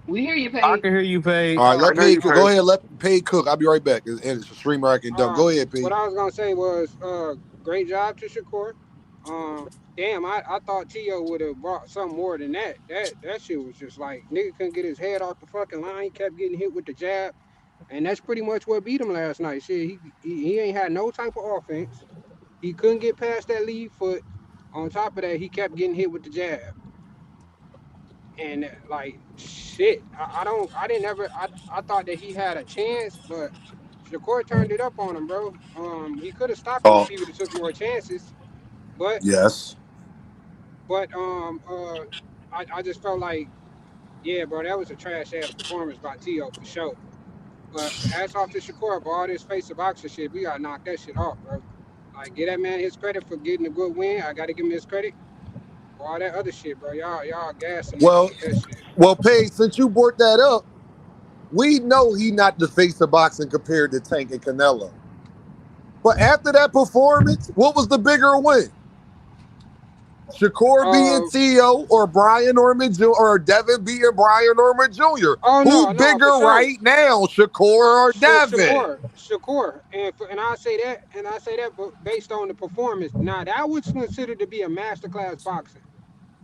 We hear you, I Paige. can hear you, Paige. All right, let I hear you, Paid cook. Go ahead, let Paid cook. I'll be right back. And it's a streamer I can dump. Go ahead, Paid. What I was gonna say was, great job to Shakur. Damn, I thought Tio would have brought something more than that. That shit was just like nigga couldn't get his head off the fucking line. He kept getting hit with the jab, and that's pretty much what beat him last night. Shit, he ain't had no type of offense. He couldn't get past that lead foot. On top of that, he kept getting hit with the jab. And like shit, I thought that he had a chance, but Shakur turned it up on him, bro. He could have stopped him if Oh, he would have took more chances, but yes. but I just felt like, yeah, bro, that was a trash ass performance by T.O. for sure. But hats off to Shakur for all this face of boxing shit. We gotta knock that shit off, bro. Like, give that man his credit for getting a good win. I gotta give him his credit for all that other shit, bro. Y'all gassing niggas Well, with that shit. Paige, since you brought that up, we know he not the face of boxing compared to Tank and Canelo. But after that performance, what was the bigger win? Shakur beating Uh, T.O. or Brian Norman Jr. or Devin beating Brian Norman Jr.? oh Who's no, bigger for sure. right now, Shakur or Devin? Shakur, and I say that, but based on the performance. Now that was considered to be a masterclass boxing.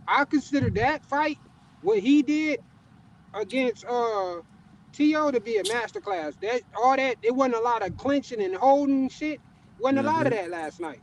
I consider that fight, what he did against T.O. to be a masterclass. That all that it wasn't a lot of clinching and holding shit. Wasn't a lot of that last night.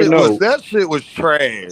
to shit was know. that shit was trash.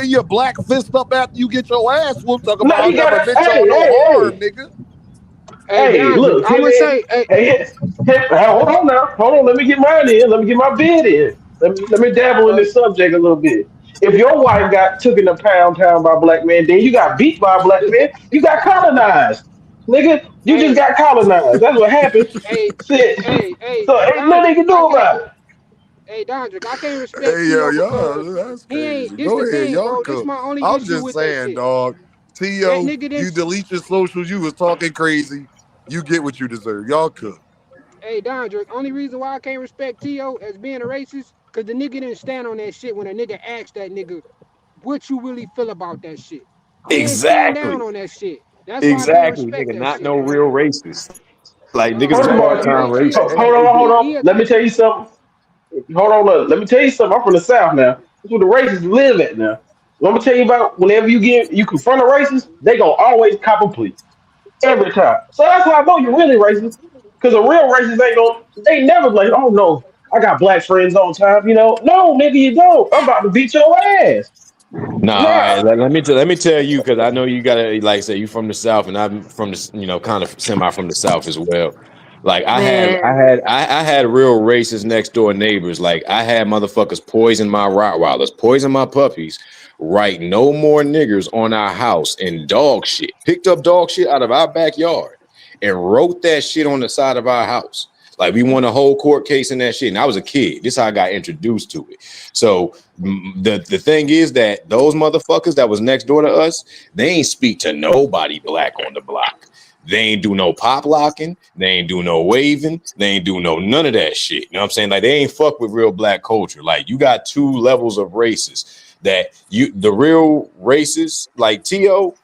putting your black fist up after you get your ass whooped. Talk No, about I'll he got never it. admit y'all no harm, nigga. Hey, Hey, DeAndre, look, I'm him gonna and say, hey, hold on now. Hold on. Let me get mine in. Let me get my bid in. Let me dabble in this subject a little bit. If your wife got took in a pound town by a black man, then you got beat by a black man, you got colonized. Nigga, you just hey, got colonized. That's what happened. hey, Shit. hey, So ain't nothing Dondrick, you can I do can't. about it. Hey, Dondrick, I can't respect Hey, yo, T.O. y'all, because that's he ain't. crazy. This Go the ahead, thing, y'all bro. This cook. my only I'm issue just with that saying, shit. dog. That T.O., nigga you didn't. delete your socials. You was talking crazy. You get what you deserve. Y'all cook. Hey, Dondrick, only reason why I can't respect T.O. as being a racist, because the nigga didn't stand on that shit when a nigga asked that nigga what you really feel about that shit. He ain't stand down Exactly. on that shit. That's why I can't Exactly. respect Nigga, that not shit, no bro. real racist. Like niggas is First of all, part-time racist. He, hold on. he a, Let me tell you something. Hold on up. Let me tell you something. I'm from the South now. That's where the racists live at now. Let me tell you about whenever you confront a racist, they gonna always cop a plea. Every time. So that's how I know you're really racist. Because a real racist ain't gonna they never like, oh no, I got black friends all the time, you know. No, nigga, you don't. I'm about to beat your ass. Nah, all right. Nah. Let me tell you because I know you gotta like say you from the south and I'm from the kind of semi from the south as well. Like Man, I had real racist next door neighbors. Like I had motherfuckers poison my Rottweilers, poison my puppies, write no more niggers on our house and dog shit. Picked up dog shit out of our backyard and wrote that shit on the side of our house. Like we won a whole court case in that shit. And I was a kid. This is how I got introduced to it. So the thing is that those motherfuckers that was next door to us, they ain't speak to nobody black on the block. They ain't do no pop locking. They ain't do no waving. They ain't do no none of that shit. You know what I'm saying? Like they ain't fuck with real black culture. Like you got two levels of races that the real racists like T.O.,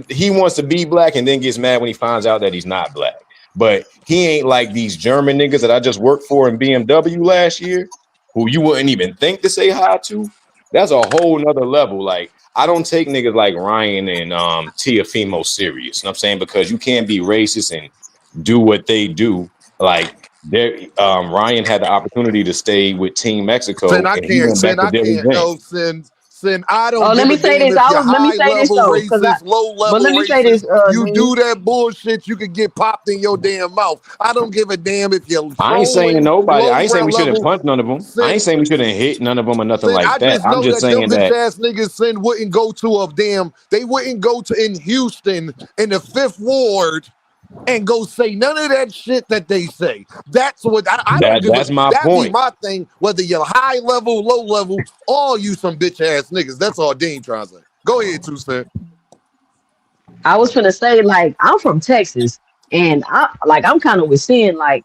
he wants to be black and then gets mad when he finds out that he's not black. But he ain't like these German niggas that I just worked for in BMW last year, who you wouldn't even think to say hi to. That's a whole nother level. Like, I don't take niggas like Ryan and Teofimo serious. You know what I'm saying? Because you can't be racist and do what they do. Like, Ryan had the opportunity to stay with Team Sin, Mexico, I and he can't. went back Sin, to I Dilly can't. Jane. No, sin. I oh, don't let give me a say damn this. if you're Let me high say this level though, cause racist, low but level let me say this, racist. You Dean. do that bullshit, you can get popped in your damn mouth. I don't give a damn if you're I ain't saying trolling, nobody. I low ain't saying we shouldn't level. punch none of them. I Sin, ain't saying we shouldn't hit none of them or nothing Sin, like I that. just I'm know just that them saying bitch that ass niggas Sin wouldn't go to a damn. They wouldn't go to in Houston in the Fifth Ward and go say none of that shit that they say. That's what I don't give a. that's my That be point. my thing. Whether you're high level, low level, all you some bitch ass niggas. That's all Dean trying to say. Go ahead, 2 Cent. I was gonna say like I'm from Texas, and I'm kind of with seeing like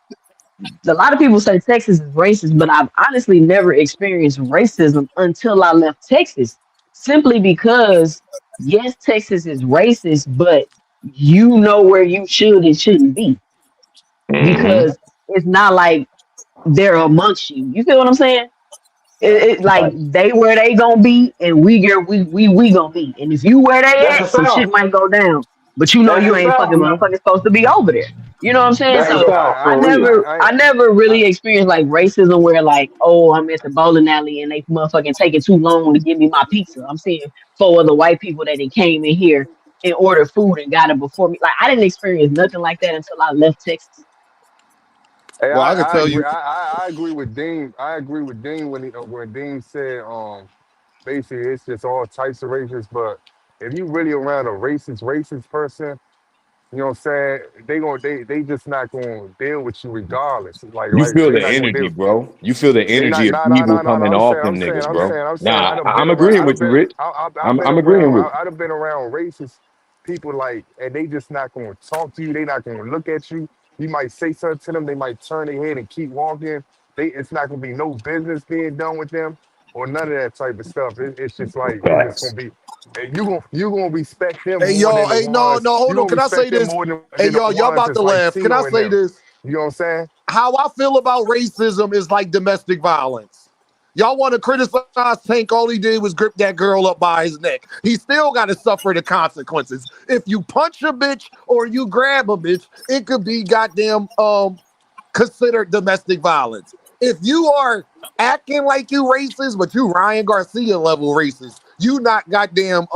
a lot of people say Texas is racist, but I've honestly never experienced racism until I left Texas. Simply because yes, Texas is racist, but you know where you should and shouldn't be Hmm. because it's not like they're amongst you. You feel what I'm saying? It like they where they gonna be, and we gonna be. And if you where they That's the at, some shit South. might go down. But you know That's you the ain't South fucking now. motherfucking supposed to be over there. You know what I'm saying? That's the Hey, So South I for real. never I never really experienced like racism where like, oh, I'm at the bowling alley and they motherfucking taking too long to give me my pizza. I'm seeing four other white people that they came in here and ordered food and got it before me. Like I didn't experience nothing like that until I left Texas. Hey, Well, I can I tell agree. you. I agree with Dean. I agree with Dean when Dean said basically it's just all types of racists. But if you really around a racist person, you know what I'm saying? They just not gonna deal with you regardless. Like You feel they the not gonna energy, deal. bro. You feel the They energy not of no no evil no no no. coming off them niggas, I'm bro. saying I Nah, done been I'm around. agreeing with you, Rich. I've been I'm agreeing around. with you. I done been around racist people like, and they just not gonna talk to you. They not gonna look at you. You might say something to them. They might turn their head and keep walking. It's not gonna be no business being done with them or none of that type of stuff. It's just like it's just gonna Facts. be. And you gonna respect them Hey more y'all. than the Hey, no, ones. no, You hold on. gonna Can I say respect them this? more Hey than the y'all ones about to that's like laugh. Can I Tio and say them. this? You know what I'm saying? How I feel about racism is like domestic violence. Y'all want to criticize Tank? All he did was grip that girl up by his neck. He still got to suffer the consequences. If you punch a bitch or you grab a bitch, it could be goddamn considered domestic violence. If you are acting like you racist, but you Ryan Garcia level racist, you not goddamn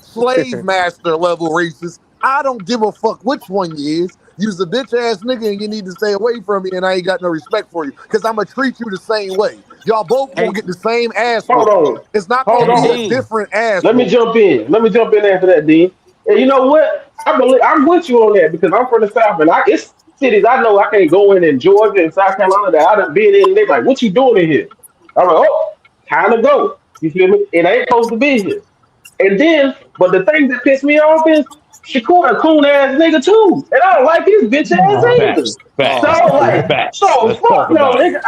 slave master level racist, I don't give a fuck which one you is. You's a bitch ass nigga and you need to stay away from me and I ain't got no respect for you. Cause I'ma treat you the same way. Y'all both gonna Hey, get the same ass Hold whooping. on. It's not Hold gonna hey, be a on. Dean. different ass Let me whooping. jump in. Let me jump in after that, Dean. And you know what? I'm with you on that because I'm from the South and it's cities I know I can't go in Georgia and South Carolina that I done been in and they like, what you doing in here? I'm like, oh, time to go. You feel me? It ain't supposed to be here. And then, but the thing that pissed me off is Shakur a coon ass nigga too. And I don't like his bitch ass either. Facts, So facts, Oh, like, so facts. Let's fuck talk no, about it. nigga.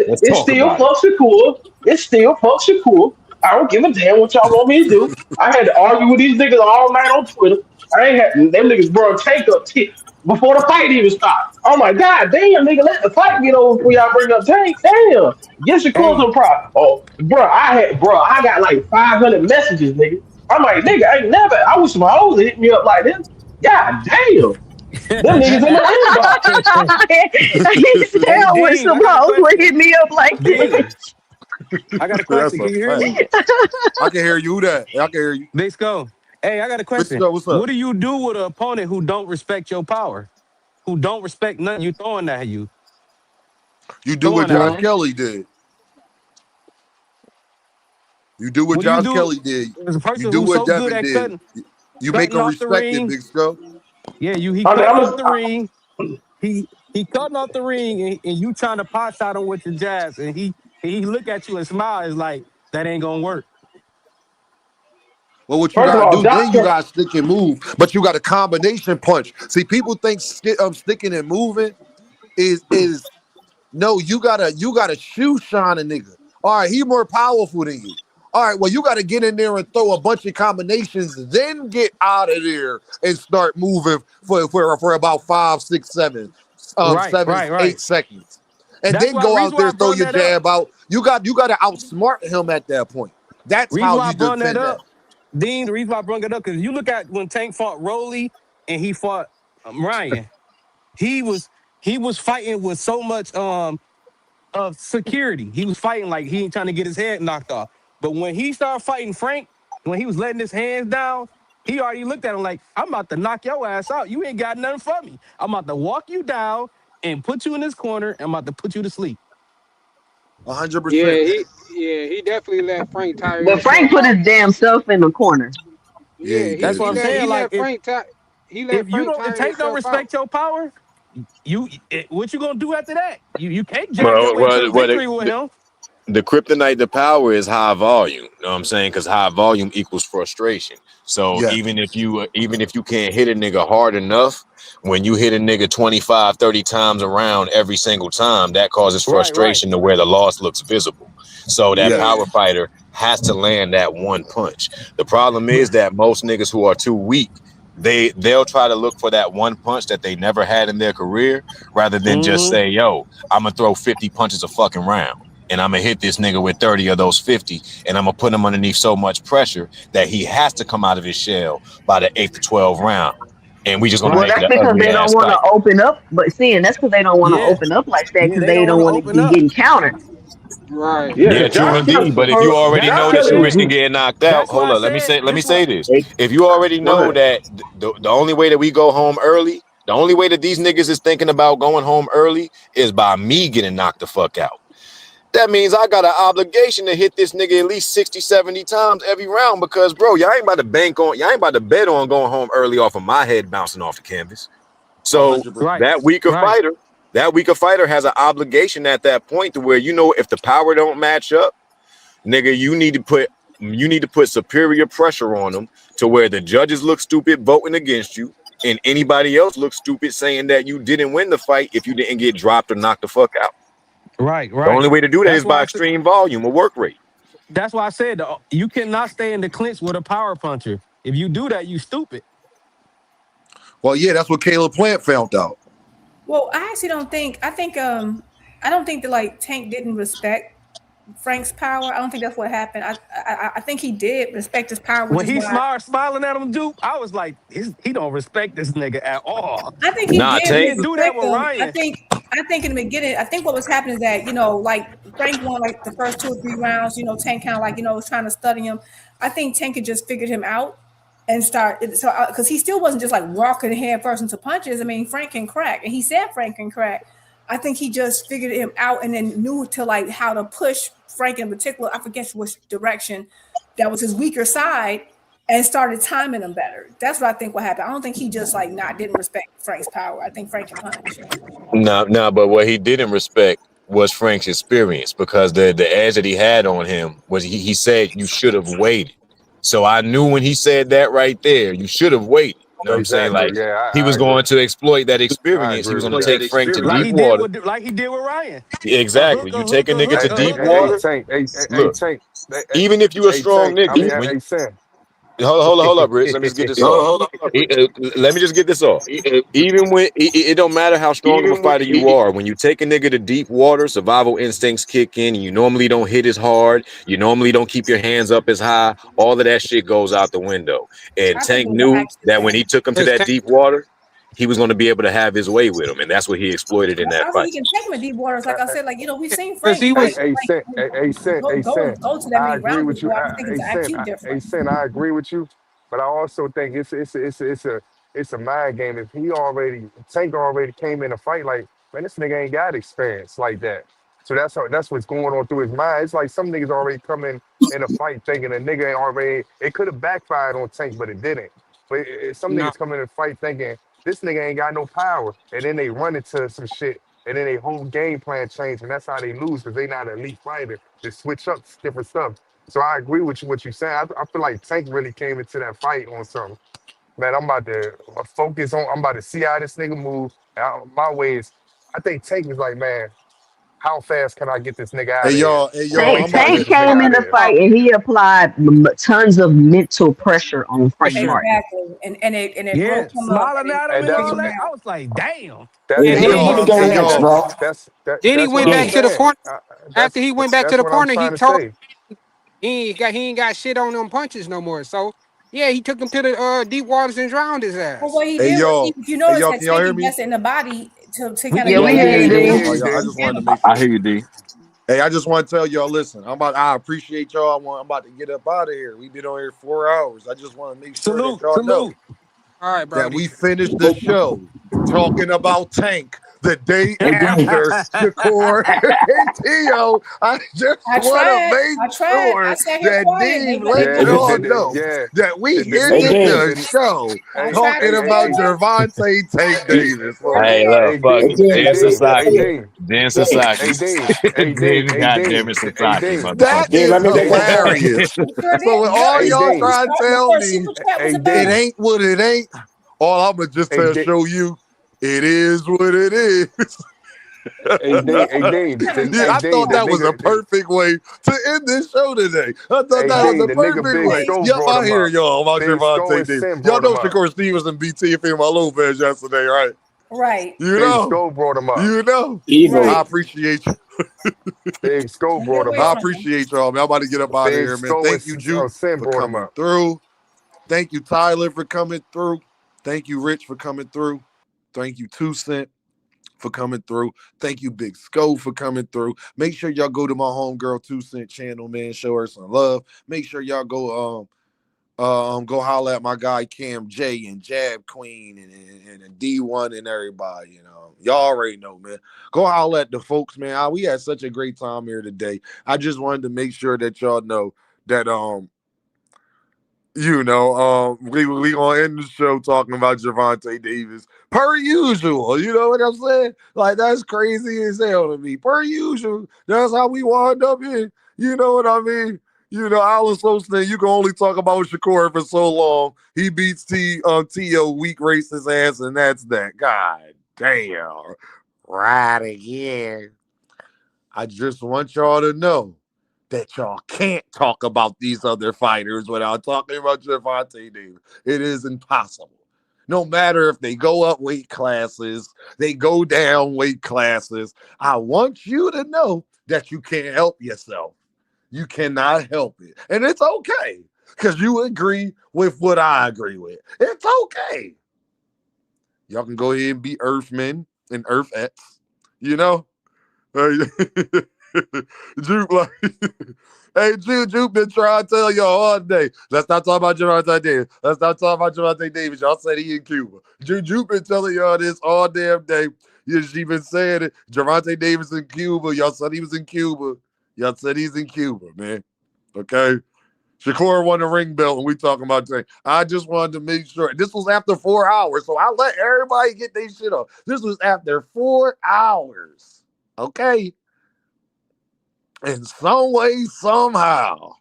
Let's It's talk still about it. fuck Shakur. It's still fuck Shakur. I don't give a damn what y'all want me to do. I had to argue with these niggas all night on Twitter. I ain't had them niggas bro take up before the fight even started. Oh my god, damn nigga, let the fight get over before y'all bring up Tank. Damn. Get your clothes Hey, on prop. Oh, I got like 500 messages, nigga. I'm like, nigga, I ain't never. I wish my hoes hit me up like this. God damn, them niggas in my inbox. He said, hey, I wish Dean. some I got a hoes would question. hit me up like Dean, I got a that's question. a Can you hear fact. me? I can hear you. Who that? I can hear you. Big Skull. Hey, I got a Big question. Scott, what's up? What do you do with an opponent who don't respect your power? Who don't respect nothing you You do what throwing at Josh them? Kelly did. You do what What do you Josh do Kelly did. as a You person do who's what so good Devin at did. You make cutting them off the respect it, ring? Big Scope. Yeah, he I mean, cutting I'm off just, the ring. He cutting off the ring, and you trying to pot shot him with your jabs, and he look at you and smile. Is like that ain't gonna work. Well, what you first of gotta all, do, Josh. then you gotta stick and move, but you got a combination punch. See, people think sticking and moving is no, you gotta shoe shine a nigga. All right, he more powerful than you. All right, well, you gotta get in there and throw a bunch of combinations, then get out of there and start moving for about 7, Right. 8 seconds. And That's then why go reason out why there, I throw brung your that up. jab out. You gotta outsmart him at that point. That's Reason how why I you brung that defend that. up, Dean. The reason why I brung it up because you look at when Tank fought Rolly and he fought Ryan. He was he was fighting with so much of security. He was fighting like he ain't trying to get his head knocked off. But when he started fighting Frank, when he was letting his hands down, he already looked at him like, I'm about to knock your ass out. You ain't got nothing for me. I'm about to walk you down and put you in this corner and I'm about to put you to sleep. 100%. Yeah, he definitely let Frank tire But Frank himself put out. his damn self in the corner. Yeah, Yeah, he he That's did what he I'm too. let he saying. Like let Frank tire he let if you Frank don't if tire Tank don't himself out. respect your power, what you gonna do after that? You can't jab your Well, way to well, a well victory with him. the kryptonite to power is high volume. You know what I'm saying? Because high volume equals frustration. So Yes. even if you can't hit a nigga hard enough, when you hit a nigga 25, 30 times around every single time, that causes Right. frustration to where the loss looks visible. So that Yes. Yeah. power fighter has to land that one punch. The problem is that most niggas who are too weak, they'll try to look for that one punch that they never had in their career rather than just Mm-hmm. say, yo, I'm gonna throw 50 punches a fucking round and I'm gonna hit this nigga with 30 of those 50, and I'm gonna put him underneath so much pressure that he has to come out of his shell by the 8th to 12th round, and we just gonna Well, Right. make it that's an because ugly they don't ass want to fight. open up. But seeing that's because they don't want to Yeah. open up like that Yeah, because they they don't don't want to want to open be up. getting countered. Right. Yeah, Yeah, because true Josh Kelly, indeed. But if you already That's know why that you're Josh risking Kelly, getting knocked out, that's why hold I on, said let me this what say this. hey, If you already go know ahead. that the only way that we go home early, the only way that these niggas is thinking about going home early is by me getting knocked the fuck out. That means I got an obligation to hit this nigga at least 60, 70 times every round because, bro, y'all ain't about to bet on going home early off of my head bouncing off the canvas. So 100%. right. that weaker Right. fighter, that weaker fighter has an obligation at that point to where, if the power don't match up, nigga, you need to put superior pressure on them to where the judges look stupid voting against you and anybody else looks stupid saying that you didn't win the fight if you didn't get dropped or knocked the fuck out. The Right. only way to do that That's is why by I said extreme volume or work rate. that's why I said you cannot stay in the clinch with a power puncher. If you do that, you stupid. Well, yeah, that's what Caleb Plant found out. Well, I actually don't think. I don't think that like Tank didn't respect Frank's power. I don't think that's what happened. I think he did respect his power, which When is he why smiling at him, Duke, I was like, he don't respect this nigga at all. I think he Nah, did He Tank. didn't do that respect with him. Ryan. I think in the beginning, I think what was happening is that, like Frank won like the first 2 or 3 rounds, Tank kind of like, was trying to study him. I think Tank had just figured him out. and start so because he still wasn't just like walking head first into punches. I mean, Frank can crack, and he said Frank can crack. I think he just figured him out and then knew to like how to push Frank in particular. I forget which direction that was his weaker side, and started timing him better. That's what I think what happened. I don't think he just like didn't respect Frank's power. I think Frank can punch. No, but what he didn't respect was Frank's experience because the edge that he had on him was he said you should have waited. So I knew when he said that right there, you should have waited. You know what I'm saying? Exactly. Like Yeah, he I was agree. going to exploit that I experience. He agree was with going to that. take Frank to Like deep he did water. with Ryan. Exactly. You take a nigga to deep Hey, water. Tank. Hey, Look, Tank. even if you a Hey, strong Tank. I mean, nigga, when hey, Sam. hold up, Rich. Let me just get this off. Let me just get this off. Even when it don't matter how strong of a fighter you are, when you take a nigga to deep water, survival instincts kick in. And you normally don't hit as hard. You normally don't keep your hands up as high. All of that shit goes out the window. And I think Tank it was an knew that when accident. he took him to that deep water, he was going to be able to have his way with him, and that's what he exploited in I that don't think fight. he can take him in deep waters. Like I said, like we've seen Because Frank he fight. was Hey, Sen, Go to that I many agree rounds with you. before. I just think it's an IQ difference. Sen, I agree with you, but I also think it's a mind game. If Tank already came in a fight, like man, this nigga ain't got experience like that. So that's what's going on through his mind. It's like some niggas already come in a fight thinking a nigga ain't already. It could have backfired on Tank, but it didn't. But some no. niggas come in a fight thinking this nigga ain't got no power, and then they run into some shit. And then their whole game plan changed, and that's how they lose because they not an elite fighter. They switch up different stuff. So I agree with you what you're saying. I feel like Tank really came into that fight on something. Man, I'm about to focus on. I'm about to see how this nigga move. My way is, I think Tank is like, man, how fast can I get this nigga out of here? Hey Hold on, y'all, Tank, I'm I'm trying about to to Tank get this nigga came in out of the here. fight and he applied tons of mental pressure on Frank Pressure. Martin. Exactly, and it Yeah, broke him up smiling and at him And and that's all figured that. him I out. was like, damn. And that's then what he I'm hey saying. y'all, then he went What I'm back to the saying. corner. After he went back to That's the what I'm corner, he trying to told say. he ain't got shit on them punches no more. So yeah, he took him to the deep waters and drowned his But ass. what he did was, if you hey notice y'all, that can y'all Tank hear me? invested in the body to We kind can of Yeah, hear we you, hear Yeah, you, D. yeah, we D. hear Oh, you, y'all, I D. just wanted to handle. make sure. Hey, I just want to tell y'all, listen, I appreciate y'all. I'm about to get up out of here. We've been on here 4 hours. I just want to make sure that Salute, y'all know salute. All right, that Brody. we finished the show talking about Tank the day after Shakur and Tio. I just want to make I tried. I sure sat here that quiet. Dave They let Yeah, blew y'all me. know yeah. that we Nigga, ended the show I hey, tried talking to hey, stay about hey, away. Gervonta Tank hey, Davis. Sure Hey, did. look, hey, fuck Dean, it. hey, Dan Dean, hey, Sasaki. Dean, Dan hey, Sasaki. Dean, hey, Dean, David hey, got Dean, Demer hey, Sasaki, Dean, That motherfucker. is hey, Dean, hilarious. We sure So did. with Yep. all hey, y'all Dean, trying to The tell first me super chat was hey, it about Dean, ain't what it ain't, all I'm gonna just hey, Dean, show you it is what it is. hey, Dean, Yeah, hey, I Dean, thought the that was a nigga, perfect way to end this show today. I thought hey, that was Dean, a the nigga perfect Big way. Scope Yep, brought I him hear up. y'all about Big Scope Gervonta and Davis. Sim Y'all brought him know up. Shakur Stevenson beat Teofimo Lopez yesterday, right? right. You Big know, Scope brought him up. you know. I Right. appreciate you. Big Scope Can't get brought him away I up. from them. appreciate y'all, man. I'm about to get up out of Big here, man. Scope Thank you, and Juke, Sim for brought him coming up. through. Thank you, Tyler, for coming through. Thank you, Rich, for coming through. Thank you, 2 Cent, for coming through. Thank you, Big Sco, for coming through. Make sure y'all go to my homegirl 2 Cent channel, man. Show her some love. Make sure y'all go holler at my guy Cam J and Jab Queen and D1 and everybody. You know, y'all already know, man. Go holler at the folks, man. We had such a great time here today. I just wanted to make sure that y'all know that we gonna end the show talking about Gervonta Davis per usual. You know what I'm saying? Like that's crazy as hell to me. Per usual, that's how we wound up in. You know what I mean? You know, Alice Holston, you can only talk about Shakur for so long. He beats T.O. weak racist ass, and that's that. God damn. Right again. I just want y'all to know that y'all can't talk about these other fighters without talking about Gervonta Davis. It is impossible. No matter if they go up weight classes, they go down weight classes. I want you to know that you can't help yourself. You cannot help it. And it's okay because you agree with what I agree with. It's okay. Y'all can go ahead and be Earthmen and Earthettes, you know? Juke like, hey, Juke been trying to tell y'all all day. Let's not talk about Gervonta Davis. Let's not talk about Gervonta Davis. Y'all said he in Cuba. Juke been telling y'all this all damn day. She been saying it. Gervonta Davis in Cuba. Y'all said he was in Cuba. Y'all said he's in Cuba, man. Okay. Shakur won the ring belt, and we talking about things. I just wanted to make sure. This was after 4 hours, so I let everybody get their shit off. This was after 4 hours. Okay. In some way, somehow.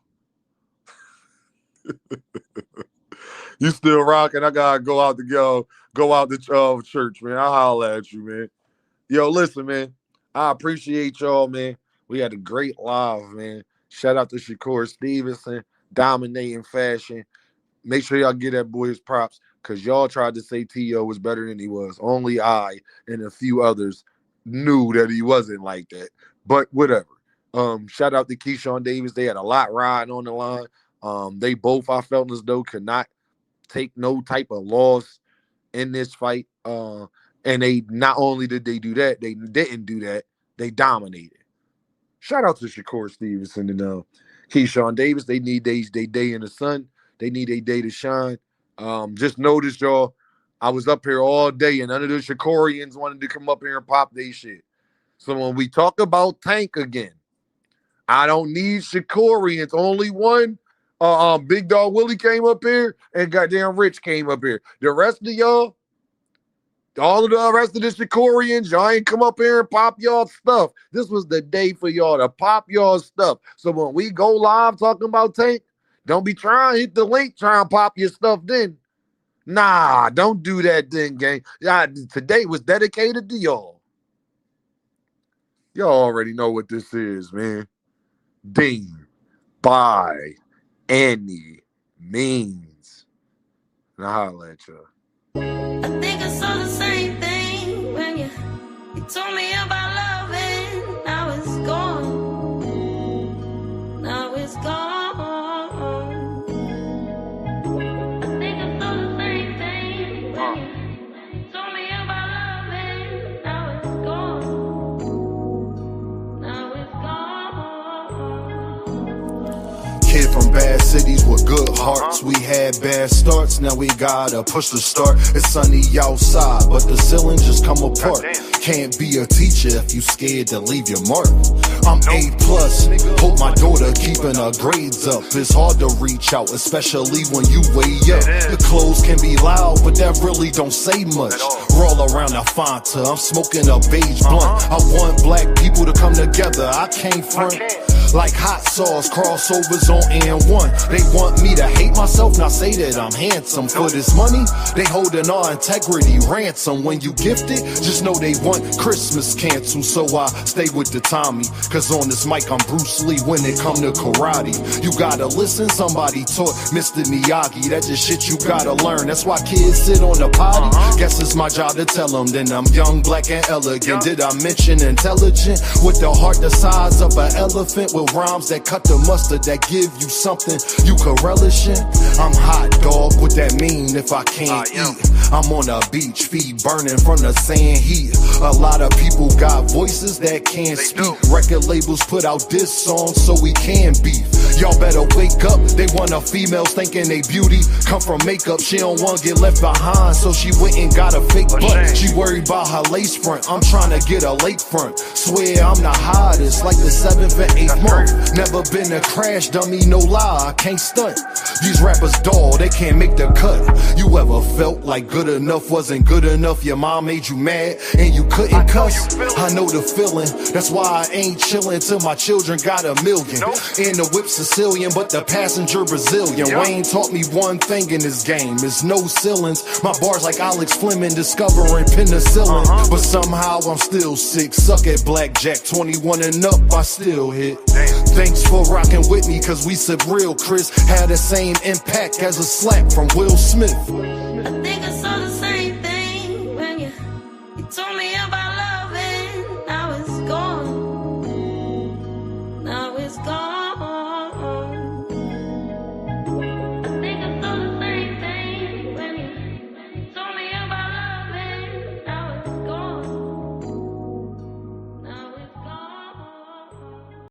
You still rocking. I gotta go out to church, man. I'll holler at you, man. Yo, listen, man. I appreciate y'all, man. We had a great live, man. Shout out to Shakur Stevenson, dominating fashion. Make sure y'all get that boy his props, because y'all tried to say T.O. was better than he was. Only I and a few others knew that he wasn't like that. But whatever. Shout out to Keyshawn Davis. They had a lot riding on the line. They both, I felt as though, could not take no type of loss in this fight. And they not only did they do that, they didn't do that. They dominated. Shout out to Shakur Stevenson and Keyshawn Davis. They need their day in the sun. They need a day to shine. Just notice, y'all, I was up here all day and none of the Shakurians wanted to come up here and pop their shit. So when we talk about Tank again, I don't need Shakurians. Only one. Big Dog Willie came up here and goddamn Rich came up here. The rest of y'all, all of the rest of the Shakurians, y'all ain't come up here and pop y'all stuff. This was the day for y'all to pop y'all stuff. So when we go live talking about Tank, don't be trying to hit the link, trying to pop your stuff then. Nah, don't do that then, gang. Today was dedicated to y'all. Y'all already know what this is, man. Dean, by any means. And I'll holler at y'all. I think I saw the same thing when you told me about loving. Now it's gone. Now it's gone. I think I saw the same thing when you told me about loving. Now it's gone. Now it's gone. Kid from bad cities with good hearts. We had bad starts, now we gotta push the start. It's sunny outside, but the ceiling just come apart. Can't be a teacher if you scared to leave your mark. I'm A+, hope my daughter keeping her grades up. It's hard to reach out, especially when you way up. The clothes can be loud, but that really don't say much. Roll around the Fanta, I'm smoking a beige blunt. I want black people to come together, I can't front. Like hot sauce, crossovers on N1. They want me to hate myself, not say that I'm handsome. For this money, they holding our integrity ransom. When you gift it, just know they want Christmas canceled. So I stay with the Tommy, cause on this mic I'm Bruce Lee when it come to karate. You gotta listen, somebody taught Mr. Miyagi. That's just shit you gotta learn. That's why kids sit on the potty. Guess it's my job to tell them. Then I'm young, black, and elegant. Did I mention intelligent? With the heart the size of an elephant, with rhymes that cut the mustard, that give you something you can relish in. I'm hot, dog, what that mean if I can't eat? I'm on a beach, feet burning from the sand heat. A lot of people got voices that can't speak. Record labels put out diss songs so we can beef. Y'all better wake up, they want a female thinking they beauty come from makeup. She don't want to get left behind, so she went and got a fake butt. She worried about her lace front, I'm trying to get a lakefront. Swear I'm the hottest, like the 7th and 8th month. Never been a crash dummy, no lie, I can't stunt. These rappers dull, they can't make the cut. You ever felt like good enough wasn't good enough? Your mom made you mad and you couldn't cuss? I know the feeling, that's why I ain't chillin' till my children got $1 million. And the whip Sicilian, but the passenger Brazilian. Wayne taught me one thing in this game, is no ceilings. My bars like Alex Fleming, discovering penicillin. But somehow I'm still sick, suck at blackjack, 21 and up, I still hit. Thanks for rocking with me, cause we said real Chris had the same impact as a slap from Will Smith.